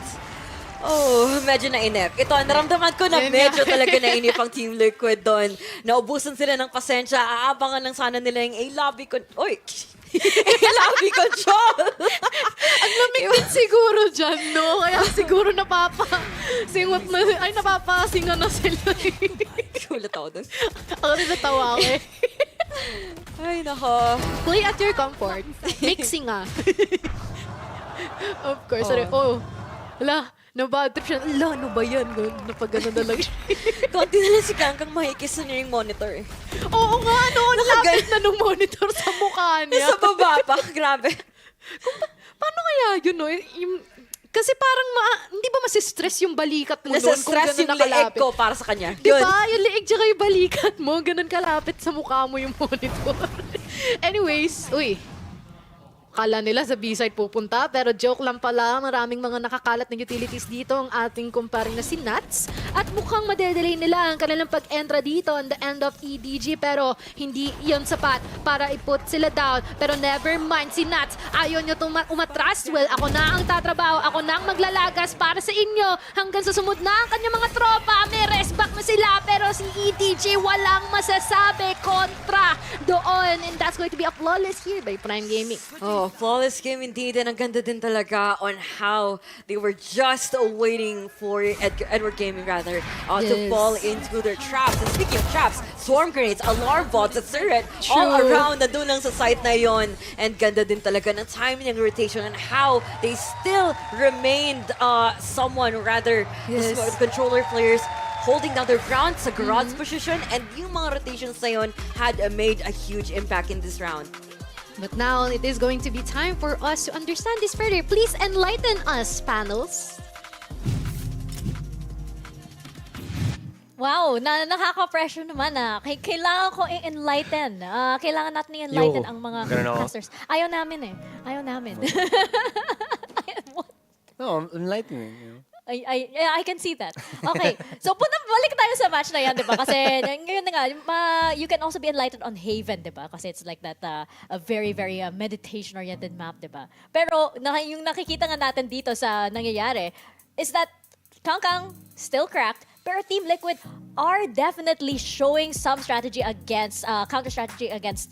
Oh, medyo nainip. Ito, naramdaman ko na medyo talaga nainip ang Team Liquid doon. Naubusan sila ng pasensya. Aabangan lang sana nila yung A-lobby Oy! A-lobby control! Ang lamig din siguro dyan, no? Kaya siguro napapasingan na sila. Gulat ako doon. Ako rin natawa ako eh. Ay, nako. Play at your comfort. Mixing Of course. Hala, na-bad trip siya. Hala, ano ba yan? Napagano na lang siya. Konti na lang si Kangkang mahikis na niya yung monitor eh. Oo nga, no? Nakagay na nung monitor sa mukha niya. Sa baba pa. Grabe. Paano kaya yun, no? Kasi parang hindi ba masistress yung balikat mo doon kung Nasa-stress ganun yung leeg nakalapit? ko para sa kanya. Diba? Yung leeg tsaka yung balikat mo, ganun kalapit sa mukha mo yung monitor. Anyways, akala nila sa B-side pupunta, pero joke lang pala, maraming mga nakakalat na utilities dito ang ating kumparing na si Nuts. At mukhang madedelay nila ang kanilang pag-entra dito on the end of EDG, pero hindi yon sapat para i-put sila down. Pero never mind, si Nuts, ayaw nyo umatras. Well, ako na ang tatrabaho, ako na ang maglalagas para sa inyo. Hanggang sa sumud na ang kanyang mga tropa, may rest back na sila, pero si EDG walang masasabi kontra doon. And that's going to be a flawless here by Prime Gaming. Oh, flawless game indeed. And ang ganda din talaga on how they were just waiting for Edward Gaming rather to fall into their traps. And speaking of traps, swarm grenades, alarm bots, a turret, all around na doon lang sa site na yon. And ganda din talaga ng timing ng rotation and how they still remained someone rather the controller players holding down their ground sa garage position, and yung mga rotations na yun had made a huge impact in this round. But now, it is going to be time for us to understand this further. Please enlighten us, panels. Wow, nakaka-pressure naman Kailangan ko i-enlighten. Kailangan natin i-enlighten ang mga casters. Ayaw namin. No, enlightening. I can see that. Okay. So, balik tayo sa match na yan, di ba? Kasi, ngayon na nga, you can also be enlightened on Haven, di ba? Kasi it's like that, a very, very meditation-oriented map, di ba? Pero, yung nakikita nga natin dito sa nangyayari is that Kangkang still cracked, pero Team Liquid are definitely showing some strategy against, counter-strategy against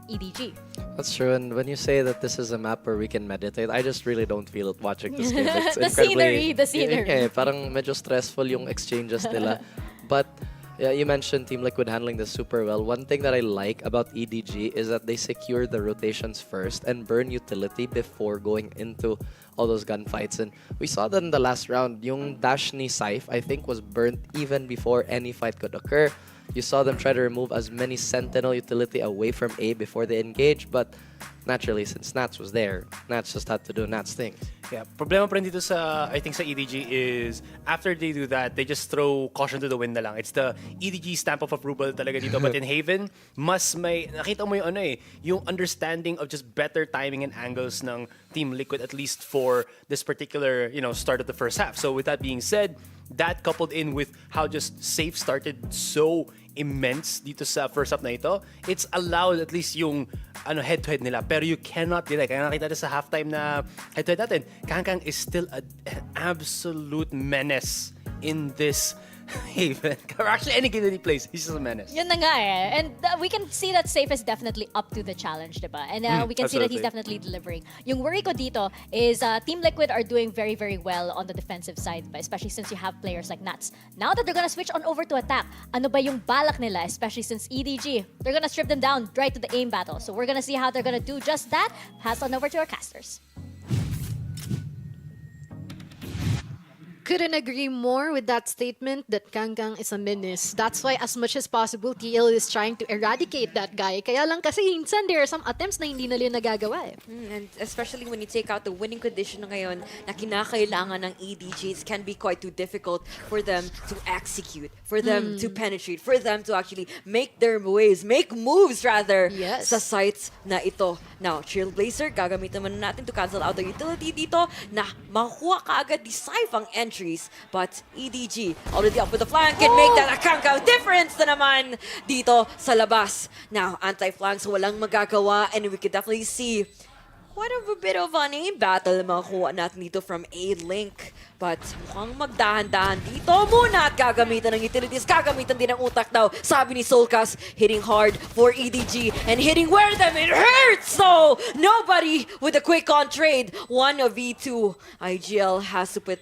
EDG. That's true, and when you say that this is a map where we can meditate, I just really don't feel it watching this game. It's the scenery. Yeah, parang medyo stressful yung exchanges nila. But yeah, you mentioned Team Liquid handling this super well. One thing that I like about EDG is that they secure the rotations first and burn utility before going into all those gunfights. And we saw that in the last round. Yung dash ni Saif, I think, was burnt even before any fight could occur. You saw them try to remove as many Sentinel utility away from A before they engage, but naturally, since Nats was there, Nats just had to do Nats things. Yeah, problema pa rin dito I think sa EDG is after they do that, they just throw caution to the wind na lang. It's the EDG stamp of approval talaga dito. But in Haven, nakita mo yung understanding of just better timing and angles ng Team Liquid, at least for this particular, start of the first half. So with that being said, that coupled in with how just Safe started so immense dito sa first half na ito, it's allowed at least yung head-to-head nila. Pero you cannot deny. Kaya nakita natin sa halftime na head-to-head natin, Kangkang is still an absolute menace in this Haven. Or actually, any game that he plays, he's just a menace. Yun na nga And we can see that Safe is definitely up to the challenge, diba? And we can see that he's definitely delivering. Yung worry ko dito is Team Liquid are doing very, very well on the defensive side, especially since you have players like Nats. Now that they're gonna switch on over to attack, ano ba yung balak nila, especially since EDG, they're gonna strip them down right to the aim battle. So we're gonna see how they're gonna do just that. Pass on over to our casters. couldn't agree more with that statement that Kangkang is a menace. That's why as much as possible, TL is trying to eradicate that guy. Kaya lang kasi minsan there are some attempts na hindi nila nagagawa eh. And especially when you take out the winning condition na ngayon na kinakailangan ng EDGs can be quite too difficult for them to execute, for them to penetrate, for them to actually make their ways, make moves rather sa sites na ito. Now, Trailblazer, gagamitin naman natin to cancel out the utility dito na makuha kaagad ni Saif ang entries. But EDG, already up with the flank, can make that a Kangkang difference na naman dito sa labas. Now, anti-flanks, walang magagawa, and we could definitely see what of a bit of an aim battle makuha natin dito from A-Link. But mukhang magdahan-dahan dito muna at gagamitan ng utilities, gagamitan din ng utak daw. Sabi ni Soulcast, hitting hard for EDG and hitting where them it hurts! So, nobody with a quick on trade. 1v2. IGL has to put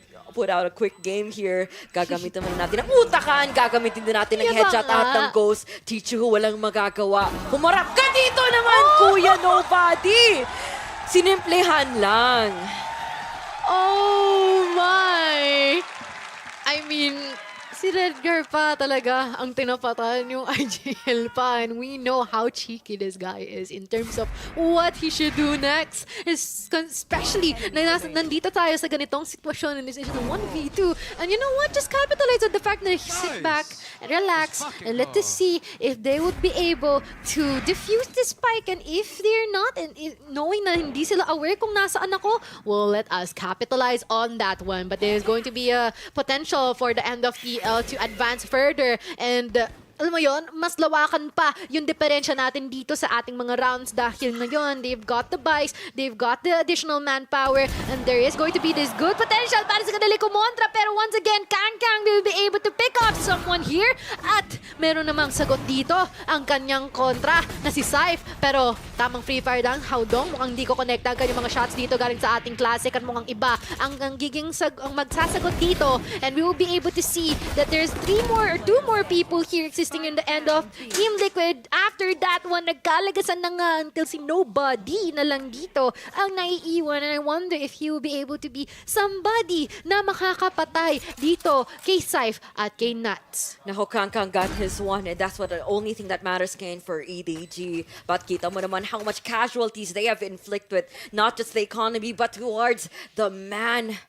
out a quick game here. Gagamitan muna natin ng utakan. Gagamitin din natin ng headshot at ng ghost. Tichu, walang magagawa. Humarap ka dito naman, Kuya Nobody! Sinimplehan lang. Oh my! I mean, si Redgar pa talaga ang tinapatan yung IGL pa, and we know how cheeky this guy is in terms of what he should do next. Especially na nandito tayo sa ganitong sitwasyon and this is 1v2. And you know what? Just capitalize on the fact that he sit back and relax and let us see if they would be able to defuse this spike, and if they're not, and knowing na hindi sila aware kung nasaan ako, well, let us capitalize on that one. But there's going to be a potential for the end of FIL to advance further, and alam mo yun, mas lawakan pa yung diferensya natin dito sa ating mga rounds dahil ngayon, they've got the buys, they've got the additional manpower, and there is going to be this good potential para sa kanila kumontra. Pero once again, Kangkang will be able to pick off someone here, at meron namang sagot dito ang kanyang kontra na si Saif. Pero tamang free fire lang, Howdong, mukhang di ko connected yung mga shots dito galing sa ating classic, at mukhang iba ang magsasagot dito, and we will be able to see that there's 2 more people here existing in the end of Team Liquid. After that one, nagkalagasan na nga until si Nobody na lang dito ang naiiwan, and I wonder if he will be able to be somebody na makakapatay dito kay Saif at kay Nuts. Now, Kangkang got his one, and that's what the only thing that matters ngayon for EDG. But kita mo naman how much casualties they have inflicted, not just the economy, but towards the man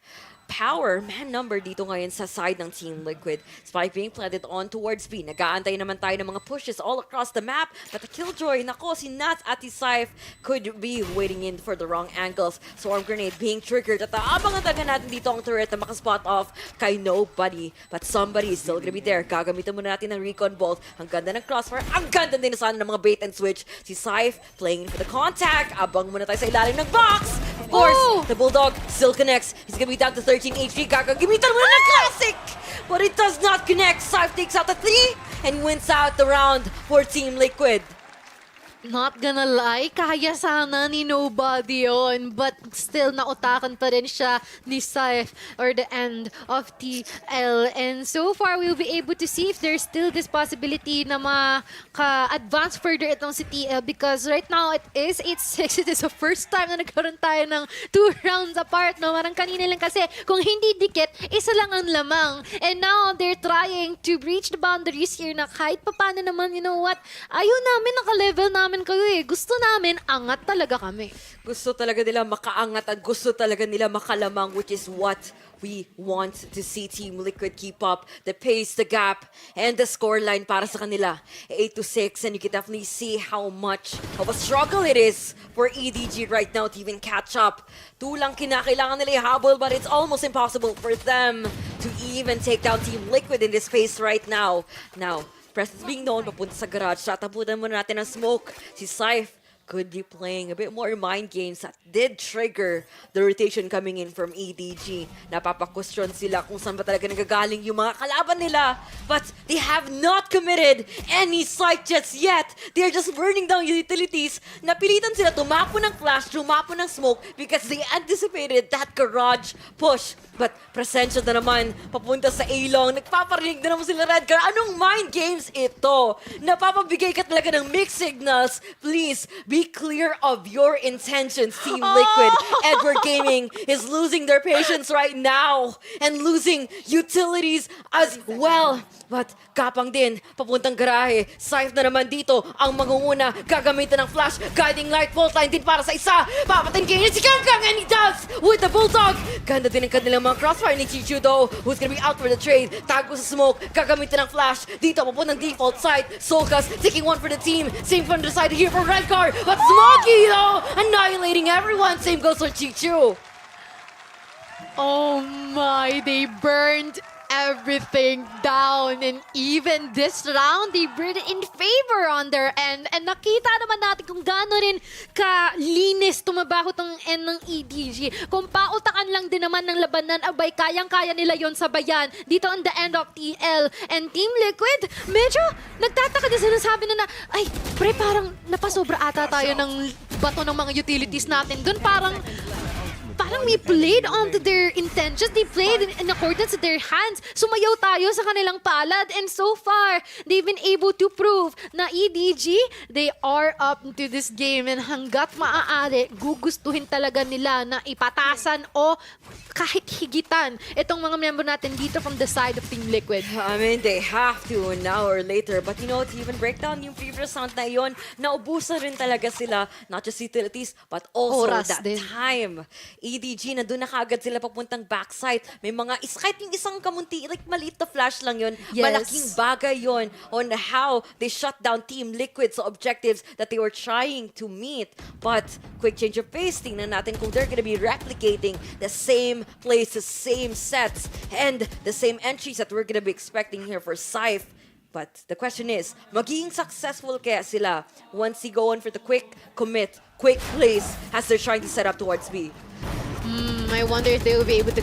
number dito ngayon sa side ng Team Liquid. Spike being planted on towards B. Nag-aantay naman tayo ng mga pushes all across the map. But the Killjoy, nako, si Nats at si Saif could be waiting in for the wrong angles. Swarm grenade being triggered. At abangan talaga natin dito ang turret na makaspot off kay Nobody. But somebody is still gonna be there. Gagamitan muna natin ng recon bolt. Ang ganda ng crossfire. Ang ganda din sana ng mga bait and switch. Si Saif playing for the contact. Abang muna tayo sa ilalim ng box. Of course, the Bulldog still connects. He's gonna be down to 13 HP. Gagamitan mo na ng classic! But it does not connect. Saif takes out the 3 and wins out the round for Team Liquid. Not gonna lie, kaya sana ni Nobody yun, but still nautakan pa rin siya ni Saif or the end of TL. And so far, we'll be able to see if there's still this possibility na maka-advance further itong si TL, because right now, it is 8-6. It is the first time na nagkaroon tayo ng 2 rounds apart. No? Marang kanina lang kasi, kung hindi dikit, isa lang ang lamang. And now, they're trying to breach the boundaries here na kahit papano naman, you know what, ayaw namin, naka-level namin kayo eh. Gusto namin, angat talaga kami. Gusto talaga nila makaangat at gusto talaga nila makalamang, which is what we want to see Team Liquid keep up the pace, the gap, and the scoreline para sa kanila. 8-6, and you can definitely see how much of a struggle it is for EDG right now to even catch up. Tulang kinakailangan nila ihabol, but it's almost impossible for them to even take down Team Liquid in this phase right now. Now, presence being known, papunta sa garage. Tatapunan muna natin ng smoke. Si Saif could be playing a bit more mind games that did trigger the rotation coming in from EDG. Napapa-question sila kung saan ba talaga nagagaling yung mga kalaban nila. But they have not not committed any site just yet. They're just burning down utilities. Napilitan sila tumapo ng flash, tumapo ng smoke because they anticipated that garage push. But presensya na naman, papunta sa A-long. Nagpaparinig na naman sila Redcar. Anong mind games ito? Napapabigay ka talaga ng mixed signals. Please, be clear of your intentions, Team Liquid. Edward Gaming is losing their patience right now and losing utilities as well. But kapang din, papuntang garahe. Scythe na naman dito ang mangunguna. Gagamitan ng flash, guiding light, bolt line din para sa isa. Papatin kayo si Kangkang and he does with the bulldog. Ganda din ang kanilang mga crossfire ni Chichu though, who's gonna be out for the trade. Tago sa smoke, gagamitan ng flash. Dito papuntang default side. Solkas taking one for the team. Same from the side here for Redcar. But Smokey though, annihilating everyone. Same goes for Chichu. Oh my, they burned everything down, and even this round they burned it in favor on their end, and nakita naman natin kung gaano rin kalinis tumabaho tong end ng EDG. Kung pautakan lang din naman ng labanan, abay kayang-kaya nila yon sabayan dito on the end of TL. And Team Liquid, medyo nagtataka din sinasabi na ay pre, parang napasobra ata tayo ng bato ng mga utilities natin doon. Parang we played onto their intentions. They played in accordance with their hands. Sumayaw tayo sa kanilang palad. And so far, they've been able to prove na EDG, they are up into this game. And hanggat maaari, gugustuhin talaga nila na ipatasan o kahit higitan itong mga member natin dito from the side of Team Liquid. I mean, they have to now or later. But you know, to even break down yung previous round na yun, naubusan rin talaga sila, not just utilities, but also Oras that din. time. EDG, na doon na kaagad sila papuntang backside. May mga, kahit yung isang kamunti, like maliit na flash lang yun, Yes. malaking bagay yun on how they shut down Team Liquid's objectives that they were trying to meet. But, quick change of pace, tingnan natin kung they're gonna be replicating the same plays, the same sets, and the same entries that we're gonna be expecting here for Scythe. But the question is, magiging successful kaya sila once they go on for the quick commit, quick plays as they're trying to set up towards B? I wonder if they will be able to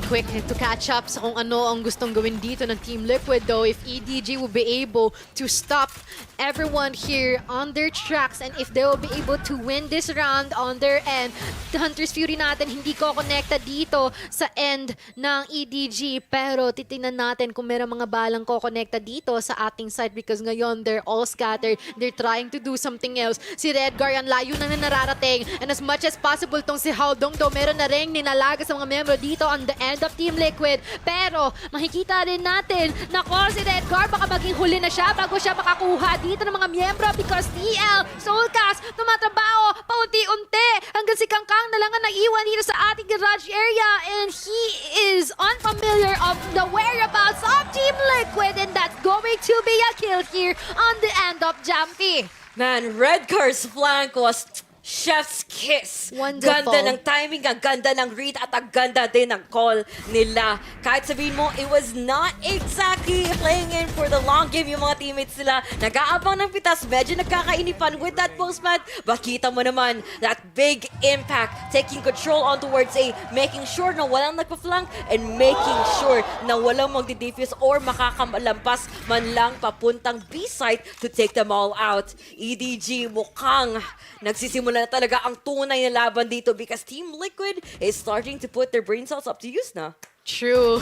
catch up sa kung ano ang gustong gawin dito ng Team Liquid though. If EDG will be able to stop everyone here on their tracks, and if they will be able to win this round on their end. The Hunter's Fury natin hindi ko connecta dito sa end ng EDG, pero titingnan natin kung meron mga balang ko connecta dito sa ating side because ngayon they're all scattered. They're trying to do something else. Si Redgar ang layo na nararating, and as much as possible tong si Haodong daw meron na ring ninalaga sa mga membro dito on the end of Team Liquid. Pero makikita rin natin na si Redgar baka maging huli na siya bago siya makakuha dito ng mga miyembro because TL, Soulcast, tumatrabaho paunti-unti hanggang si Kangkang na lang ang naiwan dito sa ating garage area, and he is unfamiliar of the whereabouts of Team Liquid, and that's going to be a kill here on the end of Jumpy. Man, Redcar's flank was chef's kiss. Wonderful. Ganda ng timing, ang ganda ng read, at ang ganda din ng call nila. Kahit sabihin mo, it was not exactly playing in for the long game yung mga teammates nila. Nag-aabang ng pitas, medyo nagkakainipan with that postman. But kita mo naman, that big impact, taking control on towards A, making sure na walang nagpa-flank, and making sure na walang magdi-defuse or makakalampas man lang papuntang B site to take them all out. EDG mukhang nagsisimula na talaga ang tunay na laban dito because Team Liquid is starting to put their brain cells up to use na. True.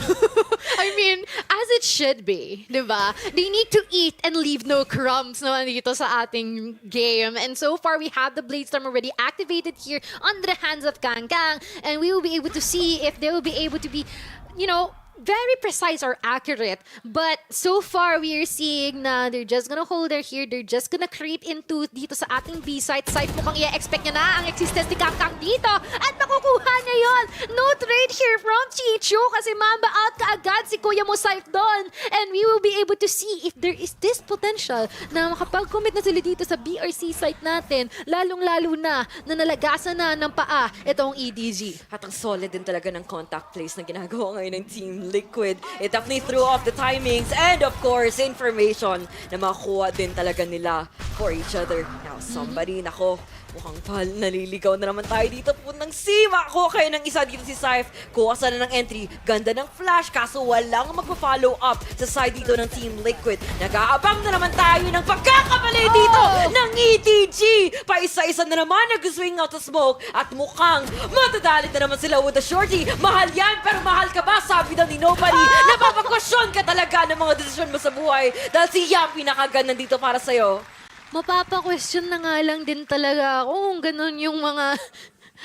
I mean, as it should be, di ba? They need to eat and leave no crumbs naman dito sa ating game. And so far, we have the Bladestorm already activated here under the hands of Kangkang. And we will be able to see if they will be able to be, you know, very precise or accurate. But so far, we are seeing na they're just gonna hold her here. They're just gonna creep into dito sa ating B-site. Site mukhang i-expect niya na ang existence ni Kangkang dito. At makukuha niya yun. No trade here from Chichu kasi mamba out kaagad si Kuya mo Scythe doon. And we will be able to see if there is this potential na makapag-commit na sila dito sa BRC site natin. Lalong-lalo na nalagasan na ng paa itong EDG. At ang solid din talaga ng contact plays na ginagawa ngayon ng Team Liquid. It definitely threw off the timings and of course, information na makuha din talaga nila for each other. Now, somebody, nako, mukhang naliligaw na naman tayo dito po ng Sima. Kuha kayo ng isa dito si Saif. Kuha sana ng entry. Ganda ng flash kaso walang magpa-follow up sa side dito ng Team Liquid. Nag-aabang na naman tayo ng pagkakamali dito ng ETG. Paisa-isa na naman nag-swing out of smoke at mukhang matadalit na naman sila with the shorty. Mahal yan pero mahal ka ba? Sabi daw ni Nobody. Napapag-question ka talaga ng mga desisyon mo sa buhay dahil si Yam pinakaganda dito para sa'yo. Mapapa-question na nga lang din talaga ako kung ganun yung mga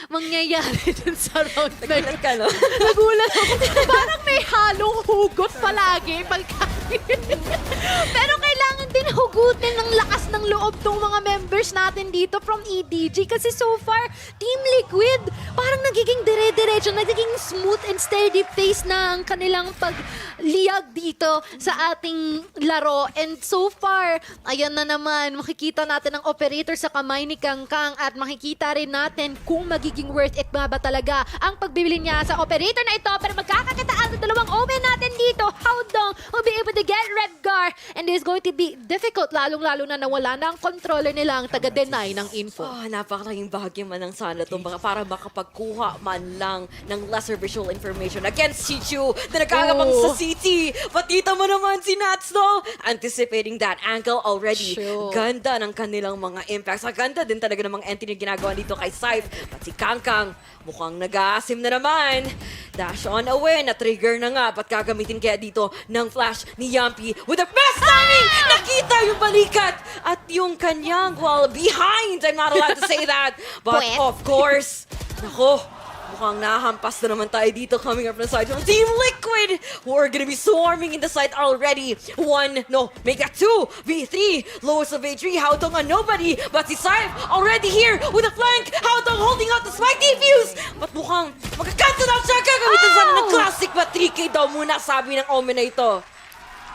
mangyayari dun sa round na yun. Nagulat ka, no? Nagulat ako. Parang may halong hugot palagi. Pero kailangan din hugutin ng lakas ng loob ng mga members natin dito from EDG. Kasi so far, Team Liquid, parang nagiging dire-diretso, nagiging smooth and steady pace na ang kanilang pagliyag dito sa ating laro. And so far, ayan na naman, makikita natin ang operator sa kamay ni Kangkang at makikita rin natin kung magiging worth it ba talaga ang pagbibili niya sa operator na ito. Pero magkakakitaan sa dalawang omen natin dito. How Dong will be able to get Redgar, and it is going to be difficult, lalong-lalo na nawala na ang controller nilang taga-deny ng info. Napakalaking bahagya man lang sana ito para makapagkuha man lang ng lesser visual information against Chichu na nagkakabang sa CT. Patita mo naman si Nats, no? Anticipating that angle already. Sure. Ganda ng kanilang mga impacts. Ganda din talaga ng mga entry na ginagawa dito kay Saif. At si Kangkang, mukhang nag-aasim na naman. Dash on away, na-trigger na nga. Ba't gagamitin kaya dito ng flash ni Yampy with the best timing! Nakita yung balikat at yung kanyang, well, behind. I'm not allowed to say that. But of course, nako, mukhang nahampas na naman tayo dito coming up na side from Team Liquid who are gonna be swarming in the side already. Make that 2v3. Lowest of A3, Haodong on Nobody. But si Saif already here with a flank. Haodong holding out the spike defuse. But mukhang magka-cancel out siya. Gagamitin sana ng classic but 3K daw muna sabi ng Omen na ito.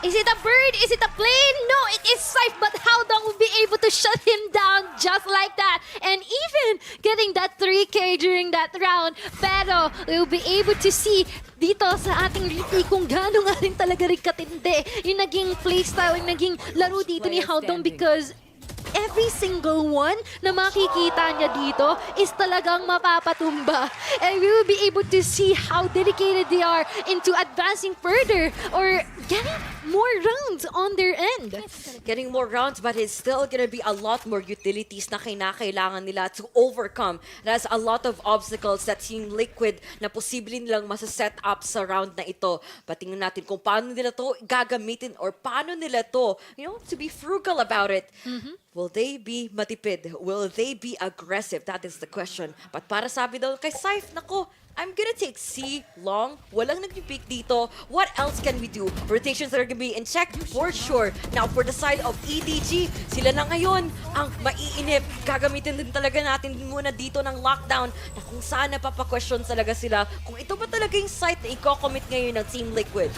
Is it a bird? Is it a plane? No, it is Saif, but Haodong will be able to shut him down just like that. And even getting that 3K during that round. Pero we'll be able to see dito sa ating replay kung gaano nga rin talaga rin katindi yung naging playstyle, yung naging laro dito ni Haodong because every single one na makikita niya dito is talagang mapapatumba. And we will be able to see how dedicated they are into advancing further or getting more rounds on their end. Getting more rounds, but it's still gonna be a lot more utilities na kinakailangan nila to overcome. There's a lot of obstacles that Team Liquid na posible nilang masaset up sa round na ito. Patingnan natin kung paano nila to gagamitin or paano nila to, to be frugal about it. Will they be matipid? Will they be aggressive? That is the question. But para sabi daw kay Saif, nako, I'm gonna take C long. Walang nag-pick dito. What else can we do? Rotations are gonna be in check for sure. Now, for the side of EDG, sila na ngayon ang maiinip. Gagamitin din talaga natin muna dito ng lockdown na kung saan napapa-question talaga sila kung ito ba talaga yung site na i-commit ngayon ng Team Liquid.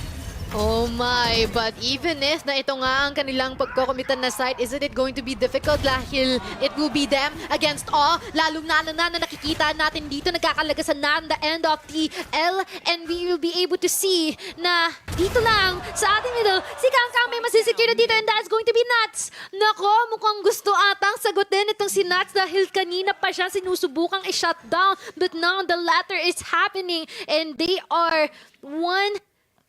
Oh my, but even if na ito nga ang kanilang pagkokomitan na site, isn't it going to be difficult dahil it will be them against all? Lalong na nakikita natin dito, nagkakalagasan na the end of the L, and we will be able to see na dito lang sa ating middle, si Kangkang may masisecure na dito and that's going to be Nats. Nako, mukhang gusto atang sagutin itong si Nats dahil kanina pa siya sinusubukang i-shutdown, but now the latter is happening and they are one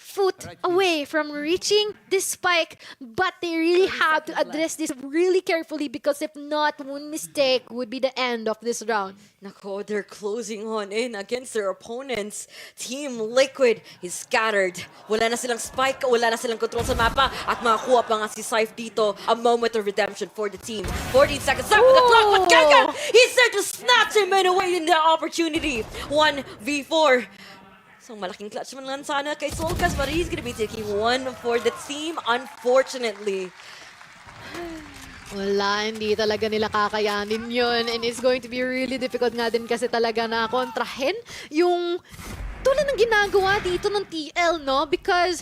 foot away from reaching this spike, but they really have to address this really carefully because if not, one mistake would be the end of this round. Nako, they're closing on in against their opponents. Team Liquid is scattered. Wala na silang spike, wala na silang control sa mapa, at makakuha pa nga si Saif dito. A moment of redemption for the team. 14 seconds left with the clock, but Kangkang, he's there to snatch him away in the opportunity. 1v4. So malaking clutch man lang sana kay Solkas, but he's gonna be taking one for the team, unfortunately. Wala, hindi talaga nila kakayanin yun. And it's going to be really difficult nga din kasi talaga na kontrahin yung tulad ng ginagawa dito ng TL, no? Because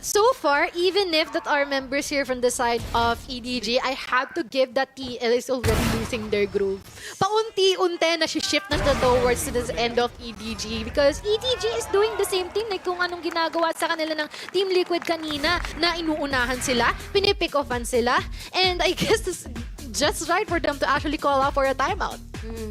So far, even if that our members here from the side of EDG, I have to give that TL is already losing their groove. Paunti-unti na shift na siya towards to this end of EDG because EDG is doing the same thing like kung anong ginagawa sa kanila ng Team Liquid kanina na inuunahan sila, pinipick-offan sila, and I guess this just right for them to actually call out for a timeout.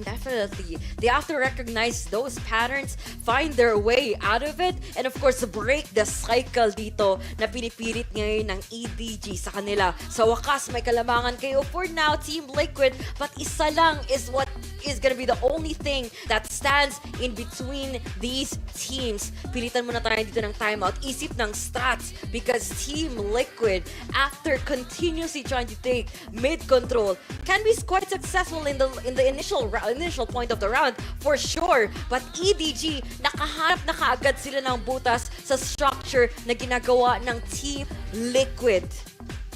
Definitely. They have to recognize those patterns, find their way out of it, and of course, break the cycle dito na pinipilit ngayon ng EDG sa kanila. Sa wakas, may kalamangan kayo for now, Team Liquid, but isa lang is what is gonna be the only thing that stands in between these teams. Pilitan muna tayo dito ng timeout. Isip ng stats because Team Liquid, after continuously trying to take mid control, can be quite successful in the initial point of the round for sure. But EDG, nakahanap na kaagad sila ng butas sa structure na ginagawa ng Team Liquid.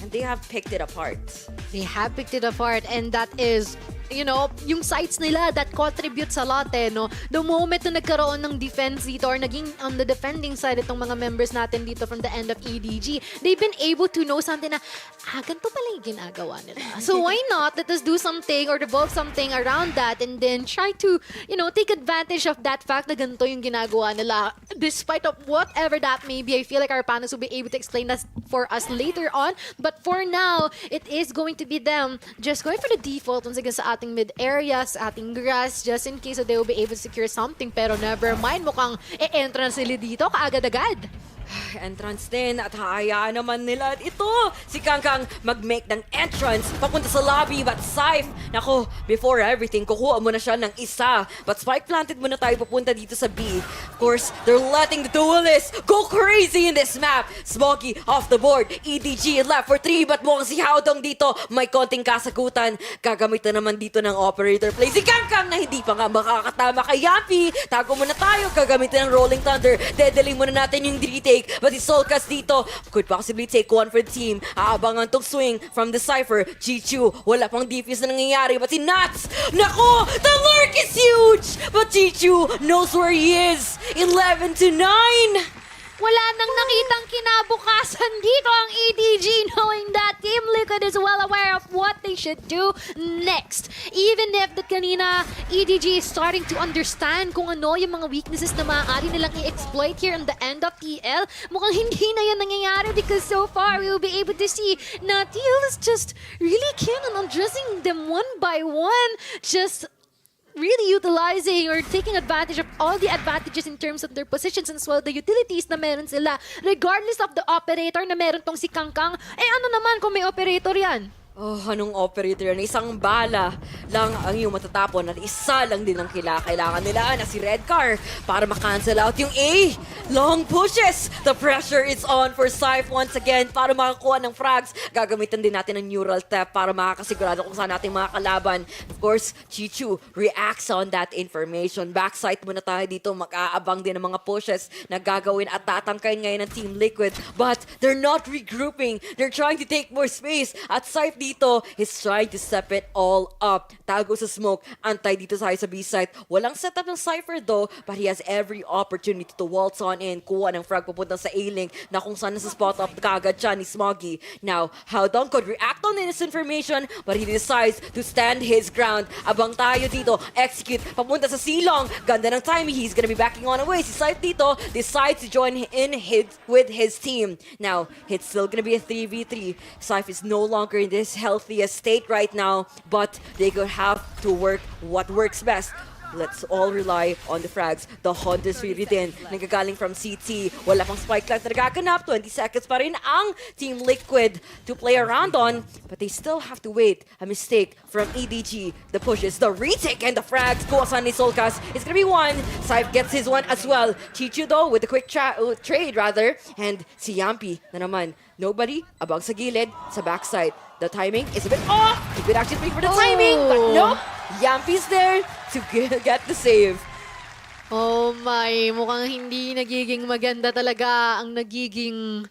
And they have picked it apart. They have picked it apart, and that is, you know, yung sites nila that contributes a lot no? The moment na nagkaroon ng defense dito or naging on the defending side itong mga members natin dito from the end of EDG, they've been able to know something na, ganito pala yung ginagawa nila. So why not let us do something or develop something around that and then try to, you know, take advantage of that fact na ganito yung ginagawa nila. Despite of whatever that may be, I feel like our panelists will be able to explain that for us later on. But for now, it is going to be them just going for the default once again sa ating mid area, sa ating grass, just in case that they will be able to secure something. Pero never mind, mukhang e-entra sila dito kaagad-agad. Entrance din at hayaan naman nila ito si Kangkang mag-make ng entrance papunta sa lobby, but Scythe, nako, before everything, kukuha mo na siya ng isa, but spike planted muna tayo papunta dito sa B. Of course, they're letting the duelists go crazy in this map. Smoggy off the board, EDG left for 3, but mukhang si Haodong dito may konting kasagutan. Gagamitan naman dito ng operator play si Kangkang na hindi pa nga makakatama kay Yappy. Tago muna tayo, gagamitin ng Rolling Thunder, dedeling muna natin yung retake. But si Solkas dito could possibly take one for the team. Aabangan tong swing from the Cypher. Chichu, wala pang defuse na nangyayari. But si Nuts, nako, the lurk is huge! But Chichu knows where he is. 11-9. Wala nang nakitang kinabukasan dito ang EDG, knowing that Team Liquid is well aware of what they should do next. Even if that kanina EDG is starting to understand kung ano yung mga weaknesses na maaari nilang i-exploit here on the end of TL, mukhang hindi na yan nangyayari because so far we will be able to see na TL is just really keen on addressing them one by one, just really utilizing or taking advantage of all the advantages in terms of their positions and as well the utilities na meron sila. Regardless of the operator na meron tong si Kangkang, ano naman kung may operator yan? Oh, anong operator yan? Isang bala lang ang iyong matatapon at isa lang din ang kailangan nila na si Redcar para makancel out yung A. Long pushes! The pressure is on for Scythe once again para makakuha ng frags. Gagamitan din natin ng neural theft para makakasigurado kung saan natin mga kalaban. Of course, Chichu reacts on that information. Backside muna tayo dito. Mag-aabang din ng mga pushes na gagawin at tatangkayin ngayon ng Team Liquid. But they're not regrouping. They're trying to take more space. At Scythe dito, he's trying to step it all up. Tago sa smoke, antay dito sa B site. Walang setup ng Cypher though, but he has every opportunity to waltz on in, kuha ng frag papunta sa A-Link na kung saan nasa spot up kagad siya ni Smoggy. Now, Haodong could react on this information, but he decides to stand his ground. Abang tayo dito, execute, papunta sa Silong. Ganda ng timing, he's gonna be backing on away. Si Scythe dito decides to join in with his team. Now, it's still gonna be a 3v3. Scythe is no longer in this healthiest state right now, but they could have to work what works best. Let's all rely on the frags. The Honda's really din. Nagagaling from CT. Wala pang spike class na nagaganap. 20 seconds pa rin ang Team Liquid to play around on. But they still have to wait. A mistake from EDG. The pushes, the retake, and the frags. Kuwasan ni Solkas. It's gonna be one. Scythe gets his one as well. Chichu though with the quick trade rather. And si Yampy na naman. Nobody abang sa gilid sa backside. The timing is a bit off. He could actually wait for the timing, but nope. Yampy's there to get the save. Oh my, mukhang hindi nagiging maganda talaga ang nagiging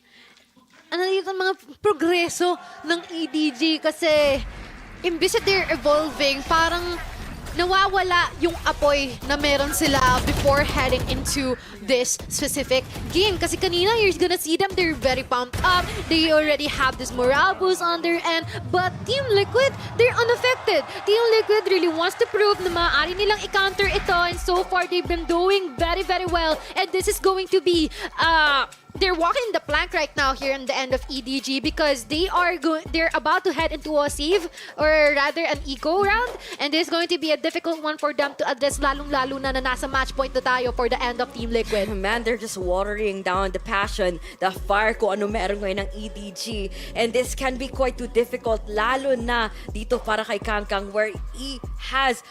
dito mga progreso ng EDG kasi imbis that they're evolving, parang nawawala yung apoy na meron sila before heading into this specific game. Kasi kanina, you're gonna see them, they're very pumped up. They already have this morale boost on their end. But Team Liquid, they're unaffected. Team Liquid really wants to prove na maaari nilang i-counter ito. And so far, they've been doing very, very well. And this is going to be... they're walking the plank right now here in the end of EDG because they're about to head into a save or rather an eco round, and this is going to be a difficult one for them to address, lalong-lalo na nasa match point na tayo for the end of Team Liquid. Man, they're just watering down the passion, the fire kung ano meron ngayon ng EDG, and this can be quite too difficult lalo na dito para kay Kangkang where he has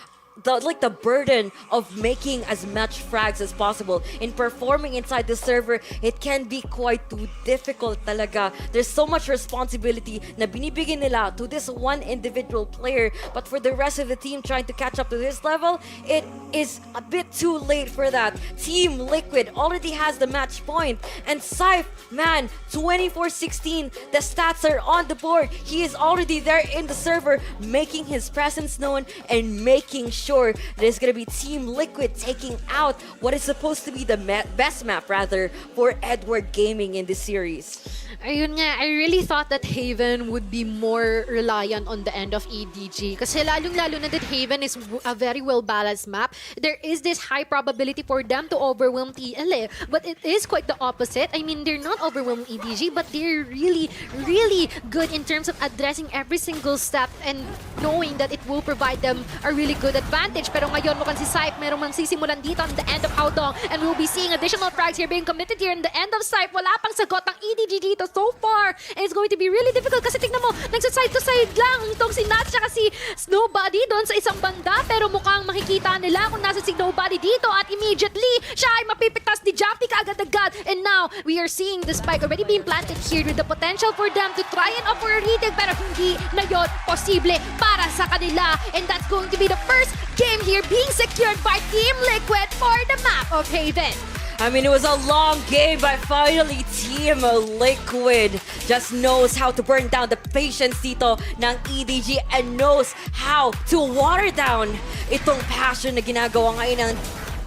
the burden of making as much frags as possible in performing inside the server. It can be quite too difficult talaga. There's so much responsibility na binibigyan nila to this one individual player, but for the rest of the team trying to catch up to this level, it is a bit too late for that. Team Liquid already has the match point, and Syph, man, 24-16, the stats are on the board. He is already there in the server, making his presence known and making sure there's gonna be Team Liquid taking out what is supposed to be the best map rather for Edward Gaming in this series. Ayun nga, I really thought that Haven would be more reliant on the end of EDG. Kasi lalong-lalo na that Haven is a very well-balanced map. There is this high probability for them to overwhelm TLA. But it is quite the opposite. I mean, they're not overwhelming EDG, but they're really, really good in terms of addressing every single step and knowing that it will provide them a really good advantage. Pero ngayon, mukhang si Syph, merong magsisimulan dito on the end of Haodong. And we'll be seeing additional frags here being committed here in the end of Syph. Wala pang sagot ng EDG dito so far. And it's going to be really difficult kasi tignan mo, nagsa-side to side lang itong si Nats at si Snowbody doon sa isang banda, pero mukhang makikita nila kung nasa si Snowbody dito at immediately siya ay mapipitas ni Jumpy kaagad-agad. And now, we are seeing the spike already being planted here with the potential for them to try and offer a retake, pero hindi na yun posible para sa kanila. And that's going to be the first game here being secured by Team Liquid for the map of Haven. I mean, it was a long game, but finally, Team Liquid just knows how to burn down the patience dito ng EDG and knows how to water down itong passion na ginagawa ngayon ng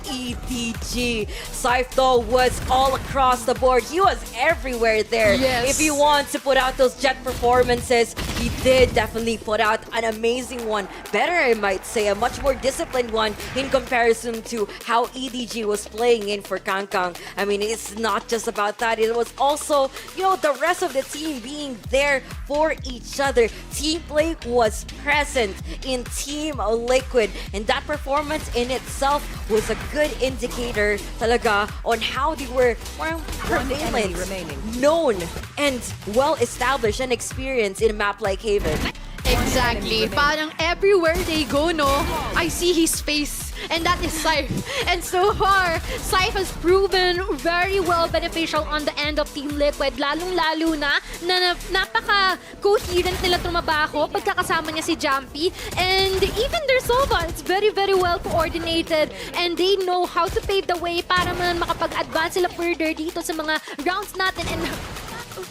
EDG. Syph though was all across the board. He was everywhere there. Yes. If he wants to put out those jet performances, he did definitely put out an amazing one. Better, I might say, a much more disciplined one in comparison to how EDG was playing in for Kangkang. I mean, it's not just about that. It was also, the rest of the team being there for each other. Team play was present in Team Liquid, and that performance in itself was a good indicator talaga on how they were prevalent, known, and well-established and experienced in a map like Haven. Exactly. Parang everywhere they go, no, I see his face. And that is Syph. And so far, Syph has proven very well beneficial on the end of Team Liquid. Lalong-lalo na napaka-coherent nila trumabaho pagkakasama niya si Jumpy. And even their Sova, it's very, very well coordinated. And they know how to pave the way para man makapag-advance sila further dito sa mga rounds natin. And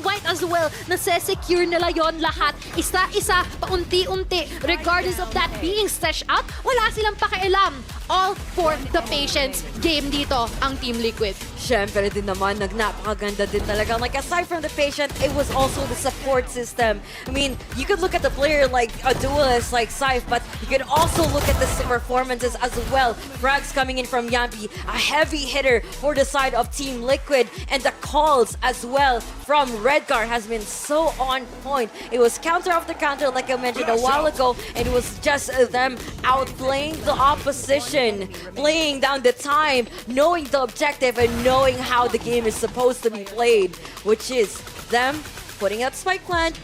White as well, nase-secure nila yon lahat. Isa-isa, paunti-unti. Regardless of that being stashed out, wala silang pakialam. All for the patience game dito ang Team Liquid. Syempre din naman, napakaganda din talaga. Like, aside from the patient, it was also the support system. I mean, you could look at the player like a duelist like Syph, but you could also look at the performances as well. Frags coming in from Yampi, a heavy hitter for the side of Team Liquid, and the calls as well from Redcar has been so on point. It was counter after counter, like I mentioned a while ago, and it was just them outplaying the opposition, playing down the time, knowing the objective, and knowing how the game is supposed to be played, which is them putting out spike plant,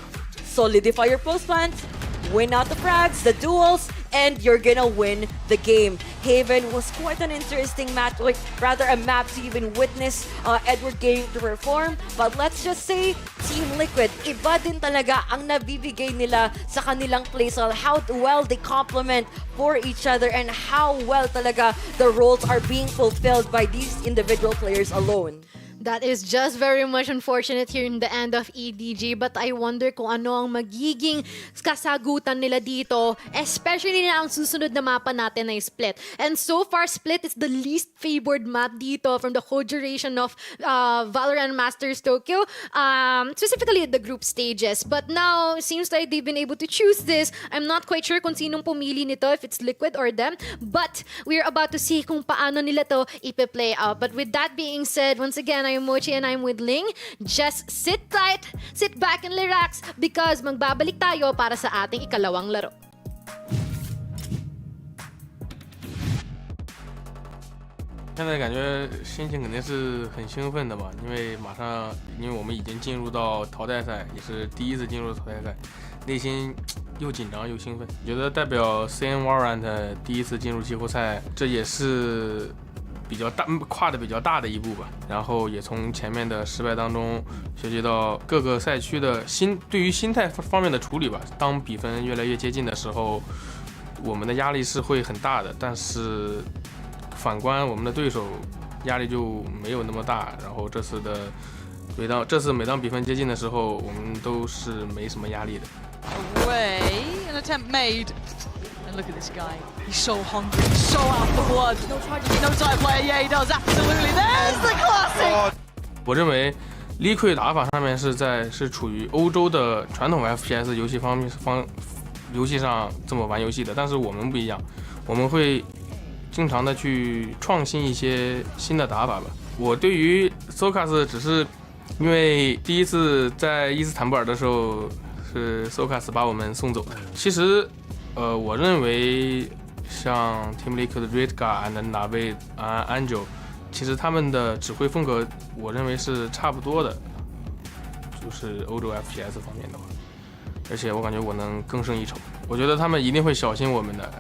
solidify your post plant, win out the frags, the duels, and you're gonna win the game. Haven was quite an interesting match, like rather a map to even witness Edward Gaming to perform. But let's just say, Team Liquid, iba din talaga ang nabibigay nila sa kanilang playstyle, how well they complement for each other, and how well talaga the roles are being fulfilled by these individual players alone. That is just very much unfortunate here in the end of EDG, but I wonder kung ano ang magiging kasagutan nila dito, especially na ang susunod na mapa natin ay Split. And so far, Split is the least favored map dito from the whole duration of Valorant Masters Tokyo, specifically at the group stages. But now, it seems like they've been able to choose this. I'm not quite sure kung sinong pumili nito, if it's Liquid or them, but we're about to see kung paano nila to ipe-play out. But with that being said, once again, I'm Mochi and I'm with Ling. Just sit tight, sit back and relax because magbabalik tayo para sa ating ikalawang laro. 现在感觉心情肯定是很兴奋的吧，因为我们已经进入到淘汰赛，也是第一次进入淘汰赛，内心又紧张又兴奋。觉得代表 CN Valorant 第一次进入季后赛，这也是比较大跨的比较大的一步吧。然后也从前面的失败当中学习到各个赛区的对于心态方面的处理吧。当比分越来越接近的时候，我们的压力是会很大的，但是反观我们的对手压力就没有那么大，然后这次每当比分接近的时候，我们都是没什么压力的。Away, an attempt made. And look at this guy. He's so hungry, so out for blood. No time player, yeah, he does absolutely. There's the classic. 我认为 Liquid 打法上面是处于欧洲的传统 FPS 游戏上这么玩游戏的，但是我们不一样，我们会经常的去创新一些新的打法吧。我对于 Sokas 只是因为第一次在伊斯坦布尔的时候是 Sokas 把我们送走的。其实我认为像 Team Liquid 的 Redgar and Navid Angel， 其实他们的指挥风格我认为是差不多的，就是欧洲 FPS 方面的话，而且我感觉我能更胜一筹。我觉得他们一定会小心我们的。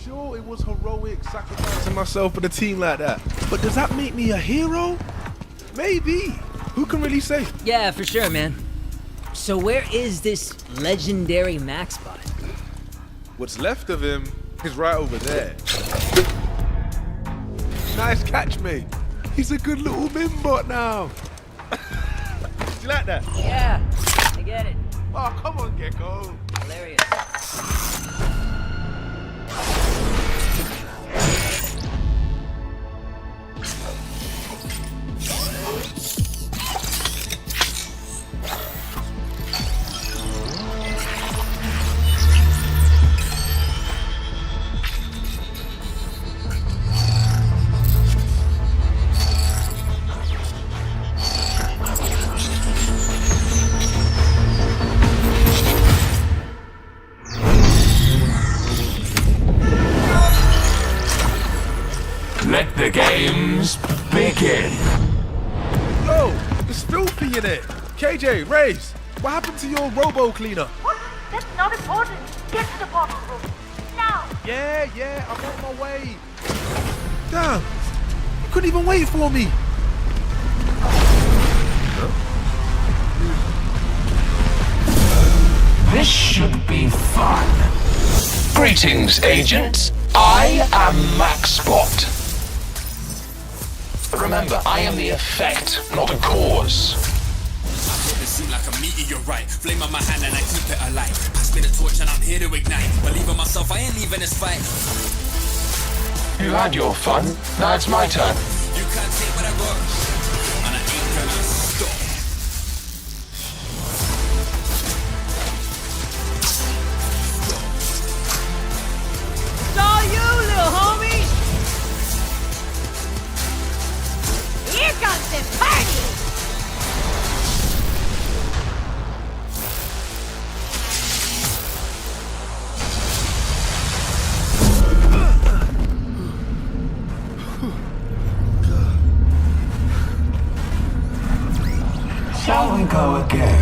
Sure, it was heroic sacrificing myself for the team like that, but does that make me a hero? Maybe. Who can really say? Yeah, for sure, man. So where is this legendary Max bot? What's left of him is right over there. Nice catch, mate. He's a good little min-bot now. You like that? Yeah, I get it. Oh, come on, Gecko. Hilarious. Let the games begin. Yo, it's filthy in it. KJ, Raze, What happened to your robo cleaner? What? That's not important. Get to the bottom room. Now! Yeah, I'm on my way. Damn, you couldn't even wait for me. This should be fun. Greetings, agents. I am MaxBot. Remember, I am the effect, not a cause. It seem like a meteorite. Flame on my hand and I keep it alive. Pass me the torch and I'm here to ignite. Believe in myself, I ain't leaving this fight. You had your fun. Now it's my turn. You can't take what I got, and I ain't gonna stop. It's all you, little homie! Here comes the party! Shall we go again?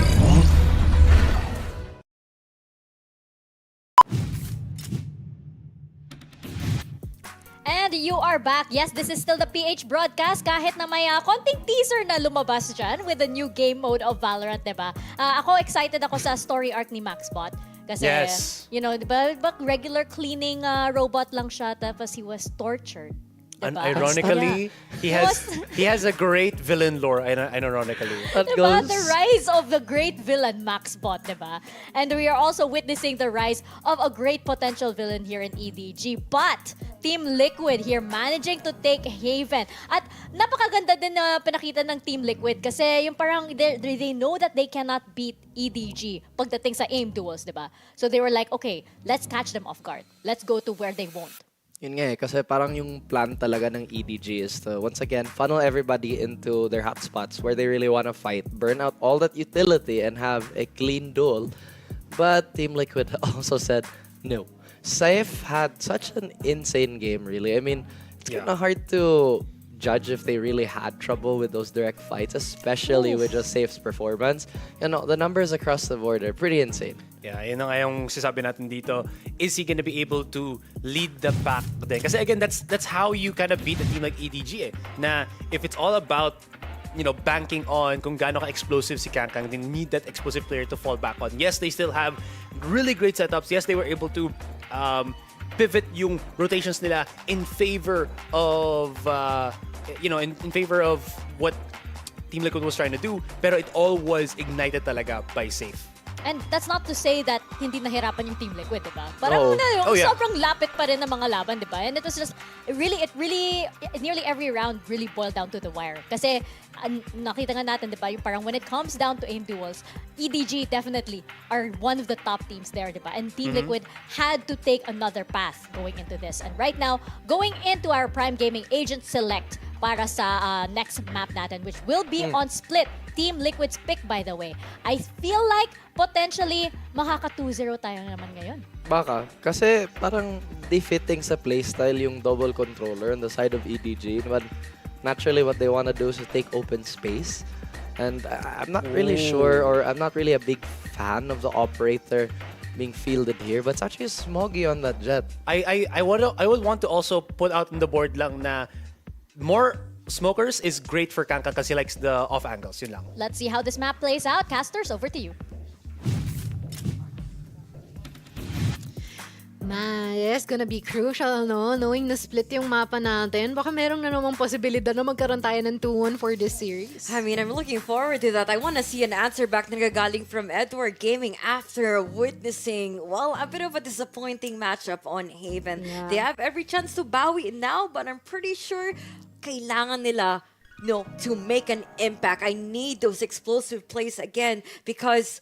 And you are back. Yes, this is still the PH broadcast kahit na may konting teaser na lumabas dyan with the new game mode of Valorant, diba? Ako excited ako sa story arc ni MaxBot. Kasi, Yes. you know, diba, regular cleaning robot lang siya tapos he was tortured. And Diba? ironically, he has a great villain lore. Ironically, Diba? The rise of the great villain MaxBot, diba? And we are also witnessing the rise of a great potential villain here in EDG. But Team Liquid here managing to take Haven. At napakaganda din na pinakita ng Team Liquid kasi yung parang they know that they cannot beat EDG pagdating sa aim duels, diba? So they were like, okay, let's catch them off guard. Let's go to where they won't. Yun nga kasi parang yung plan talaga ng EDG is to, once again, funnel everybody into their hotspots where they really want to fight, burn out all that utility, and have a clean duel. But Team Liquid also said, no. Saif had such an insane game, really. I mean, it's kind of hard to judge if they really had trouble with those direct fights, especially with just Saif's performance. You know, the numbers across the board are pretty insane. Yeah, yun na nga yung sinasabi natin dito. Is he gonna be able to lead the pack then? Kasi again, that's how you kind of beat a team like EDG eh. Na if it's all about, you know, banking on kung gaano ka-explosive si Kangkang, they need that explosive player to fall back on. Yes, they still have really great setups. Yes, they were able to pivot yung rotations nila in favor of, in favor of what Team Liquid was trying to do. Pero it all was ignited talaga by Safe. And that's not to say that hindi nahirapan yung Team Liquid, diba? Parang sobrang lapit pa rin ng mga laban, diba? And it was just, nearly every round really boiled down to the wire. Kasi nakita nga natin, diba? Yung parang when it comes down to aim duels, EDG definitely are one of the top teams there, diba? And Team Liquid had to take another path going into this. And right now, going into our Prime Gaming Agent Select para sa next map natin, which will be on Split. Team Liquid's pick, by the way. I feel like potentially makaka 2-0 tayo naman ngayon. Baka. Kasi parang defitting sa playstyle yung double controller on the side of EDG. But naturally, what they want to do is to take open space. And I'm not really sure, or I'm not really a big fan of the operator being fielded here. But it's actually smoggy on that jet. I would want to also put out on the board lang na more smokers is great for Kangkang kasi he likes the off angles. Yun lang. Let's see how this map plays out. Casters, over to you. It's gonna be crucial, no? Knowing na split yung mapa natin, baka merong na namang posibilidad na magkaroon tayo ng 2-1 for this series. I mean, I'm looking forward to that. I want to see an answer back na nagagaling from Edward Gaming after witnessing, well, a bit of a disappointing matchup on Haven. Yeah. They have every chance to bawi now, but I'm pretty sure kailangan nila to make an impact. I need those explosive plays again because,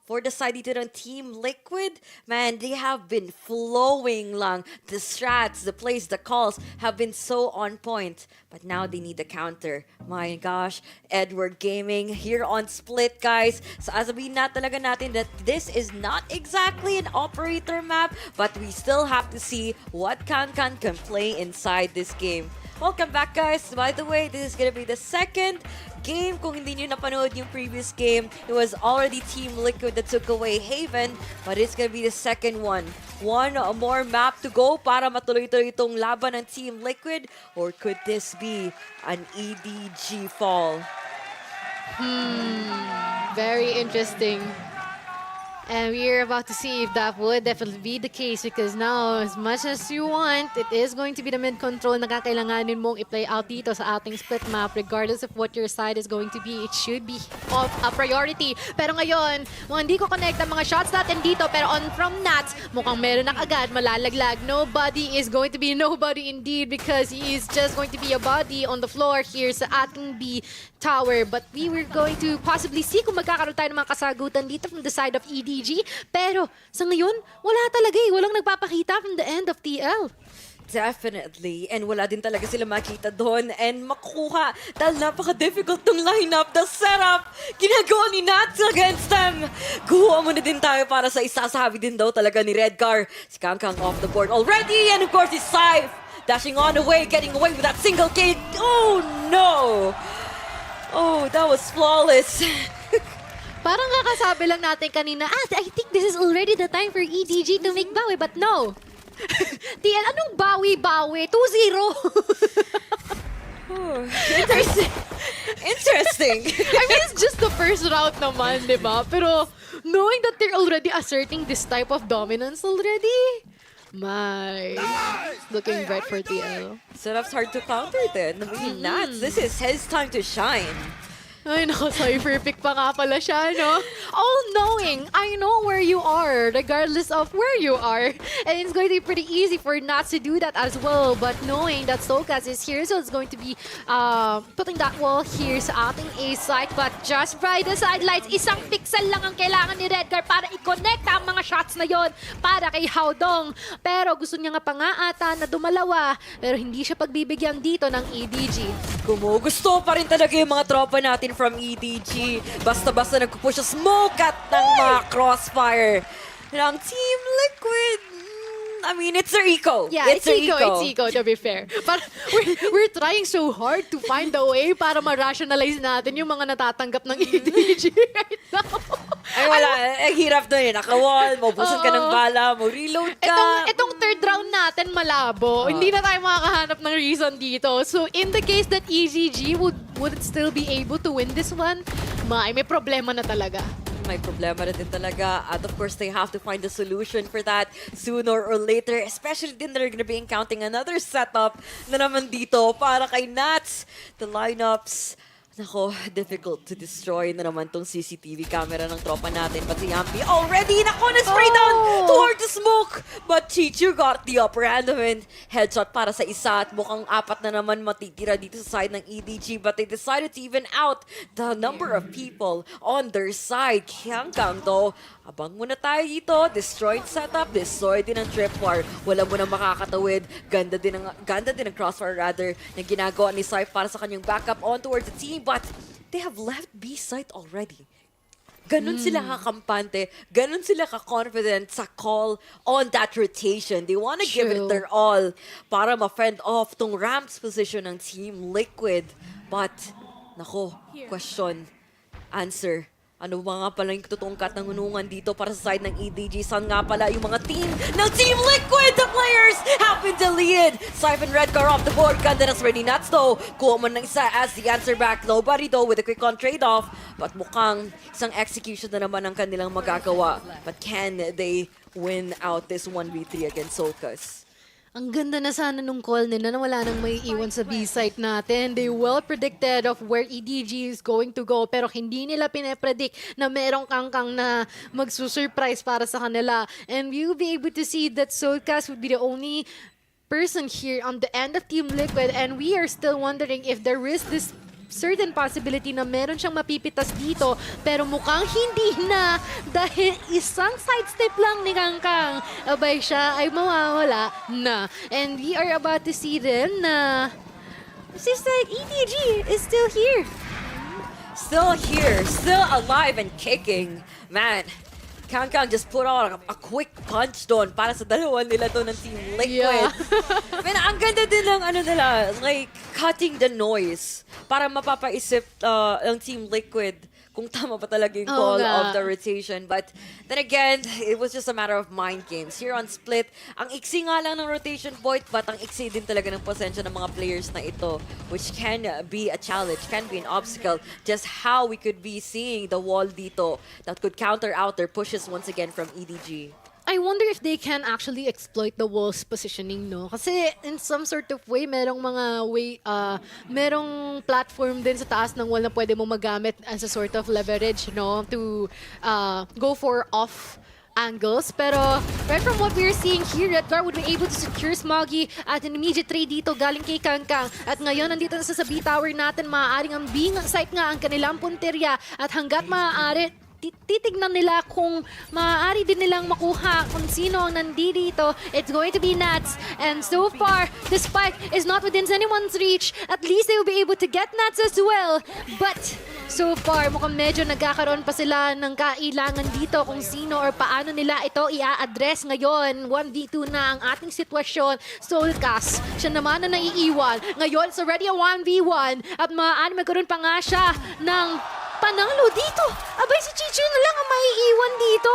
for the side dito ng Team Liquid, man, they have been flowing lang. The strats, the plays, the calls have been so on point. But now they need the counter. My gosh, Edward Gaming here on Split, guys. So sasabihin na talaga natin that this is not exactly an operator map, but we still have to see what Kankan can play inside this game. Welcome back, guys. By the way, this is going to be the second game. Kung hindi nyo napanood yung previous game, it was already Team Liquid that took away Haven, but it's gonna be the second one. One more map to go para matuloy-tuloy itong laban ng Team Liquid, or could this be an EDG fall? Very interesting. And we're about to see if that would definitely be the case because now, as much as you want, it is going to be the mid-control na kakailanganin mong i-play out dito sa ating split map. Regardless of what your side is going to be, it should be of a priority. Pero ngayon, hindi ko connect ang mga shots natin dito. Pero on from Nats, mukhang meron na agad malalaglag. Nobody is going to be nobody indeed because he is just going to be a body on the floor here sa ating B tower. But we were going to possibly see kung magkakaroon tayo ng mga kasagutan dito from the side of EDG. Pero sa ngayon, wala talaga eh. Walang nagpapakita from the end of TL. Definitely. And wala din talaga sila makita doon and makukuha dahil napaka-difficult tong lineup. The setup, ginagawa ni Nats against them. Kuha muna din tayo para sa isa. Sabi din daw talaga ni Redgar. Si Kangkang off the board already. And of course, si Saif dashing on away, getting away with that single kill. Oh no! Oh, that was flawless. Parang kakasabi lang natin kanina, I think this is already the time for EDG to make bawi, but no. TL, anong bawi-bawi? 2-0. Interesting. Interesting. I mean, it's just the first round naman, di ba? Pero knowing that they're already asserting this type of dominance already, looking bright for TL. Setup's hard to counter then. I mean, Nats, this is his time to shine. Ay, nako, cypher pick pa nga pala siya, no? All knowing, I know where you are, regardless of where you are. And it's going to be pretty easy for Nats to do that as well. But knowing that Soulcast is here, so it's going to be putting that wall here sa ating A site. But just by the sidelines, isang pixel lang ang kailangan ni Redgar para i-connect ang mga shots na yon para kay Haodong. Pero gusto niya nga pa nga ata na dumalawa. Pero hindi siya pagbibigyan dito ng EDG. Gusto pa rin talaga yung mga tropa natin from EDG. Basta-basta nagpupush a smoke at ng mga crossfire ng Team Liquid. I mean, it's their eco. Yeah, it's eco. It's eco, to be fair. But we're trying so hard to find a way para ma-rationalize natin yung mga natatanggap ng EDG right now. Ay, wala. Ang hirap doon eh. Naka-wall, maubusan ka ng bala, mo-reload ka. Itong third round natin malabo. Hindi na tayo makakahanap ng reason dito. So, in the case that EDG would still be able to win this one, may problema na talaga. May problema na din talaga. At of course, they have to find a solution for that sooner or later. Especially din they're gonna be encountering another setup na naman dito para kay Nats. The lineups, nako, difficult to destroy na naman tong CCTV camera ng tropa natin. But si Yampi already, nako, na-spray down toward the smoke. But Chichu got the upper hand of it. Headshot para sa isa at mukhang apat na naman matitira dito sa side ng EDG. But they decided to even out the number of people on their side. Kangkang though, abang muna tayo dito. Destroyed setup, destroyed din ang tripwire. Wala mo na makakatawid. Ganda din ang crossfire rather na ginagawa ni Saif para sa kanyang backup on towards the team. But they have left B site already. Ganon sila kakampante, ganon sila ka-confident sa call on that rotation. They want to give it their all para ma-fend off tong ramps position ng Team Liquid. But, nako, question, answer. Ano ba nga pala yung totoong katangunungan dito para sa side ng EDG? Saan nga pala yung mga team ng Team Liquid? The players happen to lead. Siphon Redcar off the board. Ganda na ready Nuts though. Kuha mo ng isa as the answer back. Nobody though with a quick on trade-off. But mukhang isang execution na naman ang kanilang magagawa. But can they win out this 1v3 against Soulcast? Ang ganda na sana nung call nila na wala nang may iwan sa B-site natin. They well predicted of where EDG is going to go pero hindi nila pinapredict na merong kangkang na magsusurprise para sa kanila. And we'll be able to see that Soulcast would be the only person here on the end of Team Liquid and we are still wondering if there is this certain possibility na meron siyang mapipitas dito pero mukhang hindi na dahil isang sidestep lang ni Kangkang abay siya ay mawawala na. And we are about to see them na seems like EDG is still here. Still here, still alive and kicking. Man, Kangkang just put out a quick punch doon para sa dalawa nila doon ng Team Liquid. Man, ang ganda din ng ano nila, like cutting the noise para mapapaisip ng Team Liquid kung tama ba talaga yung call of the rotation. But then again, it was just a matter of mind games. Here on Split, ang iksi nga lang ng rotation point, but ang iksi din talaga ng pasensya ng mga players na ito, which can be a challenge, can be an obstacle. Just how we could be seeing the wall dito that could counter out their pushes once again from EDG. I wonder if they can actually exploit the wall's positioning, no? Kasi in some sort of way, merong mga way, merong platform din sa taas ng wall na pwede mo magamit as a sort of leverage, no? To go for off angles. Pero right from what we're seeing here, Redgar would be able to secure Smoggy at an immediate trade dito galing kay Kangkang. At ngayon, nandito na sa B Tower natin, maaaring ang being site nga ang kanilang punterya. At hanggat maaari, titignan nila kung maaari din nilang makuha kung sino ang nandito. It's going to be Nats. And so far, the spike is not within anyone's reach. At least they will be able to get Nats as well. But so far, mukhang medyo nagkakaroon pa sila ng kailangan dito kung sino or paano nila ito i-address ngayon. 1v2 na ang ating sitwasyon. Soulcast, siya naman na naiiwan. Ngayon, it's already a 1v1. At maaari magkaroon pa nga siya ng panalo dito. Abay, si Chichu na lang ang maiiwan dito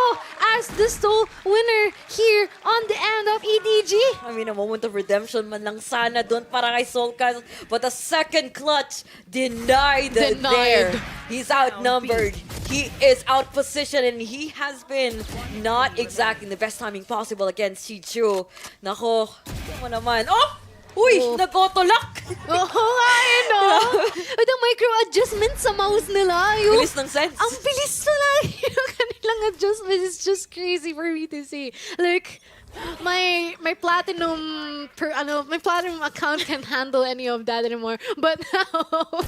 as the sole winner here on the end of EDG. I mean, a moment of redemption man lang sana doon para kay Soulcast. But a second clutch denied. There. He's outnumbered. He is outpositioned and he has been not exactly the best timing possible against Chichu. Nako, mo naman. Oh! Uy! Nag-auto-lock! Oo nga eh, no? With the micro-adjustment sa mouse nila. Yung, bilis ng sense. Ang bilis nila. Yung kanilang adjustment is just crazy for me to see. Like, my platinum my platinum account can't handle any of that anymore. But now,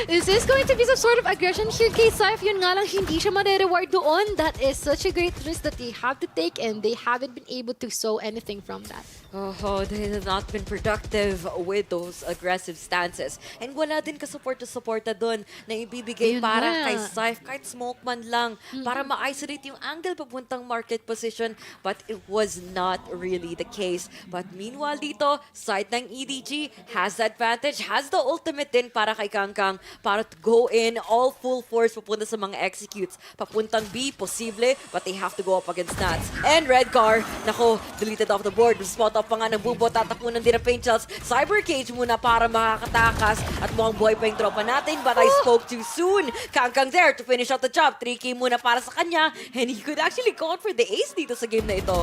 is this going to be some sort of aggression here kay Saif? Yun nga lang, hindi siya mare-reward doon. That is such a great risk that they have to take and they haven't been able to sow anything from that. Oh, they have not been productive with those aggressive stances. And wala din ka-support-to-supporta doon na ibibigay para kay Saif, kahit smoke man lang, para ma-isolate yung angle papuntang market position. But it was not really the case. But meanwhile dito, side ng EDG has the advantage, has the ultimate din para kay Kangkang para to go in all full force papunta sa mga executes. Papuntang B, posible, but they have to go up against Nats. And Redgar, nako, deleted off the board. Spot up pa nga ng Bubo, tatapunan din ang Paint Shells. Cyber Cage muna para makakatakas at mukhang buhay pa yung tropa natin, but I spoke too soon. Kangkang there to finish out the job. 3K muna para sa kanya and he could actually go out for the ace dito sa game na ito.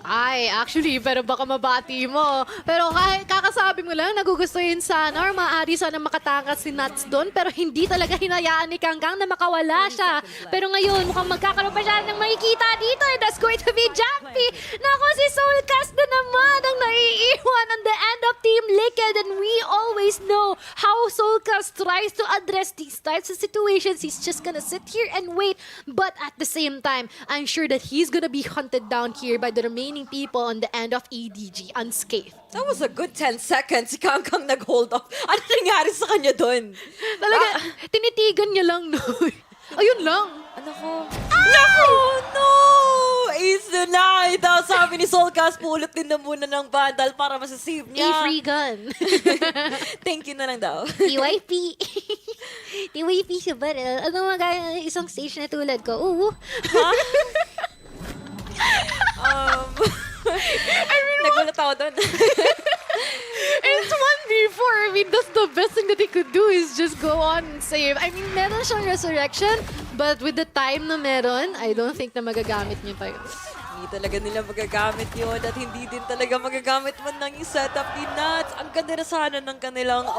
Ay, actually, pero baka mabati mo. Pero kakasabi mo lang, nagugustuhin sana or maaari sana makatakas si Nats doon, pero hindi talaga hinayaan ni Kangkang na makawala siya. Pero ngayon, mukhang magkakaroon pa siya ng makikita dito and that's going to be Jumpy. Naku, si Soulcast na naman ang naiiwan on the end of Team Liquid and we always know how Soulcast tries to address these types of situations. He's just gonna sit here and wait, but at the same time, I'm sure that he's gonna be hunted down here by the remaining people on the end of EDG unscathed. That was a good 10 seconds. Si Kangkang nag-hold off. Ano nangyari sa kanya doon? Talaga, tinitigan niya lang, no? Ayun lang. Ano ko? Naku! No! Ace denied! Sabi ni Soulcast, pulot din na muna ng Vandal para masasave niya. A free gun. Thank you na lang daw. TYP. TYP siya ba? Ano mga isang stage na tulad ko? Oo. I mean, nagulat ako doon. It's 1v4. I mean, that's the best thing that he could do is just go on and save. I mean, meron siyang resurrection, but with the time na meron, I don't think na magagamit niya pa yun. Hindi talaga nila magagamit yun at hindi din talaga magagamit man lang yung setup ni Nats. Ang ganda na sana ng kanilang,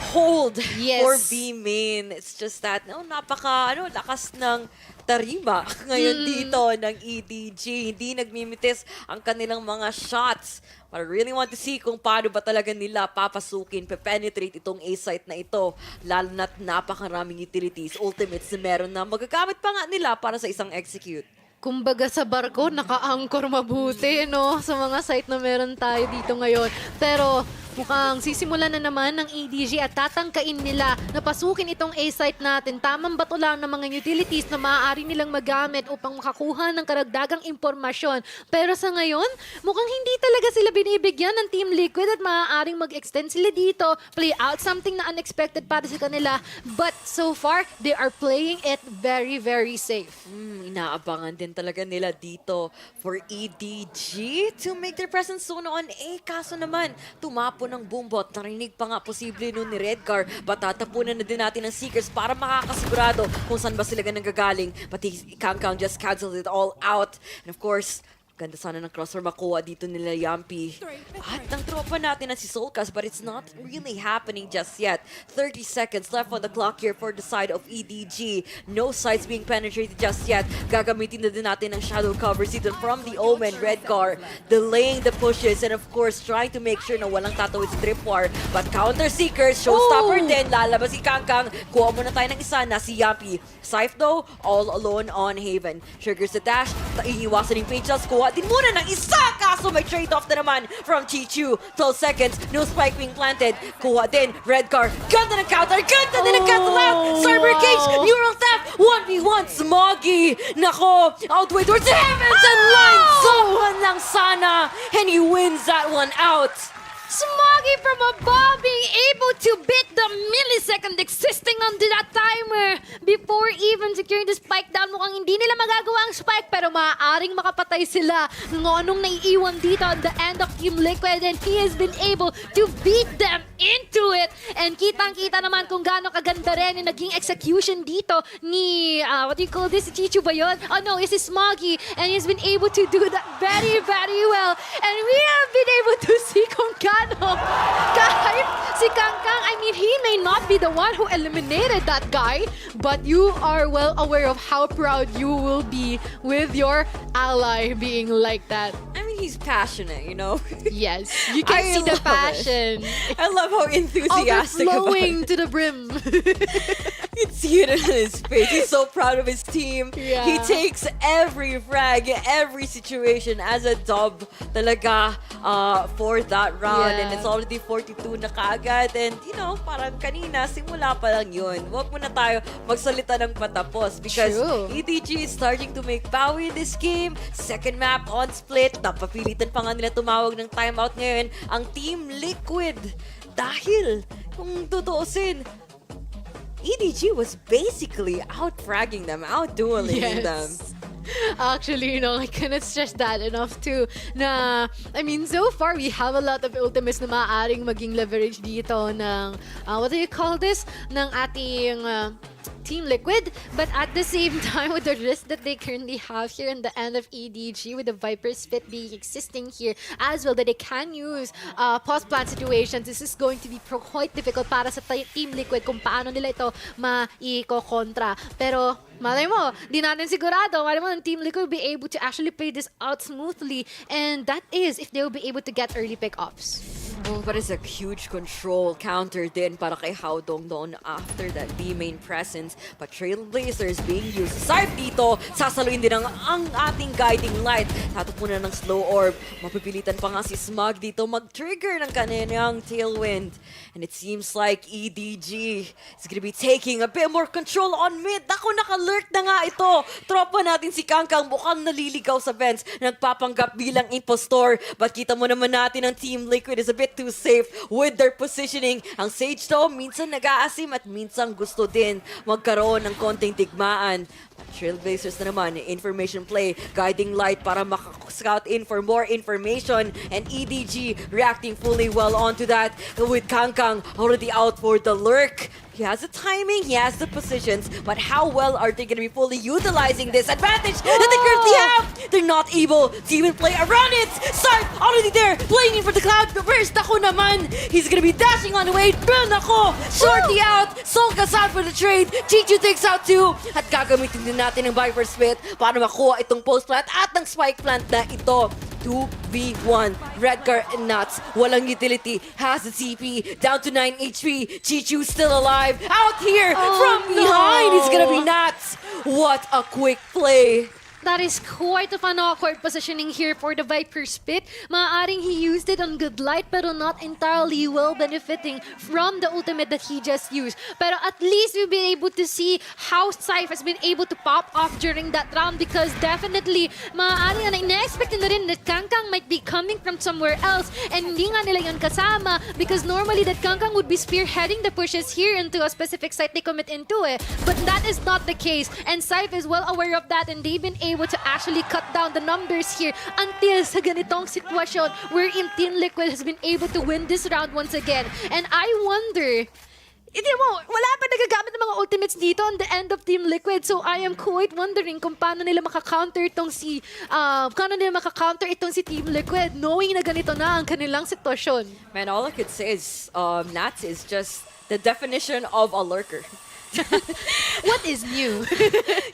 hold for B main. It's just that, lakas ng tarima ngayon dito ng EDG. Hindi nagmimitis ang kanilang mga shots. But I really want to see kung paano ba talaga nila papasukin, penetrate itong A-site na ito. Lalo na't napakaraming utilities, ultimates na meron na magagamit pa nga nila para sa isang execute. Kumbaga sa barko, naka-anchor mabuti, no? Sa mga site na meron tayo dito ngayon. Pero mukhang sisimulan na naman ng EDG at tatangkain nila na pasukin itong A-site natin. Tamang bato lang ng mga utilities na maaari nilang magamit upang makakuha ng karagdagang impormasyon. Pero sa ngayon, mukhang hindi talaga sila binibigyan ng Team Liquid at maaaring mag-extend sila dito, play out something na unexpected para sa kanila. But so far, they are playing it very, very safe. Inaabangan din talaga nila dito for EDG to make their presence known on A. Kaso naman, tumapo ng boombot. Narinig pa nga posible nun ni Redcar. Batatapunan na din natin ang Seekers para makakasigurado kung saan ba sila nanggagaling. But Kang just cancels it all out. And of course, ganda sana ng crossover makuha dito nila Yampi. At ang tropa natin na si Solkas, but it's not really happening just yet. 30 seconds left on the clock here for the side of EDG. No sides being penetrated just yet. Gagamitin na din natin ang shadow covers dito from the Omen. Redcar delaying the pushes and of course trying to make sure na walang tatawid sa Tripwire. But counter Seekers, showstopper din. Lalabas si Kangkang. Kuha muna tayo ng isa na si Yampi. Scythe though, all alone on Haven. Triggers the dash. Iiwasan yung Pages. Kuha din muna ng isa, kaso may trade-off na naman from Chichu. 12 seconds, no spike being planted. Kuha din, Redcar, ganda ng counter, ganda din ng cancel out! Cyber Cage, Neural Theft, 1v1, Smoggy! Nako, outway towards Heavens and line! Someone lang sana, and he wins that one out! Smoggy from above being able to beat the millisecond existing under that timer before even securing the spike down. Mukhang hindi nila magagawa ang spike pero maaaring makapatay sila ng anong naiiwan dito on the end of Team Liquid and he has been able to beat them into it. And kitang-kita naman kung gaano kaganda rin yung naging execution dito ni, what do you call this? Chichu ba yun? Oh no, it's Smoggy and he's been able to do that very, very well. And we have been able to see kung kahit si Kangkang, I mean, he may not be the one who eliminated that guy, but you are well aware of how proud you will be with your ally being like that. I mean, he's passionate, you know? Yes, you can see the passion. I love how enthusiastic overflowing to the brim. You can see it in his face. He's so proud of his team. Yeah. He takes every frag, every situation as a dub talaga for that round. Yeah. And it's already 42 na kaagad. And, you know, parang kanina, simula pa lang yun. Huwag muna tayo magsalita ng patapos. Because True. EDG is starting to make bawi in this game. Second map on split. Napapilitan pa nga nila tumawag ng timeout ngayon. Ang Team Liquid. Dahil, kung tutuusin, EDG was basically out-fragging them, out-dueling them. Actually, you know, I cannot stress that enough too. Na, I mean, so far we have a lot of ultimates na maaaring maging leverage dito ng, what do you call this? Ng ating Team Liquid. But at the same time, with the risk that they currently have here in the end of EDG, with the Viper Spit being existing here as well, that they can use post-plant situations, this is going to be quite difficult para sa Team Liquid kung paano nila ito ma-i-kontra. Pero, malay mo, di natin sigurado. Malay mo, Team Liquid will be able to actually play this out smoothly. And that is if they will be able to get early pick-offs. Oh, but it's a huge control counter din para kay Hao Dongdong after that B main presence. But Trailblazers being used. Side dito, sasaluin din ang ating guiding light. Tatupunan ng slow orb. Mapipilitan pa nga si Smog dito mag-trigger ng kanilang tailwind. And it seems like EDG is gonna be taking a bit more control on mid. Ako, naka-lurk na nga ito. Tropa natin si Kangkang mukhang naliligaw sa vents. Nagpapanggap bilang impostor. But kita mo naman natin ang Team Liquid is a bit too safe with their positioning. Ang Sage though, minsan nag-aasim at minsan gusto din magkaroon ng konting tigmaan. Trailblazers na naman, information play, guiding light para maka-scout in for more information, and EDG reacting fully well onto that with Kangkang already out for the lurk. He has the timing, he has the positions, but how well are they going to be fully utilizing this advantage that they currently have? They're not able to even play around it. Sark already there, playing in for the cloud. Where's Nako naman? He's going to be dashing on the way. Pero Nako, shorty out. Solkas out for the trade. Chichu takes out two. At gagamitin din natin ng Viper Spit para makuha itong post plant at ng spike plant na ito. 2v1. Redcar and Nuts. Walang utility. Has the TP. Down to 9 HP. Chichu still alive. Out here from behind is gonna be Nuts. What a quick play. That is quite of an awkward positioning here for the Viper's Pit. Maaaring he used it on good light pero not entirely well benefiting from the ultimate that he just used. Pero at least we've been able to see how Syph has been able to pop off during that round because definitely maaaring na ina-expect na rin that Kangkang might be coming from somewhere else and hindi nga nila yun kasama because normally that Kangkang would be spearheading the pushes here into a specific site they commit into it. But that is not the case and Syph is well aware of that and they've been able to actually cut down the numbers here until sa ganitong sitwasyon wherein Team Liquid has been able to win this round once again. And I wonder, hindi mo, wala pa nagagamit ng mga ultimates dito on the end of Team Liquid. So I am quite wondering kung paano nila makakounter itong si Team Liquid knowing na ganito na ang kanilang sitwasyon. Man, all I could say is Nats is just the definition of a lurker. What is new?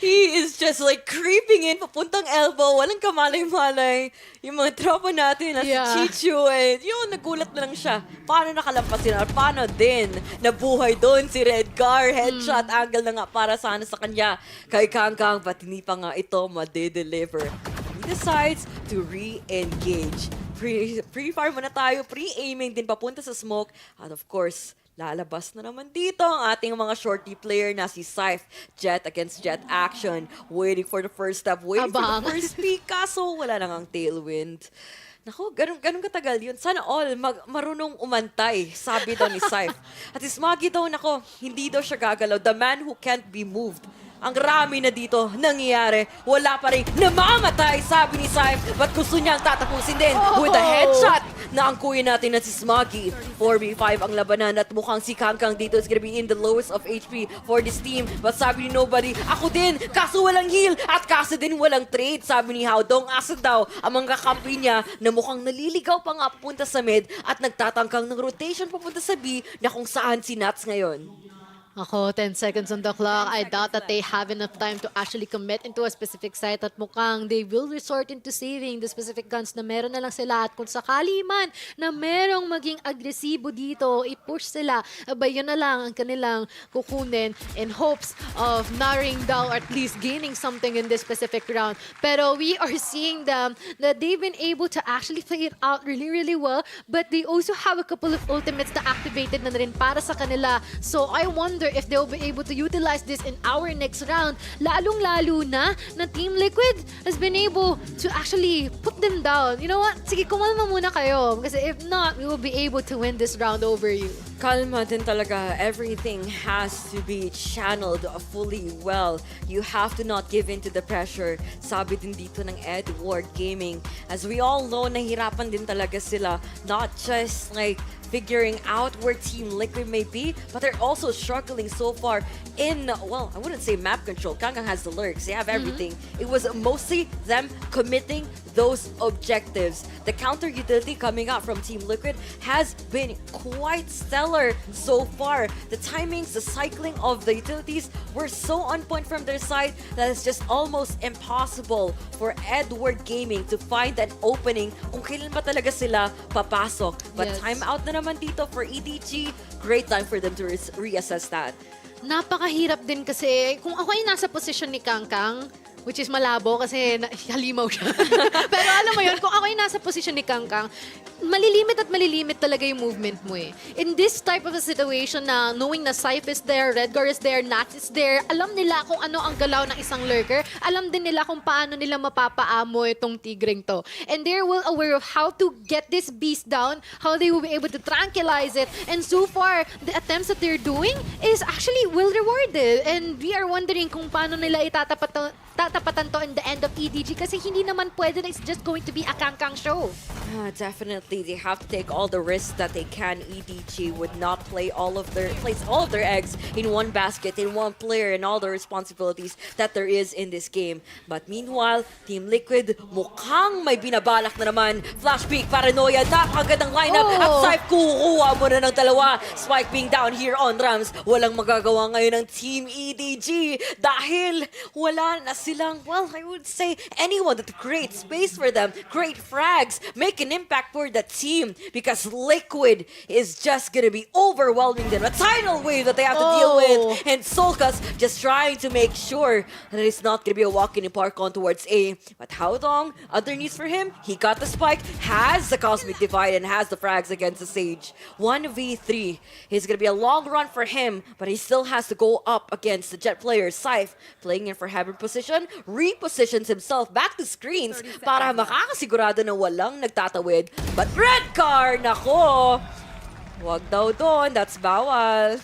He is just like creeping in, papuntang elbow, walang kamalay-malay. Yung mga tropa natin, si Chichu, yun, nagulat na lang siya. Paano nakalampasin? At paano din nabuhay doon si Redgar? Headshot angle na nga para sana sa kanya. Kay Kangkang, but hindi pa nga ito ma-deliver. He decides to re-engage. Pre-fire muna tayo, pre-aiming din papunta sa smoke. And of course, lalabas na naman dito ang ating mga shorty player na si Syph. Jet against Jet action. Waiting for the first step. Waiting for the first peak. Kaso wala nang ang tailwind. Naku, ganun katagal yun. Sana all marunong umantay, sabi daw ni Syph. At si Smoggy daw, nako, hindi daw siya gagalaw. The man who can't be moved. Ang rami na dito nangyayari. Wala pa rin namamatay, sabi ni Syph. But gusto niyang tatapusin din with a headshot na angkuyin natin na si Smoggy. 4v5 ang labanan at mukhang si Kangkang dito is gonna be in the lowest of HP for this team. But sabi ni Nobody, ako din, kaso walang heal at kaso din walang trade. Sabi ni Howdong, asa daw ang mga kakampi niya na mukhang naliligaw pa nga papunta sa mid at nagtatangkang ng rotation papunta sa B na kung saan si Nats ngayon. Ako, 10 seconds on the clock. I doubt that they have enough time to actually commit into a specific site at mukhang they will resort into saving the specific guns na meron na lang sila at kung sakali man na merong maging agresibo dito, i-push sila, abay yun na lang ang kanilang kukunin in hopes of narrowing down or at least gaining something in this specific round. Pero we are seeing them that they've been able to actually play it out really, really well, but they also have a couple of ultimates na activated na rin para sa kanila. So I wonder if they'll be able to utilize this in our next round. Lalong-lalo na Team Liquid has been able to actually put them down. You know what? Sige, kumalma muna kayo. Kasi if not, we will be able to win this round over you. Kalma din talaga. Everything has to be channeled fully well. You have to not give in to the pressure. Sabi din dito ng Edward Gaming. As we all know, nahirapan din talaga sila. Not just like figuring out where Team Liquid may be, but they're also struggling so far in, well, I wouldn't say map control. Kangkang has the lurks. They have everything. It was mostly them committing those objectives. The counter utility coming out from Team Liquid has been quite stellar so far. The timings, the cycling of the utilities were so on point from their side that it's just almost impossible for Edward Gaming to find an opening kung kailan ba talaga sila papasok. But timeout na naman dito for EDG. Great time for them to reassess that. Napakahirap din kasi kung ako ay nasa posisyon ni Kangkang, which is malabo kasi halimaw siya. Pero alam mo yun, kung ako ay nasa posisyon ni Kangkang, malilimit talaga yung movement mo eh. In this type of a situation na knowing na Syph is there, Redgar is there, Nats is there, alam nila kung ano ang galaw ng isang lurker, alam din nila kung paano nila mapapaamo itong tigreng to. And they're well aware of how to get this beast down, how they will be able to tranquilize it. And so far, the attempts that they're doing is actually well rewarded. And we are wondering kung paano nila tatapatan to in the end of EDG kasi hindi naman pwede na it's just going to be a Kangkang show. Definitely, they have to take all the risks that they can. EDG would not place all of their eggs in one basket, in one player, and all the responsibilities that there is in this game. But meanwhile, Team Liquid mukhang may binabalak na naman. Flash peek, paranoia, napakagandang lineup. At Syph, kukuha mo na ng dalawa. Spike being down here on Rams. Walang magagawa ngayon ng Team EDG dahil wala na silang, well, I would say anyone that creates space for them, create frags, make an impact for the team, because Liquid is just gonna be overwhelming them. A tidal wave that they have to deal with, and Solkas just trying to make sure that it's not gonna be a walk in the park on towards A. But how long? Other needs for him, he got the spike, has the Cosmic Divide, and has the frags against the Sage. 1v3 is gonna be a long run for him, but he still has to go up against the Jet player. Scythe playing in for heaven position, repositions himself back to screens para makakasigurado na walang nagtatawid. But red card, nako! Wag daw doon, that's bawal.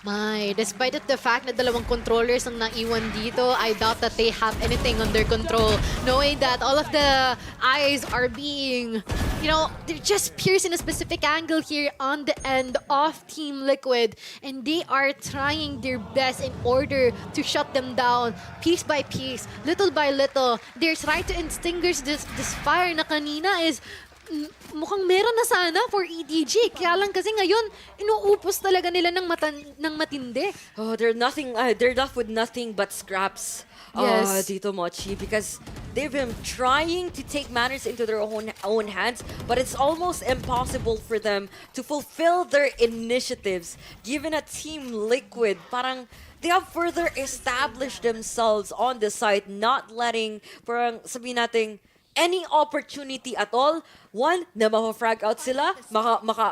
My, despite the fact na dalawang controllers ang naiwan dito, I doubt that they have anything under control. Knowing that all of the eyes are being, they're just pierced in a specific angle here on the end of Team Liquid. And they are trying their best in order to shut them down piece by piece, little by little. They're trying to extinguish this fire na kanina is mukhang meron na sana for EDG. Kaya lang kasi ngayon, inuupos talaga nila ng matindi. Oh, they're left with nothing but scraps. Yes. Dito Mochi, because they've been trying to take matters into their own hands, but it's almost impossible for them to fulfill their initiatives. Given a Team Liquid, parang they have further established themselves on the side, not letting, parang sabihin natin, any opportunity at all. One, na ma-frag out sila,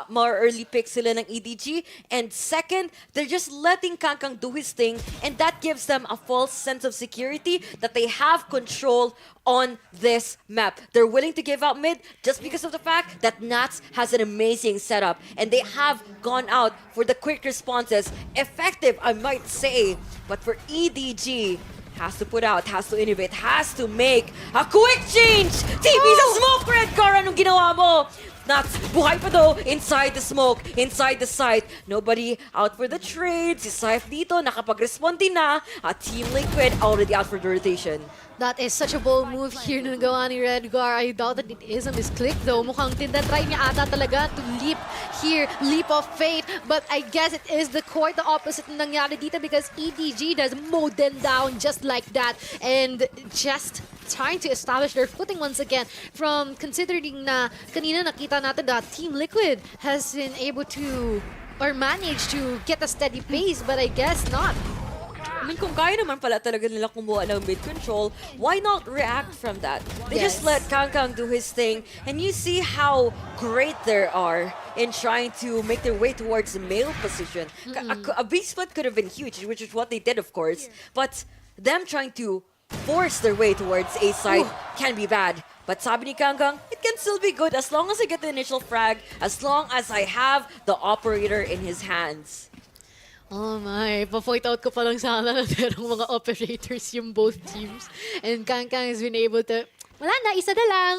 ma-early pick sila ng EDG. And second, they're just letting Kangkang do his thing, and that gives them a false sense of security that they have control on this map. They're willing to give out mid just because of the fact that Nats has an amazing setup, and they have gone out for the quick responses. Effective, I might say, but for EDG, has to put out, has to innovate, has to make a quick change! TP sa smoke, Red Car! Anong ginawa mo? Nuts, buhay pa daw inside the smoke, inside the site. Nobody out for the trade. Si Scythe dito, nakapag-respond din na. At Team Liquid already out for the rotation. That is such a bold move here na nagawa ni Redgar. I doubt that it is a misclick though. Mukhang tinda-try niya ata talaga to leap here, leap of faith. But I guess it is quite the opposite na nangyari dito because EDG does mow them down just like that. And just trying to establish their footing once again. From considering na kanina nakita natin that Team Liquid has been able to or managed to get a steady pace, but I guess not. I mean, kung kaya naman pala talaga nila kumuha ng mid control, why not react from that? They just let Kangkang do his thing, and you see how great they are in trying to make their way towards the male position. A B split could have been huge, which is what they did, of course, but them trying to force their way towards A side can be bad. But sabi ni Kangkang, it can still be good as long as I get the initial frag, as long as I have the operator in his hands. Oh my, pa-point out ko pa lang sana na merong mga operators yung both teams. And Kangkang has been able to, wala na, isa na lang.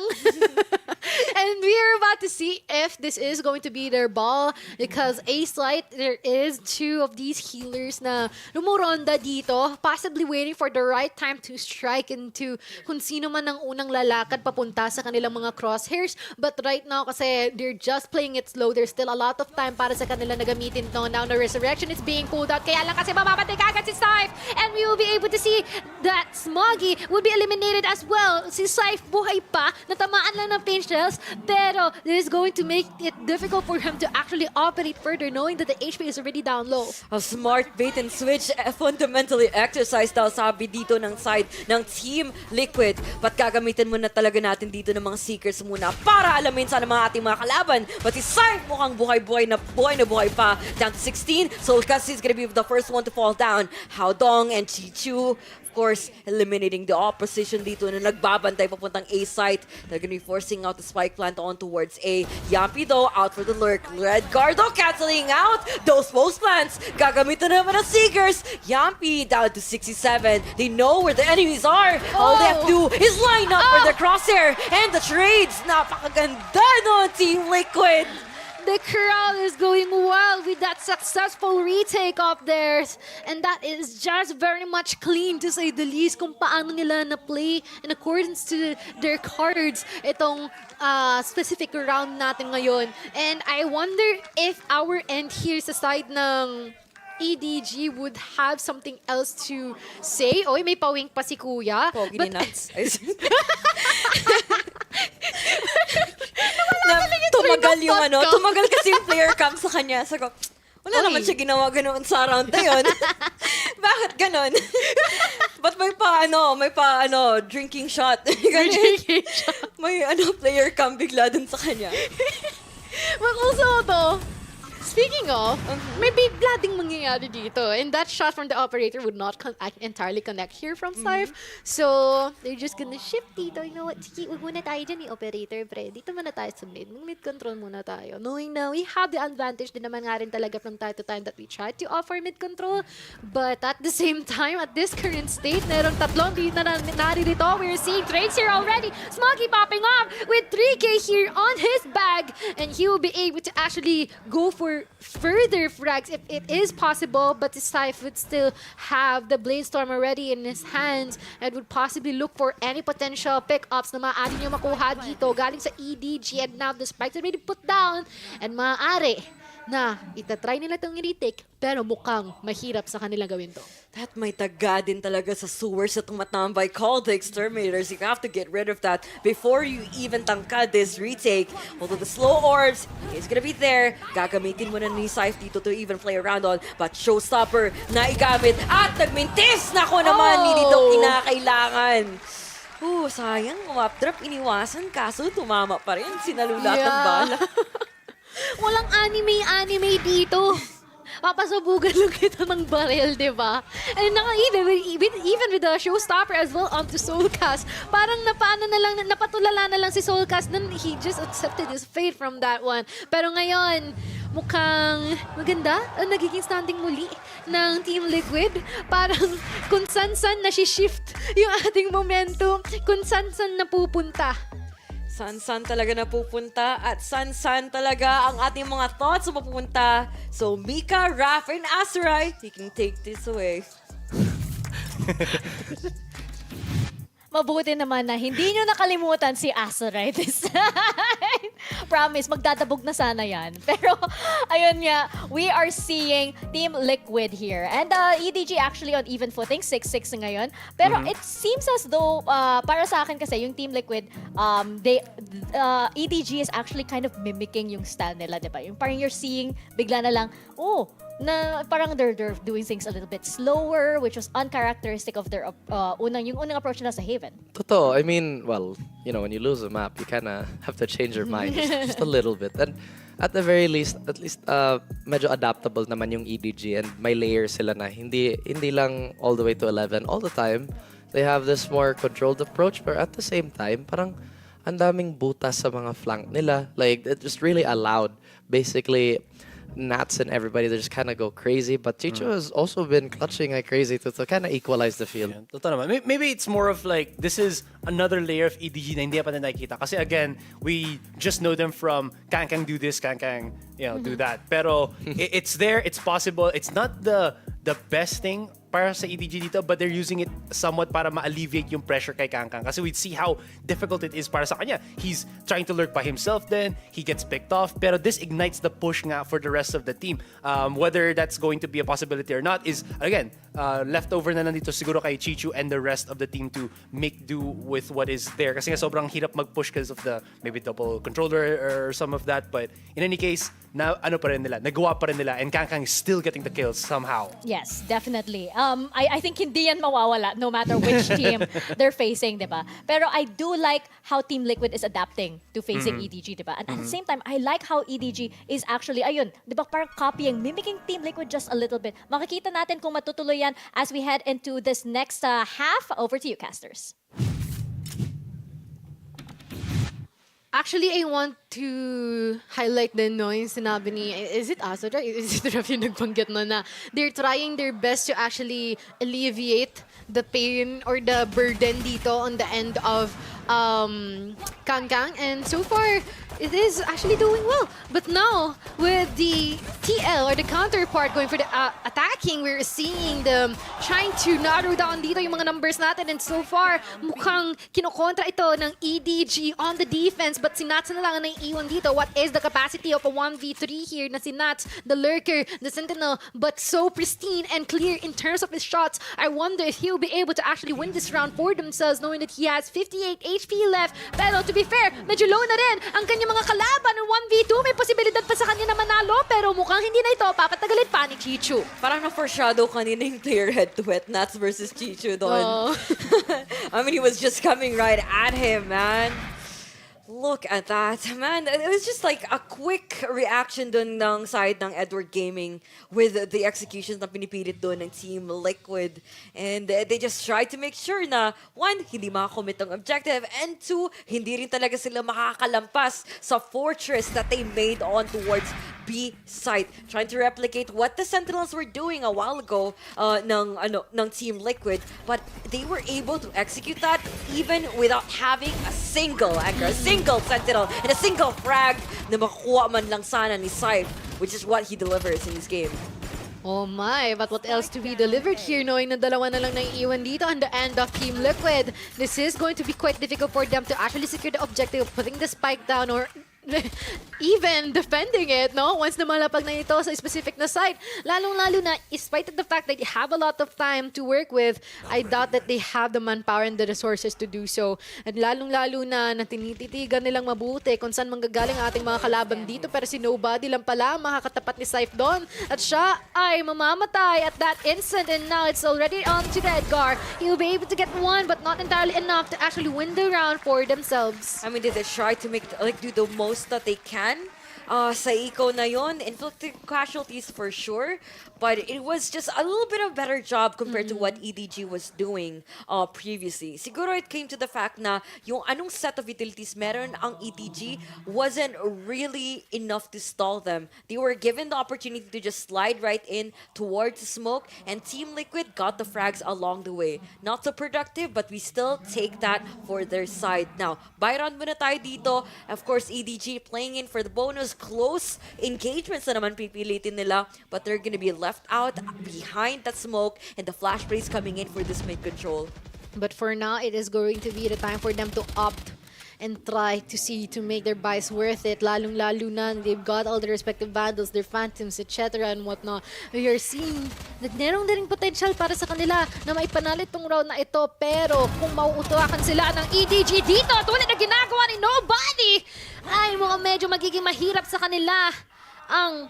And we are about to see if this is going to be their ball because A-Slight, there is two of these healers na lumuronda dito, possibly waiting for the right time to strike into kung sino man ang unang lalakad papunta sa kanilang mga crosshairs. But right now, kasi they're just playing it slow. There's still a lot of time para sa kanila na gamitin to. Now, the resurrection is being pulled out. Kaya lang kasi mamamatay kagad si Scythe. And we will be able to see that Smoggy will be eliminated as well. Si Scythe buhay pa, natamaan lang ng pain shells, pero this is going to make it difficult for him to actually operate further knowing that the HP is already down low. A smart bait and switch fundamentally exercise daw sabi dito ng side ng Team Liquid. But gagamitin muna talaga natin dito ng mga Seekers muna para alamin sana mga ating mga kalaban. But si Scythe mukhang buhay na buhay pa. Down to 16, Solkas is gonna be the first one to fall down. Haodong and Chichu, of course, eliminating the opposition dito na nagbabantay papuntang A site. They're gonna be forcing out the spike plant on towards A. Yampi though, out for the lurk. Red Gardo canceling out those post plants. Gagamitin naman ng Seekers. Yampi down to 67. They know where the enemies are. All they have to do is line up for the crosshair. And the trades, napakaganda no, Team Liquid. The crowd is going wild with that successful retake of theirs. And that is just very much clean to say the least kung paano nila na-play in accordance to their cards itong specific round natin ngayon. And I wonder if our end here sa side ng EDG would have something else to say. Oy, may pawing pa si Kuya. Pogi ni Nuts. Tumagal yung tumagal kasi yung player cam sa kanya. So, wala naman siya ginawa ganoon sa round na yun. Bakit ganon? Ba't may pa drinking shot? Drinking shot. May player cam bigla dun sa kanya. But also, speaking of, may bigla ding mangyayari dito. And that shot from the operator would not entirely connect here from Saif. So, they're just gonna shift dito. You know what? Sige, huwag muna tayo dyan operator, pre. Dito muna tayo sa mid. Mid control muna tayo. Knowing na we have the advantage din naman nga rin talaga from time to time that we try to offer mid control. But at the same time, at this current state, merong tatlong dito na naririto. We're seeing trades here already. Smoggy popping off with 3K here on his bag. And he will be able to actually go for further frags if it is possible, but Saif would still have the Bladestorm already in his hands and would possibly look for any potential pickups na maaari niyo makuha dito galing sa EDG, and now the spikes already put down and maaari na itatry nila itong retake pero mukhang mahirap sa kanila gawin to. That may taga din talaga sa sewers at tumatambay called the Exterminators. You have to get rid of that before you even tangkad this retake. Although the slow orbs is gonna be there, gagamitin mo na ni Saif dito to even play around on. But Showstopper na igamit at nagmintis! Nako naman, hindi dito kinakailangan. Sayang, umap-drop, iniwasan, kaso tumama pa rin. Sinalulat ng bala. Walang anime dito. Papasubugan lang kita ng barrel, di ba? And even with the Showstopper as well onto Soulcast, parang napatulala na lang si Soulcast, then he just accepted his fate from that one. Pero ngayon, mukhang maganda ang nagiging standing muli ng Team Liquid. Parang kung san-san na-shift yung ating momentum, kung san-san napupunta. San-san talaga napupunta at san-san talaga ang ating mga thoughts na mapupunta. So, Mika, Raph, and Azurai, you can take this away. Mabuti naman na hindi nyo nakalimutan si Azurai this time. Promise, magdadabog na sana yan. Pero, ayun nga, we are seeing Team Liquid here. And EDG actually on even footing, 6-6 na ngayon. Pero it seems as though, para sa akin kasi, yung Team Liquid, EDG is actually kind of mimicking yung style nila, diba? Yung parang you're seeing, bigla na lang, na parang they're doing things a little bit slower, which was uncharacteristic of their yung unang approach nila sa Haven. Totoo. I mean, well, you know, when you lose a map, you kind of have to change your mind just a little bit. And at the very least, medyo adaptable naman yung EDG and may layers sila na hindi lang all the way to 11 all the time. They have this more controlled approach, but at the same time, parang ang daming butas sa mga flank nila. Like, it just really allowed, basically, Nats and everybody to just kind of go crazy, but Chicho has also been clutching like crazy to kind of equalize the field. Yeah, totoo naman. Maybe it's more of like, this is another layer of EDG na hindi pa na nakikita. Kasi again, we just know them from Kang do this, Kang do that. Pero it's there, it's possible. It's not the best thing para sa EDG dito, but they're using it somewhat para ma-alleviate yung pressure kay Kang. Kasi we'd see how difficult it is para sa kanya. He's trying to lurk by himself then, he gets picked off, pero this ignites the push nga for the rest of the team. Whether that's going to be a possibility or not is, again, leftover na nandito siguro kay Chichu and the rest of the team to make do with what is there. Kasi nga sobrang hirap mag-push because of the maybe double controller or some of that, but in any case, nagawa pa rin nila, and Kang is still getting the kills somehow. Yes, definitely. I think hindi yan mawawala no matter which team they're facing, diba? Pero I do like how Team Liquid is adapting to facing EDG, diba? And at the same time, I like how EDG is actually, diba, parang copying, mimicking Team Liquid just a little bit. Makikita natin kung matutuloy yan as we head into this next half. Over to you, casters. Actually, I want to highlight the noise sinabi ni, is it Azurai? Is it Raf yung nagbanggit na they're trying their best to actually alleviate the pain or the burden dito on the end of Kang, and so far it is actually doing well. But now with the TL or the counterpart going for the attacking, we're seeing them trying to narrow down dito yung mga numbers natin, and so far mukhang kinokontra ito ng EDG on the defense, but si Nats na lang ang naiiwan dito. What is the capacity of a 1v3 here na si Nats, the lurker, the sentinel, but so pristine and clear in terms of his shots. I wonder if he'll be able to actually win this round for themselves, knowing that he has 58 HP left. Pero to be fair, medyo low na rin ang kanyang mga kalaban ng 1v2. May posibilidad pa sa kanya na manalo, pero mukhang hindi na ito papatagalin pa ni Chichu. Parang na-foreshadow kanina yung player head-to-head, Nats versus Chichu doon. I mean, he was just coming right at him, man. Look at that, man. It was just like a quick reaction dun ng side ng Edward Gaming with the executions na pinipilit dun ng Team Liquid. And they just tried to make sure na, one, hindi makakommit ang objective, and two, hindi rin talaga sila makakalampas sa fortress that they made on towards B site. Trying to replicate what the Sentinels were doing a while ago ng Team Liquid, but they were able to execute that even without having a single anchor, a single Sentinel, and a single frag na makukuha man lang sana ni Syfe, which is what he delivers in this game. Oh my, but what else to be delivered here, knowing na dalawa na lang naiiwan dito on the end of Team Liquid. This is going to be quite difficult for them to actually secure the objective of putting the spike down or even defending it, no? Once na malapag na ito sa specific na site. Lalong-lalo na, despite the fact that they have a lot of time to work with, I doubt that they have the manpower and the resources to do so. And lalong-lalo na tinititigan nilang mabuti kung saan manggagaling ang ating mga kalaban dito, pero si Nobody lang pala makakatapat ni Syfe doon. At siya ay mamamatay at that instant, and now it's already on to the Edgar. He'll be able to get one, but not entirely enough to actually win the round for themselves. I mean, did they try to do the most that they can sa eco na yon, inflicting casualties for sure, but it was just a little bit of better job compared to what EDG was doing previously. Siguro it came to the fact na yung anong set of utilities meron ang EDG wasn't really enough to stall them. They were given the opportunity to just slide right in towards the smoke, and Team Liquid got the frags along the way. Not so productive, but we still take that for their side. Now, Byron muna tayo dito. Of course, EDG playing in for the bonus. Close engagements na naman pipilitin nila, but they're gonna be left out behind that smoke, and the flash plays coming in for this mid control. But for now, it is going to be the time for them to opt and try to see to make their buys worth it. Lalong-lalo na, they've got all the respective bundles, their phantoms, etc. and whatnot. We are seeing that meron din potential para sa kanila na maipanalo itong round na ito. Pero kung mauutuakan sila ng EDG dito, tulad na ginagawa ni Nobody, ay mukhang medyo magiging mahirap sa kanila ang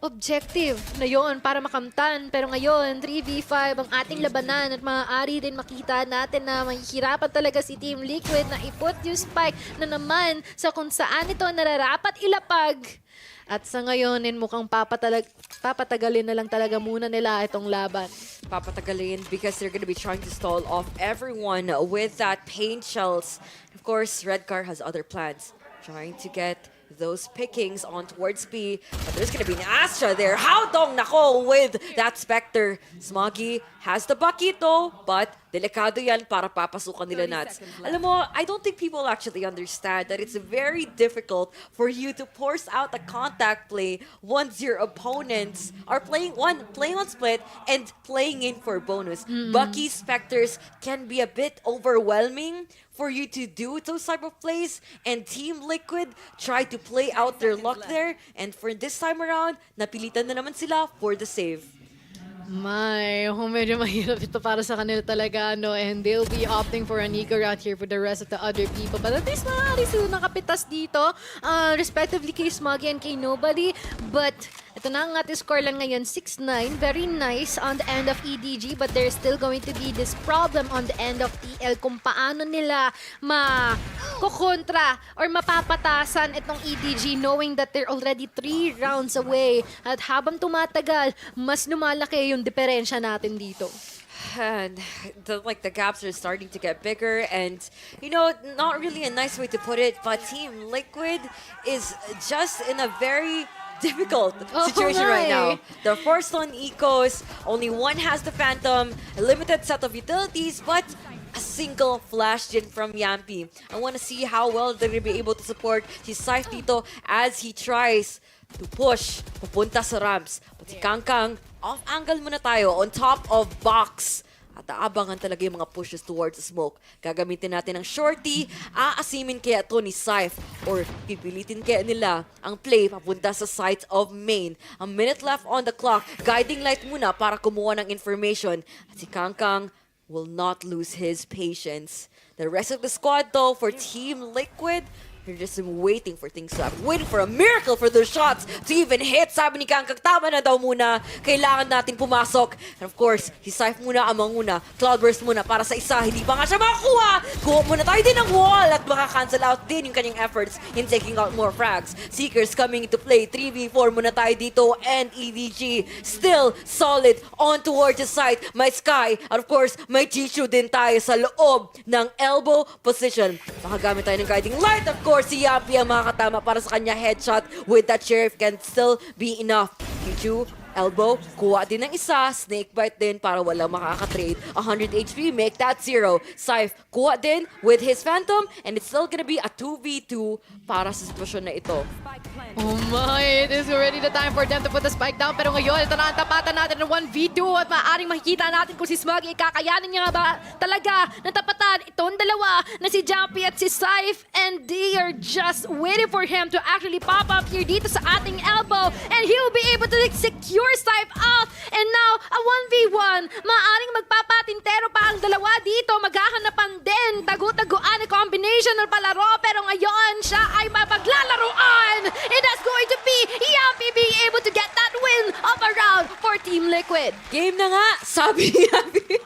objective na yon para makamtan. Pero ngayon, 3v5 ang ating labanan at maaari din makita natin na mahihirapan talaga si Team Liquid na iput yung spike na naman sa kung saan ito nararapat ilapag. At sa ngayon, mukhang papatagalin na lang talaga muna nila itong laban. Papatagalin because they're gonna be trying to stall off everyone with that pain shells. Of course, Redcar has other plans. Trying to get those pickings on towards B, but there's gonna be an Astra there. How dong nako with that Spectre. Smoggy has the bucket though, but delikado yan para papasukan nila Nats. Alam mo, I don't think people actually understand that it's very difficult for you to force out a contact play once your opponents are playing on split and playing in for bonus. Bucky Spectres can be a bit overwhelming for you to do those type of plays, and Team Liquid try to play out their luck there, and for this time around, napilitan na naman sila for the save. Medyo mahirap ito para sa kanila talaga, no? And they'll be opting for an eco round here for the rest of the other people. But at least maaari sila nakapitas dito, respectively kay Smoggy and kay Nobody. But ito na ang ating score lang ngayon, 6-9. Very nice on the end of EDG, but there's still going to be this problem on the end of TL kung paano nila makukontra or mapapatasan itong EDG knowing that they're already 3 rounds away. At habang tumatagal, mas lumalaki yung diferensya natin dito. And the gaps are starting to get bigger, and not really a nice way to put it, but Team Liquid is just in a very difficult situation right now. They're forced on ecos, only one has the Phantom, a limited set of utilities, but a single flash gen from Yampi. I want to see how well they're going to be able to support si Syph dito as he tries to push pupunta sa ramps. But si Kangkang, off angle muna tayo on top of box. At aabangan talaga yung mga pushes towards the smoke. Gagamitin natin ang shorty, aasimin kaya to ni Syph or pipilitin kaya nila ang play papunta sa sides of main. A minute left on the clock. Guiding light muna para kumuha ng information. At si Kangkang will not lose his patience. The rest of the squad though for Team Liquid, they're just waiting for things to happen. Waiting for a miracle for their shots to even hit. Sabi ni Kangkang, tama na daw muna. Kailangan natin pumasok. And of course, si Syph muna, amang muna. Cloudburst muna para sa isa. Hindi pa nga siya makakuha. Kuha muna tayo din ng wall at maka-cancel out din yung kanyang efforts in taking out more frags. Seekers coming into play. 3v4 muna tayo dito. And EDG still solid on towards the side. May Sky. And of course, may Chishu din tayo sa loob ng elbow position. Makagamit tayo ng guiding light. Of course, si Yampi ang makakatama para sa kanya headshot with that sheriff can still be enough. Pichu, elbow, kuha din ng isa, snake bite din para walang makakatrade. 100 HP, make that 0. Syph, kuha din with his phantom and it's still gonna be a 2v2 para sa sitwasyon na ito. Oh my, it is already the time for them to put the spike down. Pero ngayon, ito na ang tapatan natin ng 1v2 at maaaring makikita natin kung si Smoggy kakayanin niya nga ba talaga ng tapatan itong dalawa na si Jumpy at si Syph, and they are just waiting for him to actually pop up here dito sa ating elbow and he will be able to secure Syph out. And now, a 1v1, maaaring magpapatintero pa ang dalawa dito, maghahanapan din, tagu-taguan na combination ng palaro, pero ngayon siya ay mapaglalaroan. And that's going to be Yampi being able to get that win of a round for Team Liquid. Game na nga, sabi ni Yampi.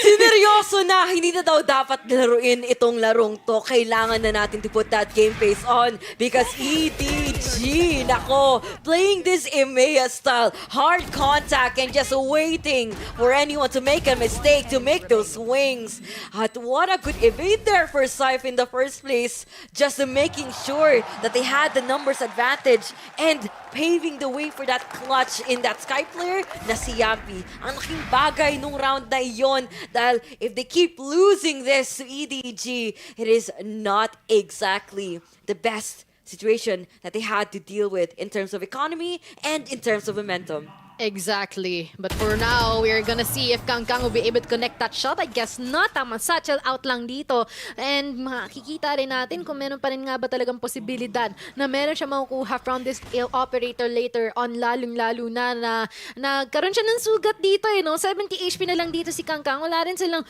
Sineryoso na, hindi na daw dapat laruin itong larong to. Kailangan na natin to put that game face on because EDG, nako, playing this EMEA style, hard contact and just waiting for anyone to make a mistake, to make those swings. At what a good evade there for Syph in the first place, just making sure that they had the numbers advantage and paving the way for that clutch in that Sky player na si Yampi. Ang laking bagay nung round na iyon dahil if they keep losing this to EDG, it is not exactly the best situation that they had to deal with in terms of economy and in terms of momentum. Exactly. But for now, we're gonna see if Kangkang will be able to connect that shot. I guess not. Tama, satchel out lang dito. And makikita rin natin kung meron pa rin nga ba talagang posibilidad na meron siya makukuha from this operator later on, lalong-lalo na nagkaroon siya ng sugat dito no? 70 HP na lang dito si Kangkang. Wala rin silang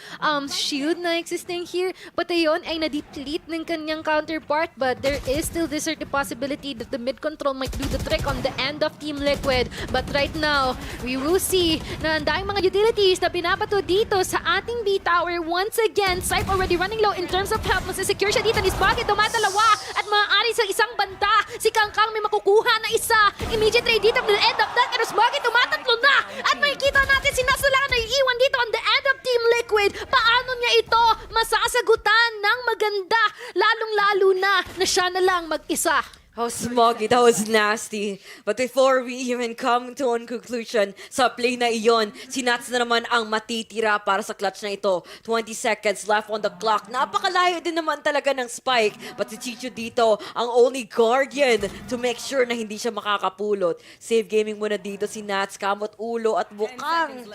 shield na existing here. But ayun ay na-deplete ng kanyang counterpart. But there is still this certain possibility that the mid-control might do the trick on the end of Team Liquid. But right now, we will see na ang daming mga utilities na binabato dito sa ating B tower. Once again, Syph already running low in terms of help. Masisecure siya dito ni Smoggy, dumadalawa at maaari sa isang banda. Si Kangkang may makukuha na isa. Immediate trade dito from the end of that. Pero Smoggy tumatatlo na. At makikita natin si Naso lang na iiwan dito on the end of Team Liquid. Paano niya ito masasagutan ng maganda? Lalong-lalo na siya na lang mag-isa. Oh, Smoggy, that was nasty. But before we even come to one conclusion, sa play na iyon, si Nats na naman ang matitira para sa clutch na ito. 20 seconds left on the clock. Napakalayo din naman talaga ng spike. But si Chicho dito, ang only guardian to make sure na hindi siya makakapulot. Save gaming muna dito si Nats, kamot ulo at bukang.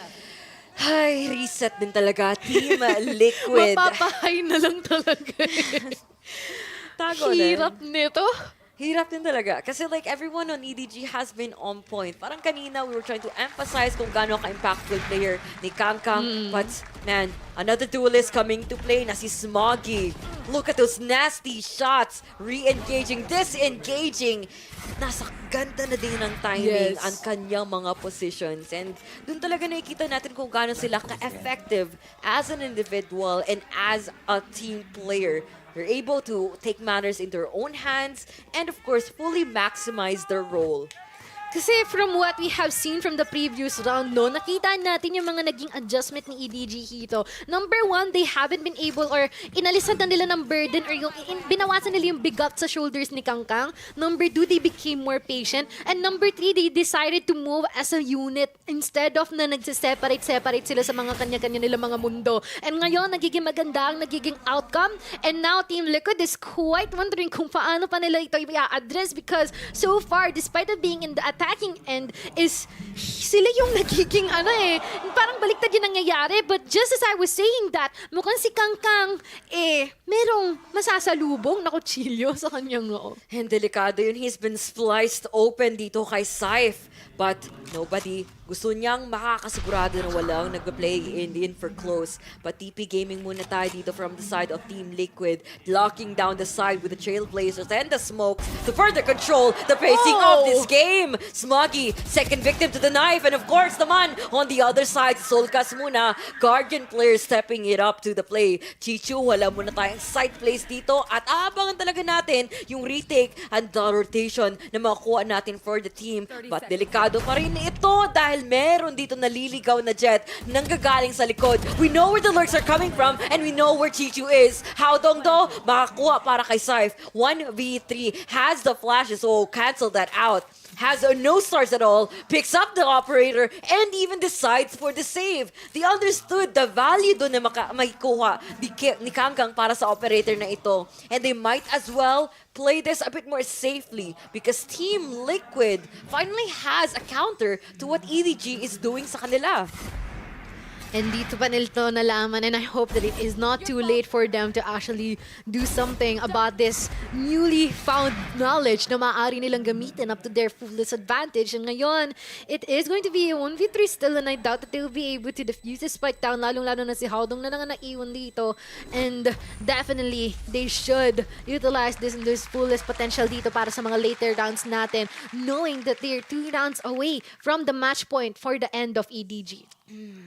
Ay, reset din talaga. Team Liquid. Mapapahay na lang talaga. Tago Hirap nito. Hirap din talaga. Kasi like everyone on EDG has been on point. Parang kanina we were trying to emphasize kung gaano ka-impactful player ni Kangkang. But man, another duelist coming to play na si Smoggy. Look at those nasty shots. Re-engaging, disengaging. Nasa ganda na din ng timing ang kanyang mga positions. And dun talaga nakikita natin kung gaano sila ka-effective as an individual and as a team player. They're able to take matters in their own hands and of course fully maximize their role. Kasi from what we have seen from the previous round, no, nakita natin yung mga naging adjustment ni EDG dito. Number one, they haven't been able or inalisan na nila ng burden or yung binawasan nila yung bigat sa shoulders ni Kangkang. Number two, they became more patient. And number three, they decided to move as a unit instead of na nagsiseparate sila sa mga kanya-kanya nila mga mundo. And ngayon, nagiging maganda ang nagiging outcome. And now, Team Liquid is quite wondering kung paano pa nila ito i-address because so far, despite of being in the attacking end, is sila yung nagiging parang baliktad yung nangyayari. But just as I was saying that, mukhang si Kangkang, merong masasalubong na kutsilyo sa kanyang noo. And delikado yun. He's been spliced open dito kay Saif. But nobody gusto niyang makakasigurado na walang nagpa-play in for close. But TP Gaming muna tayo dito from the side of Team Liquid. Locking down the side with the Trailblazers and the smokes to further control the pacing of this game. Smoggy, second victim to the knife. And of course, naman, on the other side, Solkas muna. Guardian player stepping it up to the play. Chichu, wala muna tayong side plays dito. At abangan talaga natin yung retake and the rotation na makuha natin for the team. But delikado pa rin ito dahil meron dito naliligaw na jet nanggagaling sa likod. We know where the lurks are coming from and we know where Chichu is. How Dong Do, makakuha para kay Saif. 1v3 has the flashes, so cancel that out. Has no stars at all, picks up the operator, and even decides for the save. They understood the value doon na makikuha ni Kangkang para sa operator na ito. And they might as well play this a bit more safely because Team Liquid finally has a counter to what EDG is doing sa kanila. And dito pa nila nalaman, and I hope that it is not too late for them to actually do something about this newly found knowledge na maaari nilang gamitin up to their fullest advantage. And ngayon, it is going to be a 1v3 still, and I doubt that they'll be able to defuse this fight down, lalong-lalo na si Haodong na nga naiwan dito. And definitely, they should utilize this in their fullest potential dito para sa mga later rounds natin, knowing that they're 2 rounds away from the match point for the end of EDG.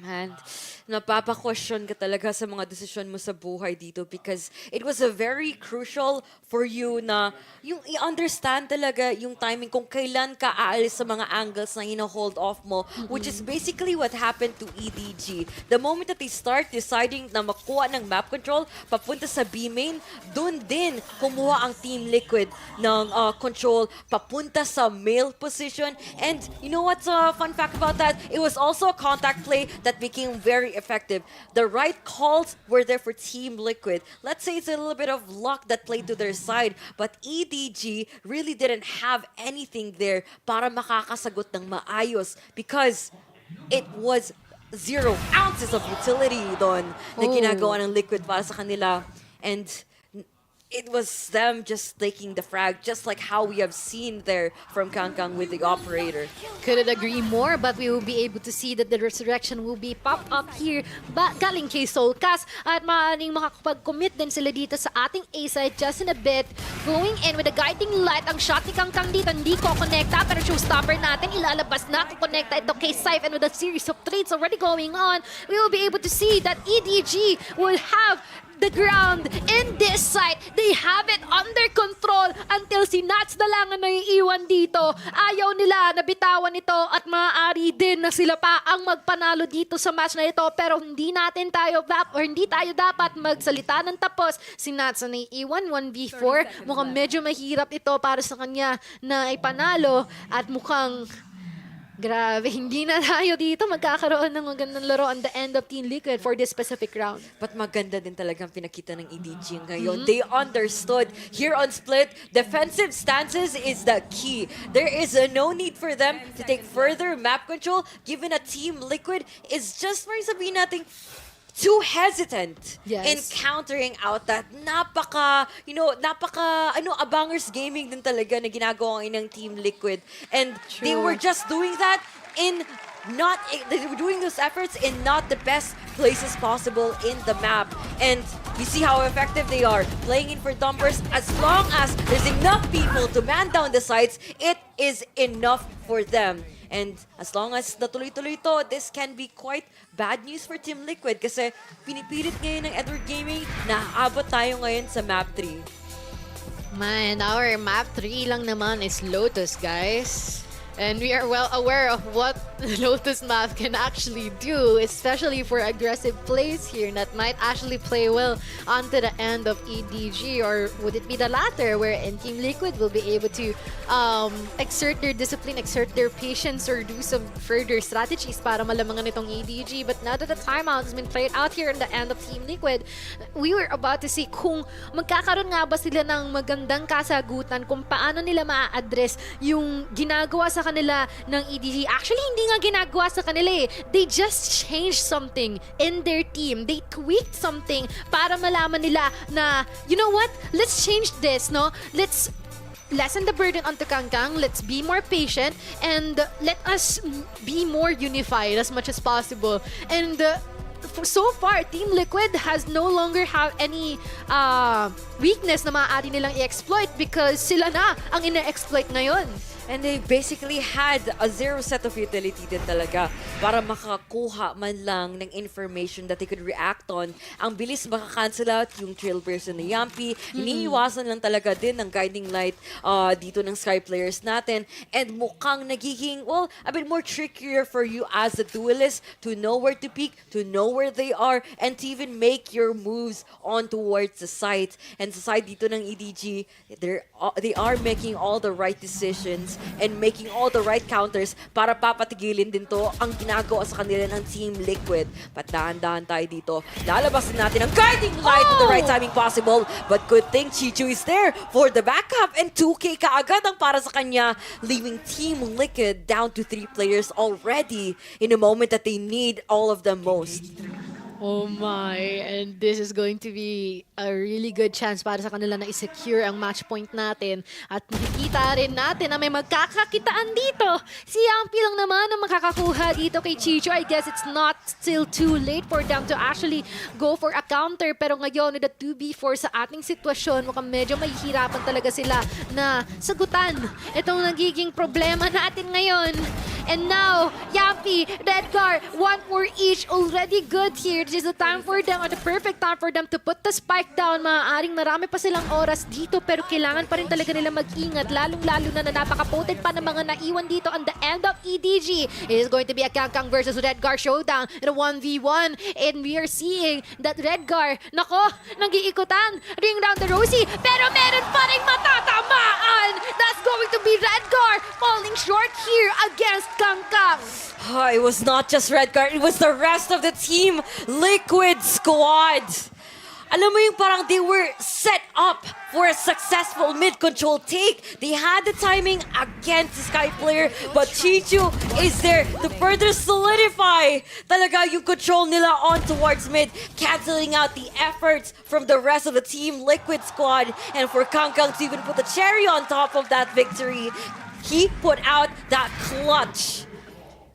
Man, napapa-question ka talaga sa mga desisyon mo sa buhay dito because it was a very crucial for you na yung i-understand talaga yung timing kung kailan ka aalis sa mga angles na hino-hold off mo, which is basically what happened to EDG. The moment that they start deciding na makuha ng map control papunta sa B main, dun din kumuha ang Team Liquid ng control papunta sa male position. And you know what's a fun fact about that? It was also a contact play that became very effective. The right calls were there for Team Liquid. Let's say it's a little bit of luck that played to their side, but EDG really didn't have anything there para makakasagot ng maayos because it was 0 ounces of utility doon na ginagawa ng Liquid para sa kanila. And it was them just taking the frag, just like how we have seen there from Kangkang with the operator. Couldn't agree more, but we will be able to see that the resurrection will be pop up here galing kay Solkas at maaaring makakapag-commit din sila dito sa ating A-side just in a bit. Going in with a guiding light, ang shot ni Kangkang dito hindi ko connecta, pero showstopper natin ilalabas na kung connecta ito kay Saif, and with a series of trades already going on, we will be able to see that EDG will have the ground in this site. They have it under control until si Nats na lang ang naiiwan dito. Ayaw nila na bitawan ito at maaari din na sila pa ang magpanalo dito sa match na ito. Pero hindi tayo dapat magsalita ng tapos. Si Nats ang naiiwan 1v4. Mukhang medyo mahirap ito para sa kanya na ipanalo at mukhang grabe, hindi na tayo dito magkakaroon ng magandang laro on the end of Team Liquid for this specific round. But maganda din talagang pinakita ng EDG ngayon. They understood here on Split, defensive stances is the key. There is no need for them to take further map control given a Team Liquid is just parang sabihin natin too hesitant in countering out that abangers gaming din talaga na ginagawa ng Team Liquid. And they were just doing that they were doing those efforts in not the best places possible in the map. And you see how effective they are playing in for dumpers. As long as there's enough people to man down the sites, it is enough for them. And as long as natuloy-tuloy to, this can be quite bad news for Team Liquid kasi pinipilit ngayon ng Edward Gaming na abot tayo ngayon sa map 3. Man, our map 3 lang naman is Lotus, guys. And we are well aware of what Lotus Math can actually do, especially for aggressive plays here that might actually play well onto the end of EDG. Or would it be the latter, wherein Team Liquid will be able to exert their discipline, exert their patience, or do some further strategies para malamangan itong EDG. But now that the timeout has been played out here in the end of Team Liquid, we were about to see kung magkakaroon nga ba sila ng magandang kasagutan kung paano nila ma-address yung ginagawa sa kanila ng EDG. Actually, hindi nga ginagawa sa kanila eh. They just changed something in their team. They tweaked something para malaman nila na, you know what? Let's change this, no? Let's lessen the burden onto Kangkang. Let's be more patient and let us be more unified as much as possible. And so far, Team Liquid has no longer have any weakness na maaari nilang i-exploit because sila na ang ina-exploit ngayon. And they basically had a zero set of utility din talaga para makakuha man lang ng information that they could react on. Ang bilis makakancel out yung Trailblazer na Yampi. Iniiwasan lang talaga din ng guiding light dito ng Sky players natin. And mukhang nagiging, well, a bit more trickier for you as a duelist to know where to peek, to know where they are, and to even make your moves on towards the site. And sa side dito ng EDG, they are making all the right decisions and making all the right counters para papatigilin din to ang ginagawa sa kanila ng Team Liquid. But dahan-dahan tayo dito. Lalabas din natin ang guiding light at the right timing possible. But good thing Chichu is there for the backup and 2K kaagad ang para sa kanya, leaving Team Liquid down to 3 players already in a moment that they need all of them most. Oh my, and this is going to be a really good chance para sa kanila na i-secure ang match point natin. At makikita rin natin na may magkakakitaan dito. Si Yampi lang naman ang makakakuha dito kay Chicho. I guess it's not still too late for them to actually go for a counter. Pero ngayon, with the 2v4 sa ating sitwasyon, mukhang medyo mahihirapan talaga sila na sagutan itong nagiging problema natin ngayon. And now, Yampi, Redgar, one more each, already good here. This is the time for them, or the perfect time for them to put the spike down. Maaaring marami pa silang oras dito, pero kailangan pa rin talaga nila mag-ingat, lalong-lalo na napaka-potent pa ng mga naiwan dito on the end of EDG. It is going to be a Kangkang versus Redgar showdown in a 1v1. And we are seeing that Redgar, nako, nag-iikutan, ring down the Rosie, pero meron pa rin matatamaan. That's going to be Redgar falling short here against Kangkang. It was not just Redgar, it was the rest of the Team Liquid squad. Alam mo yung parang they were set up for a successful mid-control take. They had the timing against the Sky player, but Chichu is there to further solidify talaga yung control nila on towards mid, canceling out the efforts from the rest of the Team Liquid squad. And for Kangkang to even put the cherry on top of that victory, he put out that clutch.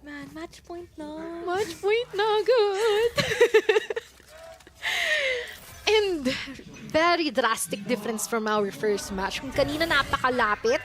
Man, match point na. Match point na, good. And very drastic difference from our first match. Kung kanina napakalapit,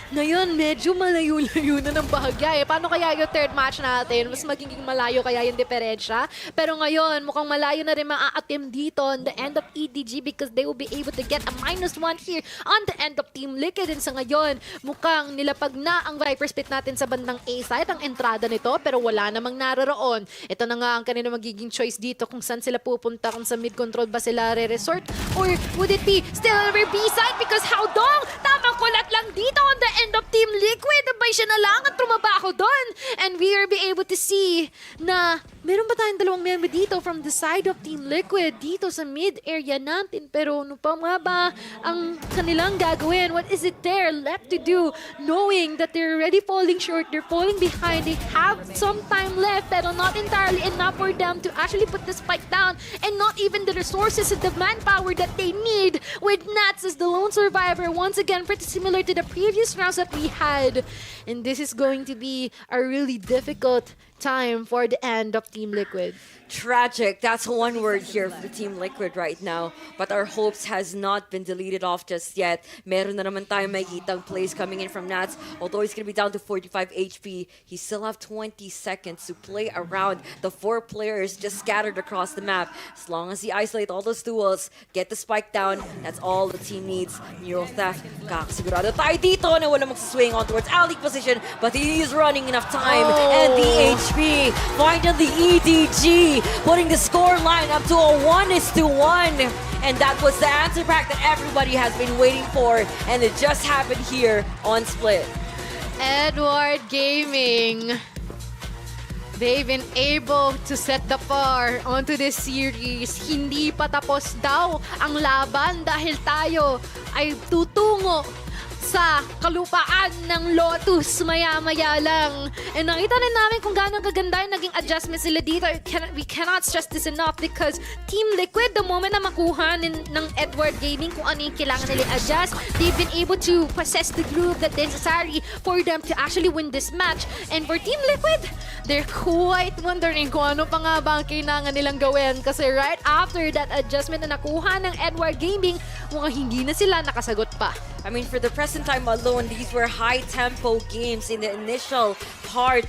ngayon medyo malayo-layo na ng bahagya eh. Paano kaya yung third match natin? Mas magiging malayo kaya yung diferensya? Pero ngayon, mukhang malayo na rin maa-attempt dito on the end of EDG because they will be able to get a -1 here on the end of Team Liquid. And sa ngayon, mukhang nilapag na ang Viper Split natin sa bandang A side, ang entrada nito, pero wala namang naroroon. Ito na nga ang kanina magiging choice dito kung saan sila pupunta, kung sa mid-control ba sila re-resort, or would it be still over B side because Howdong, tamang kulat lang dito on the end of Team Liquid. Abay siya na lang at trumabaho doon. And we are be able to see na meron ba tayong dalawang member dito from the side of Team Liquid dito sa mid area natin. Pero ano pa nga ba ang kanilang gagawin? What is it there left to do? Knowing that they're already falling short, they're falling behind, they have some time left pero not entirely enough for them to actually put the spike down, and not even the resources and the manpower that they need, with Nats as the lone survivor. Once again, pretty similar to the previous rounds that we had. And this is going to be a really difficult time for the end of Team Liquid. Tragic. That's one word here for Team Liquid right now. But our hopes has not been deleted off just yet. Meron na naman tayong makikitang plays coming in from Nats. Although he's going to be down to 45 HP, he still have 20 seconds to play around the 4 players just scattered across the map. As long as he isolates all those duels, get the spike down, that's all the team needs. Neural Theft, kakasigurado tayo dito na wala magsiswing on towards alley position, but he is running enough time. And the HP, finally EDG, putting the score line up to a 1:1. And that was the answer pack that everybody has been waiting for. And it just happened here on Split. Edward Gaming. They've been able to set the bar onto this series. Hindi pa tapos daw ang laban dahil tayo ay tutungo sa kalupaan ng Lotus maya-maya lang. And nakita rin namin kung gaano kaganda yung naging adjustment sila dito. We cannot stress this enough because Team Liquid, the moment na makuha ng Edward Gaming kung ano yung kailangan nila adjust, they've been able to possess the groove that necessary for them to actually win this match. And for Team Liquid, they're quite wondering kung ano pa nga ba ang kailangan nilang gawin. Kasi right after that adjustment na nakuha ng Edward Gaming, mukhang hindi na sila nakasagot pa. I mean, for the present time alone, these were high-tempo games in the initial part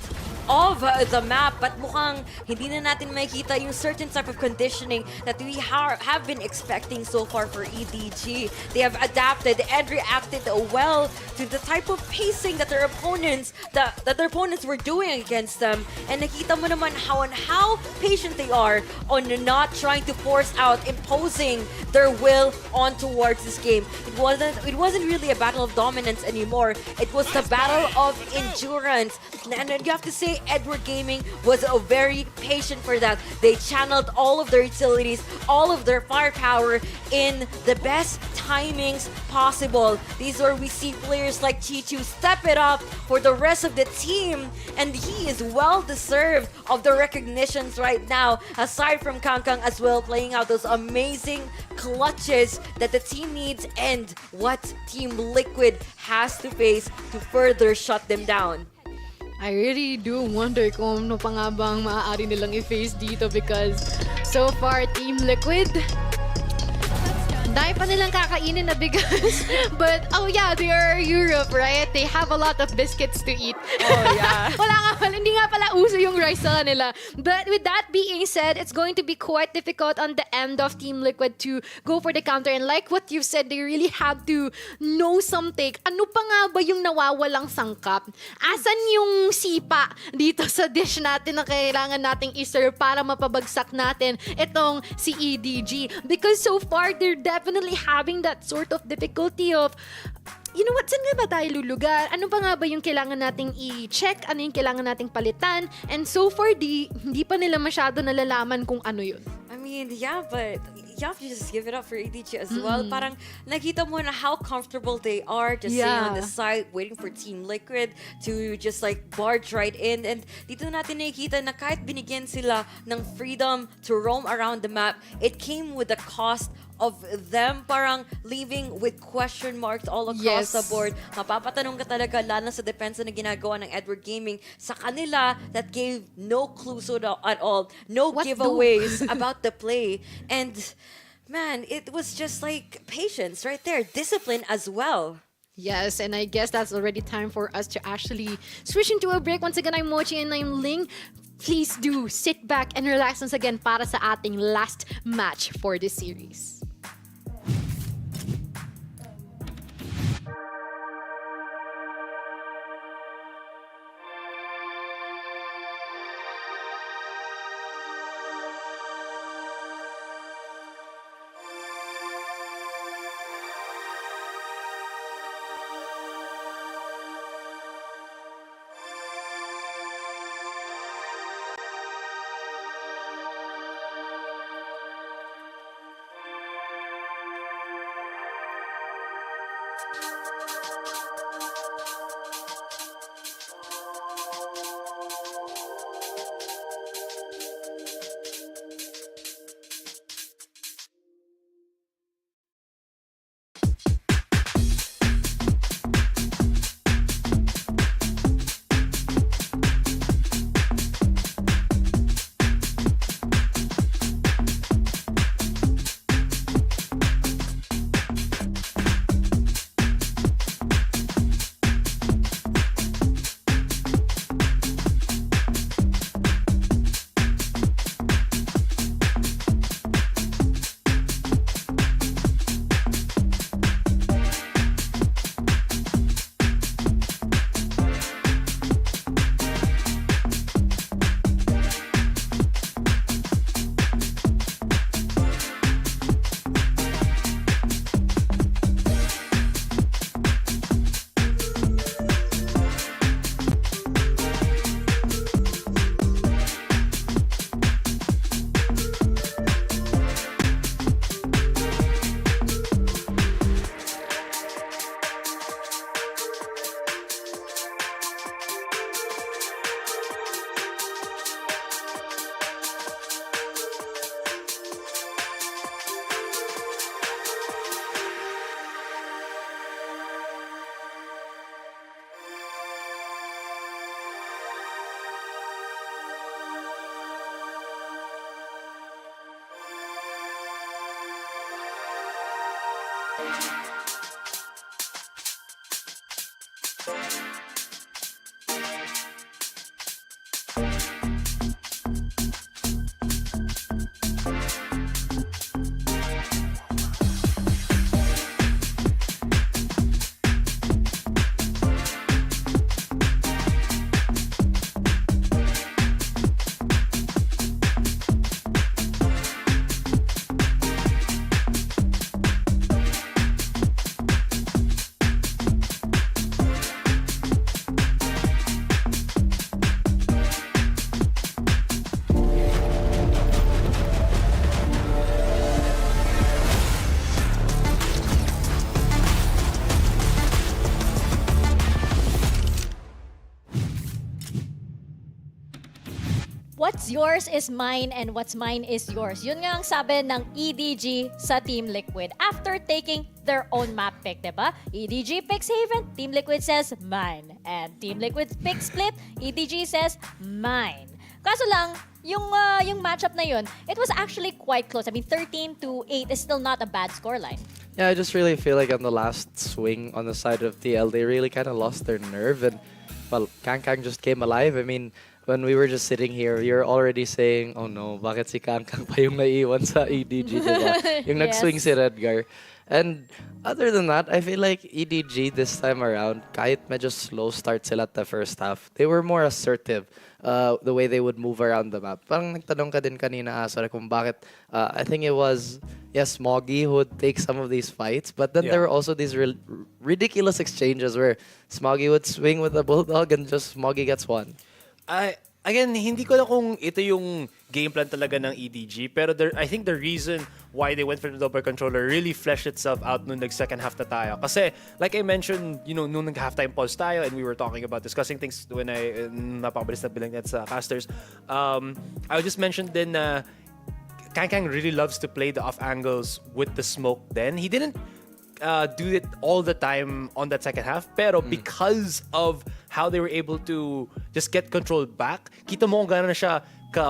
of the map, but mukhang hindi na natin makikita yung certain type of conditioning that we have been expecting so far for EDG. They have adapted and reacted well to the type of pacing that their opponents were doing against them. And nakita mo naman how patient they are on not trying to force out, imposing their will on towards this game. It wasn't really a battle of dominance anymore. It was the battle of endurance. And you have to say Edward Gaming was very patient for that. They channeled all of their utilities, all of their firepower in the best timings possible. These are where we see players like Chichu step it up for the rest of the team, and he is well deserved of the recognitions right now, aside from Kangkang as well, playing out those amazing clutches that the team needs and what Team Liquid has to face to further shut them down. I really do wonder kung ano pa nga bang maaari nilang i-face dito because so far, Team Liquid, dahil pa nilang kakainin na bigas. But, oh yeah, they are Europe, right? They have a lot of biscuits to eat. Oh, yeah. Wala nga pala, hindi nga pala uso yung rice sa kanila. But with that being said, it's going to be quite difficult on the end of Team Liquid to go for the counter. And like what you've said, they really have to know something. Ano pa nga ba yung nawawalang sangkap? Asan yung sipa dito sa dish natin na kailangan nating iserve para mapabagsak natin itong si EDG? Because so far, they're definitely having that sort of difficulty of, you know what, saan nga ba tayo lulugar? Ano pa nga ba yung kailangan nating i-check? Ano yung kailangan nating palitan? And so far, hindi pa nila masyado nalalaman kung ano yun. I mean, yeah, but you have to just give it up for EDG as well. Parang nakita mo na how comfortable they are just sitting on the side, waiting for Team Liquid to just like barge right in. And dito natin nakikita na kahit binigyan sila ng freedom to roam around the map, it came with the cost of them parang leaving with question marks all across the board. Mapapatanong ka talaga, lalo sa depensa na ginagawa ng Edward Gaming sa kanila that gave no clues at all. No giveaways about the play. And man, it was just like patience right there. Discipline as well. Yes, and I guess that's already time for us to actually switch into a break. Once again, I'm Mochi and I'm Ling. Please do sit back and relax once again para sa ating last match for this series. what's yours is mine and what's mine is yours. Yun nga ang sabi ng EDG sa Team Liquid after taking their own map pick, diba? EDG picks Haven, Team Liquid says mine. And Team Liquid picks Split, EDG says mine. Kaso lang, yung matchup na yun, it was actually quite close. I mean, 13-8 is still not a bad scoreline. Yeah, I just really feel like on the last swing on the side of TL, they really kind of lost their nerve. And, well, Kangkang just came alive. I mean, when we were just sitting here, you're already saying, oh no, bakit si Kangkang pa yung naiiwan sa EDG, diba? Yung nag-swing si Redgar. And other than that, I feel like EDG this time around, kahit medyo slow start sila at the first half, they were more assertive. The way they would move around the map. Parang nagtanong ka din kanina, Asar, kung bakit, I think it was, Smoggy who would take some of these fights, but then there were also these ridiculous exchanges where Smoggy would swing with a Bulldog and just Smoggy gets one. Again, hindi ko na kung ito yung game plan talaga ng EDG, pero I think the reason why they went for the double controller really fleshed itself out nung nag-second half na tayo. Kasi, like I mentioned, nung nag-halftime pause tayo and we were talking about discussing things when napakabilis na bilang net sa casters, I would just mention din na Kangkang really loves to play the off angles with the smoke then. He didn't do it all the time on that second half, pero because of how they were able to just get control back, kita mo kung gano'n na siya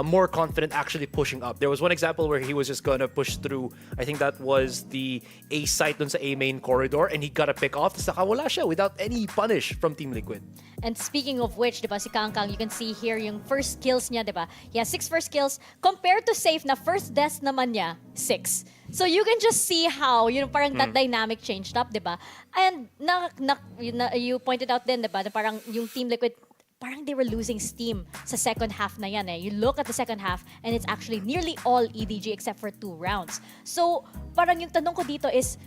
more confident actually pushing up. There was one example where he was just gonna push through, I think that was the A site dun sa A main corridor, and he got a pick off, tapos nakawala siya without any punish from Team Liquid. And speaking of which, diba, si Kangkang, you can see here yung first kills niya, diba? He has 6 first kills compared to Safe na first deaths naman niya, 6. So you can just see how, parang that dynamic changed up, diba? And you pointed out din, diba, na parang yung Team Liquid, parang they were losing steam sa second half na yan eh. You look at the second half and it's actually nearly all EDG except for 2 rounds. So parang yung tanong ko dito is,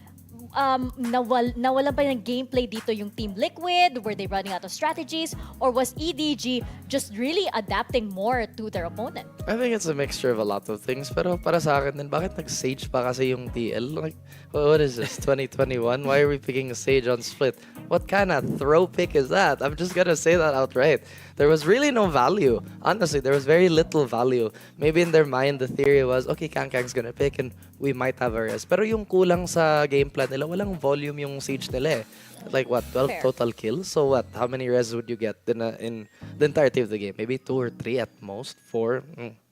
nawala ba ng gameplay dito yung Team Liquid? Were they running out of strategies? Or was EDG just really adapting more to their opponent? I think it's a mixture of a lot of things. Pero para sa akin din, bakit nag-Sage pa kasi yung TL? Like, what is this, 2021? Why are we picking a Sage on Split? What kind of throw pick is that? I'm just gonna say that outright. There was really no value. Honestly, there was very little value. Maybe in their mind, the theory was, okay, Kangkang's gonna pick and we might have a res. Pero yung kulang sa game plan nila, walang volume yung Siege nila eh. Like what, 12 Fair. total kills? So what, how many res would you get in the entirety of the game? Maybe 2 or 3 at most, 4.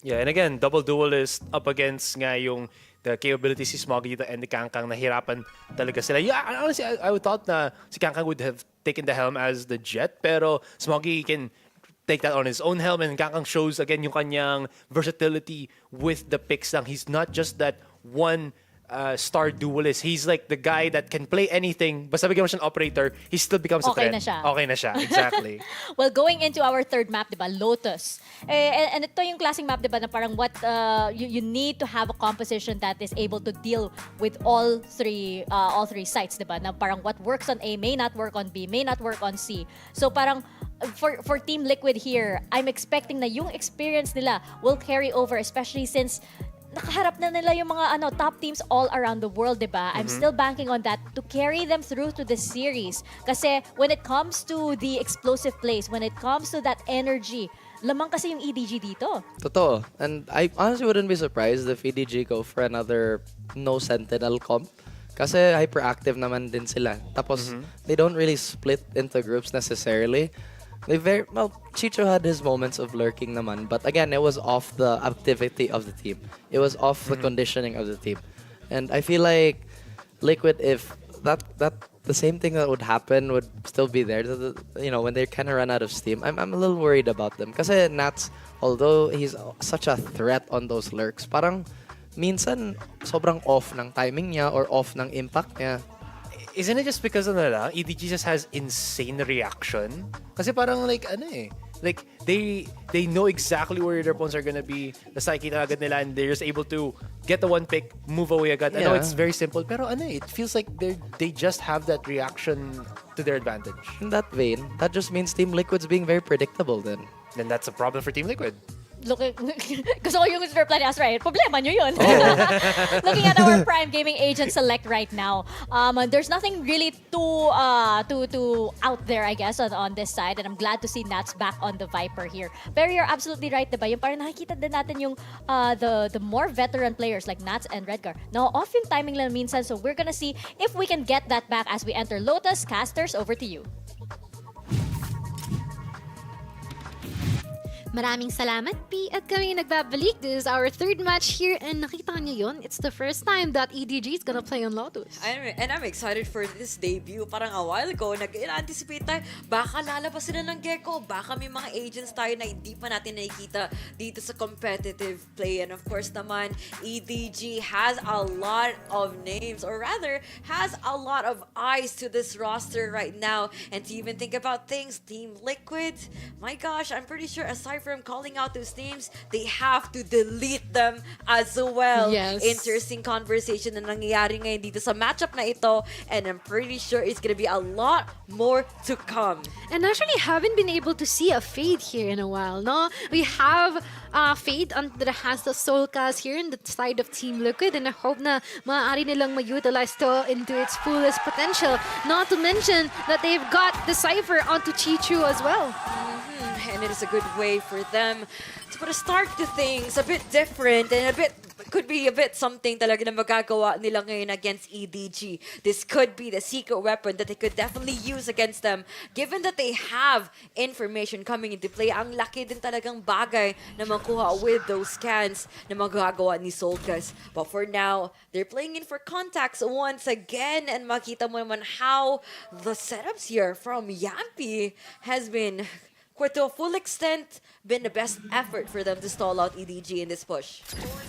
Yeah, and again, double duelist up against nga yung the capabilities si Smoggy dito and the Kangkang, nahirapan talaga sila. Yeah, honestly, I would thought na si Kangkang would have taken the helm as the Jet, pero Smoggy can take that on his own helm, and Kangkang shows again yung kanyang versatility with the picks lang. He's not just that one star duelist. He's like the guy that can play anything. Basta bigyan mo siyang operator, he still becomes a threat. Na siya. Okay na siya, exactly. Well, going into our third map, diba, Lotus. And ito yung klaseng map, diba, na parang what you need to have a composition that is able to deal with all three sites, diba? Na parang what works on A may not work on B, may not work on C. So parang for Team Liquid here, I'm expecting na yung experience nila will carry over, especially since nakaharap na nila yung mga top teams all around the world, diba? I'm still banking on that to carry them through to the series. Kasi when it comes to the explosive plays, when it comes to that energy, lamang kasi yung EDG dito. Totoo. And I honestly wouldn't be surprised if EDG go for another no Sentinel comp. Kasi hyperactive naman din sila. Tapos, they don't really split into groups necessarily. Chicho had his moments of lurking naman, but again, it was off the activity of the team. It was off the conditioning of the team. And I feel like Liquid, if that the same thing that would happen would still be there, when they kind of run out of steam, I'm a little worried about them. Kasi Nats, although he's such a threat on those lurks, parang minsan sobrang off ng timing niya or off ng impact niya. Isn't it just because EDG just has insane reaction? Kasi parang like they know exactly where their opponents are gonna be. The psyche na agad nila, and they're just able to get the one pick, move away agad. I know it's very simple, pero it feels like they just have that reaction to their advantage. In that vein, that just means Team Liquid's being very predictable then. Then that's a problem for Team Liquid. looking, gusto ko yung reply ni Astra, problema nyo yun. Looking at our Prime Gaming Agent Select right now, there's nothing really too out there, I guess, on this side. And I'm glad to see Nats back on the Viper here. Pero you're absolutely right, diba? Yung parang nakikita din natin yung the more veteran players like Nats and Redgar. Now, off yung timing lang minsan, so we're gonna see if we can get that back as we enter Lotus. Casters, over to you. Maraming salamat, P. At kami nagbabalik. This is our third match here. And nakita niyo yun, it's the first time that EDG is gonna play on Lotus. And I'm excited for this debut. Parang a while ago, nag-anticipate tayo, baka lalabas sila ng Gecko. Baka may mga agents tayo na hindi pa natin nakikita dito sa competitive play. And of course naman, EDG has a lot of names, or rather, has a lot of eyes to this roster right now. And to even think about things, Team Liquid, my gosh, I'm pretty sure aside from calling out those names, they have to delete them as well. Yes. Interesting conversation na nangyayari ngayon dito sa matchup na ito, and I'm pretty sure it's gonna be a lot more to come. And actually haven't been able to see a Fade here in a while, no? We have Fade that has the Soulcast here in the side of Team Liquid, and I hope na maaari nilang ma-utilize to into its fullest potential. Not to mention that they've got the Cypher onto Chichu as well. And it is a good way for them to put a start to things a bit different and could be a bit something talaga na magagawa nila ngayon against EDG. This could be the secret weapon that they could definitely use against them, given that they have information coming into play. Ang laki din talagang bagay na makuha with those scans na magagawa ni Solkas. But for now, they're playing in for contacts once again, and makita mo naman how the setups here from Yampy has been, to a full extent, been the best effort for them to stall out EDG in this push.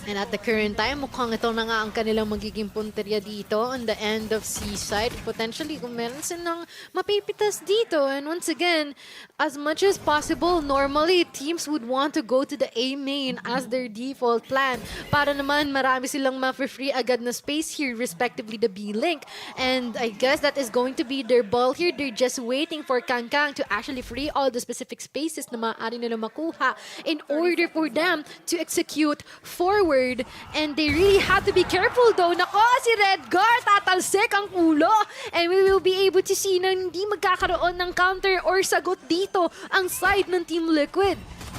And at the current time, mukhang ito na nga ang kanilang magiging punteriya dito on the end of Seaside. Potentially, kung meron silang mapipitas dito. And once again, as much as possible, normally, teams would want to go to the A main as their default plan. Para naman, marami silang ma-free agad na space here, respectively the B-Link. And I guess that is going to be their ball here. They're just waiting for Kangkang to actually free all the specific spaces na maaari nila makuha in order for them to execute forward. And they really have to be careful though. Nako, si Redgar, tatalsik ang ulo. And we will be able to see na hindi magkakaroon ng counter or sagot dito ang side ng Team Liquid.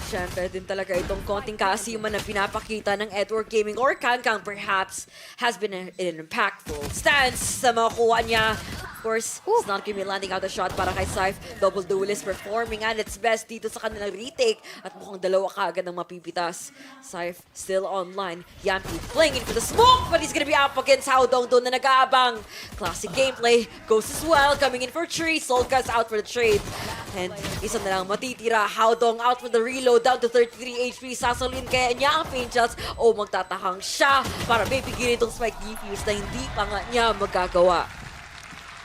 Siyempre din talaga itong konting kaasiman na pinapakita ng Edward Gaming or Kangkang perhaps has been an impactful stance sa makuha niya. Of course, it's not gonna be landing out a shot para kay Saif. Double Duelist performing at its best dito sa kanilang retake at mukhang dalawa kaagad ng mapipitas. Saif still online. Yampy playing in for the smoke, but he's gonna be up against Howdong doon na nag-aabang. Classic gameplay goes as well, coming in for Tree. Solkas out for the trade. And isa na lang matitira. Howdong out for the reload, down to 33 HP. Sasalin kaya niya ang paint shots. O magtatahang siya para may bigyan itong spike defuse na hindi pa nga niya magagawa.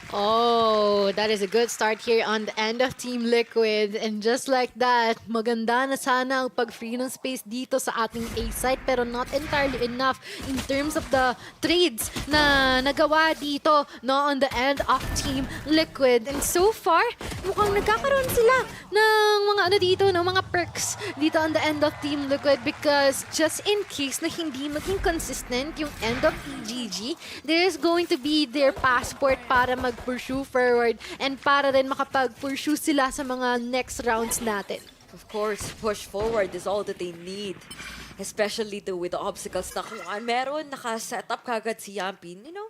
Oh, that is a good start here on the end of Team Liquid. And just like that, maganda na sana ang pag-free ng space dito sa ating A side, pero not entirely enough in terms of the trades na nagawa dito, no, on the end of Team Liquid. And so far, mukhang nagkakaroon sila ng mga ano dito, no, mga perks dito on the end of Team Liquid, because just in case na hindi maging consistent yung end of EGG, there is going to be their passport para mag-pursue forward and para rin makapag-pursue sila sa mga next rounds natin. Of course, push forward is all that they need. Especially with the obstacles na kung meron, naka-set up kagad si Yampin, you know?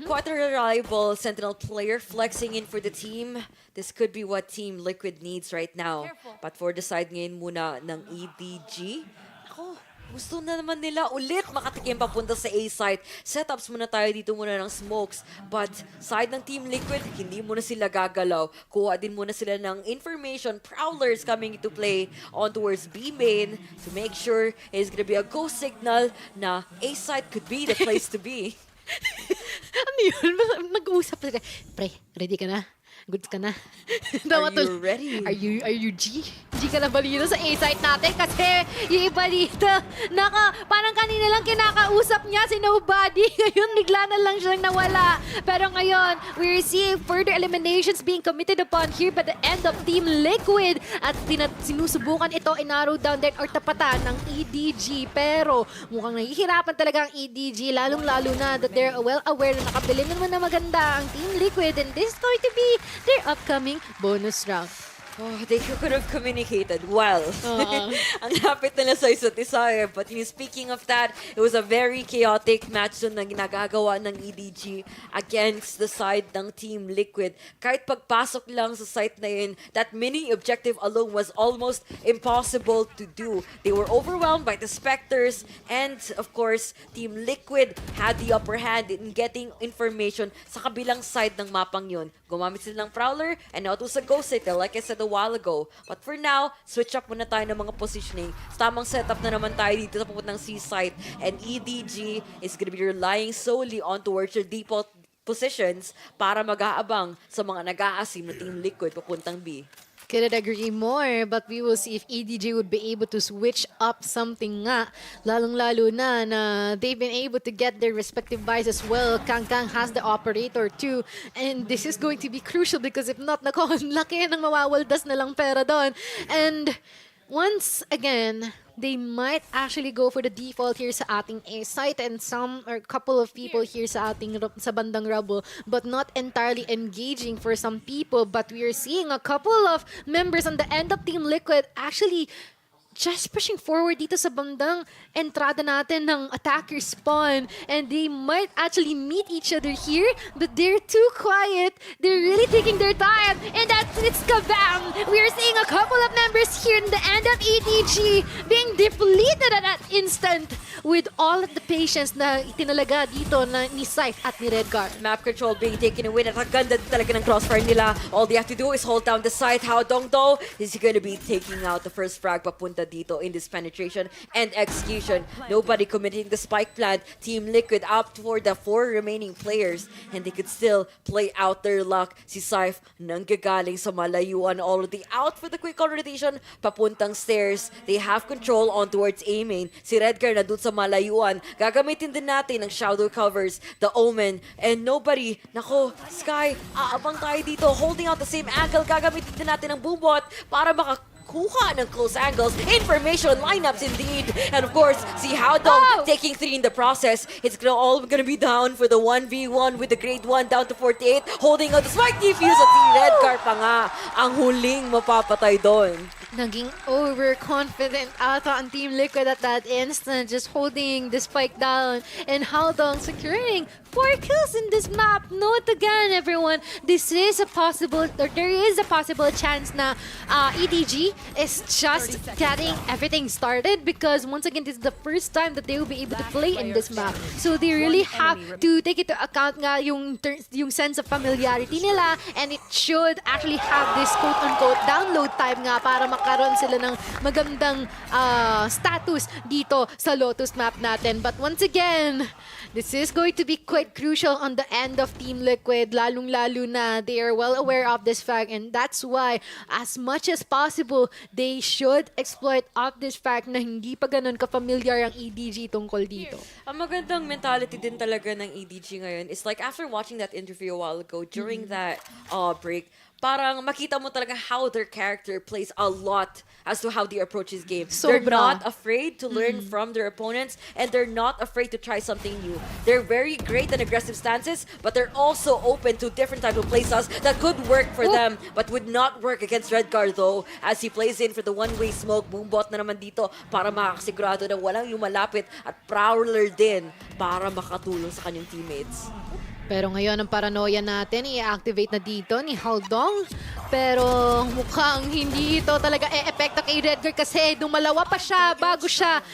Quite a reliable Sentinel player flexing in for the team. This could be what Team Liquid needs right now. But for the side ngayon muna ng EDG, gusto na naman nila ulit makatikim papunta sa A-site. Setups muna tayo dito muna ng smokes. But side ng Team Liquid, hindi muna sila gagalaw. Kuha din muna sila ng information. Prowlers coming into play on towards B main to make sure it's gonna be a go signal na A-site could be the place to be. Ano yun? Mag-uusap sila. Pre, ready ka na? Goods ka na. Are you ready? Are you G? G ka na ba dito sa A-site natin? Kasi yung iba dito, parang kanina lang kinakausap niya si Nobody. Ngayon, bigla na lang siyang nawala. Pero ngayon, we're seeing further eliminations being committed upon here by the end of Team Liquid. At sinusubukan ito i-narrow down din or tapatan ng EDG. Pero mukhang nahihirapan talaga ang EDG, lalong-lalo na that they're well aware na nakabili naman na maganda ang Team Liquid, and this is going to be their upcoming bonus round. Oh, they could have communicated well. Ang lapit nila sa isa't isa eh. But speaking of that, it was a very chaotic match na ginagagawa ng EDG against the side ng Team Liquid. Kahit pagpasok lang sa site na yun, that mini objective alone was almost impossible to do. They were overwhelmed by the Spectres, and of course, Team Liquid had the upper hand in getting information sa kabilang side ng mapang yun. Gumamit sila ng Prowler, and now it was a Ghost Site, like I said a while ago. But for now, switch up muna tayo ng mga positioning. Tamang setup na naman tayo dito sa papuntang C-site, and EDG is gonna be relying solely on towards their default positions para mag-aabang sa mga nag-aasim na Team Liquid papuntang B. Couldn't agree more, but we will see if EDG would be able to switch up something nga. Lalong-lalo na they've been able to get their respective buys as well. Kang has the operator too. And this is going to be crucial because if not, laki ng mawawaldas na lang pera doon. And once again, they might actually go for the default here sa ating A site, and some or couple of people here sa ating sa bandang rubble, but not entirely engaging for some people. But we are seeing a couple of members on the end of Team Liquid actually just pushing forward dito sa bandang entrada natin ng attacker spawn, and they might actually meet each other here, but they're too quiet. They're really taking their time, and it's kabam! We are seeing a couple of members here in the end of EDG being depleted at that instant with all of the patience na itinalaga dito na ni Scythe at ni Redgar. Map control being taken away. At ang ganda talaga ng crossfire nila. All they have to do is hold down the site. How Dong though is going to be taking out the first frag papunta dito in this penetration and execution. Nobody committing the spike plant. Team Liquid up for the 4 remaining players, and they could still play out their luck. Si Scythe nanggagaling sa malayuan already out for the quick rotation papuntang stairs. They have control on towards A main. Si Redgar na dun sa malayuan. Gagamitin din natin ng shadow covers, the Omen, and Nobody. Nako, Sky, aabang tayo dito. Holding out the same angle. Gagamitin din natin ng Boombot para kuha ng close angles, information, lineups indeed. And of course, see how Dong taking 3 in the process. It's all gonna be down for the 1v1 with the grade 1 down to 48. Holding out the spike defuse at si Redgar pa nga ang huling mapapatay doon. Naging overconfident ata ang Team Liquid at that instant, just holding the spike down, and Haldong securing 4 kills in this map. Note again, everyone, there is a possible chance na EDG is just getting everything started, because once again, this is the first time that they will be able to play in this map. So they really have to take into account nga yung sense of familiarity nila, and it should actually have this quote-unquote download time nga para makaroon sila ng magandang status dito sa Lotus map natin. But once again, this is going to be quite crucial on the end of Team Liquid, lalong-lalo na they are well aware of this fact, and that's why as much as possible, they should exploit up this fact na hindi pa ganun ka-familiar ang EDG tungkol dito. Ang magandang mentality din talaga ng EDG ngayon is like after watching that interview a while ago, during that break, parang makita mo talaga how their character plays a lot as to how they approach this game. They're not afraid to learn from their opponents, and they're not afraid to try something new. They're very great in aggressive stances, but they're also open to different type of playstyles that could work for them, but would not work against Redgar though, as he plays in for the one-way smoke. Boombot na naman dito para makasigurado na walang lumalapit, at Prowler din para makatulong sa kanyang teammates. Pero ngayon, ang paranoia natin, i-activate na dito ni Haldong. Pero mukhang hindi ito talaga e-epekto kay Redgar, kasi dumalawa pa siya bago siya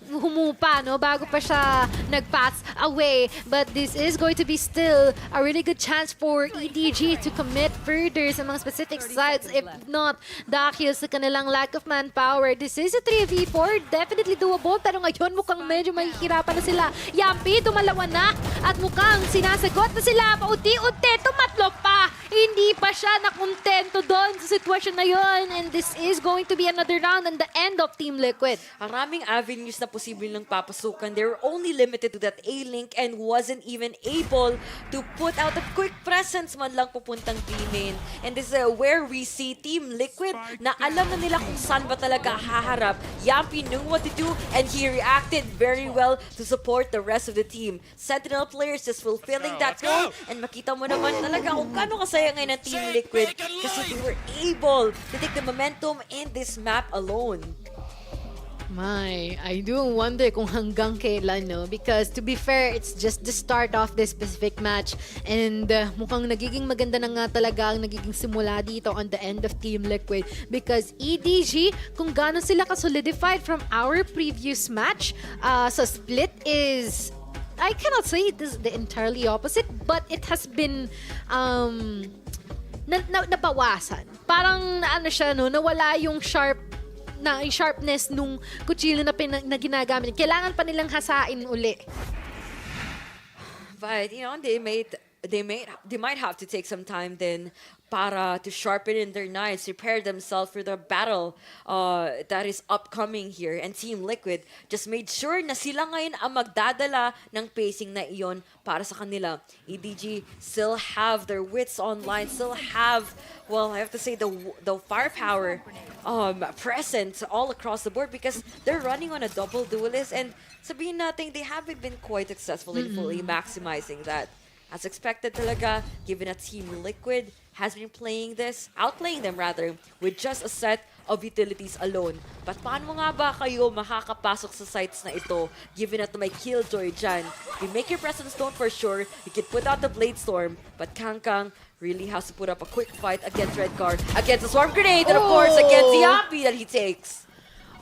humupa, no? Bago pa siya nag-pass away. But this is going to be still a really good chance for EDG to commit further sa mga specific sites. If not, dahil sa kanilang lack of manpower. This is a 3v4. Definitely doable. Pero ngayon mukhang medyo mahihirapan na sila. Yampi, dumalawa na. At mukhang sinasagot na sila. Paunti-unti, tumatlo pa. Hindi pa siya nakontento doon sa sitwasyon na yon. And this is going to be another round and the end of Team Liquid. Maraming avenues na posible ng papasukan. They were only limited to that A-link and wasn't even able to put out a quick presence man lang pupuntang B-main. And this is where we see Team Liquid na alam na nila kung saan ba talaga haharap. Yampi knew what to do and he reacted very well to support the rest of the team. Sentinel players just fulfilling that role and makita mo naman talaga kung kano kasaya ngayon ng Team Liquid kasi they were able to take the momentum in this map alone. My, I do wonder kung hanggang kailan, no? Because to be fair, it's just the start of this specific match. And mukhang nagiging maganda na nga talaga ang nagiging simula dito on the end of Team Liquid. Because EDG, kung gaano sila ka-solidified from our previous match, sa split is... I cannot say it is the entirely opposite, but it has been... nabawasan. Parang ano siya, no? Nawala yung sharpness nung kutsilyo na ginagamit. Kailangan pa nilang hasain uli. But you know, they might have to take some time then para to sharpen in their knives, prepare themselves for the battle that is upcoming here. And Team Liquid just made sure na sila ngayon ang magdadala ng pacing na iyon para sa kanila. EDG still have their wits online, still have, well, I have to say the firepower present all across the board because they're running on a double duelist and sabihin natin they haven't been quite successful in fully maximizing that. As expected talaga, given that Team Liquid has been outplaying them rather, with just a set of utilities alone. But paano nga ba kayo makakapasok sa sites na ito, given that may Killjoy dyan? You make your presence known for sure, you can put out the Blade Storm, but Kangkang really has to put up a quick fight against Redguard, against the Swarm Grenade, and of course against the Yampi that he takes.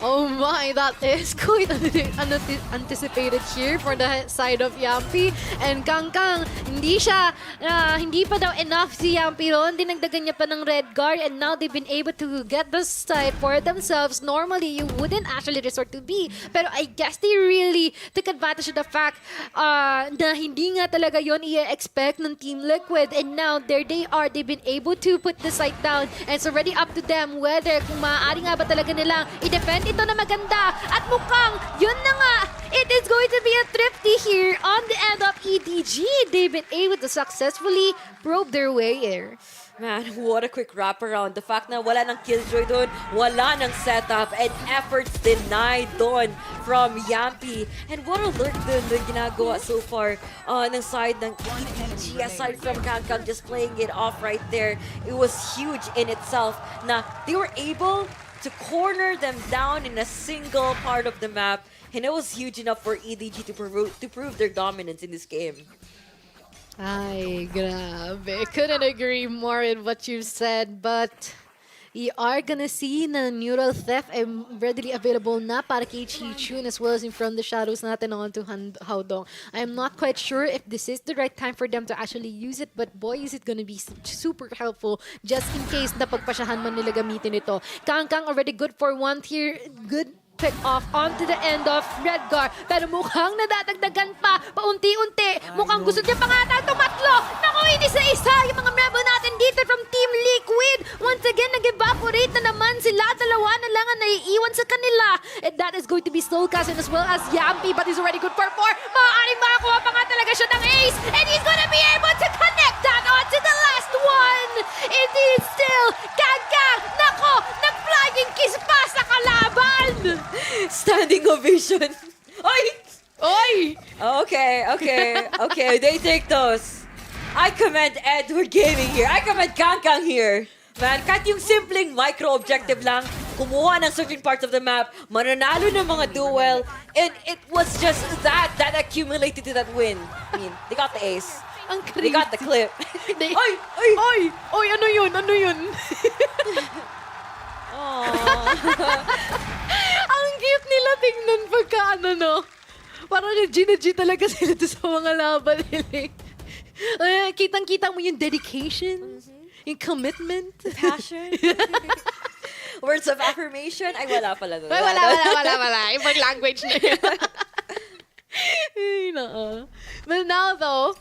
Oh my, that is quite anticipated here for the side of Yampi. And Kangkang, hindi pa daw enough si Yampi ron. Dinagdagan niya pa ng Redguard and now they've been able to get the side for themselves. Normally, you wouldn't actually resort to B. Pero I guess they really took advantage of the fact na hindi nga talaga yon i-expect ng Team Liquid. And now, there they are. They've been able to put the site down. And it's already up to them whether kung maaari nga ba talaga nilang i-defend ito na maganda. At mukhang, yun na nga, it is going to be a thrifty here on the end of EDG. They've been able to successfully probe their way here. Man, what a quick wraparound. The fact na wala ng Killjoy doon, wala ng setup, and efforts denied doon from Yampi. And what a lurk doon na ginagawa so far ng side ng EDG. Aside from Kangkang just playing it off right there, it was huge in itself na they were able to corner them down in a single part of the map, and it was huge enough for EDG to prove their dominance in this game. Ay, grabe. Couldn't agree more with what you've said, but we are gonna see na Neural Theft ay readily available na para kay Chichun as well as in From the Shadows natin on to Haodong. I'm not quite sure if this is the right time for them to actually use it, but boy, is it gonna be super helpful just in case na pagpasyahan man nila gamitin ito. Kangkang already good for one here. Good pick off onto the end of Redguard. Pero mukhang nadadagdagan pa. Paunti-unti. Mukhang gusto niya pa nga na tumatlo. Naku, isa-isa yung mga member natin dito from Team Liquid. Once again, nag-evaporate na naman sila. Dalawa na lang ang naiiwan sa kanila. And that is going to be Soulcast and as well as Yampi, but he's already good for 4. Maaaring makakuha pa nga talaga siya ng ace. And he's gonna be able to connect that onto the last one. It is still Kangkang. Nako, nag-flying kiss pa sa kalaban. Standing ovation. Oy! Oy! Okay, they take those. I commend Edward Gaming here. I commend Kangkang here. Man, kahit yung simpleng micro-objective lang, kumuha ng certain parts of the map, mananalo ng mga duel, and it was just that accumulated to that win. I mean, they got the ace. They got the clip. Oy, ano yun? Aww. Ang cute nila tingnan pagka ano, no? Parang nag-G talaga sila doon sa mga laban nila. Kitang-kita mo yung dedication, yung commitment. Passion. Words of affirmation. Ay, wala pala doon. Ay, wala. Ibang language na yun. Ay, nako. But now, though,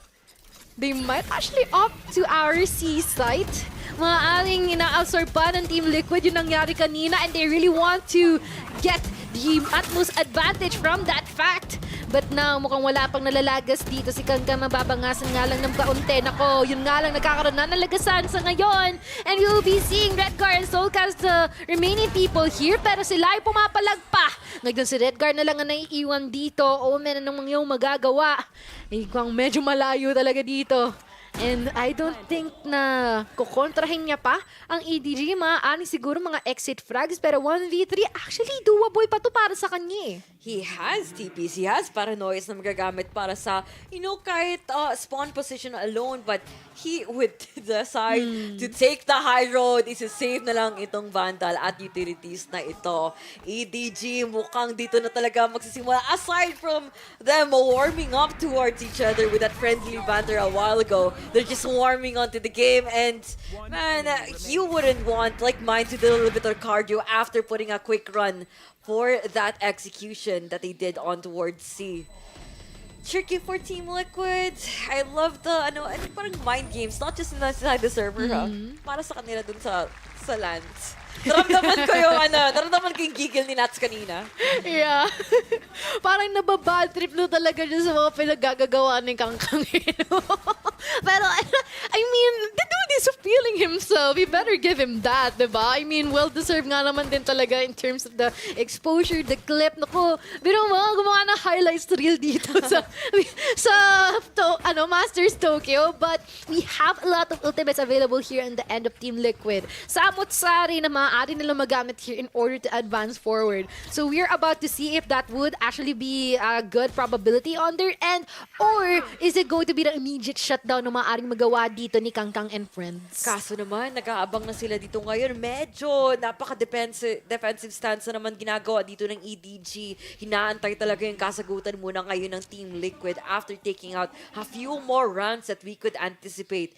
they might actually opt to our C site. Maaaring ina-absorb pa ng Team Liquid yung nangyari kanina, and they really want to get the utmost advantage from that fact. But now, mukhang wala pang nalalagas dito. Si Kangkang mababangasan nga lang ng kaunti. Nako, yun nga lang nagkakaroon na ng lagasan sa ngayon. And we will be seeing Redgar and Soulcast, the remaining people here. Pero sila ay pumapalag pa. Ngayon si Redgar na lang ang naiiwan dito. O, meron ng mga magagawa. Mukhang medyo malayo talaga dito. And I don't think na kukontrahin niya pa ang EDG. Maaaring siguro mga exit frags. Pero 1v3, actually doable pa to para sa kanya eh. He has TPs. He has paranoias na magagamit para sa, kahit spawn position alone. But he would decide to take the high road. Isa-save na lang itong Vandal at utilities na ito. EDG, mukhang dito na talaga magsisimula. Aside from them warming up towards each other with that friendly banter a while ago, they're just warming onto the game. And, man, you wouldn't want, like mine, to do a little bit of cardio after putting a quick run for that execution that they did on towards C. Tricky for Team Liquid. I love the, parang mind games, not just inside the server, para sa kanila dun sa lands. Naramdaman ko yung giggle ni Nats kanina. Yeah. Parang nababad trip na talaga dyan sa mga pinaggagawa ni Kangkang. Pero, I mean, the dude is feeling himself. You better give him that, diba? I mean, well-deserved nga naman din talaga in terms of the exposure, the clip. Naku, pero gumawa na highlights reel dito sa Masters Tokyo. But we have a lot of ultimates available here in the end of Team Liquid. Samot-sari na maaari nila magamit here in order to advance forward. So we're about to see if that would actually be a good probability on their end, or is it going to be the immediate shutdown na maaaring magawa dito ni Kangkang and friends? Kaso naman, nag-aabang na sila dito ngayon. Medyo napaka-defensive stance na naman ginagawa dito ng EDG. Hinaantay talaga yung kasagutan muna ngayon ng Team Liquid after taking out a few more rounds that we could anticipate.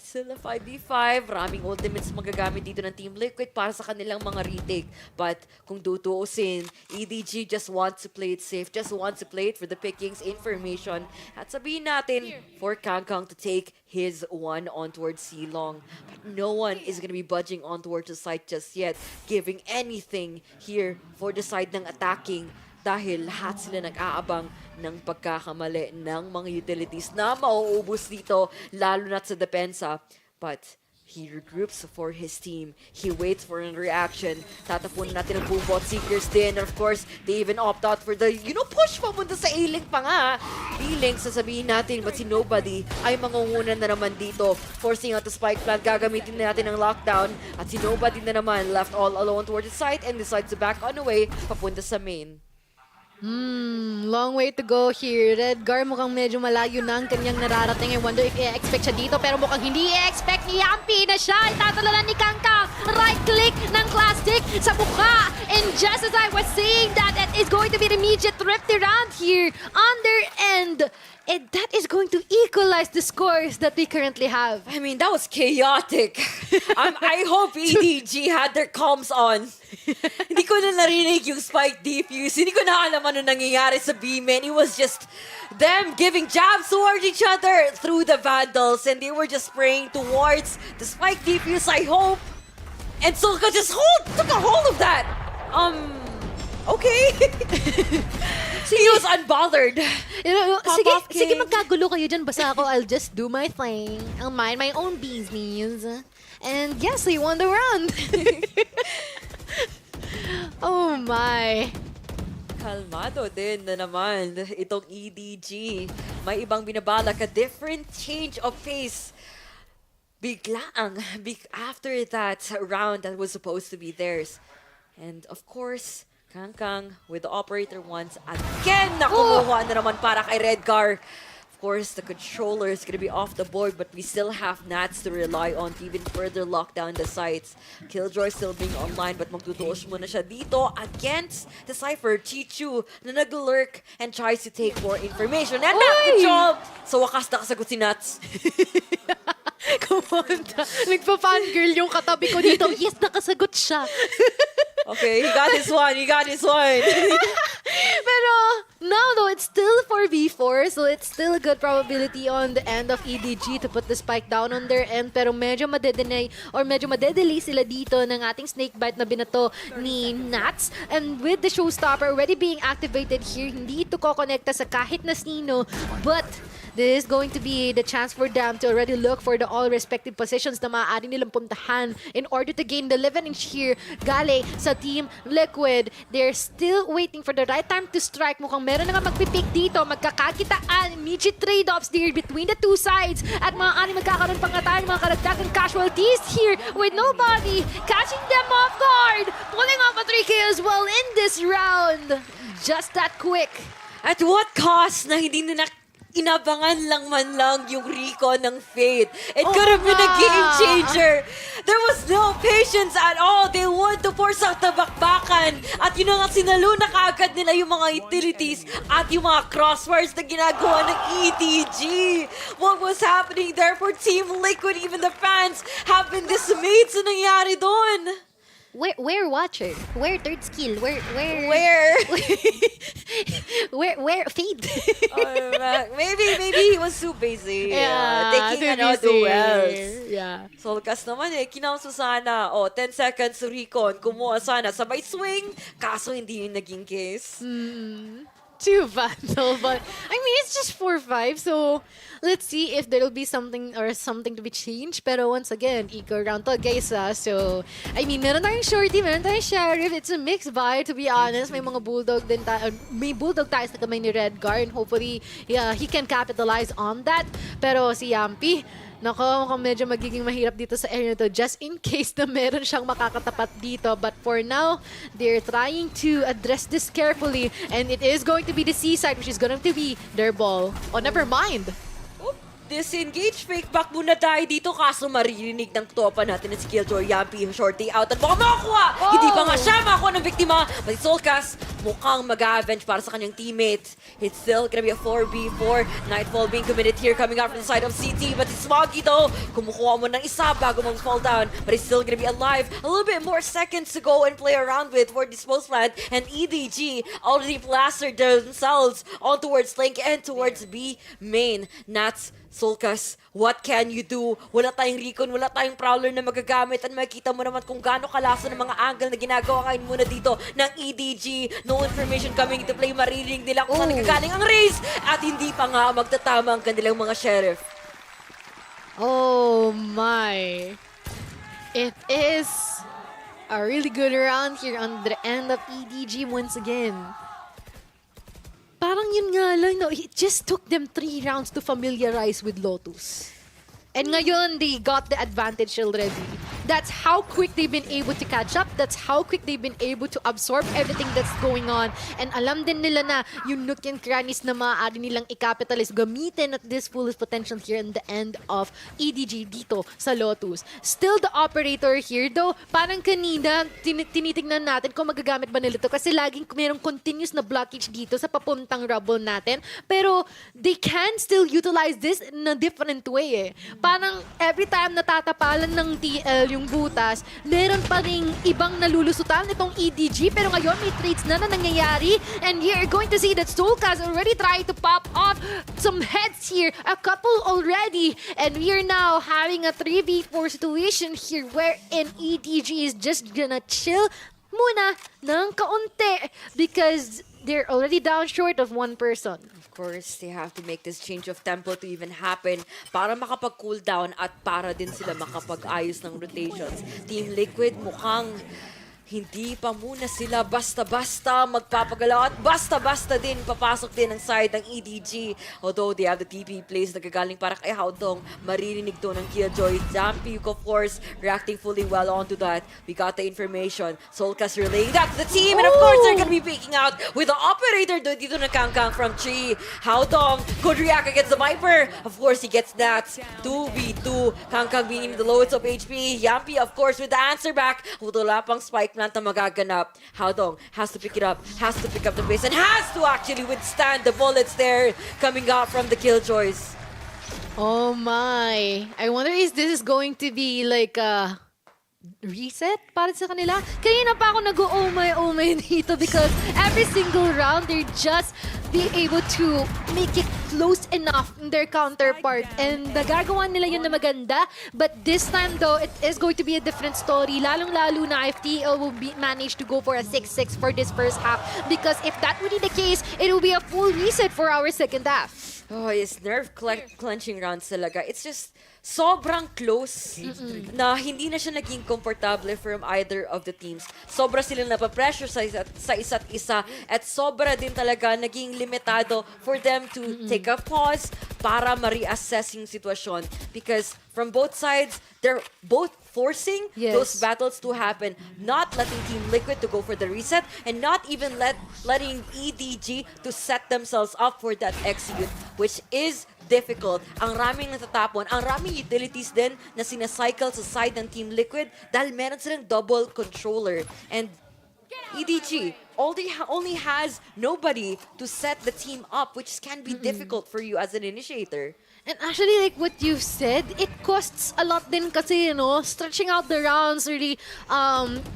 Sila 5v5, maraming ultimates magagamit dito ng Team Liquid para sa kanilang mga retake. But kung tutuusin, EDG just wants to play it safe, just wants to play it for the pickings, information. At sabihin natin, for Kangkang to take his one on towards C-Long. But no one is gonna be budging on towards the side just yet, giving anything here for the side ng attacking. Dahil lahat sila nag-aabang ng pagkakamali ng mga utilities na mauubos dito, lalo na sa depensa. But he regroups for his team. He waits for a reaction. Tatapunan natin ang Boobot Seekers din. And of course, they even opt out for the, push pamunta sa A-Link pa nga. B-Link, sasabihin natin, but si Nobody ay mangunguna na naman dito. Forcing out the spike plant, gagamitin na natin ang lockdown. At si Nobody na naman, left all alone towards the site and decides to back on away, papunta sa main. Long way to go here. Redgar mukhang medyo malayo na ang kanyang nararating. I wonder if i-expect siya dito, pero mukhang hindi i-expect ni Yampi na siya. Itatalalan ni Kangkang. Right click ng Classic sa mukha. And just as I was saying that is going to be the immediate rift around here on their end. And that is going to equalize the scores that we currently have. I mean, that was chaotic. I hope EDG had their comms on. Hindi ko na narinig yung spike defuse. Hindi ko na alam ano nangyayari sa B-men. It was just them giving jabs towards each other through the Vandals. And they were just spraying towards the spike defuse, I hope. And Sulka just took a hold of that. Okay. He was unbothered. Sige, magkagulo kayo dyan. Basta ako, I'll just do my thing. I'll mind my own business. And yes, he won the round. Oh my. Kalmado din na naman itong EDG. May ibang binabalak, a different change of pace. Biglaang, after that round that was supposed to be theirs. And of course, Kangkang with the operator once again na kumuha na naman para kay Redgar. Of course, the controller is going to be off the board, but we still have Nats to rely on to even further lock down the sites. Killjoy still being online, but magduduos muna siya dito against the Cypher, Chichu, na nag-lurk and tries to take more information. And good job! So wakas nakasagot si Nats. Kumanta. Nagpa-fangirl yung katabi ko dito. Yes, nakasagot siya. Okay, he got this one. He got this one. Pero now though, it's still 4v4, so it's still a good probability on the end of EDG to put the spike down on their end. Pero medyo madedenay or medyo madedelay sila dito ng ating snakebite na binato ni Nats. And with the showstopper already being activated here, hindi ito kokonekta sa kahit na sino. But this is going to be the chance for them to already look for the all respective positions na maaari nilang puntahan in order to gain the 11-inch here. Gale sa Team Liquid, they're still waiting for the right time to strike. Mukhang meron na nga magpipick dito. Magkakakitaan. Immediate trade-offs there between the two sides. At maaari magkakaroon pang nga tayo ng mga karagdagang casualties here with nobody catching them off guard. Pulling off a 3K as well in this round. Just that quick. At what cost na hindi na inabangan lang man lang yung recon ng Fate. It could have been a game changer. There was no patience at all. They want to force out the bakbakan. At yun na nga, sinalo na kaagad nila yung mga utilities at yung mga crossfires na ginagawa ng EDG. What was happening there for Team Liquid? Even the fans have been dismayed sa nangyari doon. Where Watcher? Where third skill? Where Fade? Maybe he was too busy. Taking another duels. Yeah. Solkas naman kinauso sana. 10 seconds to recon. Kumuha sana. Sabay swing. Kaso hindi yung naging case. Too bad though, but I mean it's just 4-5, so let's see if there'll be something to be changed. Pero once again, eco round to guys so I mean meron tayong shorty, meron tayong sheriff, it's a mixed vibe to be honest. May mga bulldog din may bulldog tayo sa kamay ni Redgar and hopefully he can capitalize on that. Pero si Yampi, nako, mukhang medyo magiging mahirap dito sa area to just in case na meron siyang makakatapat dito. But for now, they're trying to address this carefully and it is going to be the C-side which is going to be their ball. Oh, never mind. Disengage, fake back muna tayo dito kaso maririnig ng topa natin na si Killjoy. Yampi, shorty out at baka makakuha! Hindi pa nga siya makakuha ng biktima. But Solkas mukhang mag-avenge para sa kanyang teammates. It's still gonna be a 4v4. Nightfall being committed here coming out from the side of CT. But it's Smoggy though. Kumukuha mo ng isa bago mag-fall down. But he's still gonna be alive. A little bit more seconds to go and play around with for this post plant. And EDG already plastered themselves on towards Link and towards B main. Nats, Solkas, what can you do? Wala tayong recon, wala tayong prowler na magagamit at makikita mo naman kung gaano kalaso ng mga angle na ginagawa ngayon muna dito ng EDG. No information coming into play, maririnig nila kung saan nagagaling ang race at hindi pa nga magtatama ang kanilang mga sheriff. Oh my. It is a really good round here on the end of EDG once again. Parang yun nga lang, no, it just took them 3 rounds to familiarize with Lotus. And ngayon, they got the advantage already. That's how quick they've been able to catch up. That's how quick they've been able to absorb everything that's going on. And alam din nila na yung nook and crannies na maaari nilang i-capitalize, gamitin at this fullest potential here in the end of EDG dito sa Lotus. Still the operator here, though, parang kanina, tinitignan natin kung magagamit ba nila ito kasi laging mayroong continuous na blockage dito sa papuntang rubble natin. Pero they can still utilize this in a different way Parang every time natatapalan ng TL yung butas, meron pa ring ibang nalulusutan itong EDG. Pero ngayon may trades na nangyayari. And you're going to see that Solkas already trying to pop off some heads here. A couple already. And we are now having a 3v4 situation here wherein EDG is just gonna chill muna ng kaunti because they're already down short of one person. Of course, they have to make this change of tempo to even happen para makapag-cool down at para din sila makapag-ayos ng rotations. Team Liquid mukhang Hindi pa muna sila basta-basta magpapagalaw at basta-basta din papasok din ang side ng EDG. Although they have the TP plays na gagaling para kay Haodong, maririnig to ng Killjoy. Jampy, of course, reacting fully well onto that. We got the information. Soulcast relaying that to the team. And of course, they're gonna be picking out with the operator dito na Kangkang from Chi. Haodong could react against the Viper. Of course, he gets that 2v2. Kangkang being the lowest of HP. Jampy, of course, with the answer back. Wala pang spike plant na magaganap. Haodong has to pick it up, has to pick up the pace, and has to actually withstand the bullets there coming out from the Killjoys. Oh my. I wonder if this is going to be like a reset para sa kanila. Kanina pa ako nag-oh my dito because every single round they're just being able to make it close enough in their counterpart. And nagagawa nila yun na maganda. But this time though, it is going to be a different story. Lalong-lalo na if FTL will manage to go for a 6-6 for this first half. Because if that would be the case, it will be a full reset for our second half. Oh, it's nerve-clenching rounds talaga. It's just sobrang close na hindi na siya naging komportable from either of the teams. Sobra silang napapressure sa isa't isa at sobra din talaga naging limitado for them to take a pause para ma-reassess yung sitwasyon. Because from both sides, they're both forcing those battles to happen, not letting Team Liquid to go for the reset, and not even letting EDG to set themselves up for that execute, which is difficult. Ang raming natatapon, ang raming utilities din na sinacycle sa side ng Team Liquid dahil meron silang double controller. And EDG only has nobody to set the team up, which can be difficult for you as an initiator. And actually, like what you've said, it costs a lot din kasi, you know, stretching out the rounds, really,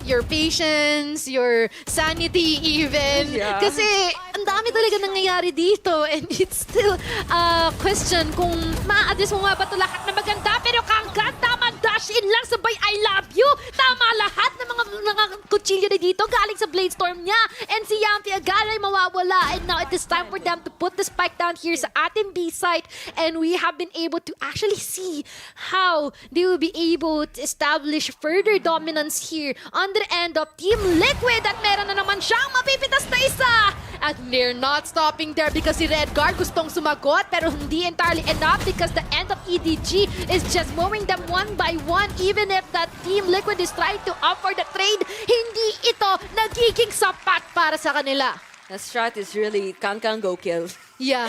your patience, your sanity even. Yeah. Kasi ang dami talaga nangyayari dito and it's still a question kung ma-address mo nga ba ito lahat na maganda. Pero Kangkang, tama, dash in lang sabay I love you. Tama lahat ng mga kutsilyo na dito galing sa Blade Storm niya. And si Yampi agad ay mawawala. And now it is time for them to put the spike down here sa ating B site. And we have been able to actually see how they will be able to establish further dominance here on the end of Team Liquid at meron na naman siyang mapipitas na isa. At they're not stopping there because si Redguard gustong sumagot pero hindi entirely enough because the end of EDG is just mowing them one by one. Even if that Team Liquid is trying to offer the trade, hindi ito nagiging sapat para sa kanila. The strat is really Kangkang go kill. Yeah.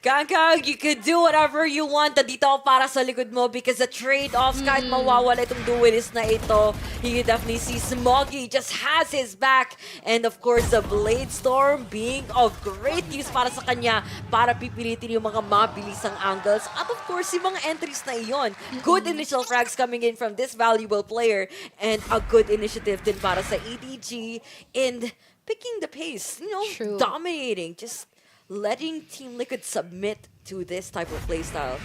Kangkang, you could do whatever you want dito para sa likod mo because the trade-offs, kahit mawawala itong duelist na ito, you can definitely see Smoggy just has his back. And of course, the Blade Storm being of great use para sa kanya para pipilitin yung mga mabilisang angles. At of course, yung mga entries na iyon. Good initial frags coming in from this valuable player and a good initiative din para sa EDG in picking the pace, you know, dominating, just letting Team Liquid submit to this type of playstyle.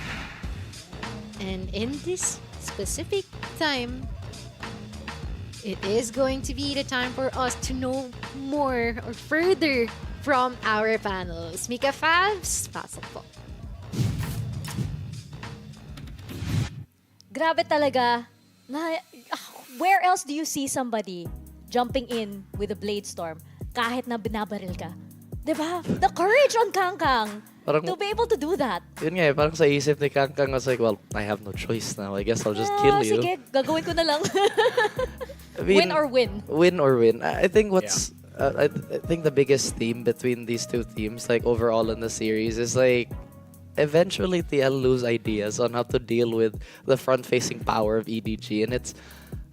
And in this specific time, it is going to be the time for us to know more or further from our panels. Mika Favs, pasok po. Grabe talaga. Where else do you see somebody jumping in with a Blade Storm kahit na binabaril ka? Diba? The courage on Kangkang to be able to do that. Yun nga parang sa isip ni Kangkang, I was like, well, I have no choice now. I guess I'll just kill you. Sige, gagawin ko na lang. I mean, win or win. Win or win. I think what's I think the biggest theme between these two teams, like overall in the series, is like eventually TL lose ideas on how to deal with the front-facing power of EDG, and it's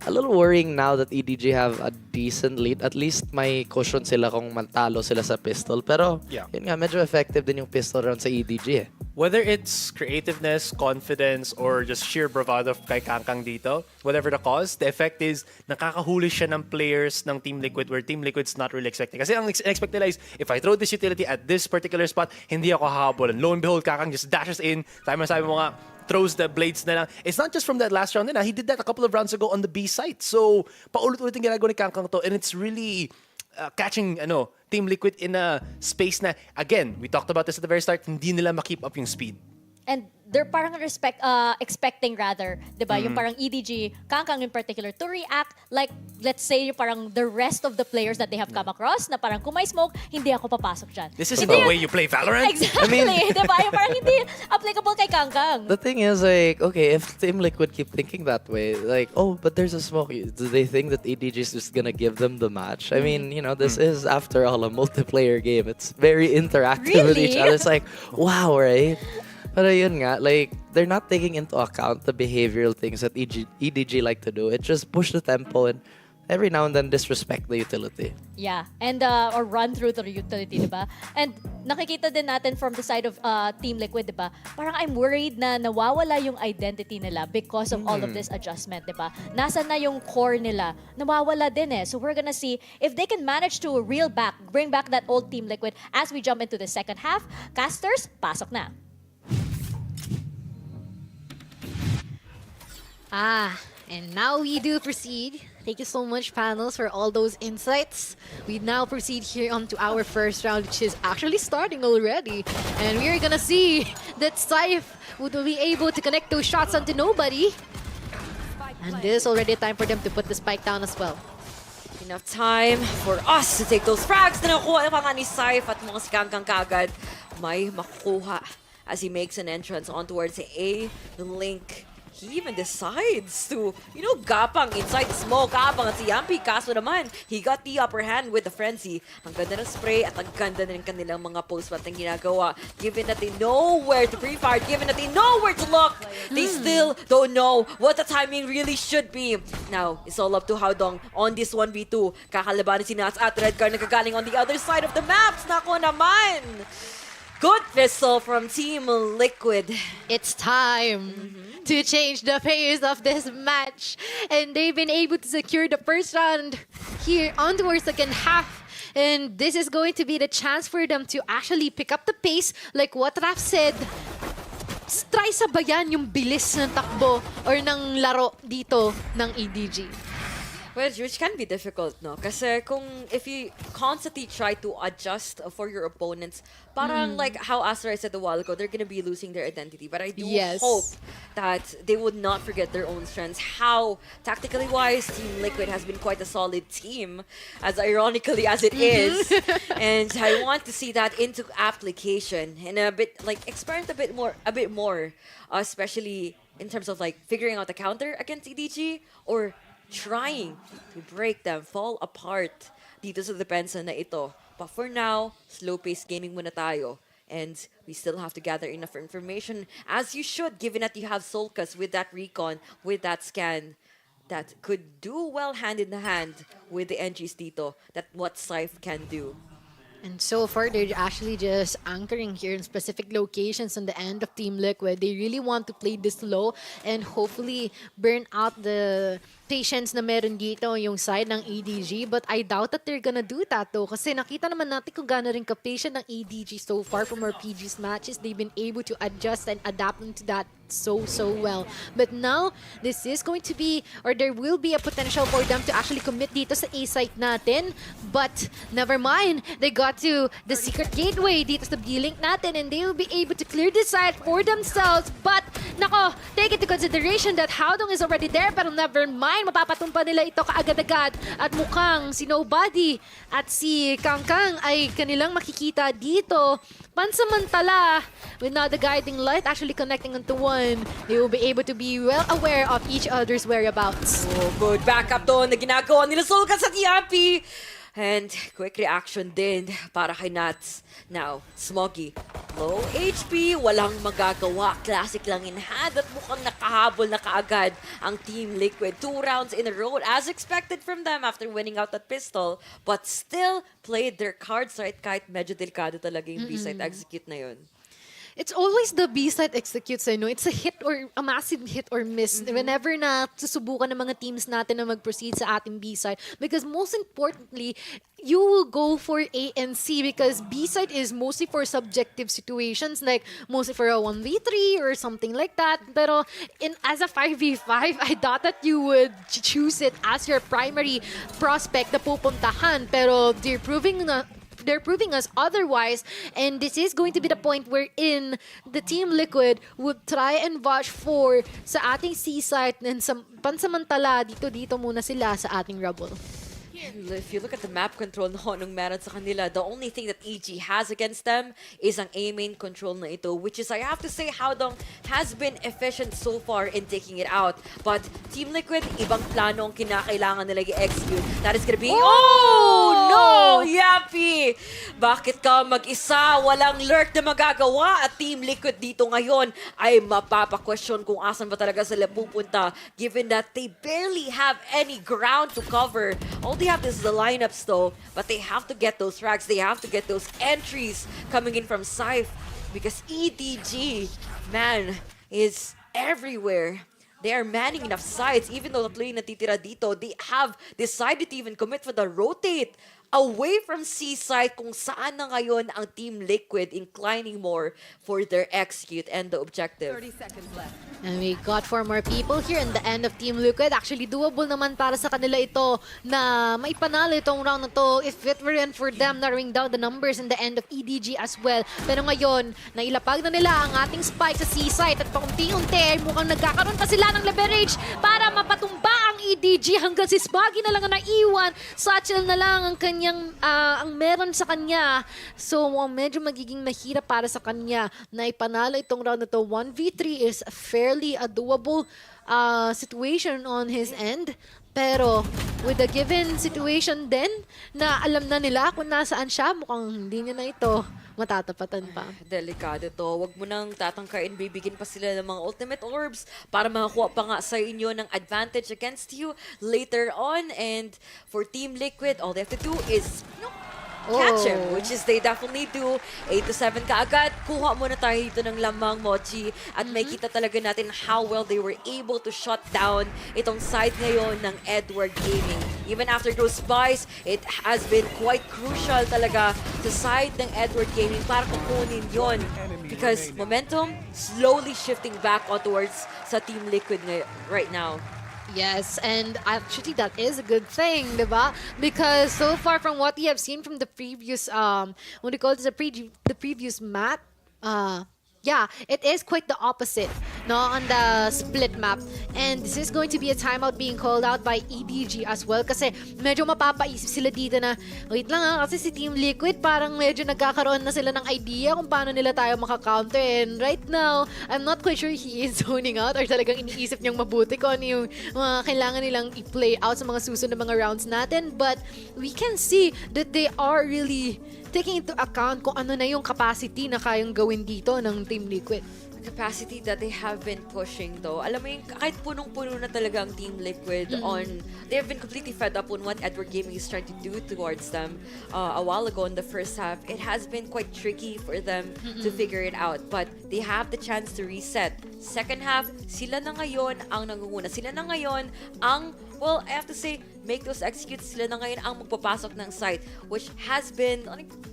a little worrying now that EDG have a decent lead. At least may cushion sila kung matalo sila sa pistol. Pero, yun nga, medyo effective din yung pistol round sa EDG eh. Whether it's creativeness, confidence, or just sheer bravado kay Kangkang dito, whatever the cause, the effect is nakakahuli siya ng players ng Team Liquid where Team Liquid's not really expecting. Kasi ang expect nila is, if I throw this utility at this particular spot, hindi ako hahabol. And lo and behold, Kangkang just dashes in. Sabi mo nga, throws the blades na lang. It's not just from that last round din. He did that a couple of rounds ago on the B site. So, paulit-ulit yung ginagawa ni Kangkang to. And it's really catching Team Liquid in a space na, again, we talked about this at the very start, hindi nila makip up yung speed. And they're parang expecting rather, diba? Yung parang EDG, Kangkang in particular, to react like, let's say, yung parang the rest of the players that they have come across, na parang kung may smoke, hindi ako papasok dyan. This is the way you play Valorant? Exactly, diba? Yung parang hindi applicable kay Kangkang. The thing is, like, okay, if Team Liquid keep thinking that way, like, oh, but there's a smoke, do they think that EDG is just gonna give them the match? I mean, you know, this is, after all, a multiplayer game. It's very interactive with each other. It's like, wow, right? Pero yun nga, like, they're not taking into account the behavioral things that EDG like to do. It just push the tempo and every now and then disrespect the utility. Yeah, and or run through the utility, diba? And nakikita din natin from the side of Team Liquid, diba? Parang I'm worried na nawawala yung identity nila because of all of this adjustment, diba? Nasa na yung core nila, nawawala din eh. So we're gonna see if they can manage to bring back that old Team Liquid as we jump into the second half. Casters, pasok na. And now we do proceed. Thank you so much, panels, for all those insights. We now proceed here onto our first round, which is actually starting already. And we're gonna see that Saif would be able to connect those shots onto nobody. And this is already time for them to put the spike down as well. Enough time for us to take those frags na nakuha pa nga ni Saif at mga si Kangkang kagad may makukuha as he makes an entrance on towards the A. The Link, he even decides to, you know, gapang inside the smoke. Gapang at si Yampi, kaso naman, he got the upper hand with the frenzy. Ang ganda ng spray at ang ganda ng kanilang mga post-pat na ginagawa. Given that they know where to pre-fire, given that they know where to look, they still don't know what the timing really should be. Now, it's all up to Haodong on this 1v2. Kakalabanin si Nats at Redcar nagkagaling on the other side of the maps. Nako naman! Good pistol from Team Liquid. It's time to change the pace of this match. And they've been able to secure the first round here on the second half. And this is going to be the chance for them to actually pick up the pace. Like what Raf said, try sabayan yung bilis ng takbo or ng laro dito ng EDG. Well, which can be difficult, no? Kasi if you constantly try to adjust for your opponents, parang like how Astra said a while ago, they're gonna be losing their identity. But I do hope that they would not forget their own strengths. How, tactically wise, Team Liquid has been quite a solid team, as ironically as it is. And I want to see that into application and a bit, like, experiment a bit more, especially in terms of like figuring out the counter against EDG or trying to break them, fall apart dito sa depensa na ito. But for now, slow-paced gaming muna tayo. And we still have to gather enough information, as you should, given that you have Solkas with that recon, with that scan, that could do well hand in hand with the entries dito, that what Saif can do. And so far, they're actually just anchoring here in specific locations on the end of Team Liquid. They really want to play this low and hopefully burn out the patience na meron dito yung side ng EDG. But I doubt that they're gonna do that though. Kasi nakita naman natin kung gaano rin ka-patient ng EDG so far from our PG's matches. They've been able to adjust and adapt into that so well. But now, this is going to be, or there will be a potential for them to actually commit dito sa A site natin. But never mind, they got to the secret gateway dito sa B-Link natin and they will be able to clear this site for themselves. But, nako, take into consideration that Haodong is already there, pero never mind, mapapatumpa nila ito kaagad-agad. At mukhang si Nobody at si Kangkang ay kanilang makikita dito. Pansamantala, with now the guiding light actually connecting onto one, they will be able to be well aware of each other's whereabouts. Oh, good backup doon na ginagawa nila Solkas at Yampi. And quick reaction din para kay Nats. Now, Smoggy, low HP, walang magagawa. Classic lang in hand at mukhang nakahabol na kaagad ang Team Liquid. 2 rounds in a row as expected from them after winning out that pistol. But still played their cards right kahit medyo delikado talaga yung B-side execute na yun. It's always the B-side executes, I know. It's a massive hit or miss whenever na susubukan ng mga teams natin na mag-proceed sa ating B-side. Because most importantly, you will go for A and C because B-side is mostly for subjective situations, like mostly for a 1v3 or something like that. Pero as a 5v5, I thought that you would choose it as your primary prospect na pupuntahan. Pero they're proving they're proving us otherwise. And this is going to be the point wherein the Team Liquid would try and watch for sa ating C-site and pansamantala dito muna sila sa ating rubble. If you look at the map control ng meron sa kanila, the only thing that EG has against them is ang A-main control na ito, which is, I have to say, Howdong has been efficient so far in taking it out. But Team Liquid, ibang plano ang kinakailangan nila i-execute. That is gonna be... Oh, no! Yappy! Bakit ka mag-isa? Walang lurk na magagawa at Team Liquid dito ngayon ay mapapa-question kung asan ba talaga sila pupunta, given that they barely have any ground to cover. All they have is the lineups though, but they have to get those frags, they have to get those entries coming in from Scythe because EDG, man, is everywhere. They are manning enough sides, even though tatlo yung natitira dito, they have decided to even commit for the rotate away from C-side kung saan na ngayon ang Team Liquid inclining more for their execute and the objective. 30 seconds left. And we got 4 more people here in the end of Team Liquid. Actually, doable naman para sa kanila ito na maipanalo itong round na to if it weren't for them narrowing down the numbers in the end of EDG as well. Pero ngayon, nailapag na nila ang ating spike sa C-site at paunti-unti mukhang nagkakaroon pa sila ng leverage para mapatumba ang EDG hanggang si Smoggy na lang ang naiwan. Satchel na lang ang kanyang ang meron sa kanya. So, medyo magiging mahirap para sa kanya na ipanalo itong round na to. 1v3 is fairly a doable situation on his end. Pero, with the given situation din, na alam na nila kung nasaan siya, mukhang hindi niya na ito matatapatan pa. Delikado to. Huwag mo nang tatangkain, bibigyan pa sila ng mga ultimate orbs para makakuha pa nga sa inyo ng advantage against you later on. And for Team Liquid, all they have to do is catch him, which is they definitely do. 8-7 kaagad. Kuha muna tayo dito ng lamang, Mochi. At may kita talaga natin how well they were able to shut down itong side ngayon ng Edward Gaming. Even after those buys, it has been quite crucial talaga sa side ng Edward Gaming para kukunin yon. Because momentum slowly shifting back on towards sa Team Liquid right now. Yes, and actually that is a good thing, diba? Because so far from what we have seen from the previous, what do you call it, the previous map, yeah, it is quite the opposite, no, on the split map. And this is going to be a timeout being called out by EDG as well kasi medyo mapapaisip sila dito na, wait lang kasi si Team Liquid parang medyo nagkakaroon na sila ng idea kung paano nila tayo makakounter. And right now, I'm not quite sure he is zoning out or talagang iniisip niyang mabuti kung ano yung mga kailangan nilang i-play out sa mga susunod na mga rounds natin. But we can see that they are really taking into account kung ano na yung capacity na kayang gawin dito ng Team Liquid. Capacity that they have been pushing though. Alam mo yung kahit punong-puno na talaga ang Team Liquid they have been completely fed up on what Edward Gaming is trying to do towards them a while ago in the first half. It has been quite tricky for them to figure it out, but they have the chance to reset. Second half, sila na ngayon ang nangunguna. Sila na ngayon ang, well, I have to say, make those executes. Sila na ngayon ang magpapasok ng site, which has been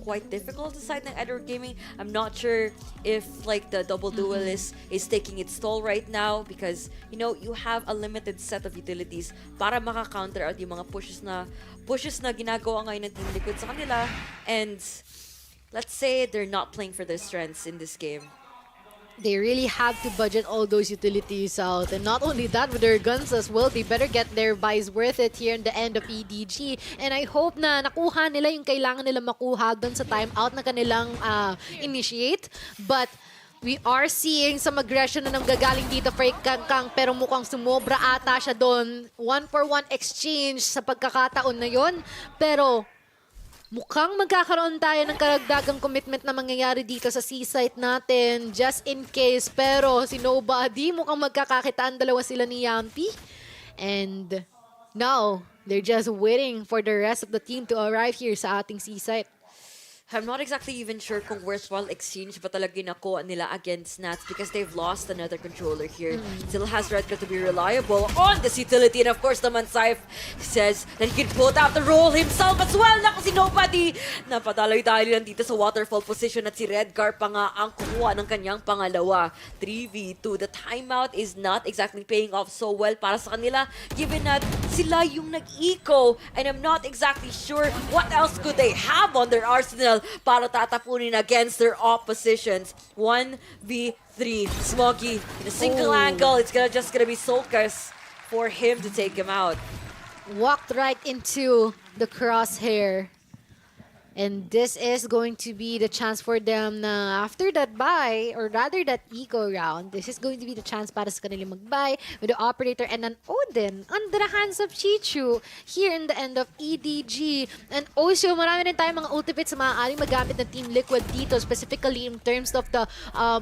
quite difficult to side ng Edward Gaming. I'm not sure if like the double duelist is taking its toll right now because, you know, you have a limited set of utilities para maka-counter out yung mga pushes na ginagawa ngayon ng Team Liquid sa kanila. And let's say they're not playing for their strengths in this game. They really have to budget all those utilities out. And not only that, with their guns as well, they better get their buys worth it here in the end of EDG. And I hope na nakuha nila yung kailangan nila makuha doon sa timeout na kanilang initiate. But we are seeing some aggression na nanggagaling dito for Kangkang, pero mukhang sumobra ata siya doon. 1-for-1 exchange sa pagkakataon na yon. Pero mukhang magkakaroon tayo ng karagdagang commitment na mangyayari dito sa C-site natin, just in case. Pero si Nobody, mukhang magkakakitaan dalawa sila ni Yampy. And now, they're just waiting for the rest of the team to arrive here sa ating C-site. I'm not exactly even sure kung worthwhile exchange ba talaga nakuha nila against Nats because they've lost another controller here. Still has Redcar to be reliable on this utility. And of course naman Saif says that he can put out the role himself as well. Naku si Nobody! Napadaloy-daloy lang dito sa waterfall position at si Redcar pa nga ang kumuha ng kanyang pangalawa. 3v2. The timeout is not exactly paying off so well para sa kanila given that sila yung nag-eco and I'm not exactly sure what else could they have on their arsenal para tatapunin against their oppositions. 1v3. Smoggy in a single angle. It's just gonna be Solkas for him to take him out. Walked right into the crosshair. And this is going to be the chance for them na after that buy, or rather that eco round, this is going to be the chance para sa kanila mag-buy with the operator and an Odin under the hands of Chichu here in the end of EDG. And also, marami rin tayong mga ultimates na maaaring magamit ng Team Liquid dito, specifically in terms of the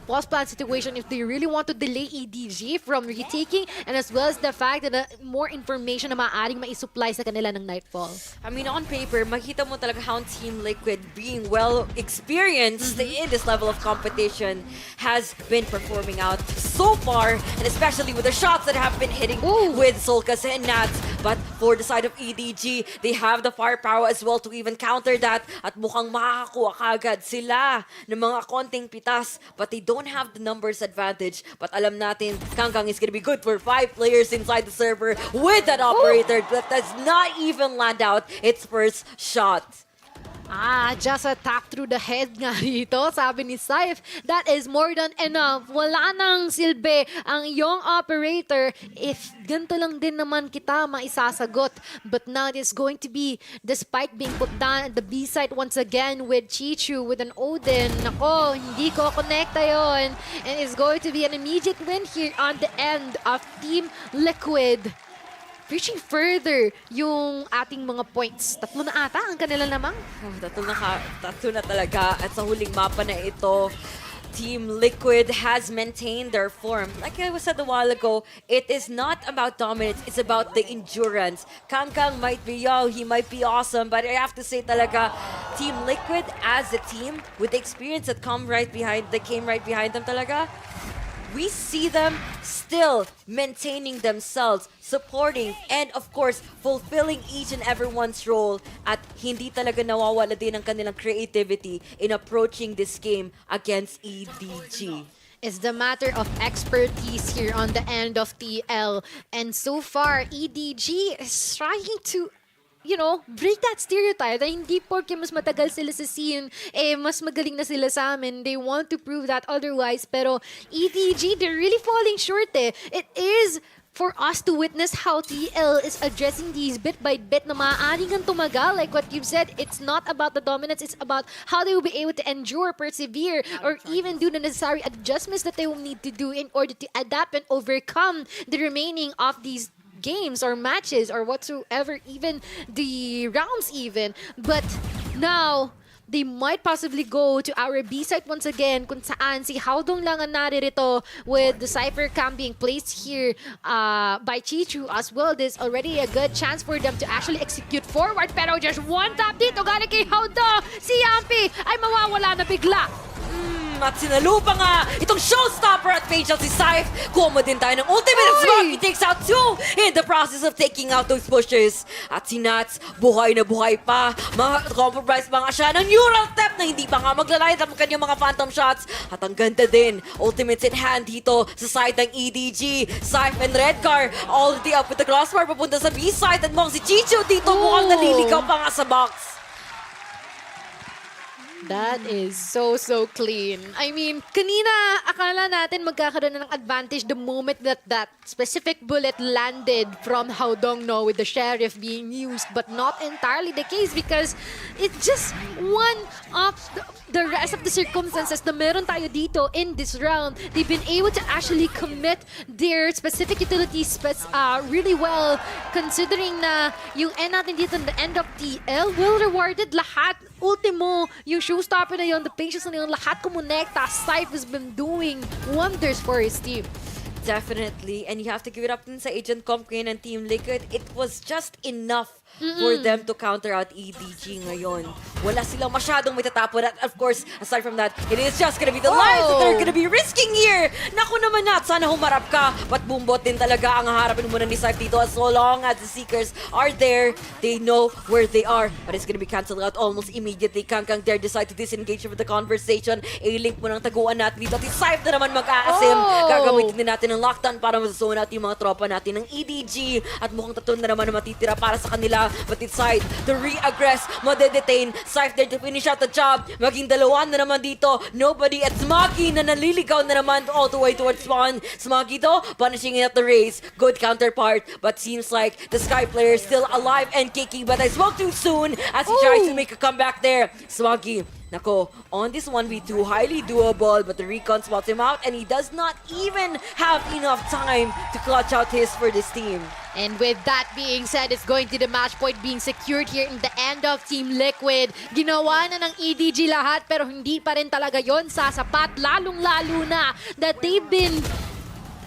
post-plan situation if they really want to delay EDG from retaking, and as well as the fact that more information na maaaring maisupply sa kanila ng Nightfall. I mean, on paper, makita mo talaga how Team Liquid being well experienced in this level of competition has been performing out so far, and especially with the shots that have been hitting with Solkas and Nats. But for the side of EDG, they have the firepower as well to even counter that at mukhang makakakuha kagad sila ng mga konting pitas, but they don't have the numbers advantage. But alam natin, Kangkang is gonna be good for 5 players inside the server with that operator that does not even land out its first shot. Just a tap through the head nga dito, sabi ni Saif. That is more than enough. Wala nang silbi ang iyong operator if ganito lang din naman kita maisasagot. But now it is going to be, despite being put down at the B site once again with Chichu, with an Odin. Nako, hindi ko connecta yon. And it's going to be an immediate win here on the end of Team Liquid. Reaching further yung ating mga points. 3 na ata ang kanila namang. Tatlo na talaga. At sa huling mapa na ito, Team Liquid has maintained their form. Like I said a while ago, it is not about dominance, it's about the endurance. Kangkang might be young, he might be awesome, but I have to say talaga, Team Liquid as a team, with the experience that came right behind them talaga, we see them still maintaining themselves, supporting, and of course, fulfilling each and everyone's role at hindi talaga nawawala din ang kanilang creativity in approaching this game against EDG. It's the matter of expertise here on the end of TL. And so far, EDG is trying to break that stereotype na hindi porke mas matagal sila sa scene, mas magaling na sila sa amin. They want to prove that otherwise. Pero EDG, they're really falling short It is for us to witness how TL is addressing these bit by bit na maaaring kang tumagal. Like what you've said, it's not about the dominance, it's about how they will be able to endure, persevere, or even do the necessary adjustments that they will need to do in order to adapt and overcome the remaining of these games or matches or whatsoever, even the rounds even. But now, they might possibly go to our B site once again kung saan si Haodong lang ang naririto with the Cypher Cam being placed here by Chichu as well. There's already a good chance for them to actually execute forward, pero just one tap dito galing kay Haodong. Si Yampi ay mawawala na bigla. At sinalupa nga itong showstopper at Facial si Saif. Kuha mo din tayo ng ultimate of Smoke. He takes out 2 in the process of taking out those pushers. At si Nats, buhay na buhay pa. Compromise pa nga siya ng neural step na hindi pa nga maglalayad ang kanyang mga phantom shots. At ang ganda din, ultimates in hand dito sa side ng EDG. Saif and Redcar already up with the crossbar papunta sa B side. At mukhang si Chicho dito mukhang naliligaw pa nga sa box. That is so clean. I mean, kanina akala natin magkakaroon na ng advantage the moment that that specific bullet landed from Haodong with the Sheriff being used, but not entirely the case because it's just one of the rest of the circumstances na meron tayo dito in this round. They've been able to actually commit their specific utilities really well, considering na yung end natin dito in the end of TL, well rewarded lahat. Ultimo, yung showstopper na yun, the patience na yun, lahat kumonekta. Saif has been doing wonders for his team. Definitely, and you have to give it up din sa Agent Comp and Team Liquid. It was just enough for them to counter out EDG ngayon. Wala silang masyadong may tatapon. At of course, aside from that, it is just gonna be the lives that they're gonna be risking here. Naku naman Nat, sana humarap ka. But Boombot din talaga ang haharapin muna ni Syfe dito. As so long as the Seekers are there, they know where they are. But it's gonna be cancelled out almost immediately. Kangkang there decide to disengage from the conversation. A-link mo ng taguan natin dito. At si Syfe na naman mag-aasim. Gagamitin din natin ng lockdown para masasuon out yung mga tropa natin ng EDG. At mukhang tatun na naman na matitira para sa kanila. But inside, the re-aggress, madedetain. Syfe there to finish out the job. Maging dalawa na naman dito. Nobody at Smoggy na naliligaw na naman all the way towards spawn. Smoggy though, punishing it at the race. Good counterpart, but seems like the Sky player is still alive and kicking. But I spoke too soon as he tries to make a comeback there. Smoggy, nako, on this 1v2, highly doable, but the recon spots him out and he does not even have enough time to clutch out his for this team. And with that being said, it's going to the match point being secured here in the end of Team Liquid. Ginawa na ng EDG lahat pero hindi pa rin talaga yon sasapat. Lalong-lalo na that they've been...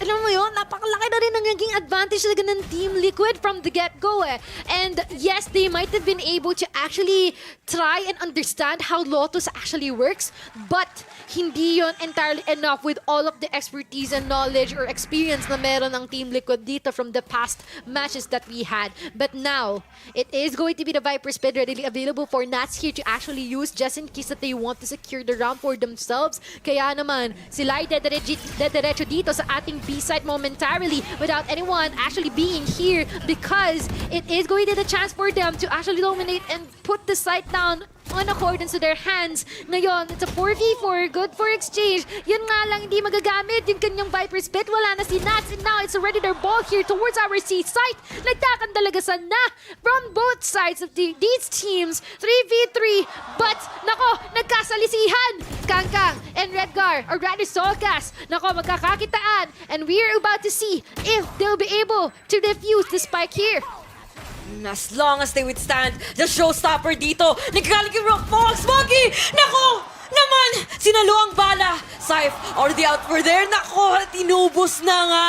Alam mo yun, napakalaki na rin ang naging advantage talaga ng Team Liquid from the get-go eh. And yes, they might have been able to actually try and understand how Lotus actually works, but hindi yon entirely enough with all of the expertise and knowledge or experience na meron ng Team Liquid dito from the past matches that we had. But now, it is going to be the Viper Speed readily available for Nats here to actually use just in case that they want to secure the round for themselves. Kaya naman, sila ay dediretso dito sa ating B-side momentarily without anyone actually being here because it is going to be the chance for them to actually dominate and put the site down on accordance to their hands. Ngayon, it's a 4v4, good for exchange. Yun nga lang, hindi magagamit yung kanyang Viper's Pit. Wala na si Nats and now it's already their ball here towards our C site. Nagkakandalagasan na from both sides of these teams. 3v3, but nako, nagkasalisihan. Kangkang and Redgar, or rather Solkas, nako, magkakakitaan. And we're about to see if they'll be able to defuse the spike here. As long as they withstand the showstopper dito, nagkakalig yung rock box, Smoggy! Nako! Naman! Sinalo ang bala! Syfe already out for there. Nako! Tinubos na nga!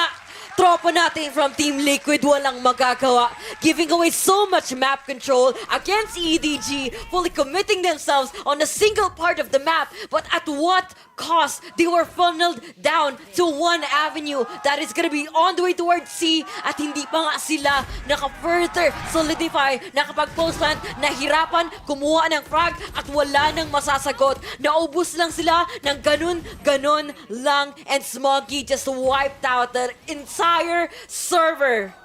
Tropa natin from Team Liquid, walang magagawa. Giving away so much map control against EDG, fully committing themselves on a single part of the map. But at what cost? They were funneled down to one avenue that is gonna be on the way towards C at hindi pa nga sila naka-further solidify, nakapag-post plant, nahirapan, kumuha ng frag at wala nang masasagot. Naubos lang sila ng ganun lang and Smoggy just wiped out the entire server.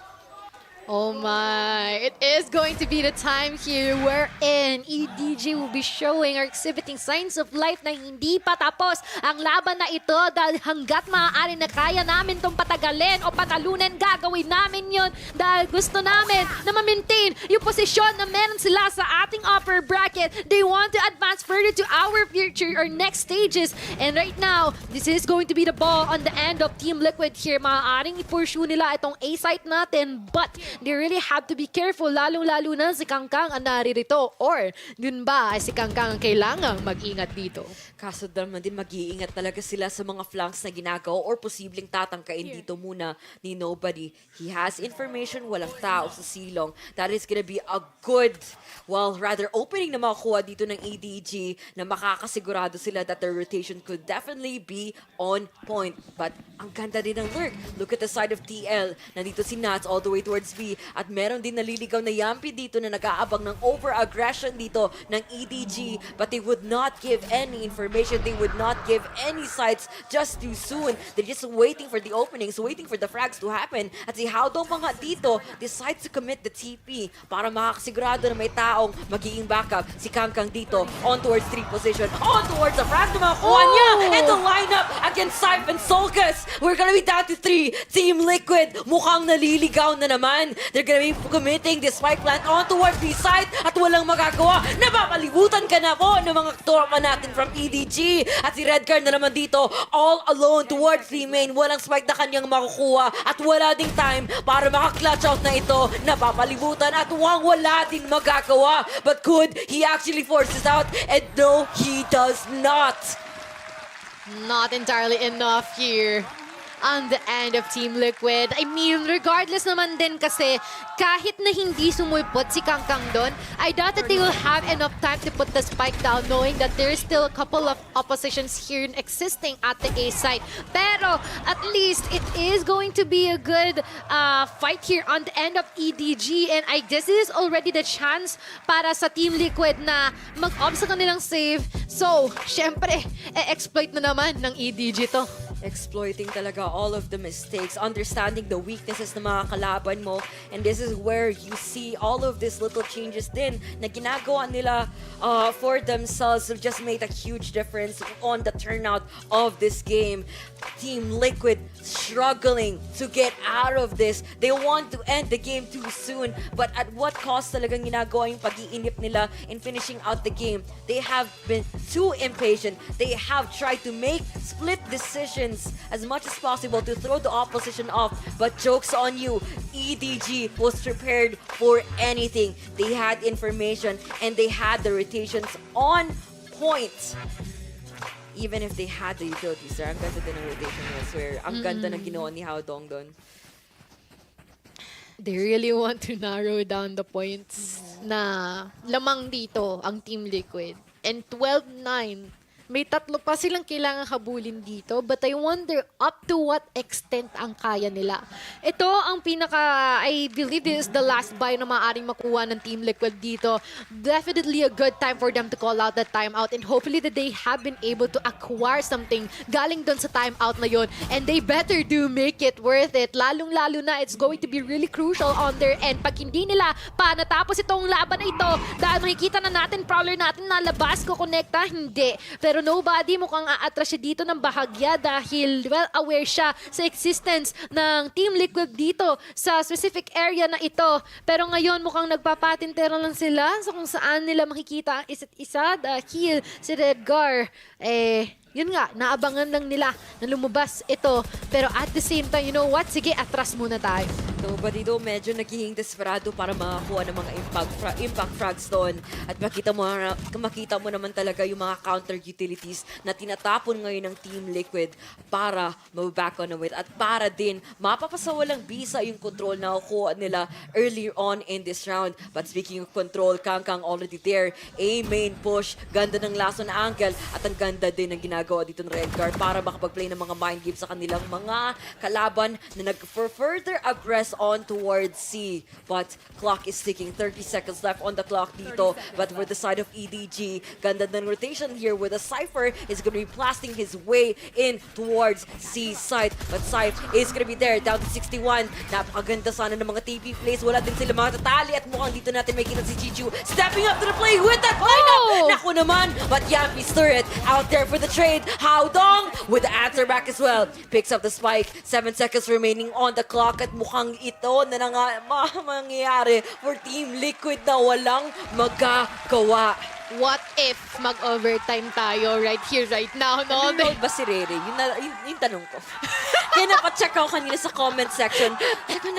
Oh my, it is going to be the time here wherein EDG will be showing or exhibiting signs of life na hindi pa tapos ang laban na ito dahil hanggat maaari na kaya namin itong patagalin o patalunin, gagawin namin yun dahil gusto namin na ma-maintain yung posisyon na meron sila sa ating upper bracket. They want to advance further to our future or next stages. And right now, this is going to be the ball on the end of Team Liquid here. Maaaring i-pursue nila itong A-site natin, but they really have to be careful, lalong-lalo na si Kangkang ang naririto. Or, dun ba ay si Kangkang ang kailangang mag-ingat dito? Kaso naman din mag-iingat talaga sila sa mga flanks na ginagawa or posibleng tatangkain dito muna ni Nobody. He has information, walang tao sa silong. That is gonna be a good, well, rather opening na makukuha dito ng EDG na makakasigurado sila that their rotation could definitely be on point. But ang ganda din ng lurk. Look at the side of TL. Nandito si Nats all the way towards B. At meron din naliligaw na Yampi dito na nag-aabang ng over-aggression dito ng EDG. But they would not give any information. They would not give any sights just too soon. They're just waiting for the openings, waiting for the frags to happen. At si Howdo pa nga dito decides to commit the TP para makakasigurado na may taong magiging backup. Si Kangkang dito on towards 3 position, on towards the frag na makakuha niya. And the lineup against Syfe and Solkas. We're gonna be down to 3. Team Liquid mukhang naliligaw na naman. They're gonna be committing this spike plant on towards B side at walang magagawa. Napapalibutan ka na po ng mga tropa natin from EDG. At si Redcar na naman dito all alone towards the main. Walang spike na kanyang makukuha at wala ding time para maka-clutch out na ito. Napapalibutan at wala ding magagawa. But could he actually force this out? And no, he does not. Not entirely enough here. on the end of Team Liquid. I mean, regardless naman din kasi, kahit na hindi sumulpot si Kangkang doon, I doubt that they will have enough time to put the spike down knowing that there is still a couple of oppositions here existing at the A site. Pero, at least, it is going to be a good fight here on the end of EDG, and I guess this is already the chance para sa Team Liquid na mag-off sa kanilang save. So, syempre, exploit na naman ng EDG to. Exploiting talaga all of the mistakes, understanding the weaknesses ng mga kalaban mo, and this is where you see all of these little changes din na ginagawa nila for themselves have just made a huge difference on the turnout of this game. Team Liquid struggling to get out of this. They want to end the game too soon, but at what cost talagang ginagawa yung pag-iinip nila in finishing out the game? They have been too impatient. They have tried to make split decisions as much as possible to throw the opposition off, but joke's on you. EDG was prepared for anything. They had information and they had the rotations on point. Even if they had the utilities, sir, ang ganda din ng rotation, I swear. Ang ganda ng ginawa ni Haodong doon. They really want to narrow down the points na lamang dito ang Team Liquid. And 12-9, may tatlo pa silang kailangan habulin dito, but I wonder up to what extent ang kaya nila. Ito ang I believe this is the last buy na maaaring makuha ng Team Liquid dito. Definitely a good time for them to call out that timeout, and hopefully that they have been able to acquire something galing dun sa timeout na yun, and they better do make it worth it. Lalong-lalo na, it's going to be really crucial on their end. Pag hindi nila pa natapos itong laban na ito, dahil makikita na natin, Prowler natin nalabas, kukonekta, hindi. Pero nobody mukhang aatras siya dito ng bahagya dahil well aware siya sa existence ng Team Liquid dito sa specific area na ito. Pero ngayon mukhang nagpapatintero lang sila sa kung saan nila makikita ang isa't isa dahil si Redgar yun nga, naabangan lang nila na lumabas ito. Pero at the same time, you know what? Sige, atras muna tayo. Nobody do medyo nagiging desperado para makakuha ng mga impact frags doon. At makita mo naman talaga yung mga counter utilities na tinatapon ngayon ng Team Liquid para mababack on with. At para din, mapapasawalang bisa yung control na kukuha nila earlier on in this round. But speaking of control, Kangkang already there. A main push, ganda ng laso na angle, at ang ganda din ng ginagawa dito ng Redgar para makapag-play ng mga mind games sa kanilang mga kalaban na nag-further aggress on towards C. But clock is ticking. 30 seconds left on the clock dito. But for the side of EDG, ganda ng rotation here with a Cypher is going to be blasting his way in towards C side. But Cypher is going to be there down to 61. Napakaganda sana ng mga TP plays. Wala din sila mga tatali at mukhang dito natin may kita si Chichu stepping up to the play with that lineup. Naku naman. But Yampi's turret out there for the trade. Haodong with the answer back as well. Picks up the spike. 7 seconds remaining on the clock at mukhang ito na mangyayari for Team Liquid na walang magagawa. What if mag-overtime tayo right here, right now, no? Nanonood ba si Rere? Yung tanong ko. Kaya napacheck ako kanina sa comment section.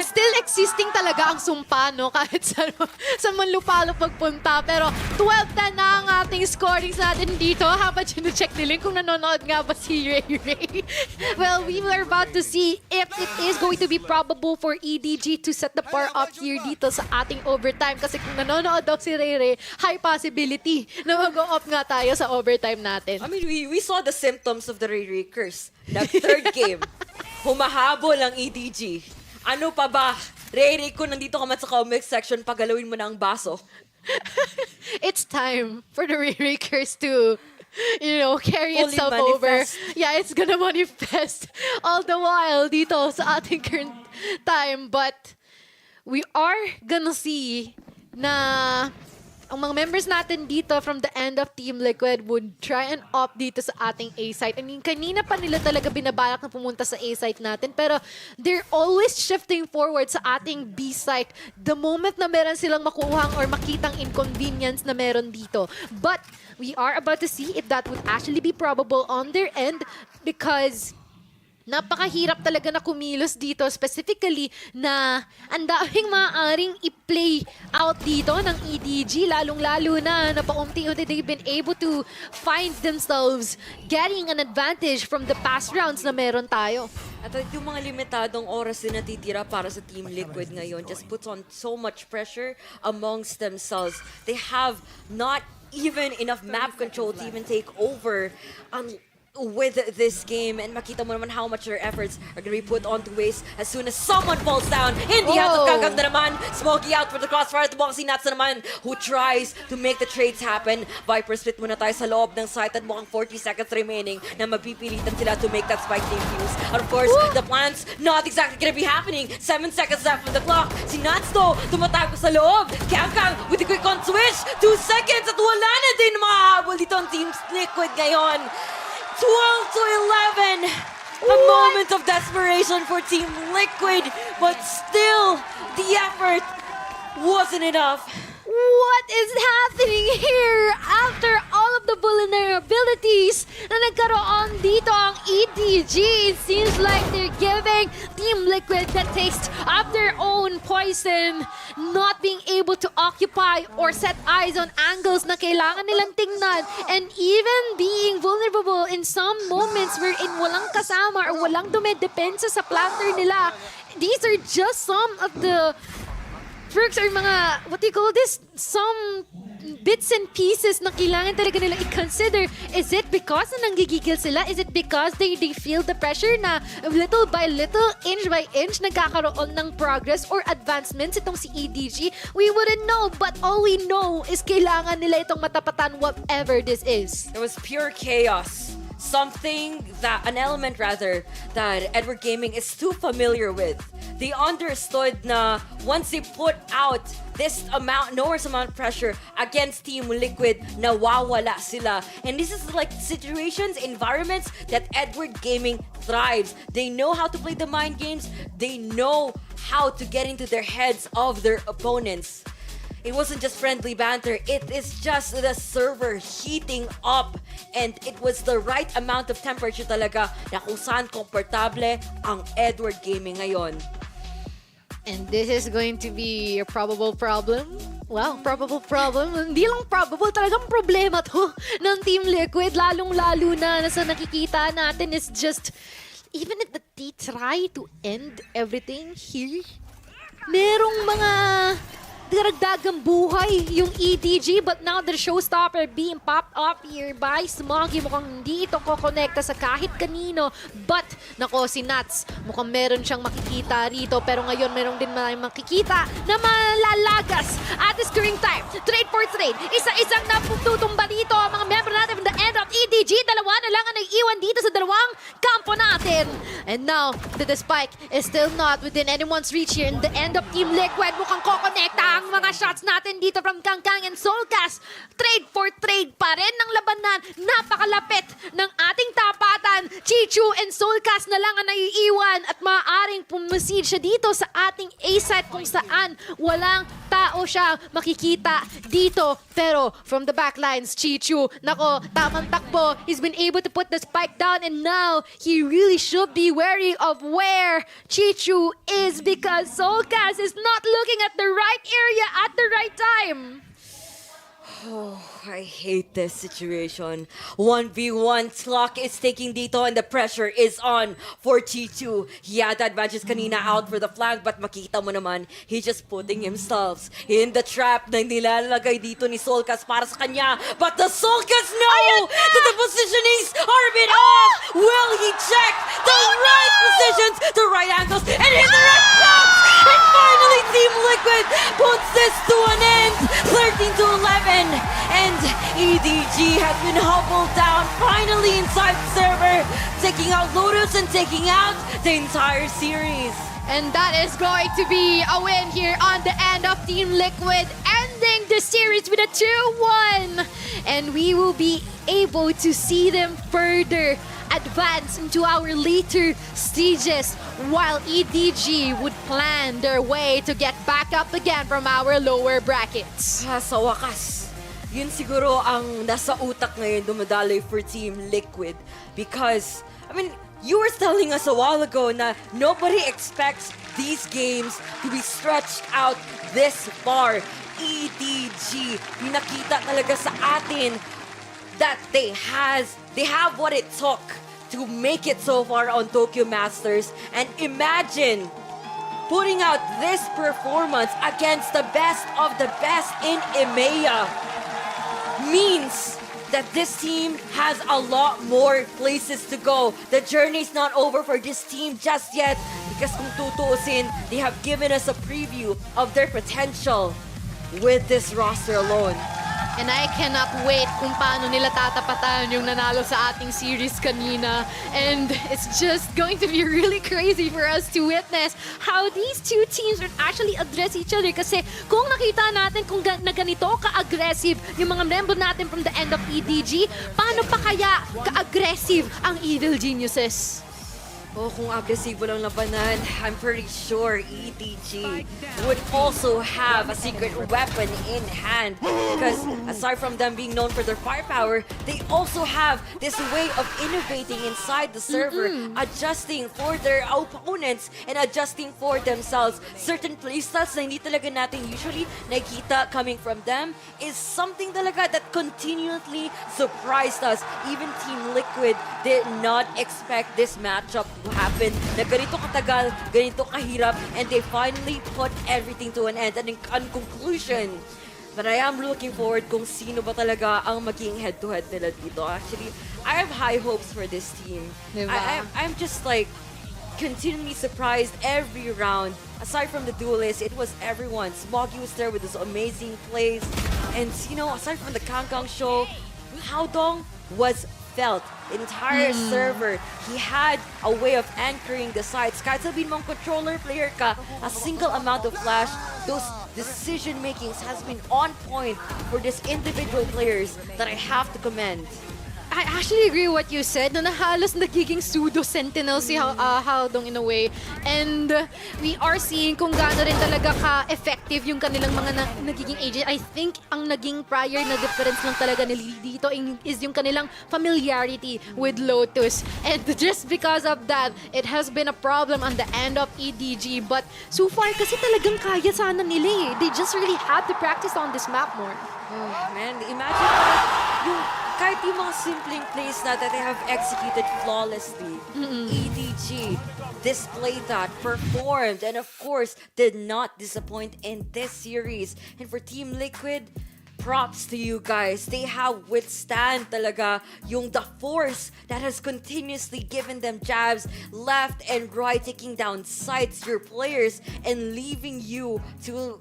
Still existing talaga ang sumpa, no? Kahit sa manlupalo pagpunta. Pero 12 na ang ating scorings natin dito. Habang sinu-check nila kung nanonood nga ba si Ray Ray. Well, we were about to see if it is going to be probable for EDG to set the bar up here dito sa ating overtime. Kasi kung nanonood daw si Ray Ray, high possibility na mag-off nga tayo sa overtime natin. I mean, we saw the symptoms of the Ray Ray curse. Third game, humahabol ang EDG. Ano pa ba? Ray Ray, kung nandito ka man sa comment section, pagalawin mo na ang baso. It's time for the Ray Ray curse to carry Fully itself manifest. over. Yeah, it's gonna manifest all the while dito sa ating current time. But we are gonna see na ang mga members natin dito from the end of Team Liquid would try and opt dito sa ating A-site. I mean, kanina pa nila talaga binabalak na pumunta sa A-site natin, pero they're always shifting forward sa ating B-site the moment na meron silang makuhang or makitang inconvenience na meron dito. But we are about to see if that would actually be probable on their end because napakahirap talaga na kumilos dito, specifically na ang daming maaaring i-play out dito ng EDG, lalong-lalo na paunti-unti they've been able to find themselves getting an advantage from the past rounds na meron tayo. At yung mga limitadong oras din natitira para sa Team Liquid ngayon just puts on so much pressure amongst themselves. They have not even enough map control to even take over with this game, and makita mo naman how much their efforts are going to be put onto waste as soon as someone falls down. In the hands of Kangkang na naman, Smokey out for the crossfire at mukhang si Nats na naman who tries to make the trades happen. Viper split muna tayo sa loob ng site at mukhang 40 seconds remaining na mapipilitan sila to make that spike defuse. And of course, the plans not exactly going to be happening. 7 seconds left on the clock. Si Nats though, tumatago sa loob. Kangkang with a quick on switch. 2 seconds at wala na din mahabol dito ang Team Liquid ngayon. 12 to 11. A moment of desperation for Team Liquid, but still, the effort wasn't enough. What is happening here after all of the vulnerabilities na nagkaroon dito ang EDG? It seems like they're giving Team Liquid the taste of their own poison, not being able to occupy or set eyes on angles na kailangan nilang tingnan, and even being vulnerable in some moments wherein walang kasama or walang dumedepensa sa planter nila. These are just some of the perks or mga, what do you call this? Some bits and pieces na kailangan talaga nila i-consider. Is it because na nanggigigil sila? Is it because they feel the pressure na little by little, inch by inch, nagkakaroon ng progress or advancements itong si EDG? We wouldn't know, but all we know is kailangan nila itong matapatan whatever this is. It was pure chaos. An element rather, that Edward Gaming is too familiar with. They understood na once they put out this enormous amount of pressure against Team Liquid, nawawala sila. And this is like situations, environments that Edward Gaming thrives. They know how to play the mind games. They know how to get into their heads of their opponents. It wasn't just friendly banter, it is just the server heating up, and it was the right amount of temperature talaga na kung saan komportable ang Edward Gaming ngayon. And this is going to be a probable problem. Wow, probable problem. Hindi lang probable, talagang problema to ng Team Liquid, lalong-lalo na sa nakikita natin is just, even if they try to end everything here, merong mga daragdagang buhay yung EDG, but now the showstopper being popped up here by Smoggy. Mukhang hindi ito kokonekta sa kahit kanino, but nako, si Nats mukhang meron siyang makikita rito, pero ngayon meron din makikita na malalagas at the scoring time. Trade for trade, isa-isang napututumba dito ang mga member natin from the end of EDG. Dalawa na lang ang naiiwan dito sa dalawang kampo natin, and now the spike is still not within anyone's reach here in the end of Team Liquid. Mukhang kokonekta ang mga shots natin dito from Kangkang and Soulcast. Trade for trade pa rin ng labanan. Napakalapit ng ating tapatan. Chichu and Soulcast na lang ang naiiwan at maaaring pumusid siya dito sa ating A-site kung saan walang tao siya makikita dito. Pero from the backlines, Chichu, nako, tamang takbo. He's been able to put the spike down, and now he really should be wary of where Chichu is, because Soulcast is not looking at the right area at the right time. Oh, I hate this situation. 1v1 clock is taking dito and the pressure is on for T2. He had the advantage kanina out for the flank, but makita mo naman, he's just putting himself in the trap na nilalagay dito ni Soulcast para sa kanya. But the Soulcast know that the positionings are a bit off. Will he check the right positions, the right angles, and hit the right spots? And finally, Team Liquid puts this to an end. 13 to 11. And EDG has been hobbled down finally inside the server, taking out Lotus and taking out the entire series. And that is going to be a win here on the end of Team Liquid, ending the series with a 2-1. And we will be able to see them further advance into our later stages, while EDG would plan their way to get back up again from our lower brackets. Sa wakas, yun siguro ang nasa utak ngayon dumadaloy for Team Liquid, because, I mean, you were telling us a while ago na nobody expects these games to be stretched out this far. EDG, pinakita talaga sa atin that they have what it took to make it so far on Tokyo Masters. And imagine putting out this performance against the best of the best in EMEA means that this team has a lot more places to go. The journey's not over for this team just yet because kung tutuusin, they have given us a preview of their potential with this roster alone. And I cannot wait kung paano nila tatapatan yung nanalo sa ating series kanina. And it's just going to be really crazy for us to witness how these two teams would actually address each other. Kasi kung nakita natin kung na ganito ka-aggressive yung mga member natin from the end of EDG, paano pa kaya ka-aggressive ang Evil Geniuses? Oh, kung agresibo lang labanan, I'm pretty sure EDG would also have a secret weapon in hand. Because aside from them being known for their firepower, they also have this way of innovating inside the server, adjusting for their opponents and adjusting for themselves. Certain playstyles na hindi talaga natin usually nakita coming from them is something talaga that continually surprised us. Even Team Liquid did not expect this matchup to happen, na ganito katagal, ganito kahirap, and they finally put everything to an end. And in conclusion, but I am looking forward kung sino ba talaga ang maging head-to-head nila dito. Actually, I have high hopes for this team. Diba? I'm just like continually surprised every round. Aside from the duelists, it was everyone. Smoggy was there with his amazing plays. And you know, aside from the Kangkang show, Haodong was felt. The entire server, he had a way of anchoring the sides. Kahit sabihin mong controller player ka, a single amount of flash, those decision makings has been on point for these individual players that I have to commend. I actually agree with what you said na halos nagiging pseudo-sentinel si Haodong in a way. And we are seeing kung gaano rin talaga ka-effective yung kanilang mga nagiging agent. I think ang naging prior na difference lang talaga nila dito is yung kanilang familiarity with Lotus. And just because of that, it has been a problem on the end of EDG. But so far kasi talagang kaya sana nila eh. They just really had to practice on this map more. Oh, man, imagine kahit yung mga simpleng plays na that they have executed flawlessly. EDG displayed that, performed, and of course, did not disappoint in this series. And for Team Liquid, props to you guys. They have withstand talaga yung the force that has continuously given them jabs left and right, taking down sides, your players, and leaving you to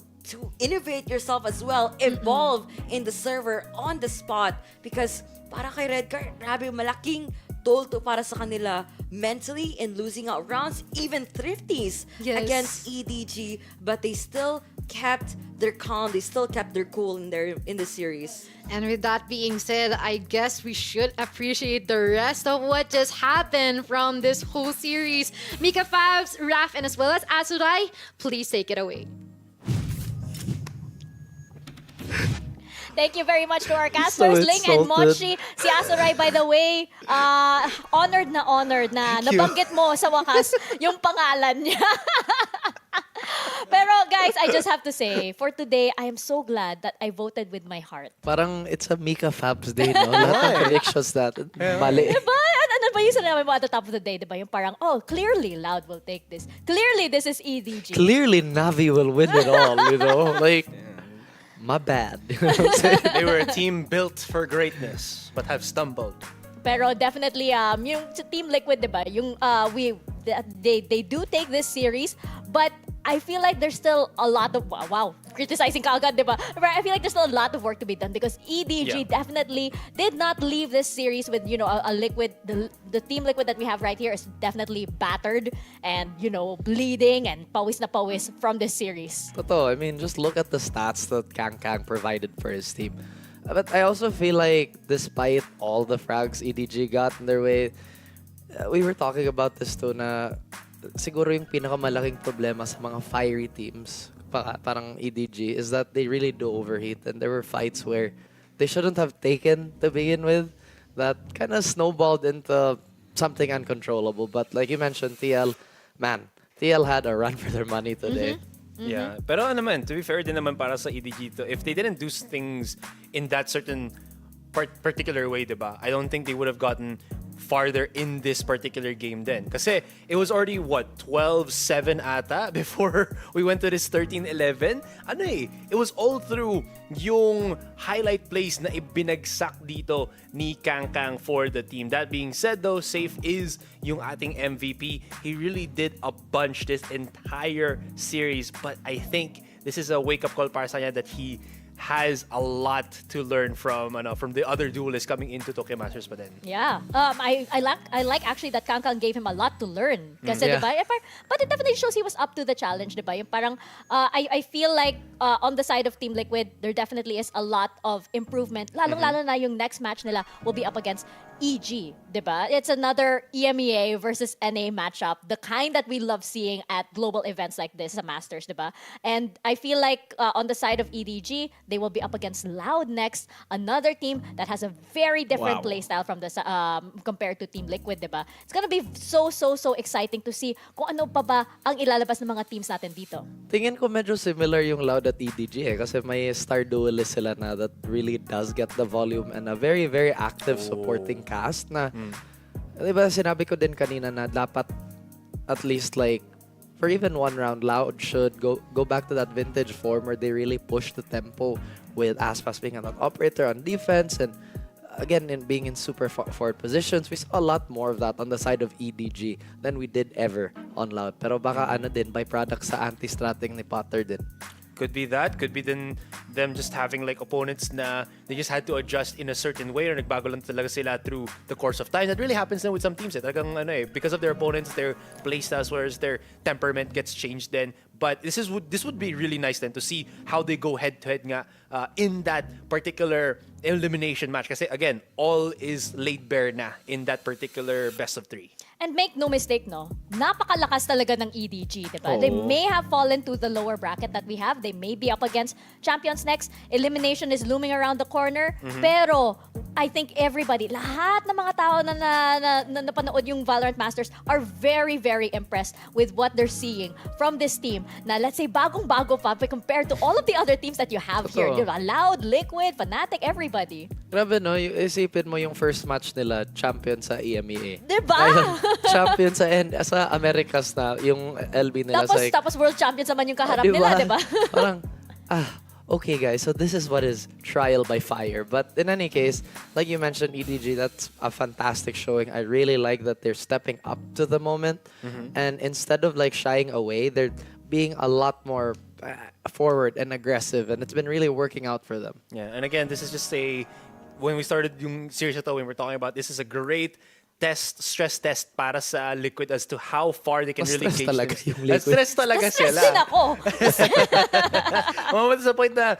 innovate yourself as well, evolve in the server on the spot. Because para kay Redguard, grabe malaking toll to para sa kanila mentally in losing out rounds, even thrifties against EDG, but they still kept their calm, they still kept their cool in the series. And with that being said, I guess we should appreciate the rest of what just happened from this whole series. Mika Fabs, Raf, and as well as Azurai, please take it away. Thank you very much to our casters, Ling and Mochi. Si Azurai, by the way, honored na nabanggit mo sa wakas yung pangalan niya. Pero guys, I just have to say, for today, I am so glad that I voted with my heart. Parang it's a Mika Fabs day, no? Lahat ng predictions natin. Mali. Diba? Ano ba yung sinabi mo at the top of the day? Diba? Yung parang, oh, clearly Loud will take this. Clearly, this is EDG. Clearly, Navi will win it all, you know? Like, my bad. They were a team built for greatness, but have stumbled. Pero definitely, yung Team Liquid, diba? Yung, they do take this series, but I feel like there's still a lot of, wow, criticizing ka agad, diba? But I feel like there's still a lot of work to be done because EDG definitely did not leave this series with, a Liquid, the Team Liquid that we have right here is definitely battered and, bleeding and pawis na pawis from this series. Totoo. I mean, just look at the stats that Kang provided for his team. But I also feel like despite all the frags EDG got in their way, we were talking about this too na siguro yung pinakamalaking problema sa mga fiery teams, parang EDG, is that they really do overheat. And there were fights where they shouldn't have taken to begin with that kind of snowballed into something uncontrollable. But like you mentioned, TL, man, TL had a run for their money today. Yeah. Pero ano naman, to be fair din naman para sa EDG to, if they didn't do things in that certain particular way, diba? I don't think they would have gotten farther in this particular game then. Kasi it was already, what, 12-7 ata before we went to this 13-11? Ano eh, it was all through yung highlight plays na ibinagsak dito ni Kang for the team. That being said though, Safe is yung ating MVP. He really did a bunch this entire series, but I think this is a wake-up call para sa kanya that he has a lot to learn from the other duelists coming into Tokyo Masters pa din. Yeah. I like actually that Kang gave him a lot to learn. Kasi, Yeah. diba? But it definitely shows he was up to the challenge, diba? Yung parang, I feel like on the side of Team Liquid, there definitely is a lot of improvement. Lalong-lalo na yung next match nila will be up against EG, diba? It's another EMEA versus NA matchup, the kind that we love seeing at global events like this, the Masters, diba? And I feel like on the side of EDG, they will be up against Loud next, another team that has a very different playstyle from the compared to Team Liquid, diba? It's gonna be so exciting to see kung ano pa ba ang ilalabas ng mga teams natin dito. Tingin ko medyo similar yung Loud at EDG kasi may star duelist sila na that really does get the volume and a very active supporting cast na diba sinabi ko din kanina na dapat at least like for even one round, Loud should go back to that vintage form where they really push the tempo with Aspas being an operator on defense and again in being in super forward positions. We saw a lot more of that on the side of EDG than we did ever on Loud. Pero baka ano din, byproduct sa anti-stratting ni Potter din. Could be that. Could be then them just having like opponents na they just had to adjust in a certain way or nagbago lang talaga sila through the course of time. That really happens then with some teams. Talagang ano eh, because of their opponents, their playstyles, whereas their temperament gets changed then. But this would be really nice then to see how they go head to head nga in that particular elimination match. Kasi again, all is laid bare na in that particular best of 3. And make no mistake, no? Napakalakas talaga ng EDG, diba? They may have fallen to the lower bracket that we have. They may be up against champions next. Elimination is looming around the corner. Pero, I think everybody, lahat ng mga tao na napanood yung Valorant Masters are very impressed with what they're seeing from this team. Na let's say, bagong-bago pa compared to all of the other teams that you have here. Diba? Loud, Liquid, Fnatic, everybody. Grabe no, isipin mo yung first match nila, champion sa EMEA. Diba? Champion sa Americas na yung LB nila. Tapos world champions naman yung kaharap nila, diba? Parang, okay guys, so this is what is trial by fire. But in any case, like you mentioned, EDG, that's a fantastic showing. I really like that they're stepping up to the moment. And instead of like shying away, they're being a lot more forward and aggressive. And it's been really working out for them. Yeah, and again, this is just when we started yung series ito, when we're talking about, this is a great stress test para sa Liquid as to how far they can really gauge things. Stress talaga sila. Stress din ako. Mamamata sa point na,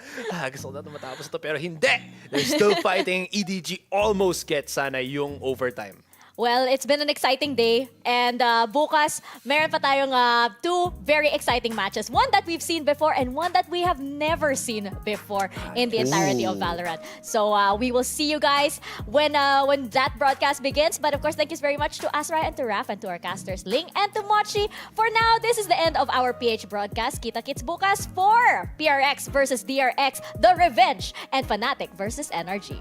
gusto ko na matapos ito, pero hindi. They're still fighting. EDG almost gets sana yung overtime. Well, it's been an exciting day. And bukas, meron pa tayong 2 very exciting matches. One that we've seen before and one that we have never seen before in the entirety of Valorant. So we will see you guys when that broadcast begins. But of course, thank you very much to Asra and to Raf and to our casters, Ling and to Mochi. For now, this is the end of our PH broadcast. Kita-kits bukas for PRX versus DRX, The Revenge, and Fnatic versus NRG.